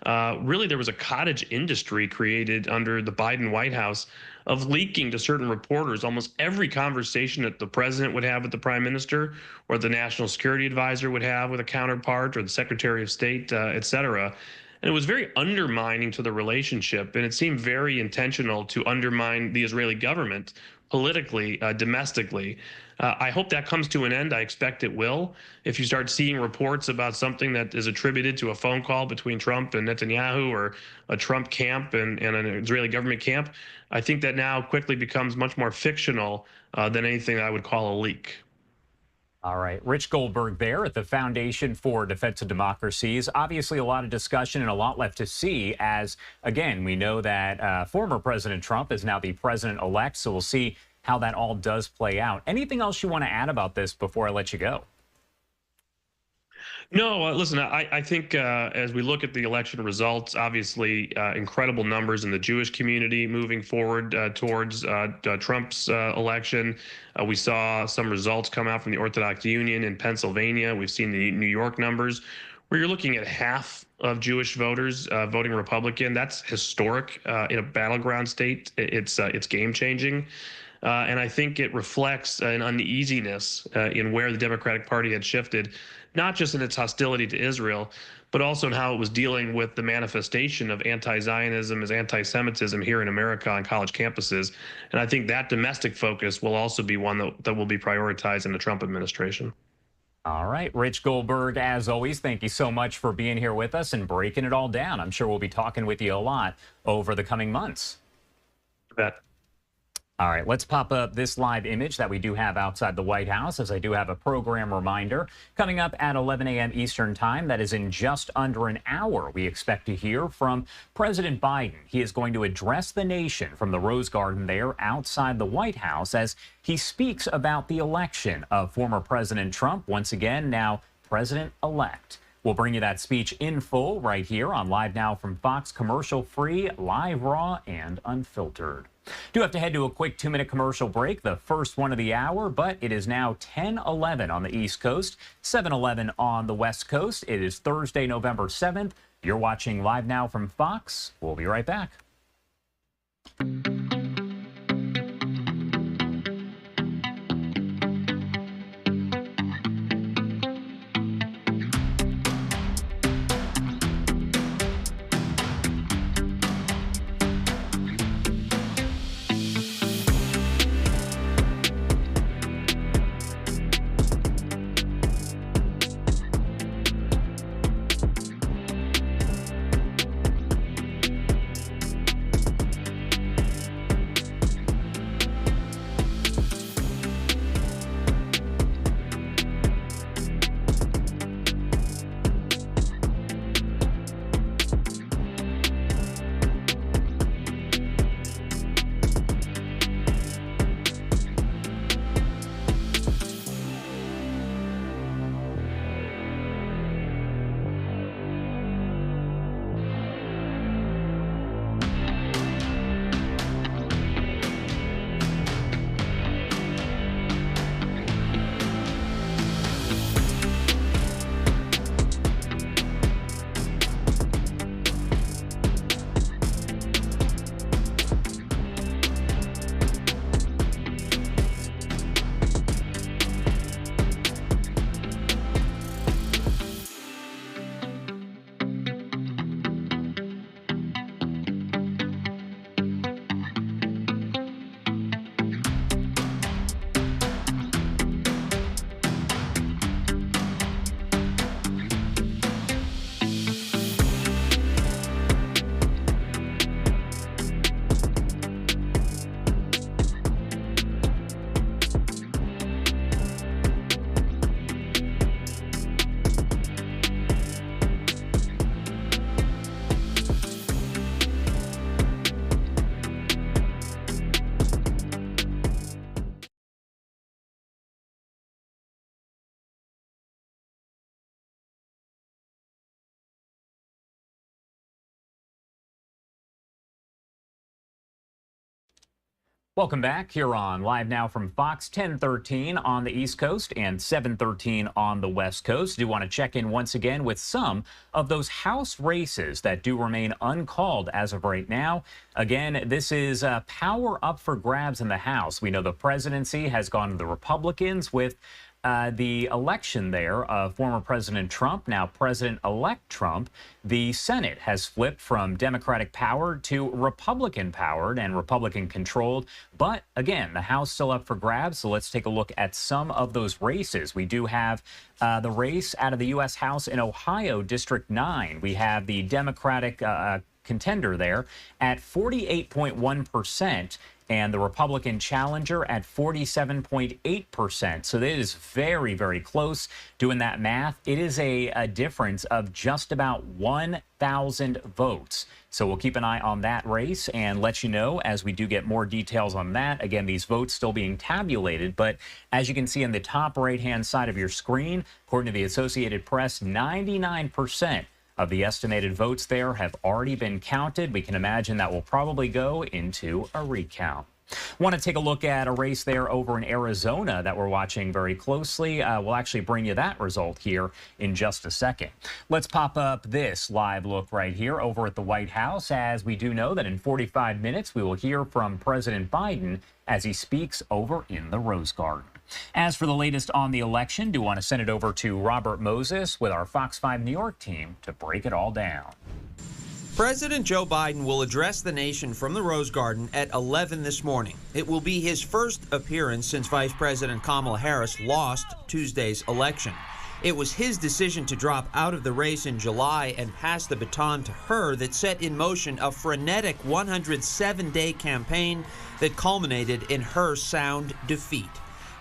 S12: Really, there was a cottage industry created under the Biden White House of leaking to certain reporters almost every conversation that the president would have with the prime minister, or the national security advisor would have with a counterpart, or the secretary of state, et cetera. And it was very undermining to the relationship, and it seemed very intentional to undermine the Israeli government politically, domestically. I hope that comes to an end. I expect it will. If you start seeing reports about something that is attributed to a phone call between Trump and Netanyahu, or a Trump camp and an Israeli government camp, I think that now quickly becomes much more fictional than anything that I would call a leak.
S10: All right. Rich Goldberg there at the Foundation for Defense of Democracies. Obviously, a lot of discussion and a lot left to see as, again, we know that former President Trump is now the president-elect, so we'll see how that all does play out. Anything else you want to add about this before I let you go?
S12: No, listen, I think as we look at the election results, obviously incredible numbers in the Jewish community moving forward towards Trump's election. We saw some results come out from the Orthodox Union in Pennsylvania. We've seen the New York numbers where you're looking at half of Jewish voters voting Republican. That's historic in a battleground state. It's game changing. And I think it reflects an uneasiness in where the Democratic Party had shifted, not just in its hostility to Israel, but also in how it was dealing with the manifestation of anti-Zionism as anti-Semitism here in America on college campuses. And I think that domestic focus will also be one that will be prioritized in the Trump administration.
S10: All right, Rich Goldberg, as always, thank you so much for being here with us and breaking it all down. I'm sure we'll be talking with you a lot over the coming months.
S12: You bet.
S10: All right, let's pop up this live image that we do have outside the White House, as I do have a program reminder. Coming up at 11 a.m. Eastern Time, that is in just under an hour, we expect to hear from President Biden. He is going to address the nation from the Rose Garden there outside the White House as he speaks about the election of former President Trump, once again, now President-elect. We'll bring you that speech in full right here on Live Now from Fox, commercial-free, live, raw, and unfiltered. Do have to head to a quick 2-minute commercial break, the first one of the hour, but it is now 10:11 on the East Coast, 7:11 on the West Coast. It is Thursday, November 7th. You're watching Live Now from Fox. We'll be right back. Welcome back here on Live Now from Fox, 10:13 on the East Coast and 7:13 on the West Coast. Do want to check in once again with some of those House races that do remain uncalled as of right now. Again, this is power up for grabs in the House. We know the presidency has gone to the Republicans with the election there of former President Trump, now President-elect Trump. The Senate has flipped from Democratic-powered to Republican-powered and Republican-controlled. But again, the House still up for grabs. So let's take a look at some of those races. We do have the race out of the U.S. House in Ohio, District 9. We have the Democratic contender there at 48.1%. And the Republican challenger at 47.8%. So that is very, very close. Doing that math, it is a difference of just about 1,000 votes. So we'll keep an eye on that race and let you know as we do get more details on that. Again, these votes still being tabulated, but as you can see on the top right-hand side of your screen, according to the Associated Press, 99% of the estimated votes there have already been counted. We can imagine that will probably go into a recount. Want to take a look at a race there over in Arizona that we're watching very closely. We'll actually bring you that result here in just a second. Let's pop up this live look right here over at the White House, as we do know that in 45 minutes we will hear from President Biden as he speaks over in the Rose Garden. As for the latest on the election, do want to send it over to Robert Moses with our Fox 5 New York team to break it all down.
S13: President Joe Biden will address the nation from the Rose Garden at 11 this morning. It will be his first appearance since Vice President Kamala Harris lost Tuesday's election. It was his decision to drop out of the race in July and pass the baton to her that set in motion a frenetic 107-day campaign that culminated in her sound defeat.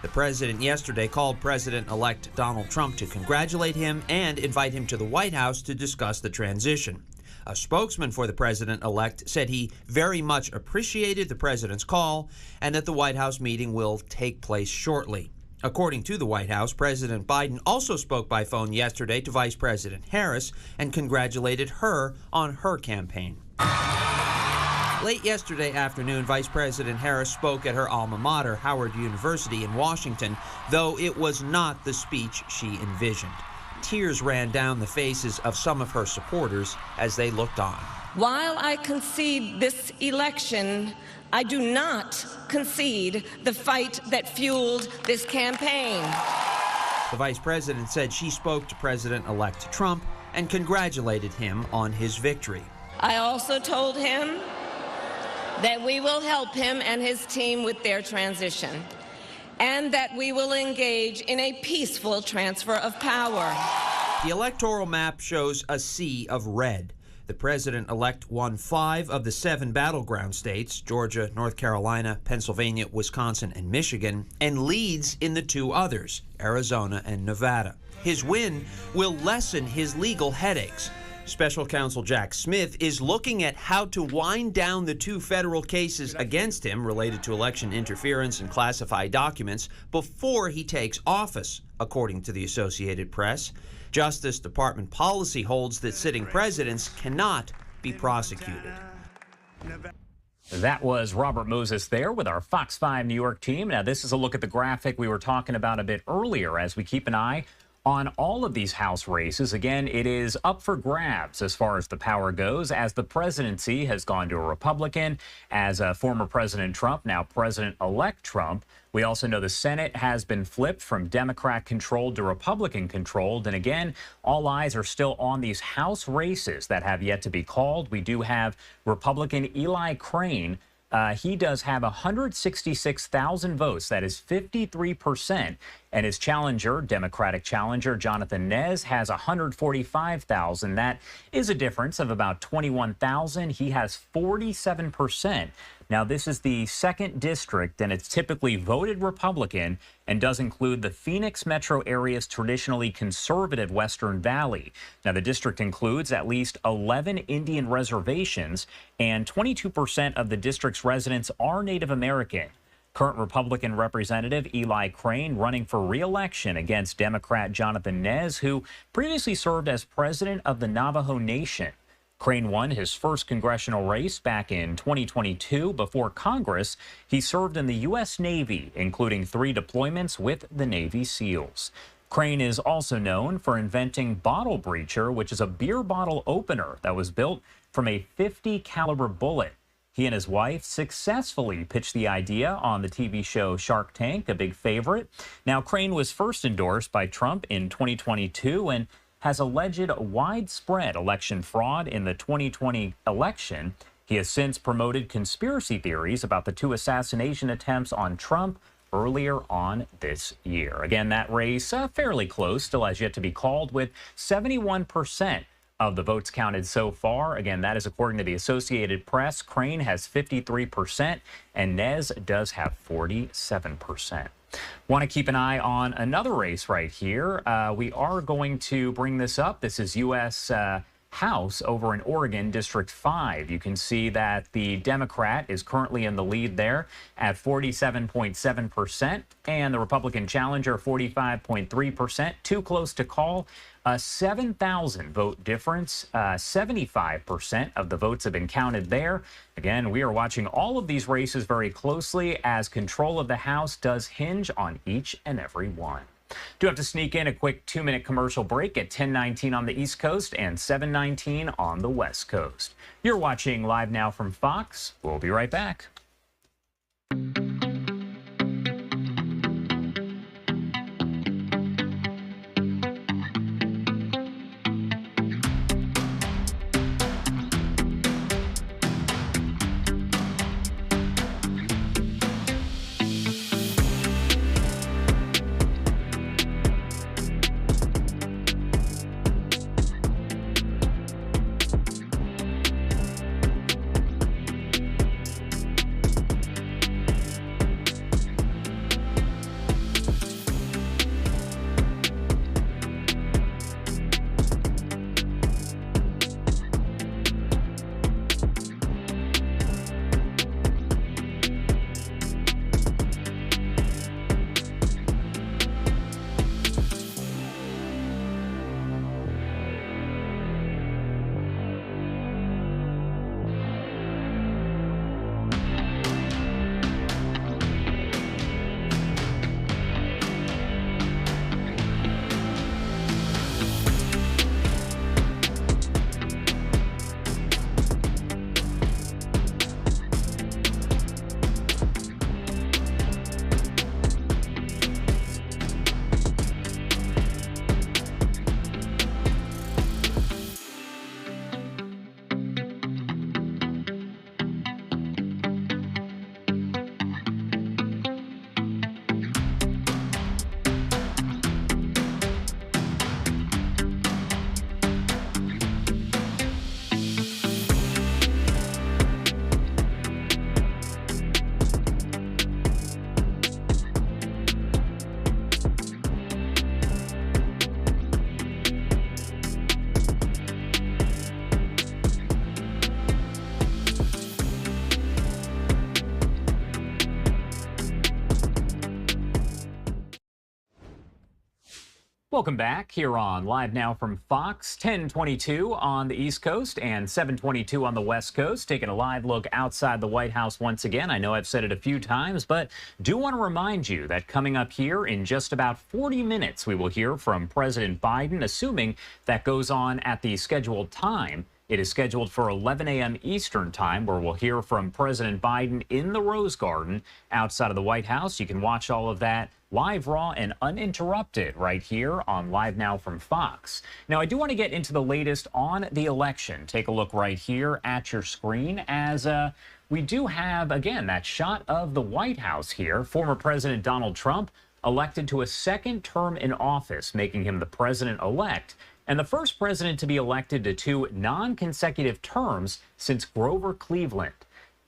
S13: The president yesterday called President-elect Donald Trump to congratulate him and invite him to the White House to discuss the transition. A spokesman for the president-elect said he very much appreciated the president's call and that the White House meeting will take place shortly. According to the White House, President Biden also spoke by phone yesterday to Vice President Harris and congratulated her on her campaign. Late yesterday afternoon, Vice President Harris spoke at her alma mater, Howard University in Washington, though it was not the speech she envisioned. Tears ran down the faces of some of her supporters as they looked on.
S16: While I concede this election, I do not concede the fight that fueled this campaign.
S13: The vice president said she spoke to President-elect Trump and congratulated him on his victory.
S16: I also told him that we will help him and his team with their transition, and that we will engage in a peaceful transfer of power.
S13: The electoral map shows a sea of red. The president-elect won 5 of the 7 battleground states, Georgia, North Carolina, Pennsylvania, Wisconsin, and Michigan, and leads in the 2 others, Arizona and Nevada. His win will lessen his legal headaches. Special counsel Jack Smith is looking at how to wind down the 2 federal cases against him related to election interference and classified documents before he takes office, according to the Associated Press. Justice Department policy holds that sitting presidents cannot be prosecuted.
S10: That was Robert Moses there with our Fox 5 New York team. Now, this is a look at the graphic we were talking about a bit earlier as we keep an eye on all of these House races. Again, it is up for grabs as far as the power goes, as the presidency has gone to a Republican, as former President Trump, now President-elect Trump. We also know the Senate has been flipped from Democrat-controlled to Republican-controlled. And again, all eyes are still on these House races that have yet to be called. We do have Republican Eli Crane. He does have 166,000 votes. That is 53%. And his challenger, Democratic challenger, Jonathan Nez, has 145,000. That is a difference of about 21,000. He has 47%. Now, this is the 2nd district, and it's typically voted Republican and does include the Phoenix metro area's traditionally conservative Western Valley. Now, the district includes at least 11 Indian reservations, and 22% of the district's residents are Native American. Current Republican Representative Eli Crane running for re-election against Democrat Jonathan Nez, who previously served as president of the Navajo Nation. Crane won his first congressional race back in 2022. Before Congress, he served in the U.S. Navy, including 3 deployments with the Navy SEALs. Crane is also known for inventing Bottle Breacher, which is a beer bottle opener that was built from a .50 caliber bullet. He and his wife successfully pitched the idea on the TV show Shark Tank, a big favorite. Now, Crane was first endorsed by Trump in 2022 and has alleged widespread election fraud in the 2020 election. He has since promoted conspiracy theories about the 2 assassination attempts on Trump earlier on this year. Again, that race fairly close, still has yet to be called, with 71% of the votes counted so far. Again, that is according to the Associated Press. Crane has 53%, and Nez does have 47%. Want to keep an eye on another race right here. We are going to bring this up. This is U.S. House over in Oregon, District 5. You can see that the Democrat is currently in the lead there at 47.7%, and the Republican challenger 45.3%. Too close to call. A 7,000 vote difference. 75% of the votes have been counted there. Again, we are watching all of these races very closely as control of the House does hinge on each and every one. Do have to sneak in a quick 2-minute commercial break at 10:19 on the East Coast and 7:19 on the West Coast. You're watching Live Now from Fox. We'll be right back. Welcome back here on Live Now from Fox, 10:22 on the East Coast and 7:22 on the West Coast. Taking a live look outside the White House once again. I know I've said it a few times, but do want to remind you that coming up here in just about 40 minutes, we will hear from President Biden, assuming that goes on at the scheduled time. It is scheduled for 11 a.m. Eastern time, where we'll hear from President Biden in the Rose Garden outside of the White House. You can watch all of that live, raw, and uninterrupted right here on Live Now from Fox. Now, I do want to get into the latest on the election. Take a look right here at your screen as we do have, again, that shot of the White House here. Former President Donald Trump elected to a second term in office, making him the president-elect, and the first president to be elected to 2 non-consecutive terms since Grover Cleveland.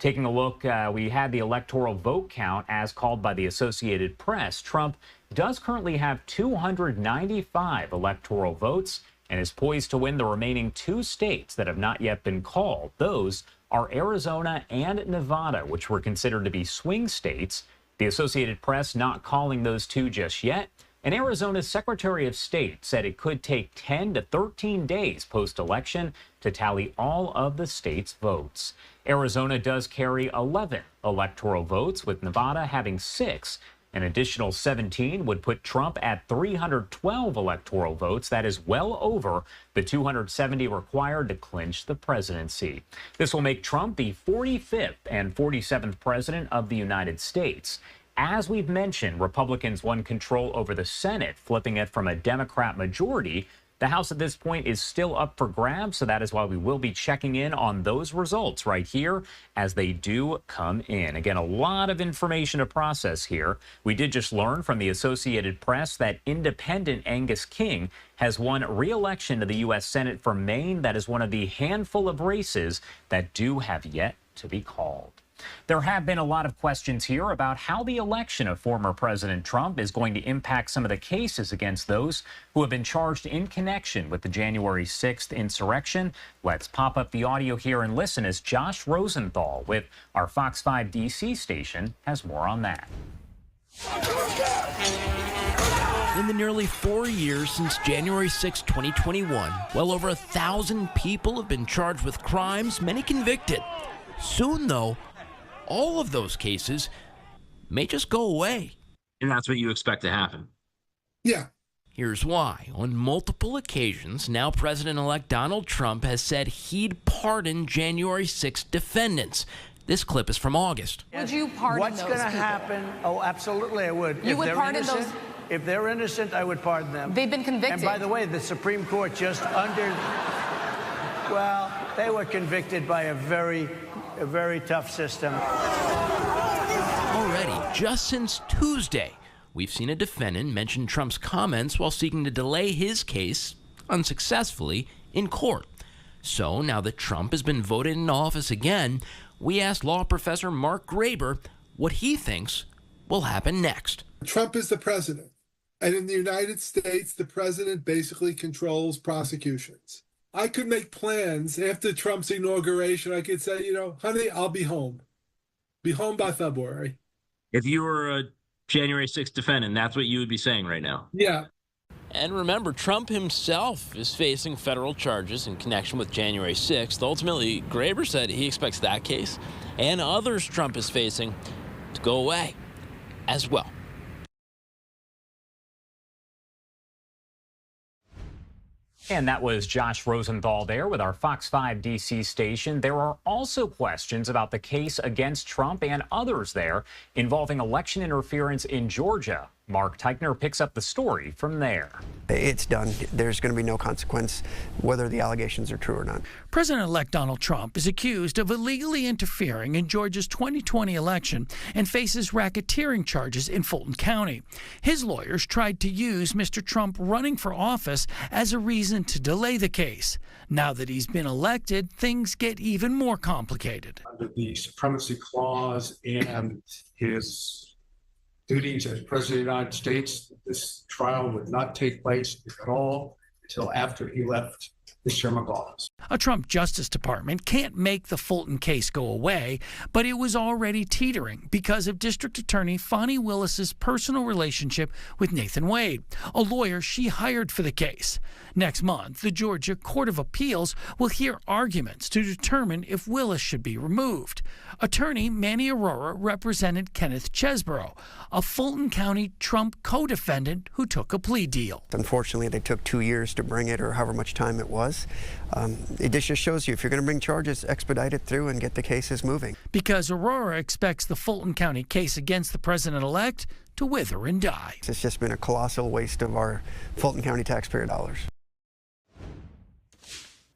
S10: Taking a look, we had the electoral vote count as called by the Associated Press. Trump does currently have 295 electoral votes and is poised to win the remaining 2 states that have not yet been called. Those are Arizona and Nevada, which were considered to be swing states. The Associated Press not calling those 2 just yet. And Arizona's Secretary of State said it could take 10 to 13 days post-election to tally all of the state's votes. Arizona does carry 11 electoral votes, with Nevada having 6. An additional 17 would put Trump at 312 electoral votes. That is well over the 270 required to clinch the presidency. This will make Trump the 45th and 47th president of the United States. As we've mentioned, Republicans won control over the Senate, flipping it from a Democrat majority. The House at this point is still up for grabs, so that is why we will be checking in on those results right here as they do come in. Again, a lot of information to process here. We did just learn from the Associated Press that independent Angus King has won re-election to the U.S. Senate from Maine. That is one of the handful of races that do have yet to be called. There have been a lot of questions here about how the election of former President Trump is going to impact some of the cases against those who have been charged in connection with the January 6th insurrection. Let's pop up the audio here and listen as Josh Rosenthal with our Fox 5 DC station has more on that.
S22: In the nearly 4 years since January 6, 2021, well over 1,000 people have been charged with crimes, many convicted. Soon, though, all of those cases may just go away.
S23: And that's what you expect to happen?
S24: Yeah.
S22: Here's why. On multiple occasions, now President-elect Donald Trump has said he'd pardon January 6 defendants. This clip is from August.
S14: Would you pardon
S17: What's
S14: those
S17: going to
S14: people?
S17: happen? Oh, absolutely, I would.
S14: You would pardon those?
S17: If they're innocent, I would pardon them.
S14: They've been convicted.
S17: And by the way, the Supreme Court just well, they were convicted by a very tough system.
S22: Already, just since Tuesday, we've seen a defendant mention Trump's comments while seeking to delay his case unsuccessfully in court. So now that Trump has been voted in office again, we asked law professor Mark Graber what he thinks will happen next.
S24: Trump is the president. And in the United States, the president basically controls prosecutions. I could make plans after Trump's inauguration. I could say, honey, I'll be home. Be home by February.
S23: If you were a January 6th defendant, that's what you would be saying right now?
S24: Yeah.
S22: And remember, Trump himself is facing federal charges in connection with January 6th. Ultimately, Graber said he expects that case and others Trump is facing to go away as well.
S10: And that was Josh Rosenthal there with our Fox 5 DC station. There are also questions about the case against Trump and others there involving election interference in Georgia. Mark Teichner picks up the story from there.
S1: It's done. There's going to be no consequence whether the allegations are true or not.
S2: President-elect Donald Trump is accused of illegally interfering in Georgia's 2020 election and faces racketeering charges in Fulton County. His lawyers tried to use Mr. Trump running for office as a reason to delay the case. Now that he's been elected, things get even more complicated.
S3: Under the Supremacy Clause and his duties as President of the United States, this trial would not take place, if at all, until after he left his term of office.
S2: A Trump Justice Department can't make the Fulton case go away, but it was already teetering because of District Attorney Fani Willis's personal relationship with Nathan Wade, a lawyer she hired for the case. Next month, the Georgia Court of Appeals will hear arguments to determine if Willis should be removed. Attorney Manny Arora represented Kenneth Chesborough, a Fulton County Trump co-defendant who took a plea deal.
S1: Unfortunately, they took 2 years to bring it, or however much time it was. It just shows you, if you're going to bring charges, expedite it through and get the cases moving.
S2: Because Arora expects the Fulton County case against the president-elect to wither and die.
S1: It's just been a colossal waste of our Fulton County taxpayer dollars.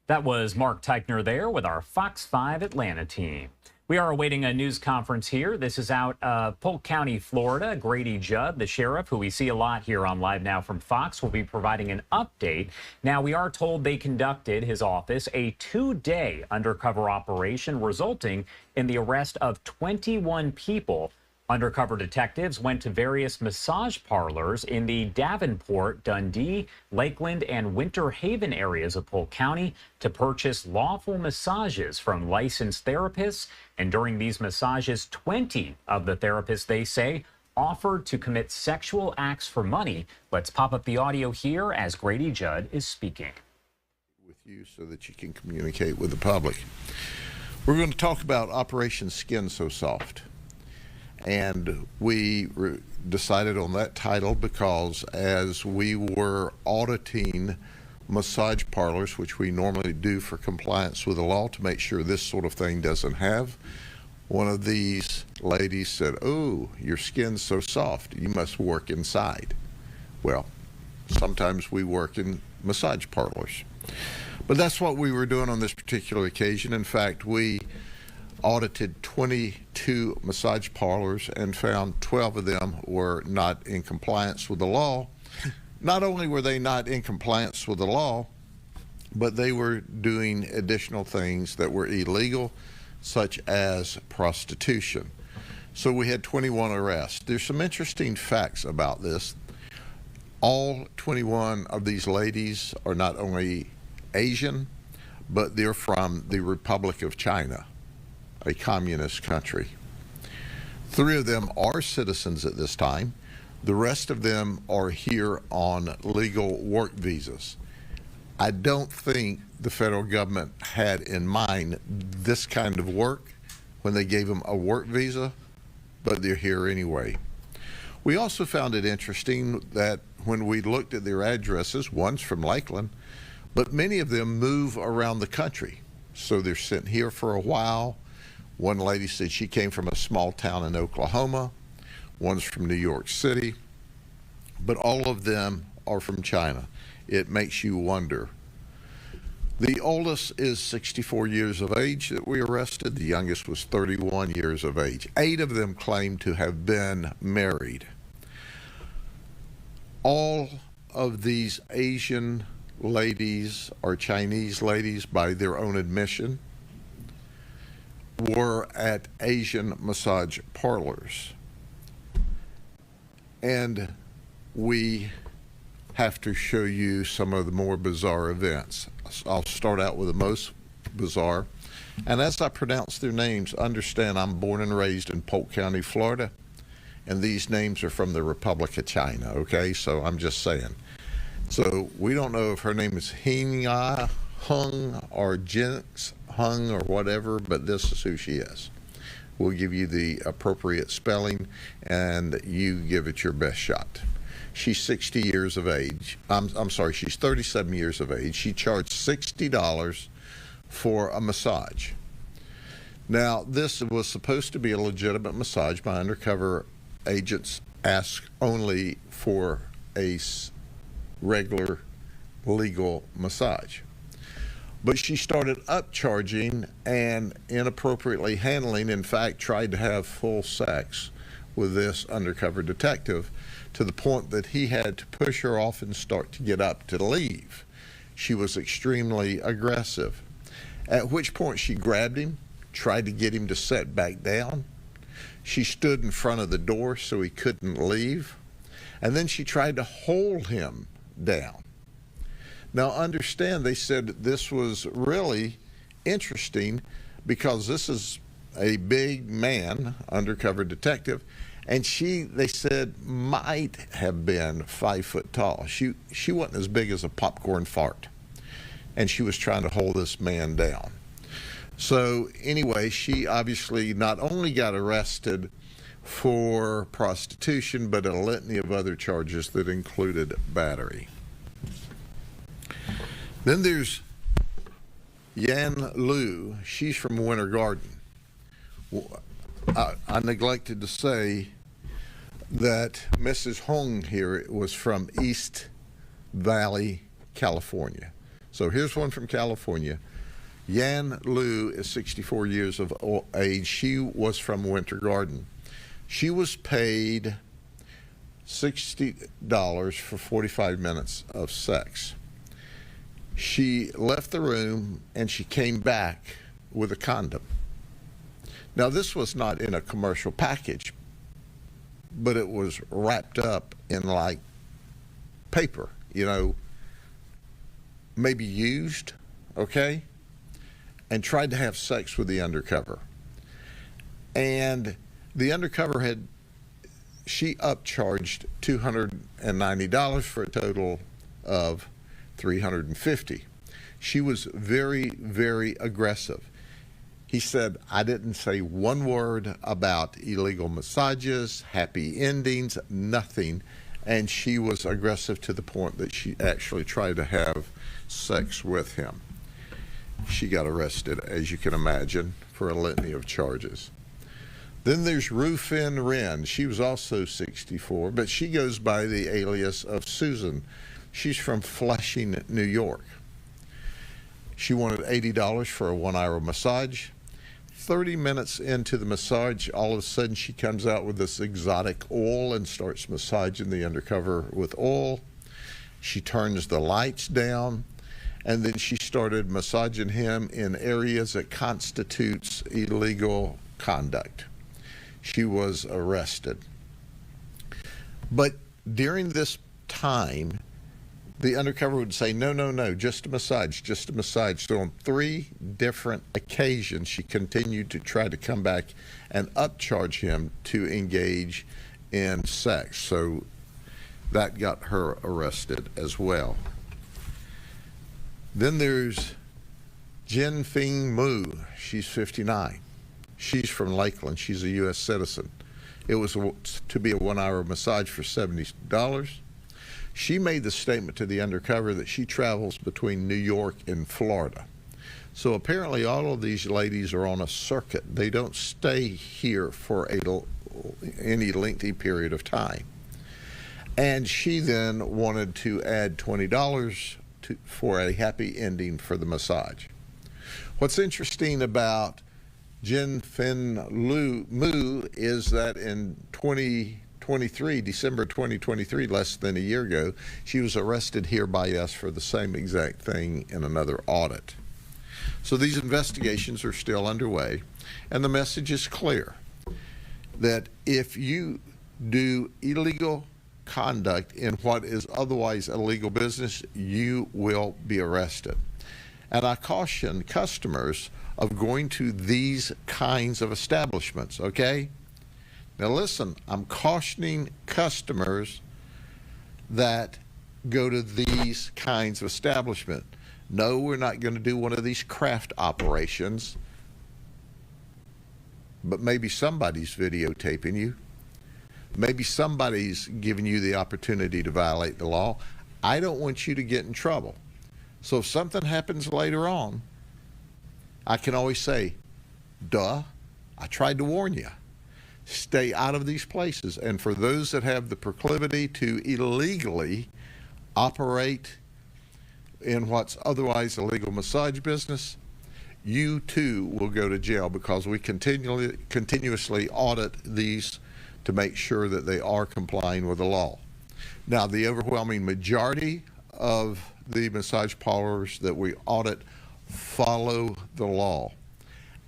S10: That was Mark Teichner there with our Fox 5 Atlanta team. We are awaiting a news conference here. This is out of Polk County, Florida. Grady Judd, the sheriff, who we see a lot here on Live Now from Fox, will be providing an update. Now, we are told they conducted, his office, a 2-day undercover operation resulting in the arrest of 21 people. Undercover detectives went to various massage parlors in the Davenport, Dundee, Lakeland, and Winter Haven areas of Polk County to purchase lawful massages from licensed therapists. And during these massages, 20 of the therapists, they say, offered to commit sexual acts for money. Let's pop up the audio here as Grady Judd is speaking.
S14: With you so that you can communicate with the public. We're going to talk about Operation Skin So Soft. And we decided on that title because as we were auditing massage parlors, which we normally do for compliance with the law to make sure this sort of thing doesn't have, one of these ladies said, "Oh, your skin's so soft, you must work inside." Well, sometimes we work in massage parlors. But that's what we were doing on this particular occasion. In fact, we audited 22 massage parlors and found 12 of them were not in compliance with the law. Not only were they not in compliance with the law, but they were doing additional things that were illegal, such as prostitution. So we had 21 arrests. There's some interesting facts about this. All 21 of these ladies are not only Asian, but they're from the Republic of China, a communist country. 3 of them are citizens at this time. The rest of them are here on legal work visas. I don't think the federal government had in mind this kind of work when they gave them a work visa, but they're here anyway. We also found it interesting that when we looked at their addresses, one's from Lakeland, but many of them move around the country. So they're sitting here for a while. One lady said she came from a small town in Oklahoma. One's from New York City. But all of them are from China. It makes you wonder. The oldest is 64 years of age that we arrested. The youngest was 31 years of age. 8 of them claimed to have been married. All of these Asian ladies or Chinese ladies, by their own admission, were at Asian massage parlors. And we have to show you some of the more bizarre events. I'll start out with the most bizarre. And as I pronounce their names, understand I'm born and raised in Polk County, Florida, and these names are from the Republic of China, okay? So I'm just saying. So we don't know if her name is Hing-Ya, Hung, or Jinx Hung, or whatever, but this is who she is. We'll give you the appropriate spelling, and you give it your best shot. She's 60 years of age. I'm sorry, she's 37 years of age. She charged $60 for a massage. Now, this was supposed to be a legitimate massage. My undercover agents asked only for a regular legal massage. But she started upcharging and inappropriately handling, in fact, tried to have full sex with this undercover detective to the point that he had to push her off and start to get up to leave. She was extremely aggressive, at which point she grabbed him, tried to get him to sit back down. She stood in front of the door so he couldn't leave, and then she tried to hold him down. Now understand, they said this was really interesting because this is a big man, undercover detective, and they said, might have been 5 foot tall. She wasn't as big as a popcorn fart, and she was trying to hold this man down. So anyway, she obviously not only got arrested for prostitution, but a litany of other charges that included battery. Then there's Yan Lu. She's from Winter Garden. I neglected to say that Mrs. Hong here was from East Valley, California. So here's one from California. Yan Lu is 64 years of age. She was from Winter Garden. She was paid $60 for 45 minutes of sex. She left the room and she came back with a condom. Now, this was not in a commercial package, but it was wrapped up in like paper, you know, maybe used, okay, and tried to have sex with the undercover. And the undercover she upcharged $290 for a total of $350. She was very, very aggressive. He said, I didn't say one word about illegal massages, happy endings, nothing. And she was aggressive to the point that she actually tried to have sex with him. She got arrested, as you can imagine, for a litany of charges. Then there's Rufin Wren. She was also 64, but she goes by the alias of Susan. She's from Flushing, New York. She wanted $80 for a 1-hour massage. 30 minutes into the massage, all of a sudden she comes out with this exotic oil and starts massaging the undercover with oil. She turns the lights down, and then she started massaging him in areas that constitutes illegal conduct. She was arrested. But during this time, the undercover would say, no, no, no, just a massage, just a massage. So on 3 different occasions, she continued to try to come back and upcharge him to engage in sex. So that got her arrested as well. Then there's Jin Fing Mu. She's 59. She's from Lakeland. She's a U.S. citizen. It was to be a 1-hour massage for $70. She made the statement to the undercover that she travels between New York and Florida. So apparently all of these ladies are on a circuit. They don't stay here for any lengthy period of time. And she then wanted to add $20 for a happy ending for the massage. What's interesting about Jin Fin Mu is that in December 2023, less than a year ago, she was arrested here by us for the same exact thing in another audit. So these investigations are still underway, and the message is clear that if you do illegal conduct in what is otherwise a legal business, you will be arrested. And I caution customers of going to these kinds of establishments, okay? Now listen, I'm cautioning customers that go to these kinds of establishments. No, we're not going to do one of these craft operations, but maybe somebody's videotaping you. Maybe somebody's giving you the opportunity to violate the law. I don't want you to get in trouble. So if something happens later on, I can always say, duh, I tried to warn you. Stay out of these places. And for those that have the proclivity to illegally operate in what's otherwise a legal massage business, you too will go to jail, because we continuously audit these to make sure that they are complying with the law. Now, the overwhelming majority of the massage parlors that we audit follow the law.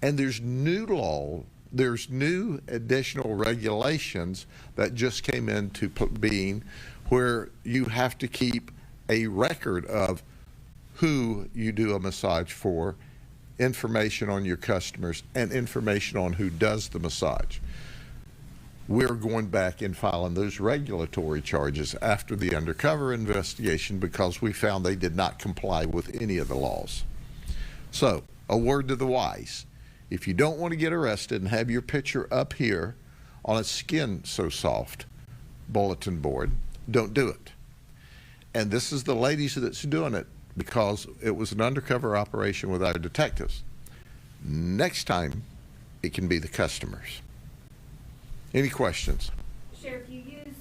S14: And there's new additional regulations that just came into being, where you have to keep a record of who you do a massage for, information on your customers, and information on who does the massage. We're going back and filing those regulatory charges after the undercover investigation because we found they did not comply with any of the laws. So, a word to the wise. If you don't want to get arrested and have your picture up here on a Skin So Soft bulletin board, don't do it. And this is the ladies that's doing it because it was an undercover operation with our detectives. Next time, it can be the customers. Any questions?
S15: Sheriff, you used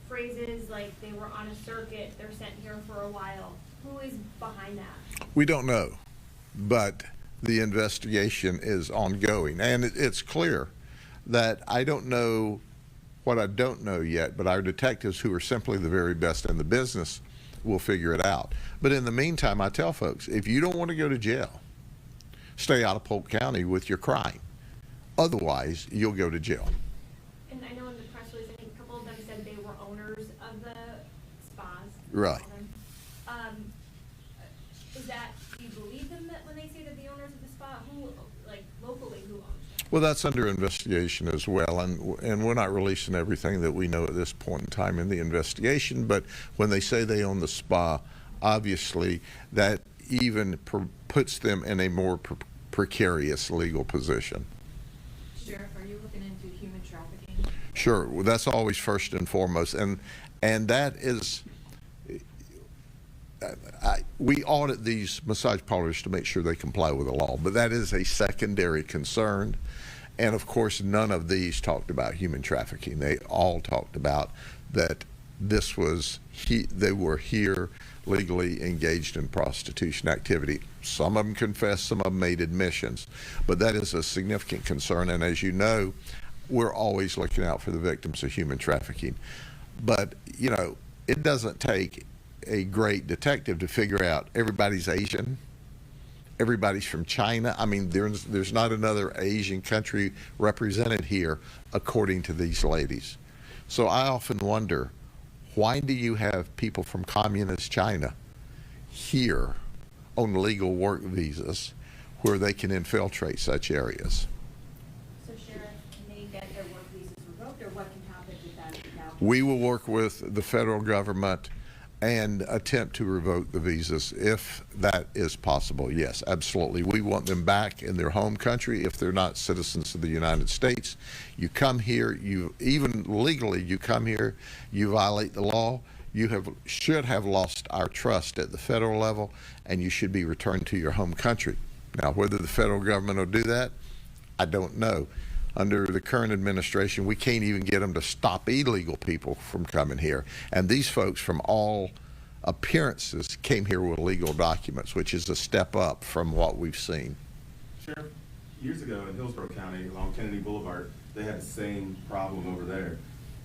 S15: phrases like they were on a circuit, they're sent here for a while. Who is behind that?
S14: We don't know, but the investigation is ongoing. And it's clear that I don't know what I don't know yet, but our detectives, who are simply the very best in the business, will figure it out. But in the meantime, I tell folks, if you don't want to go to jail, stay out of Polk County with your crime. Otherwise, you'll go to jail.
S15: And I know in the press release, I think a couple of them said they were owners of the spas.
S14: Right.
S15: Is that, do you believe them that when they say that the owners of the spa, who, like locally, who owns them?
S14: Well, that's under investigation as well, and we're not releasing everything that we know at this point in time in the investigation, but when they say they own the spa, obviously that even puts them in a more precarious legal position.
S18: Sheriff, are you looking into human trafficking?
S14: Sure, well, that's always first and foremost, and that is, we audit these massage parlors to make sure they comply with the law, but that is a secondary concern. And of course, none of these talked about human trafficking. They all talked about that this was, they were here legally engaged in prostitution activity. Some of them confessed, some of them made admissions, but that is a significant concern. And as you know, we're always looking out for the victims of human trafficking. But, you know, it doesn't take a great detective to figure out everybody's Asian, everybody's from China. I mean, there's not another Asian country represented here, according to these ladies. So I often wonder, why do you have people from communist China here on legal work visas where they can infiltrate such areas?
S15: So, Sheriff, can they get their work visas revoked, or what can happen with that now?
S14: We will work with the federal government and attempt to revoke the visas if that is possible. Yes, absolutely. We want them back in their home country if they're not citizens of the United States. You come here, you even legally, you come here, you violate the law, you should have lost our trust at the federal level, and you should be returned to your home country. Now, whether the federal government will do that, I don't know. Under the current administration, we can't even get them to stop illegal people from coming here. And these folks, from all appearances, came here with legal documents, which is a step up from what we've seen.
S19: Sheriff, years ago in Hillsborough County, along Kennedy Boulevard, they had the same problem over there.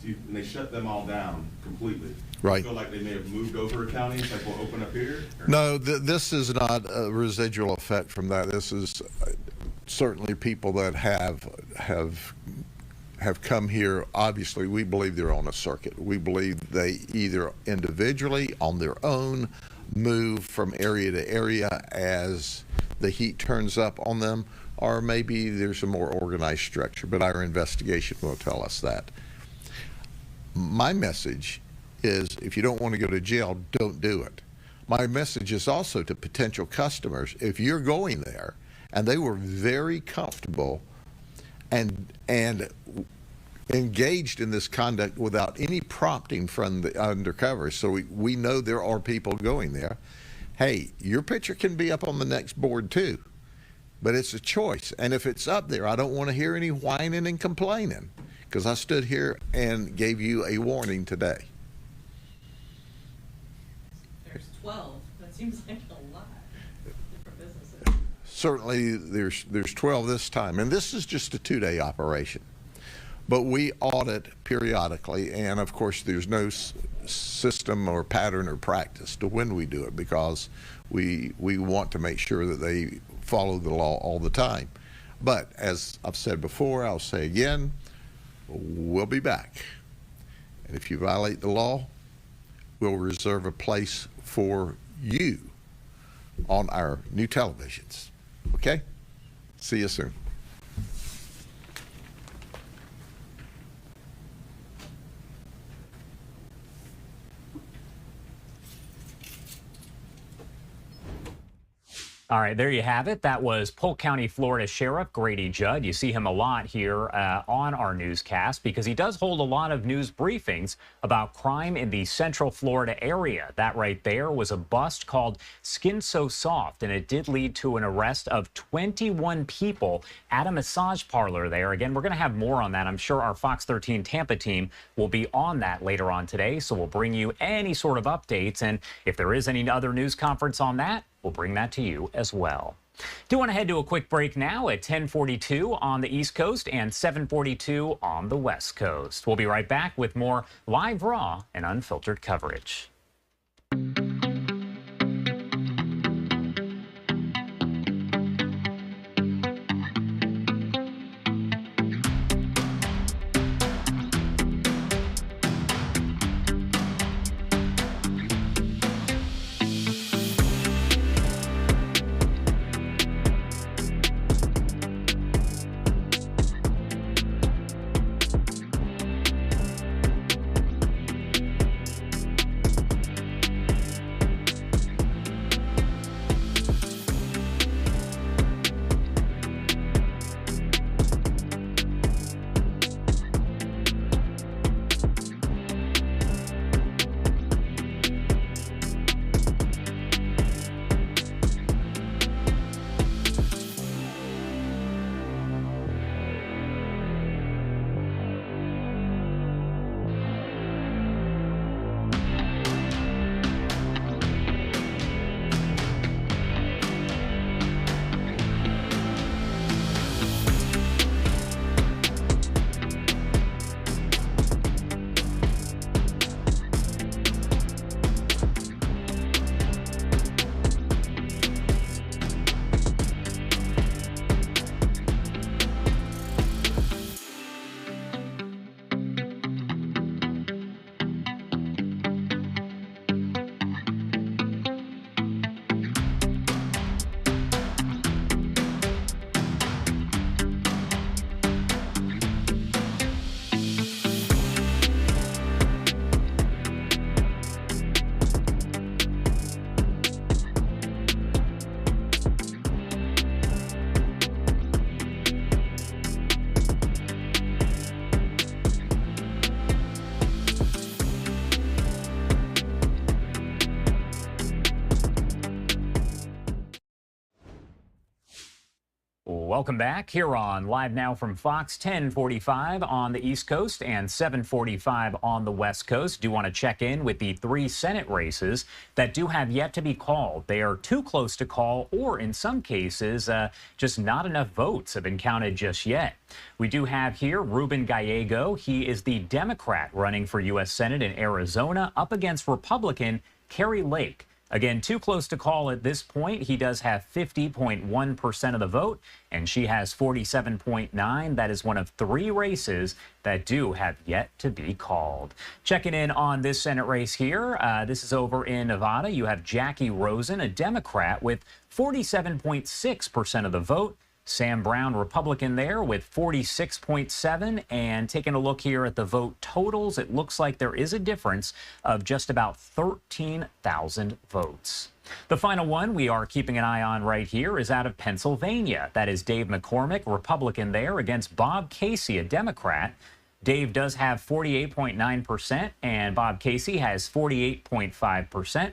S19: And they shut them all down completely.
S14: Right.
S19: Do you feel like they may have moved over a county, like we'll open up here? Or?
S14: No, this is not a residual effect from that. This is certainly people that have come here. Obviously, we believe they're on a circuit. We believe they either individually, on their own, move from area to area as the heat turns up on them, or maybe there's a more organized structure, but our investigation will tell us that. My message is, if you don't want to go to jail, don't do it. My message is also to potential customers, if you're going there, and they were very comfortable and engaged in this conduct without any prompting from the undercover. So we know there are people going there. Hey, your picture can be up on the next board too, but it's a choice. And if it's up there, I don't want to hear any whining and complaining, because I stood here and gave you a warning today.
S18: There's 12. That seems like a lot. Different businesses.
S14: Certainly there's 12 this time, and this is just a 2-day operation. But we audit periodically, and of course there's no system or pattern or practice to when we do it, because we want to make sure that they follow the law all the time. But as I've said before, I'll say again, we'll be back. And if you violate the law, we'll reserve a place for you on our new televisions. Okay? See you soon.
S10: All right, there you have it. That was Polk County, Florida Sheriff Grady Judd. You see him a lot here on our newscast because he does hold a lot of news briefings about crime in the Central Florida area. That right there was a bust called Skin So Soft, and it did lead to an arrest of 21 people at a massage parlor there. Again, we're going to have more on that. I'm sure our Fox 13 Tampa team will be on that later on today, so we'll bring you any sort of updates. And if there is any other news conference on that, we'll bring that to you as well. Do want to head to a quick break now at 10:42 on the East Coast and 7:42 on the West Coast. We'll be right back with more live, raw, and unfiltered coverage. Welcome back here on Live Now from Fox, 10:45 on the East Coast and 7:45 on the West Coast. Do want to check in with the 3 Senate races that do have yet to be called. They are too close to call, or in some cases, just not enough votes have been counted just yet. We do have here Ruben Gallego. He is the Democrat running for U.S. Senate in Arizona up against Republican Kari Lake. Again, too close to call at this point. He does have 50.1% of the vote, and she has 47.9%. That is one of 3 races that do have yet to be called. Checking in on this Senate race here. This is over in Nevada. You have Jackie Rosen, a Democrat, with 47.6% of the vote. Sam Brown, Republican, there with 46.7%. And taking a look here at the vote totals, it looks like there is a difference of just about 13,000 votes. The final one we are keeping an eye on right here is out of Pennsylvania. That is Dave McCormick, Republican, there against Bob Casey, a Democrat. Dave does have 48.9%, and Bob Casey has 48.5%.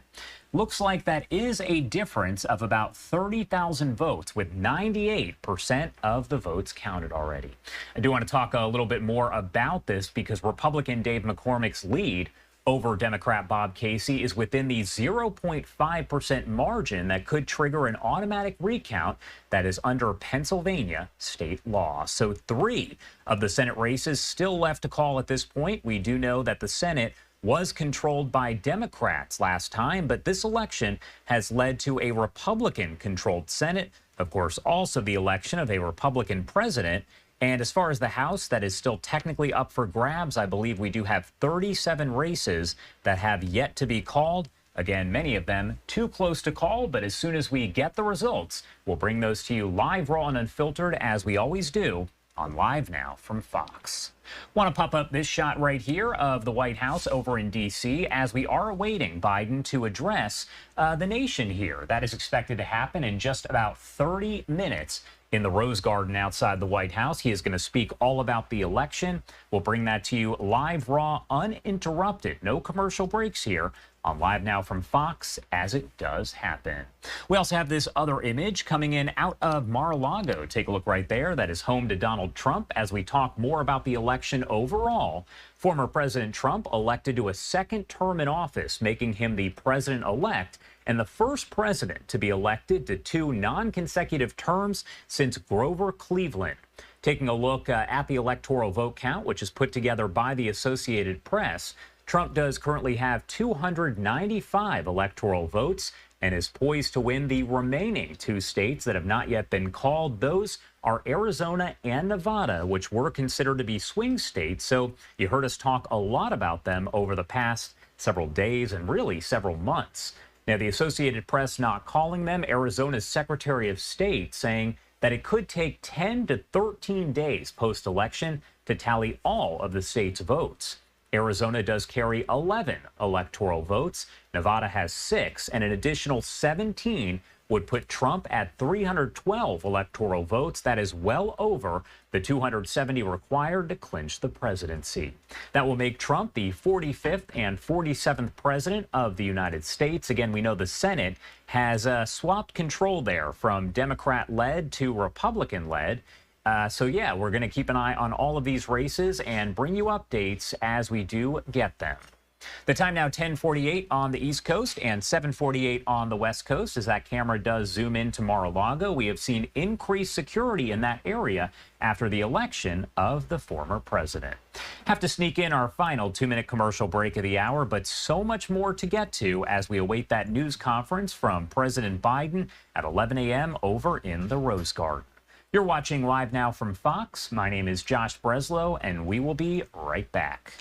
S10: Looks like that is a difference of about 30,000 votes, with 98% of the votes counted already. I do want to talk a little bit more about this because Republican Dave McCormick's lead over Democrat Bob Casey is within the 0.5% margin that could trigger an automatic recount that is under Pennsylvania state law. So 3 of the Senate races still left to call at this point. We do know that the Senate was controlled by Democrats last time, but this election has led to a Republican-controlled Senate. Of course, also the election of a Republican president. And as far as the House, that is still technically up for grabs. I believe we do have 37 races that have yet to be called. Again, many of them too close to call, but as soon as we get the results, we'll bring those to you live, raw, and unfiltered, as we always do on Live Now from Fox. Want to pop up this shot right here of the White House over in D.C. as we are awaiting Biden to address the nation here. That is expected to happen in just about 30 minutes in the Rose Garden outside the White House. He is going to speak all about the election. We'll bring that to you live, raw, uninterrupted. No commercial breaks here on Live Now from Fox as it does happen. We also have this other image coming in out of Mar-a-Lago. Take a look right there. That is home to Donald Trump as we talk more about the election overall. Former President Trump elected to a second term in office, making him the president-elect and the first president to be elected to 2 non-consecutive terms since Grover Cleveland. Taking a look at the electoral vote count, which is put together by the Associated Press, Trump does currently have 295 electoral votes and is poised to win the remaining 2 states that have not yet been called. Those are Arizona and Nevada, which were considered to be swing states. So you heard us talk a lot about them over the past several days and really several months. Now, the Associated Press not calling them, Arizona's Secretary of State saying that it could take 10 to 13 days post-election to tally all of the state's votes. Arizona does carry 11 electoral votes. Nevada has 6, and an additional 17 would put Trump at 312 electoral votes. That is well over the 270 required to clinch the presidency. That will make Trump the 45th and 47th president of the United States. Again, we know the Senate has swapped control there from Democrat-led to Republican-led. So yeah, we're going to keep an eye on all of these races and bring you updates as we do get them. The time now 10:48 on the East Coast and 7:48 on the West Coast. As that camera does zoom into Mar-a-Lago, we have seen increased security in that area after the election of the former president. Have to sneak in our final 2-minute commercial break of the hour, but so much more to get to as we await that news conference from President Biden at 11 a.m. over in the Rose Garden. You're watching Live Now from Fox. My name is Josh Breslow, and we will be right back.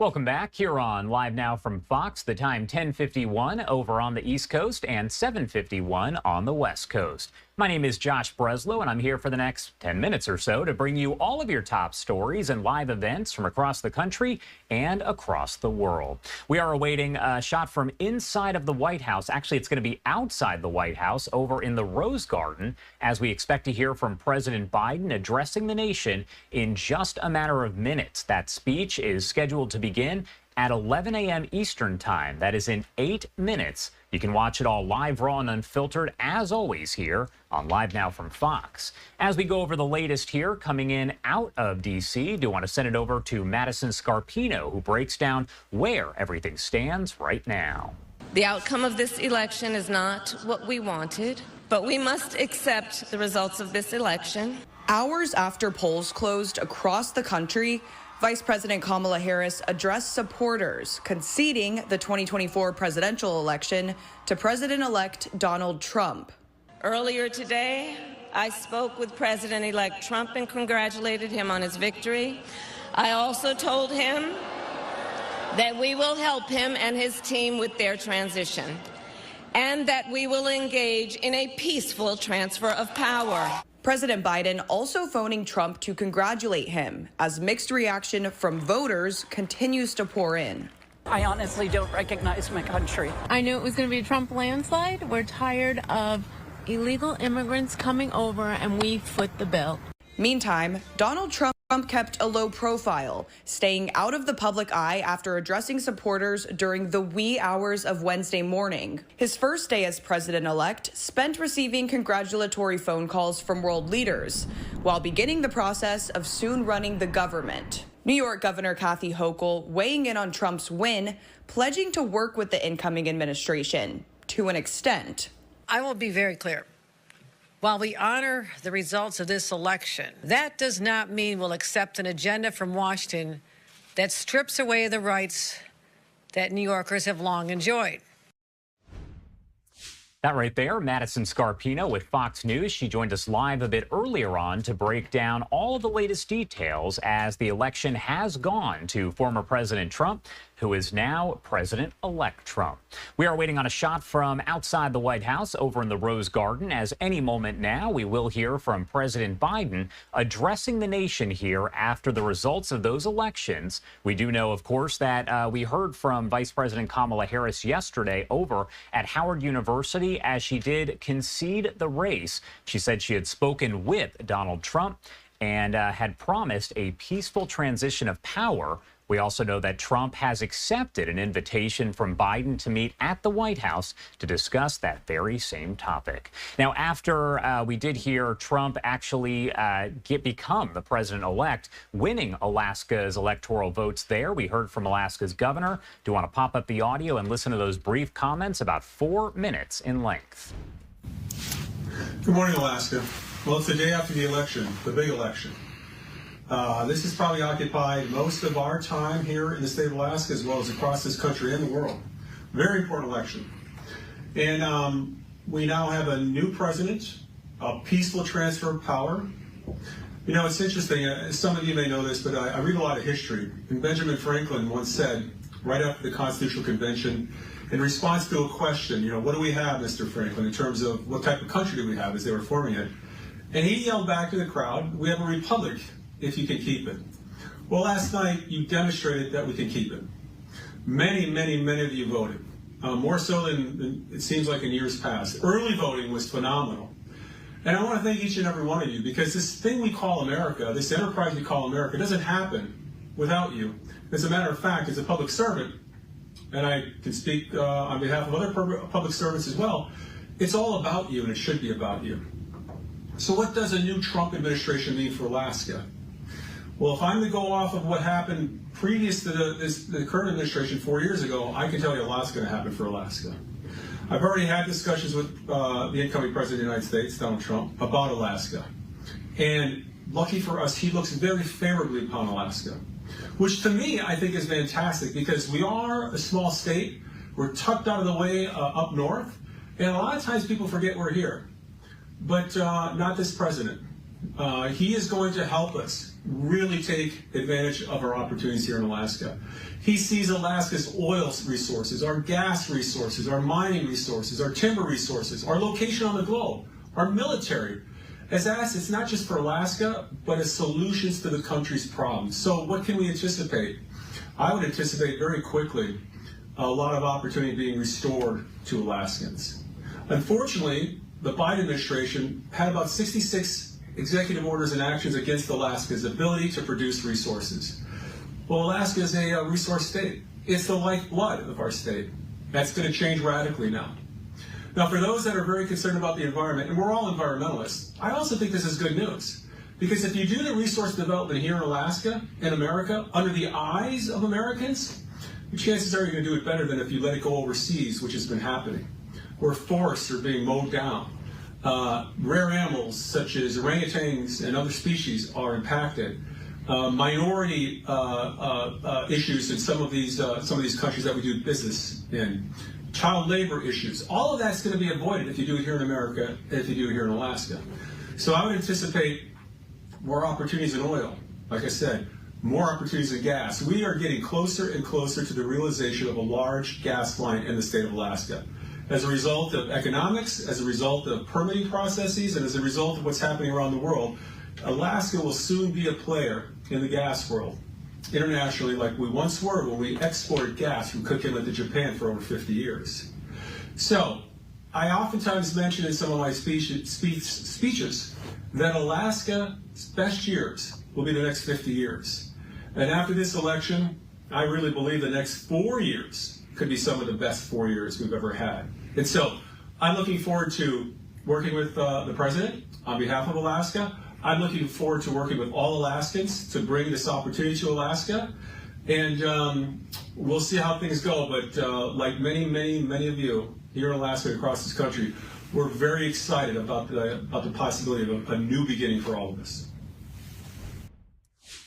S10: Welcome back here on Live Now from Fox. The time 10:51 over on the East Coast and 7:51 on the West Coast. My name is Josh Breslow, and I'm here for the next 10 minutes or so to bring you all of your top stories and live events from across the country and across the world. We are awaiting a shot from inside of the White House. Actually, it's going to be outside the White House over in the Rose Garden, as we expect to hear from President Biden addressing the nation in just a matter of minutes. That speech is scheduled to begin at 11 a.m. Eastern Time. That is in 8 minutes. You can watch it all live, raw, and unfiltered, as always, here on LiveNOW from Fox. As we go over the latest here, coming in out of D.C., do want to send it over to Madison Scarpino, who breaks down where everything stands right now.
S16: The outcome of this election is not what we wanted, but we must accept the results of this election.
S4: Hours after polls closed across the country, Vice President Kamala Harris addressed supporters conceding the 2024 presidential election to President-elect Donald Trump.
S16: Earlier today, I spoke with President-elect Trump and congratulated him on his victory. I also told him that we will help him and his team with their transition, and that we will engage in a peaceful transfer of power.
S4: President Biden also phoning Trump to congratulate him as mixed reaction from voters continues to pour in.
S6: I honestly don't recognize my country.
S20: I knew it was going to be a Trump landslide. We're tired of illegal immigrants coming over, and we foot the bill.
S4: Meantime, Donald Trump kept a low profile, staying out of the public eye after addressing supporters during the wee hours of Wednesday morning. His first day as president-elect spent receiving congratulatory phone calls from world leaders, while beginning the process of soon running the government. New York Governor Kathy Hochul weighing in on Trump's win, pledging to work with the incoming administration to an extent.
S21: I will be very clear. While we honor the results of this election, that does not mean we'll accept an agenda from Washington that strips away the rights that New Yorkers have long enjoyed.
S10: That right there, Madison Scarpino with Fox News. She joined us live a bit earlier on to break down all of the latest details as the election has gone to former President Trump, who is now President-elect Trump. We are waiting on a shot from outside the White House over in the Rose Garden, as any moment now we will hear from President Biden addressing the nation here after the results of those elections. We do know, of course, that we heard from Vice President Kamala Harris yesterday over at Howard University as she did concede the race. She said she had spoken with Donald Trump and had promised a peaceful transition of power. We also know that Trump has accepted an invitation from Biden to meet at the White House to discuss that very same topic. Now, after we did hear Trump actually become the president-elect, winning Alaska's electoral votes there, we heard from Alaska's governor. Do you want to pop up the audio and listen to those brief comments, about 4 minutes in length?
S25: Good morning, Alaska. Well, it's the day after the election, the big election. This has probably occupied most of our time here in the state of Alaska, as well as across this country and the world. Very important election. And we now have a new president, a peaceful transfer of power. You know, it's interesting, some of you may know this, but I read a lot of history. And Benjamin Franklin once said, right after the Constitutional Convention, in response to a question, you know, what do we have, Mr. Franklin, in terms of what type of country do we have as they were forming it? And he yelled back to the crowd, we have a republic, if you can keep it. Well, last night you demonstrated that we can keep it. Many, many, many of you voted, more so than it seems like in years past. Early voting was phenomenal. And I want to thank each and every one of you, because this thing we call America, this enterprise we call America, doesn't happen without you. As a matter of fact, as a public servant, and I can speak on behalf of other public servants as well, it's all about you, and it should be about you. So what does a new Trump administration mean for Alaska? Well, if I'm to go off of what happened previous to the current administration 4 years ago, I can tell you a lot's going to happen for Alaska. I've already had discussions with the incoming President of the United States, Donald Trump, about Alaska. And lucky for us, he looks very favorably upon Alaska, which to me I think is fantastic, because we are a small state. We're tucked out of the way up north. And a lot of times people forget we're here. But not this president. He is going to help us really take advantage of our opportunities here in Alaska. He sees Alaska's oil resources, our gas resources, our mining resources, our timber resources, our location on the globe. Our military has asked, it's not just for Alaska, but as solutions to the country's problems. So what can we anticipate? I would anticipate very quickly a lot of opportunity being restored to Alaskans. Unfortunately, the Biden administration had about 66 executive orders and actions against Alaska's ability to produce resources. Well, Alaska is a resource state. It's the lifeblood of our state. That's going to change radically now. Now, for those that are very concerned about the environment, and we're all environmentalists, I also think this is good news. Because if you do the resource development here in Alaska, in America, under the eyes of Americans, the chances are you're going to do it better than if you let it go overseas, which has been happening, where forests are being mowed down. Rare animals such as orangutans and other species are impacted. Minority issues in some of these countries that we do business in. Child labor issues. All of that's going to be avoided if you do it here in America, if you do it here in Alaska. So I would anticipate more opportunities in oil. Like I said, more opportunities in gas. We are getting closer and closer to the realization of a large gas line in the state of Alaska. As a result of economics, as a result of permitting processes, and as a result of what's happening around the world, Alaska will soon be a player in the gas world, internationally, like we once were when we exported gas from Cook Inlet to Japan for over 50 years. So, I oftentimes mention in some of my speeches that Alaska's best years will be the next 50 years. And after this election, I really believe the next 4 years could be some of the best 4 years we've ever had. And so, I'm looking forward to working with the President on behalf of Alaska. I'm looking forward to working with all Alaskans to bring this opportunity to Alaska. And we'll see how things go. But like many of you here in Alaska and across this country, we're very excited about the possibility of a new beginning for all of us.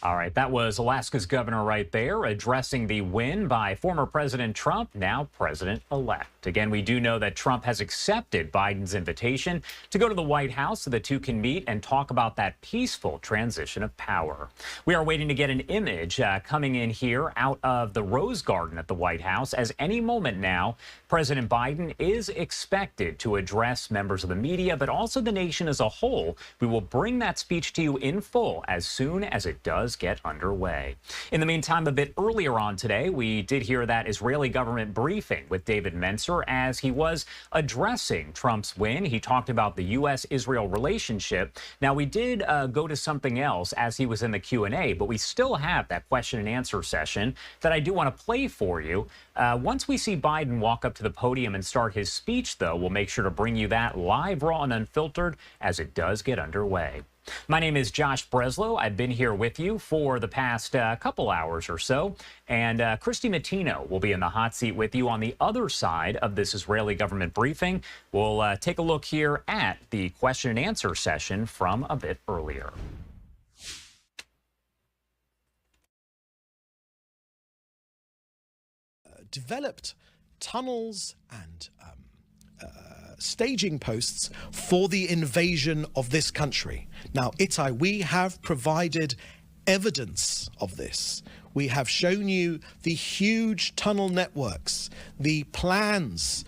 S10: All right, that was Alaska's governor right there addressing the win by former President Trump, now President-elect. Again, we do know that Trump has accepted Biden's invitation to go to the White House so the two can meet and talk about that peaceful transition of power. We are waiting to get an image coming in here out of the Rose Garden at the White House, as any moment now, President Biden is expected to address members of the media, but also the nation as a whole. We will bring that speech to you in full as soon as it does get underway. In the meantime, a bit earlier on today, we did hear that Israeli government briefing with David Mencer as he was addressing Trump's win. He talked about the U.S.-Israel relationship. Now, we did go to something else as he was in the Q&A, but we still have that question and answer session that I do want to play for you. Once we see Biden walk up to the podium and start his speech, though, we'll make sure to bring you that live, raw, and unfiltered as it does get underway. My name is Josh Breslow. I've been here with you for the past couple hours or so, and Christy Matino will be in the hot seat with you on the other side of this Israeli government briefing. We'll take a look here at the question and answer session from a bit earlier.
S5: Developed tunnels and staging posts for the invasion of this country. Now, Itai, we have provided evidence of this. We have shown you the huge tunnel networks, the plans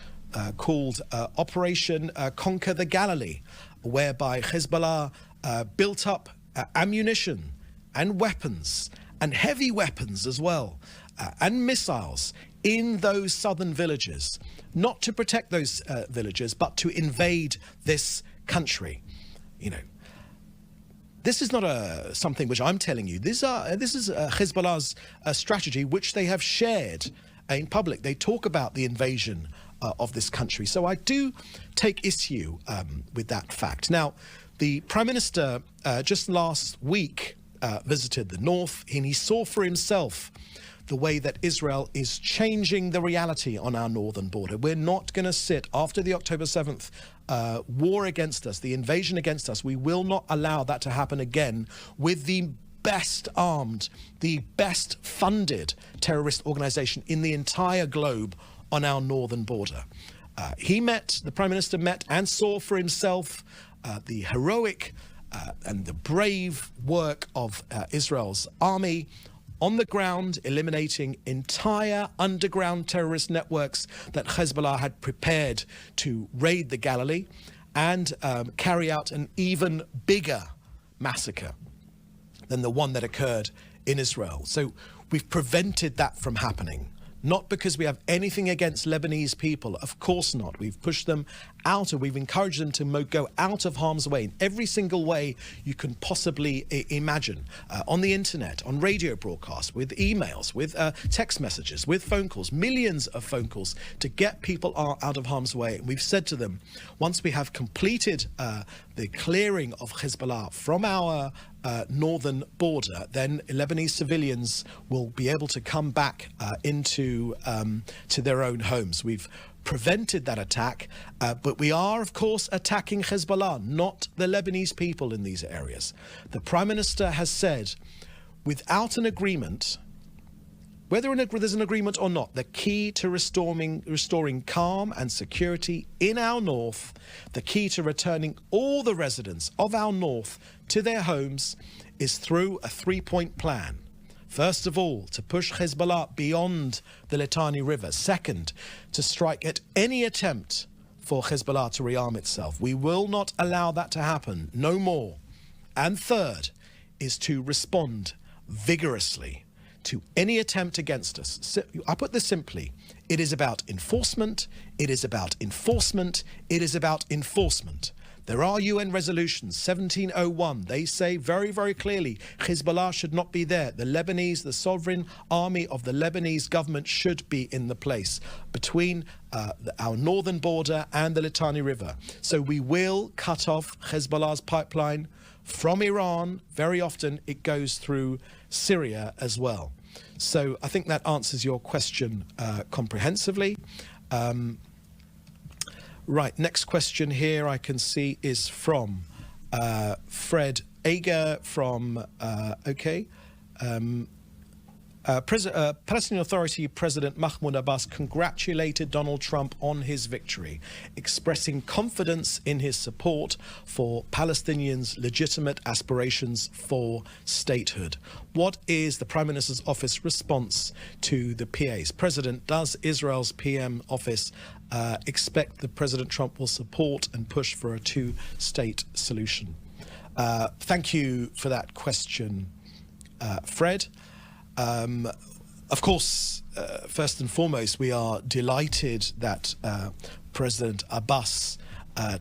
S5: called Operation Conquer the Galilee, whereby Hezbollah built up ammunition and weapons, and heavy weapons as well, and missiles in those southern villages, not to protect those villages, but to invade this country. You know, this is not something which I'm telling you. This is Hezbollah's strategy, which they have shared in public. They talk about the invasion of this country. So I do take issue with that fact. Now, the Prime Minister just last week visited the north, and he saw for himself the way that Israel is changing the reality on our northern border. We're not going to sit after the October 7th war against us, the invasion against us. We will not allow that to happen again with the best armed, the best funded terrorist organization in the entire globe on our northern border. The Prime Minister met and saw for himself the heroic and the brave work of Israel's army on the ground, eliminating entire underground terrorist networks that Hezbollah had prepared to raid the Galilee. and carry out an even bigger massacre than the one that occurred in Israel. So we've prevented that from happening. Not because we have anything against Lebanese people, of course not. We've pushed them out, or we've encouraged them to go out of harm's way in every single way you can possibly imagine. On the internet, on radio broadcasts, with emails, with text messages, with phone calls, millions of phone calls to get people out of harm's way. And we've said to them, once we have completed the clearing of Hezbollah from our northern border, then Lebanese civilians will be able to come back into to their own homes. We've prevented that attack, but we are, of course, attacking Hezbollah, not the Lebanese people in these areas. The Prime Minister has said, without an agreement, whether there's an agreement or not, the key to restoring calm and security in our north, the key to returning all the residents of our north to their homes, is through a three-point plan. First of all, to push Hezbollah beyond the Litani River. Second, to strike at any attempt for Hezbollah to rearm itself. We will not allow that to happen, no more. And third is to respond vigorously to any attempt against us. So, I put this simply, it is about enforcement, it is about enforcement, it is about enforcement. There are UN resolutions, 1701. They say very, very clearly, Hezbollah should not be there. The sovereign army of the Lebanese government should be in the place between our northern border and the Litani River. So we will cut off Hezbollah's pipeline from Iran. Very often it goes through Syria as well. So I think that answers your question comprehensively. Right, next question here I can see is from Fred Ager from, Palestinian Authority President Mahmoud Abbas congratulated Donald Trump on his victory, expressing confidence in his support for Palestinians' legitimate aspirations for statehood. What is the Prime Minister's office response to the PA's? President, does Israel's PM office expect that President Trump will support and push for a two-state solution? Thank you for that question, Fred. Of course, first and foremost, we are delighted that President Abbas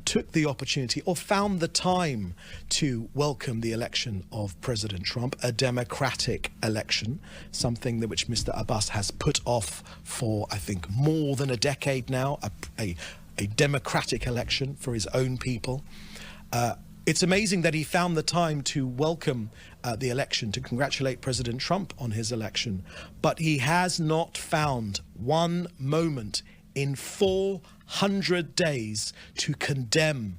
S5: took the opportunity or found the time to welcome the election of President Trump, a democratic election, something that which Mr. Abbas has put off for, I think, more than a decade now, a democratic election for his own people. It's amazing that he found the time to welcome the election, to congratulate President Trump on his election, but he has not found one moment in 400 days to condemn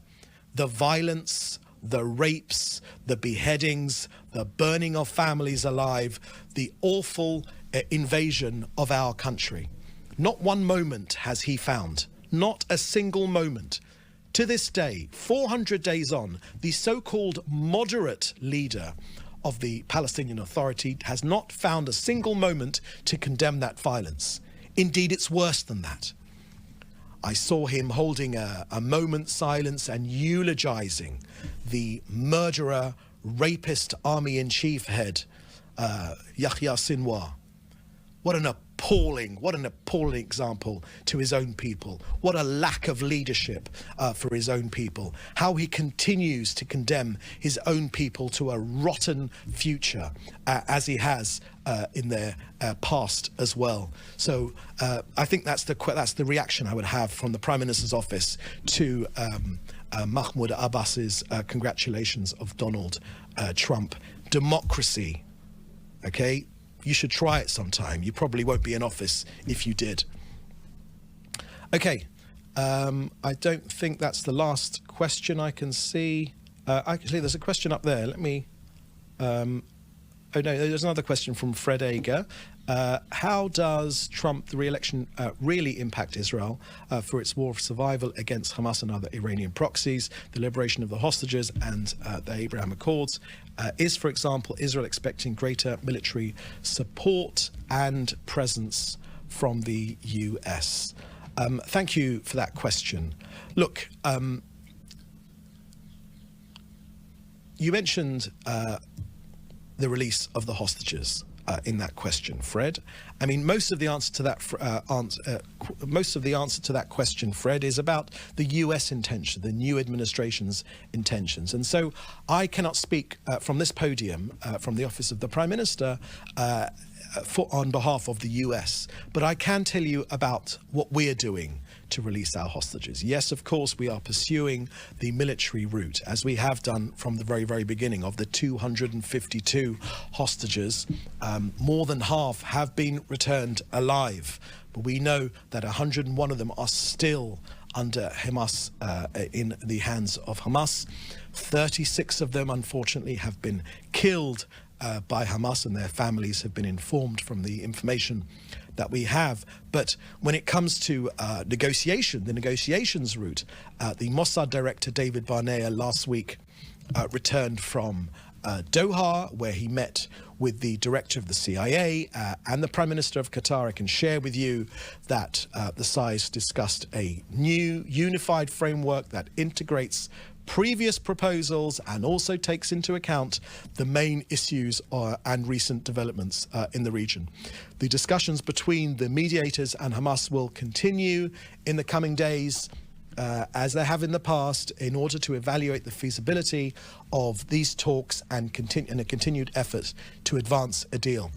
S5: the violence, the rapes, the beheadings, the burning of families alive, the awful invasion of our country. Not one moment has he found, not a single moment. To this day, 400 days on, the so-called moderate leader of the Palestinian Authority has not found a single moment to condemn that violence. Indeed, it's worse than that. I saw him holding a moment's silence and eulogizing the murderer, rapist army-in-chief head, Yahya Sinwar. What an appalling example to his own people. What a lack of leadership for his own people. How he continues to condemn his own people to a rotten future, as he has in their past as well. So I think that's the reaction I would have from the Prime Minister's office to Mahmoud Abbas's congratulations of Donald Trump. Democracy, okay? You should try it sometime. You probably won't be in office if you did. Okay, I don't think that's the last question I can see. Actually, there's a question up there. Let me... oh no, there's another question from Fred Ager. How does Trump, the re-election, really impact Israel for its war of survival against Hamas and other Iranian proxies, the liberation of the hostages and the Abraham Accords? Is, for example, Israel expecting greater military support and presence from the US? Thank you for that question. Look, you mentioned the release of the hostages in that question, Fred. I mean, most of the answer to that question, Fred, is about the U.S. intention, the new administration's intentions. And so I cannot speak from this podium, from the office of the Prime Minister, on behalf of the U.S. But I can tell you about what we're doing to release our hostages. Yes, of course, we are pursuing the military route, as we have done from the very, very beginning. Of the 252 hostages, more than half have been returned alive. But we know that 101 of them are still under Hamas, in the hands of Hamas. 36 of them, unfortunately, have been killed by Hamas, and their families have been informed from the information that we have. But when it comes to the negotiations route, the Mossad director David Barnea last week returned from Doha, where he met with the director of the CIA and the Prime Minister of Qatar. I can share with you that the sides discussed a new unified framework that integrates previous proposals and also takes into account the main issues and recent developments in the region. The discussions between the mediators and Hamas will continue in the coming days, as they have in the past, in order to evaluate the feasibility of these talks and a continued effort to advance a deal.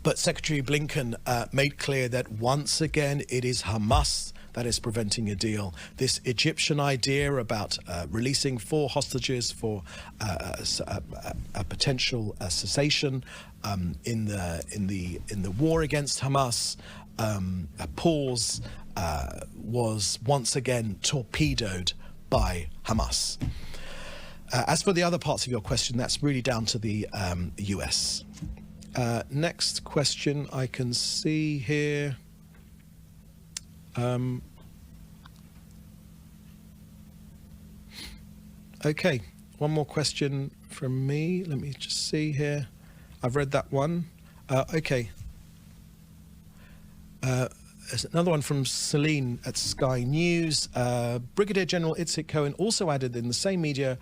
S5: But Secretary Blinken made clear that once again it is Hamas that is preventing a deal. This Egyptian idea about releasing 4 hostages for a potential cessation in the war against Hamas, a pause, was once again torpedoed by Hamas. As for the other parts of your question, that's really down to the US. Next question I can see here. Okay, one more question from me. Let me just see here. I've read that one. Okay. There's another one from Celine at Sky News. Brigadier General Itzik Cohen also added in the same media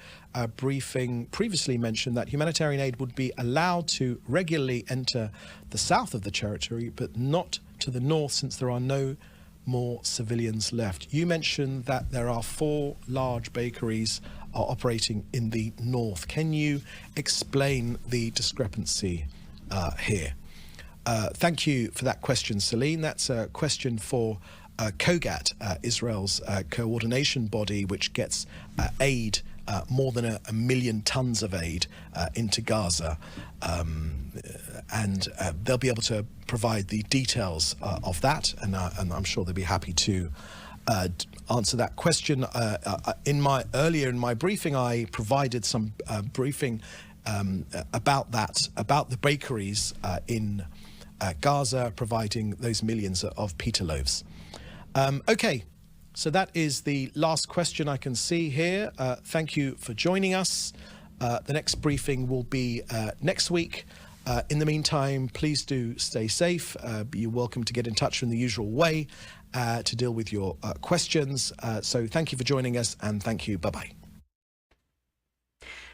S5: briefing previously mentioned that humanitarian aid would be allowed to regularly enter the south of the territory, but not to the north, since there are no more civilians left. You mentioned that there are 4 large bakeries operating in the north. Can you explain the discrepancy here? Thank you for that question, Celine. That's a question for COGAT, Israel's coordination body, which gets aid, more than a million tons of aid into Gaza. And they'll be able to provide the details of that, and I'm sure they'll be happy to answer that question. In my briefing, I provided some briefing about the bakeries in Gaza, providing those millions of pita loaves. Okay, so that is the last question I can see here. Thank you for joining us. The next briefing will be next week. In the meantime, please do stay safe. You're welcome to get in touch in the usual way to deal with your questions. So thank you for joining us, and thank you. Bye-bye.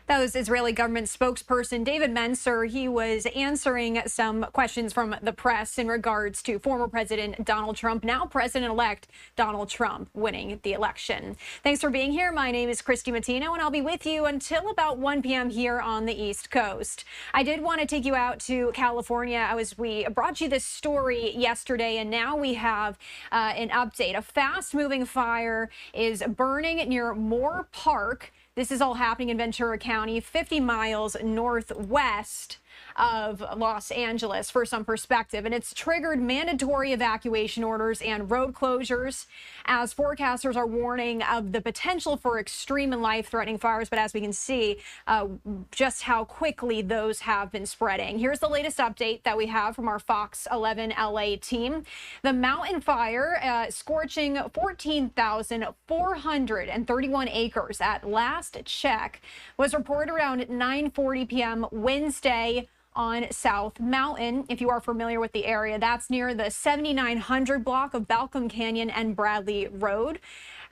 S7: That was Israeli government spokesperson David Mencer. He was answering some questions from the press in regards to former President Donald Trump, now President-elect Donald Trump, winning the election. Thanks for being here. My name is Christy Matino, and I'll be with you until about 1 p.m. here on the East Coast. I did want to take you out to California. We brought you this story yesterday, and now we have an update. A fast-moving fire is burning near Moore Park. This is all happening in Ventura County, 50 miles northwest of Los Angeles, for some perspective. And it's triggered mandatory evacuation orders and road closures, as forecasters are warning of the potential for extreme and life-threatening fires. But as we can see, just how quickly those have been spreading. Here's the latest update that we have from our Fox 11 LA team. The mountain fire scorching 14,431 acres at last check was reported around 9:40 p.m. Wednesday on South Mountain. If you are familiar with the area, that's near the 7900 block of Balcom Canyon and Bradley Road.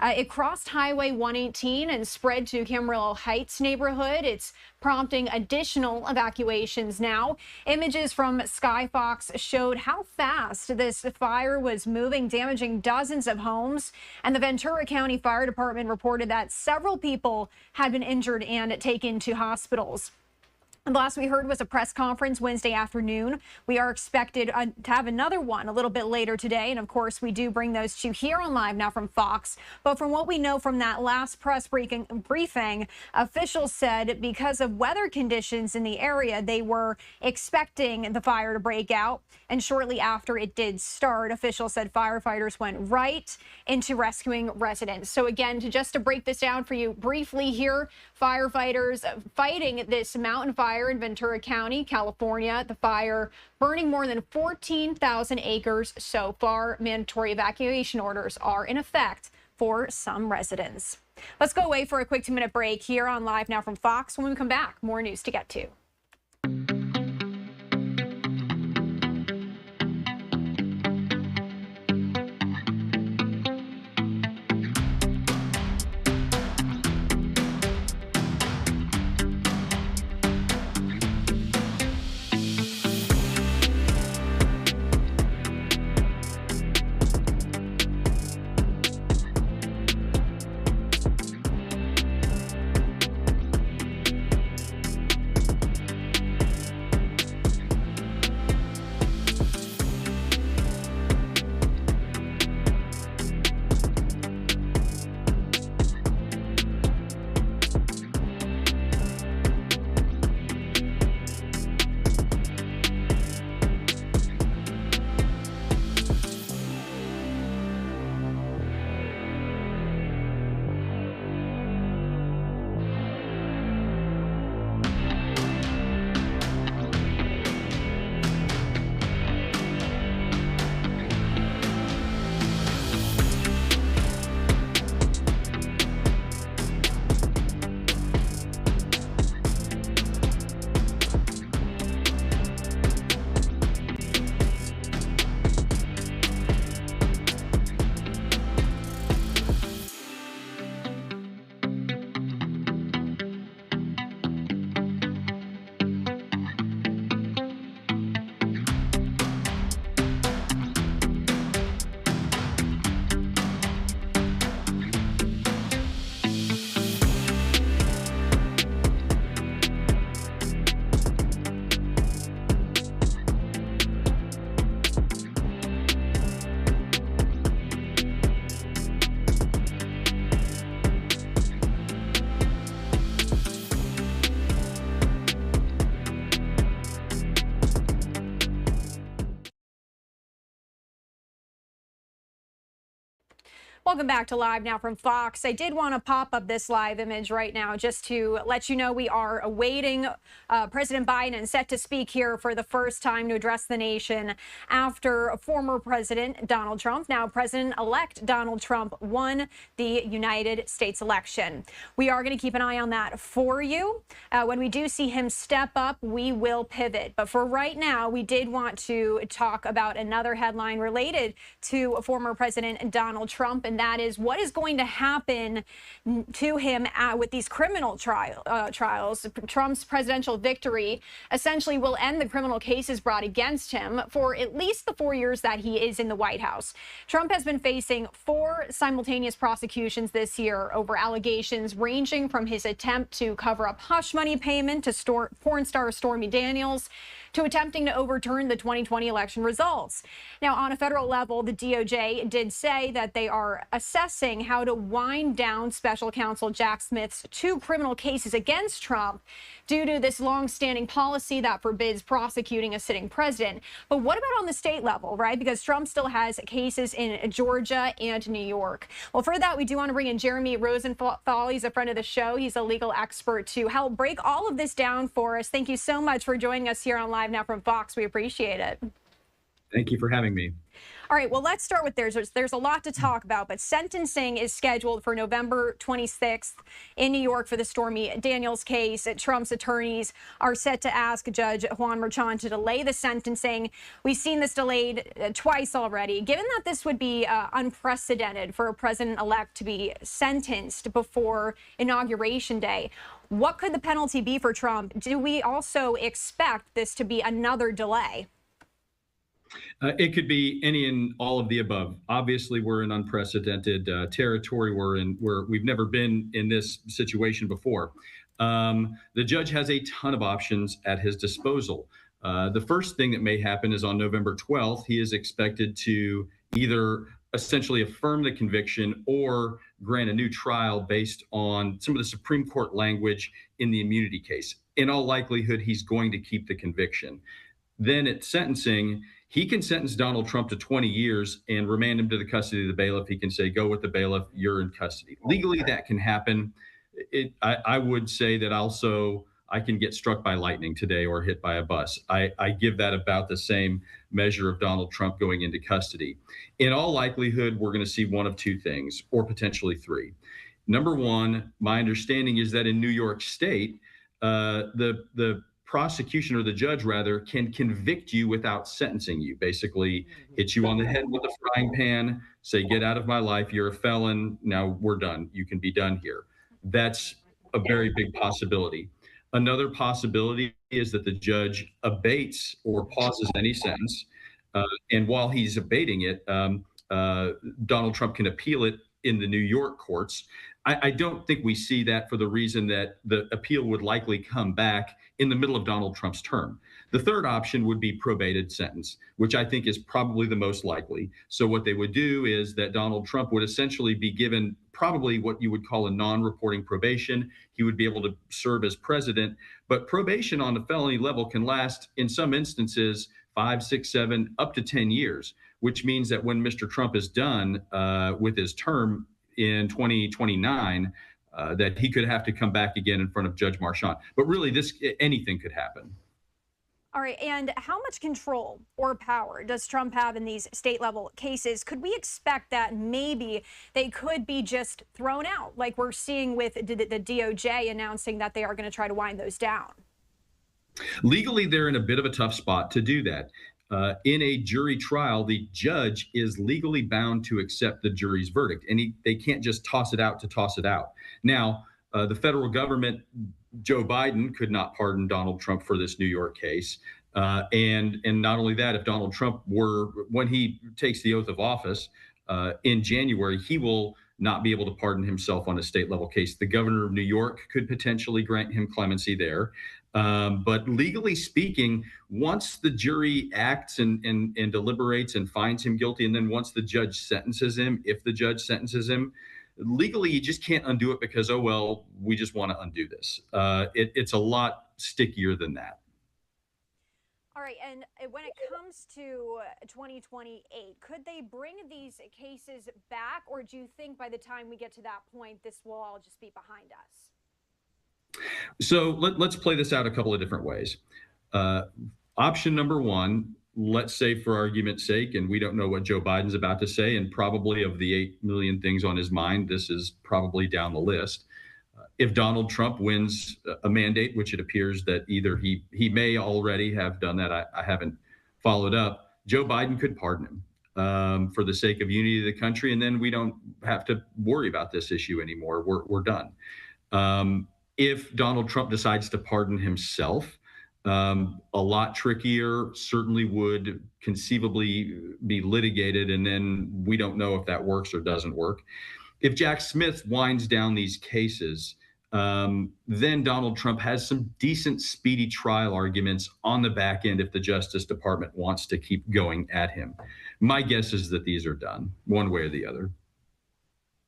S7: It crossed Highway 118 and spread to Camarillo Heights neighborhood. It's prompting additional evacuations now. Images from Skyfox showed how fast this fire was moving, damaging dozens of homes. And the Ventura County Fire Department reported that several people had been injured and taken to hospitals. And the last we heard was a press conference Wednesday afternoon. We are expected to have another one a little bit later today. And of course, we do bring those to you here on Live Now from Fox. But from what we know from that last press briefing, officials said because of weather conditions in the area, they were expecting the fire to break out. And shortly after it did start, officials said firefighters went right into rescuing residents. So again, to break this down for you briefly here, firefighters fighting this mountain fire in Ventura County, California. The fire burning more than 14,000 acres so far. Mandatory evacuation orders are in effect for some residents. Let's go away for a quick 2-minute break here on Live Now from Fox. When we come back, more news to get to. Welcome back to Live Now from Fox. I did want to pop up this live image right now just to let you know we are awaiting President Biden set to speak here for the first time to address the nation after former President Donald Trump, now President-elect Donald Trump, won the United States election. We are going to keep an eye on that for you. When we do see him step up, we will pivot. But for right now, we did want to talk about another headline related to former President Donald Trump, and that is what is going to happen to him with these criminal trials. Trump's presidential victory essentially will end the criminal cases brought against him for at least the 4 years that he is in the White House. Trump has been facing 4 simultaneous prosecutions this year over allegations ranging from his attempt to cover up hush money payment to porn star Stormy Daniels to attempting to overturn the 2020 election results. Now, on a federal level, the DOJ did say that they are assessing how to wind down special counsel Jack Smith's 2 criminal cases against Trump due to this long-standing policy that forbids prosecuting a sitting president. But what about on the state level, right? Because Trump still has cases in Georgia and New York. Well, for that, we do want to bring in Jeremy Rosenthal. He's a friend of the show. He's a legal expert to help break all of this down for us. Thank you so much for joining us here on Live Now from Fox. We appreciate it.
S8: Thank you for having me.
S7: All right, well, let's start with there's a lot to talk about, but sentencing is scheduled for November 26th in New York for the Stormy Daniels case. Trump's attorneys are set to ask Judge Juan Merchan to delay the sentencing. We've seen this delayed twice already. Given that this would be unprecedented for a president-elect to be sentenced before Inauguration Day, what could the penalty be for Trump? Do we also expect this to be another delay?
S8: It could be any and all of the above. Obviously, we're in unprecedented territory. We're in where we've never been in this situation before. The judge has a ton of options at his disposal. The first thing that may happen is on November 12th, he is expected to either essentially affirm the conviction or grant a new trial based on some of the Supreme Court language in the immunity case. In all likelihood, he's going to keep the conviction. Then at sentencing, he can sentence Donald Trump to 20 years and remand him to the custody of the bailiff. He can say, go with the bailiff, you're in custody. Legally, that can happen. I would say that also I can get struck by lightning today or hit by a bus. I give that about the same measure of Donald Trump going into custody. In all likelihood, we're going to see one of two things, or potentially three. Number one, my understanding is that in New York State, the prosecution, or the judge rather, can convict you without sentencing you. Basically, hit you on the head with a frying pan, say, get out of my life, you're a felon, now we're done, you can be done here. That's a very big possibility. Another possibility is that the judge abates or pauses any sentence, and while he's abating it, Donald Trump can appeal it in the New York courts. I don't think we see that, for the reason that the appeal would likely come back in the middle of Donald Trump's term. The third option would be probated sentence, which I think is probably the most likely. So what they would do is that Donald Trump would essentially be given probably what you would call a non-reporting probation. He would be able to serve as president, but probation on the felony level can last, in some instances, 5, 6, 7, up to 10 years, which means that when Mr. Trump is done with his term in 2029, that he could have to come back again in front of Judge Merchan. But really, anything could happen.
S7: All right, and how much control or power does Trump have in these state-level cases? Could we expect that maybe they could be just thrown out, like we're seeing with the DOJ announcing that they are going to try to wind those down?
S8: Legally, they're in a bit of a tough spot to do that. In a jury trial, the judge is legally bound to accept the jury's verdict, and they can't just toss it out to toss it out. Now, the federal government, Joe Biden, could not pardon Donald Trump for this New York case. And not only that, if Donald Trump when he takes the oath of office in January, he will not be able to pardon himself on a state level case. The governor of New York could potentially grant him clemency there. But legally speaking, once the jury acts and deliberates and finds him guilty, and then once the judge sentences him, if the judge sentences him, legally you just can't undo it because, oh, well, we just want to undo this. It's a lot stickier than that.
S7: All right, and when it comes to 2028, could they bring these cases back, or do you think by the time we get to that point, this will all just be behind us?
S8: So let's play this out a couple of different ways. Option number one, let's say for argument's sake, and we don't know what Joe Biden's about to say, and probably of the 8 million things on his mind, this is probably down the list. If Donald Trump wins a mandate, which it appears that either he may already have done that, I haven't followed up, Joe Biden could pardon him for the sake of unity of the country, and then we don't have to worry about this issue anymore. We're done. If Donald Trump decides to pardon himself, a lot trickier, certainly would conceivably be litigated, and then we don't know if that works or doesn't work. If Jack Smith winds down these cases, then Donald Trump has some decent speedy trial arguments on the back end if the Justice Department wants to keep going at him. My guess is that these are done one way or the other.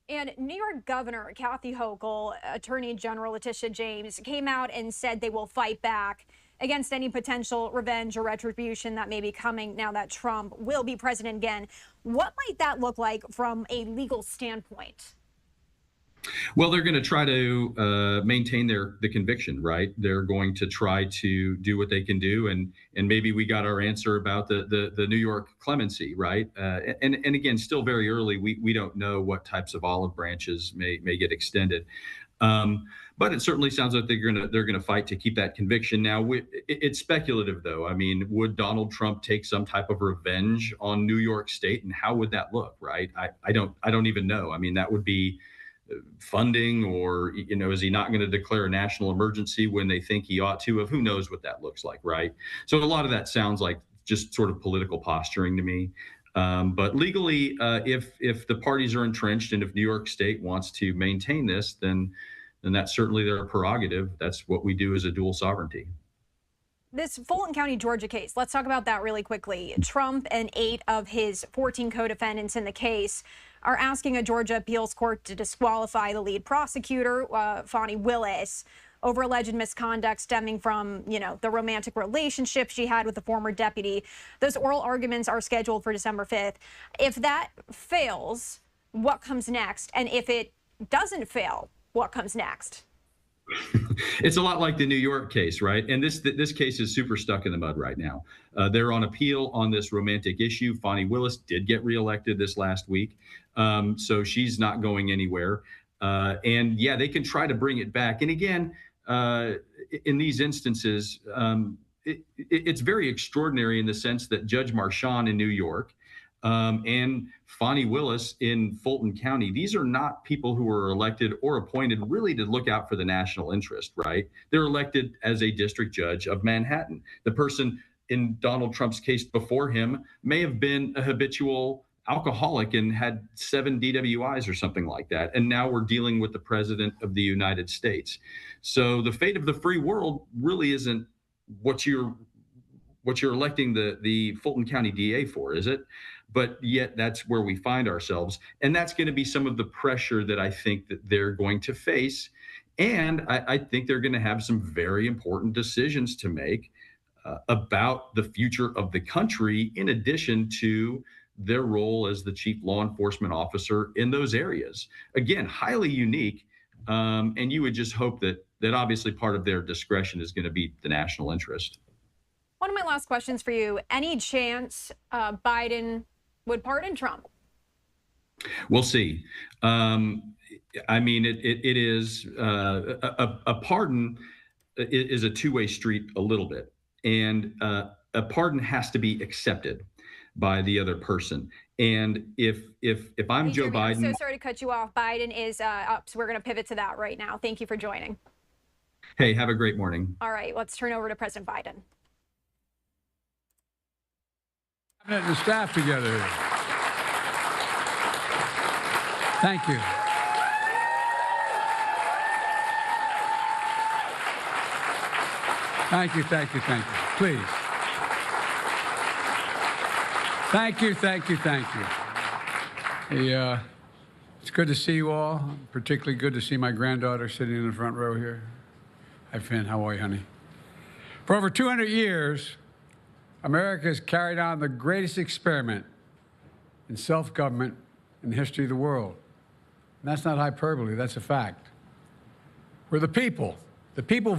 S7: And New York Governor Kathy Hochul, Attorney General Letitia James came out and said they will fight back against any potential revenge or retribution that may be coming now that Trump will be president again. What might that look like from a legal standpoint?
S8: Well, they're going to try to maintain the conviction, right? They're going to try to do what they can do, and maybe we got our answer about the New York clemency, right? And again, still very early. We don't know what types of olive branches may get extended. But it certainly sounds like they're gonna fight to keep that conviction. Now, it's speculative, though. I mean, would Donald Trump take some type of revenge on New York State, and how would that look, right? I don't even know. I mean, that would be funding, or is he not going to declare a national emergency when they think he ought to? Who knows what that looks like, right? So a lot of that sounds like just sort of political posturing to me. But legally, if the parties are entrenched, and if New York State wants to maintain this, then that's certainly their prerogative. That's what we do as a dual sovereignty.
S7: This Fulton County, Georgia case, let's talk about that really quickly. Trump and 8 of his 14 co-defendants in the case are asking a Georgia appeals court to disqualify the lead prosecutor, Fani Willis, over alleged misconduct stemming from, the romantic relationship she had with the former deputy. Those oral arguments are scheduled for December 5th. If that fails, what comes next? And if it doesn't fail, what comes next?
S8: It's a lot like the New York case, right? And this case is super stuck in the mud right now. They're on appeal on this romantic issue. Fani Willis did get reelected this last week, so she's not going anywhere. And yeah, they can try to bring it back. And again, in these instances, it's very extraordinary in the sense that Judge Marchand in New York and Fani Willis in Fulton County, these are not people who were elected or appointed really to look out for the national interest, right? They're elected as a district judge of Manhattan. The person in Donald Trump's case before him may have been a habitual alcoholic and had 7 DWIs or something like that. And now we're dealing with the president of the United States. So the fate of the free world really isn't what you're electing the Fulton County DA for, is it? But yet that's where we find ourselves. And that's going to be some of the pressure that I think that they're going to face. And I think they're going to have some very important decisions to make about the future of the country, in addition to their role as the chief law enforcement officer in those areas. Again, highly unique. And you would just hope that obviously part of their discretion is going to be the national interest.
S7: One of my last questions for you, any chance Biden would pardon Trump?
S8: We'll see. I mean, it is a pardon is a two-way street a little bit. And a pardon has to be accepted by the other person. And if I'm Joe Biden...
S7: I'm so sorry to cut you off. Biden is up, so we're going to pivot to that right now. Thank you for joining.
S8: Hey, have a great morning.
S7: All right, let's turn over to President Biden.
S9: And the staff together here. Thank you. Thank you, thank you, thank you. Please. Thank you, thank you, thank you. Hey, it's good to see you all. Particularly good to see my granddaughter sitting in the front row here. Hi, Finn. How are you, honey? For over 200 years, America has carried on the greatest experiment in self-government in the history of the world. And that's not hyperbole, that's a fact. We're the people. The people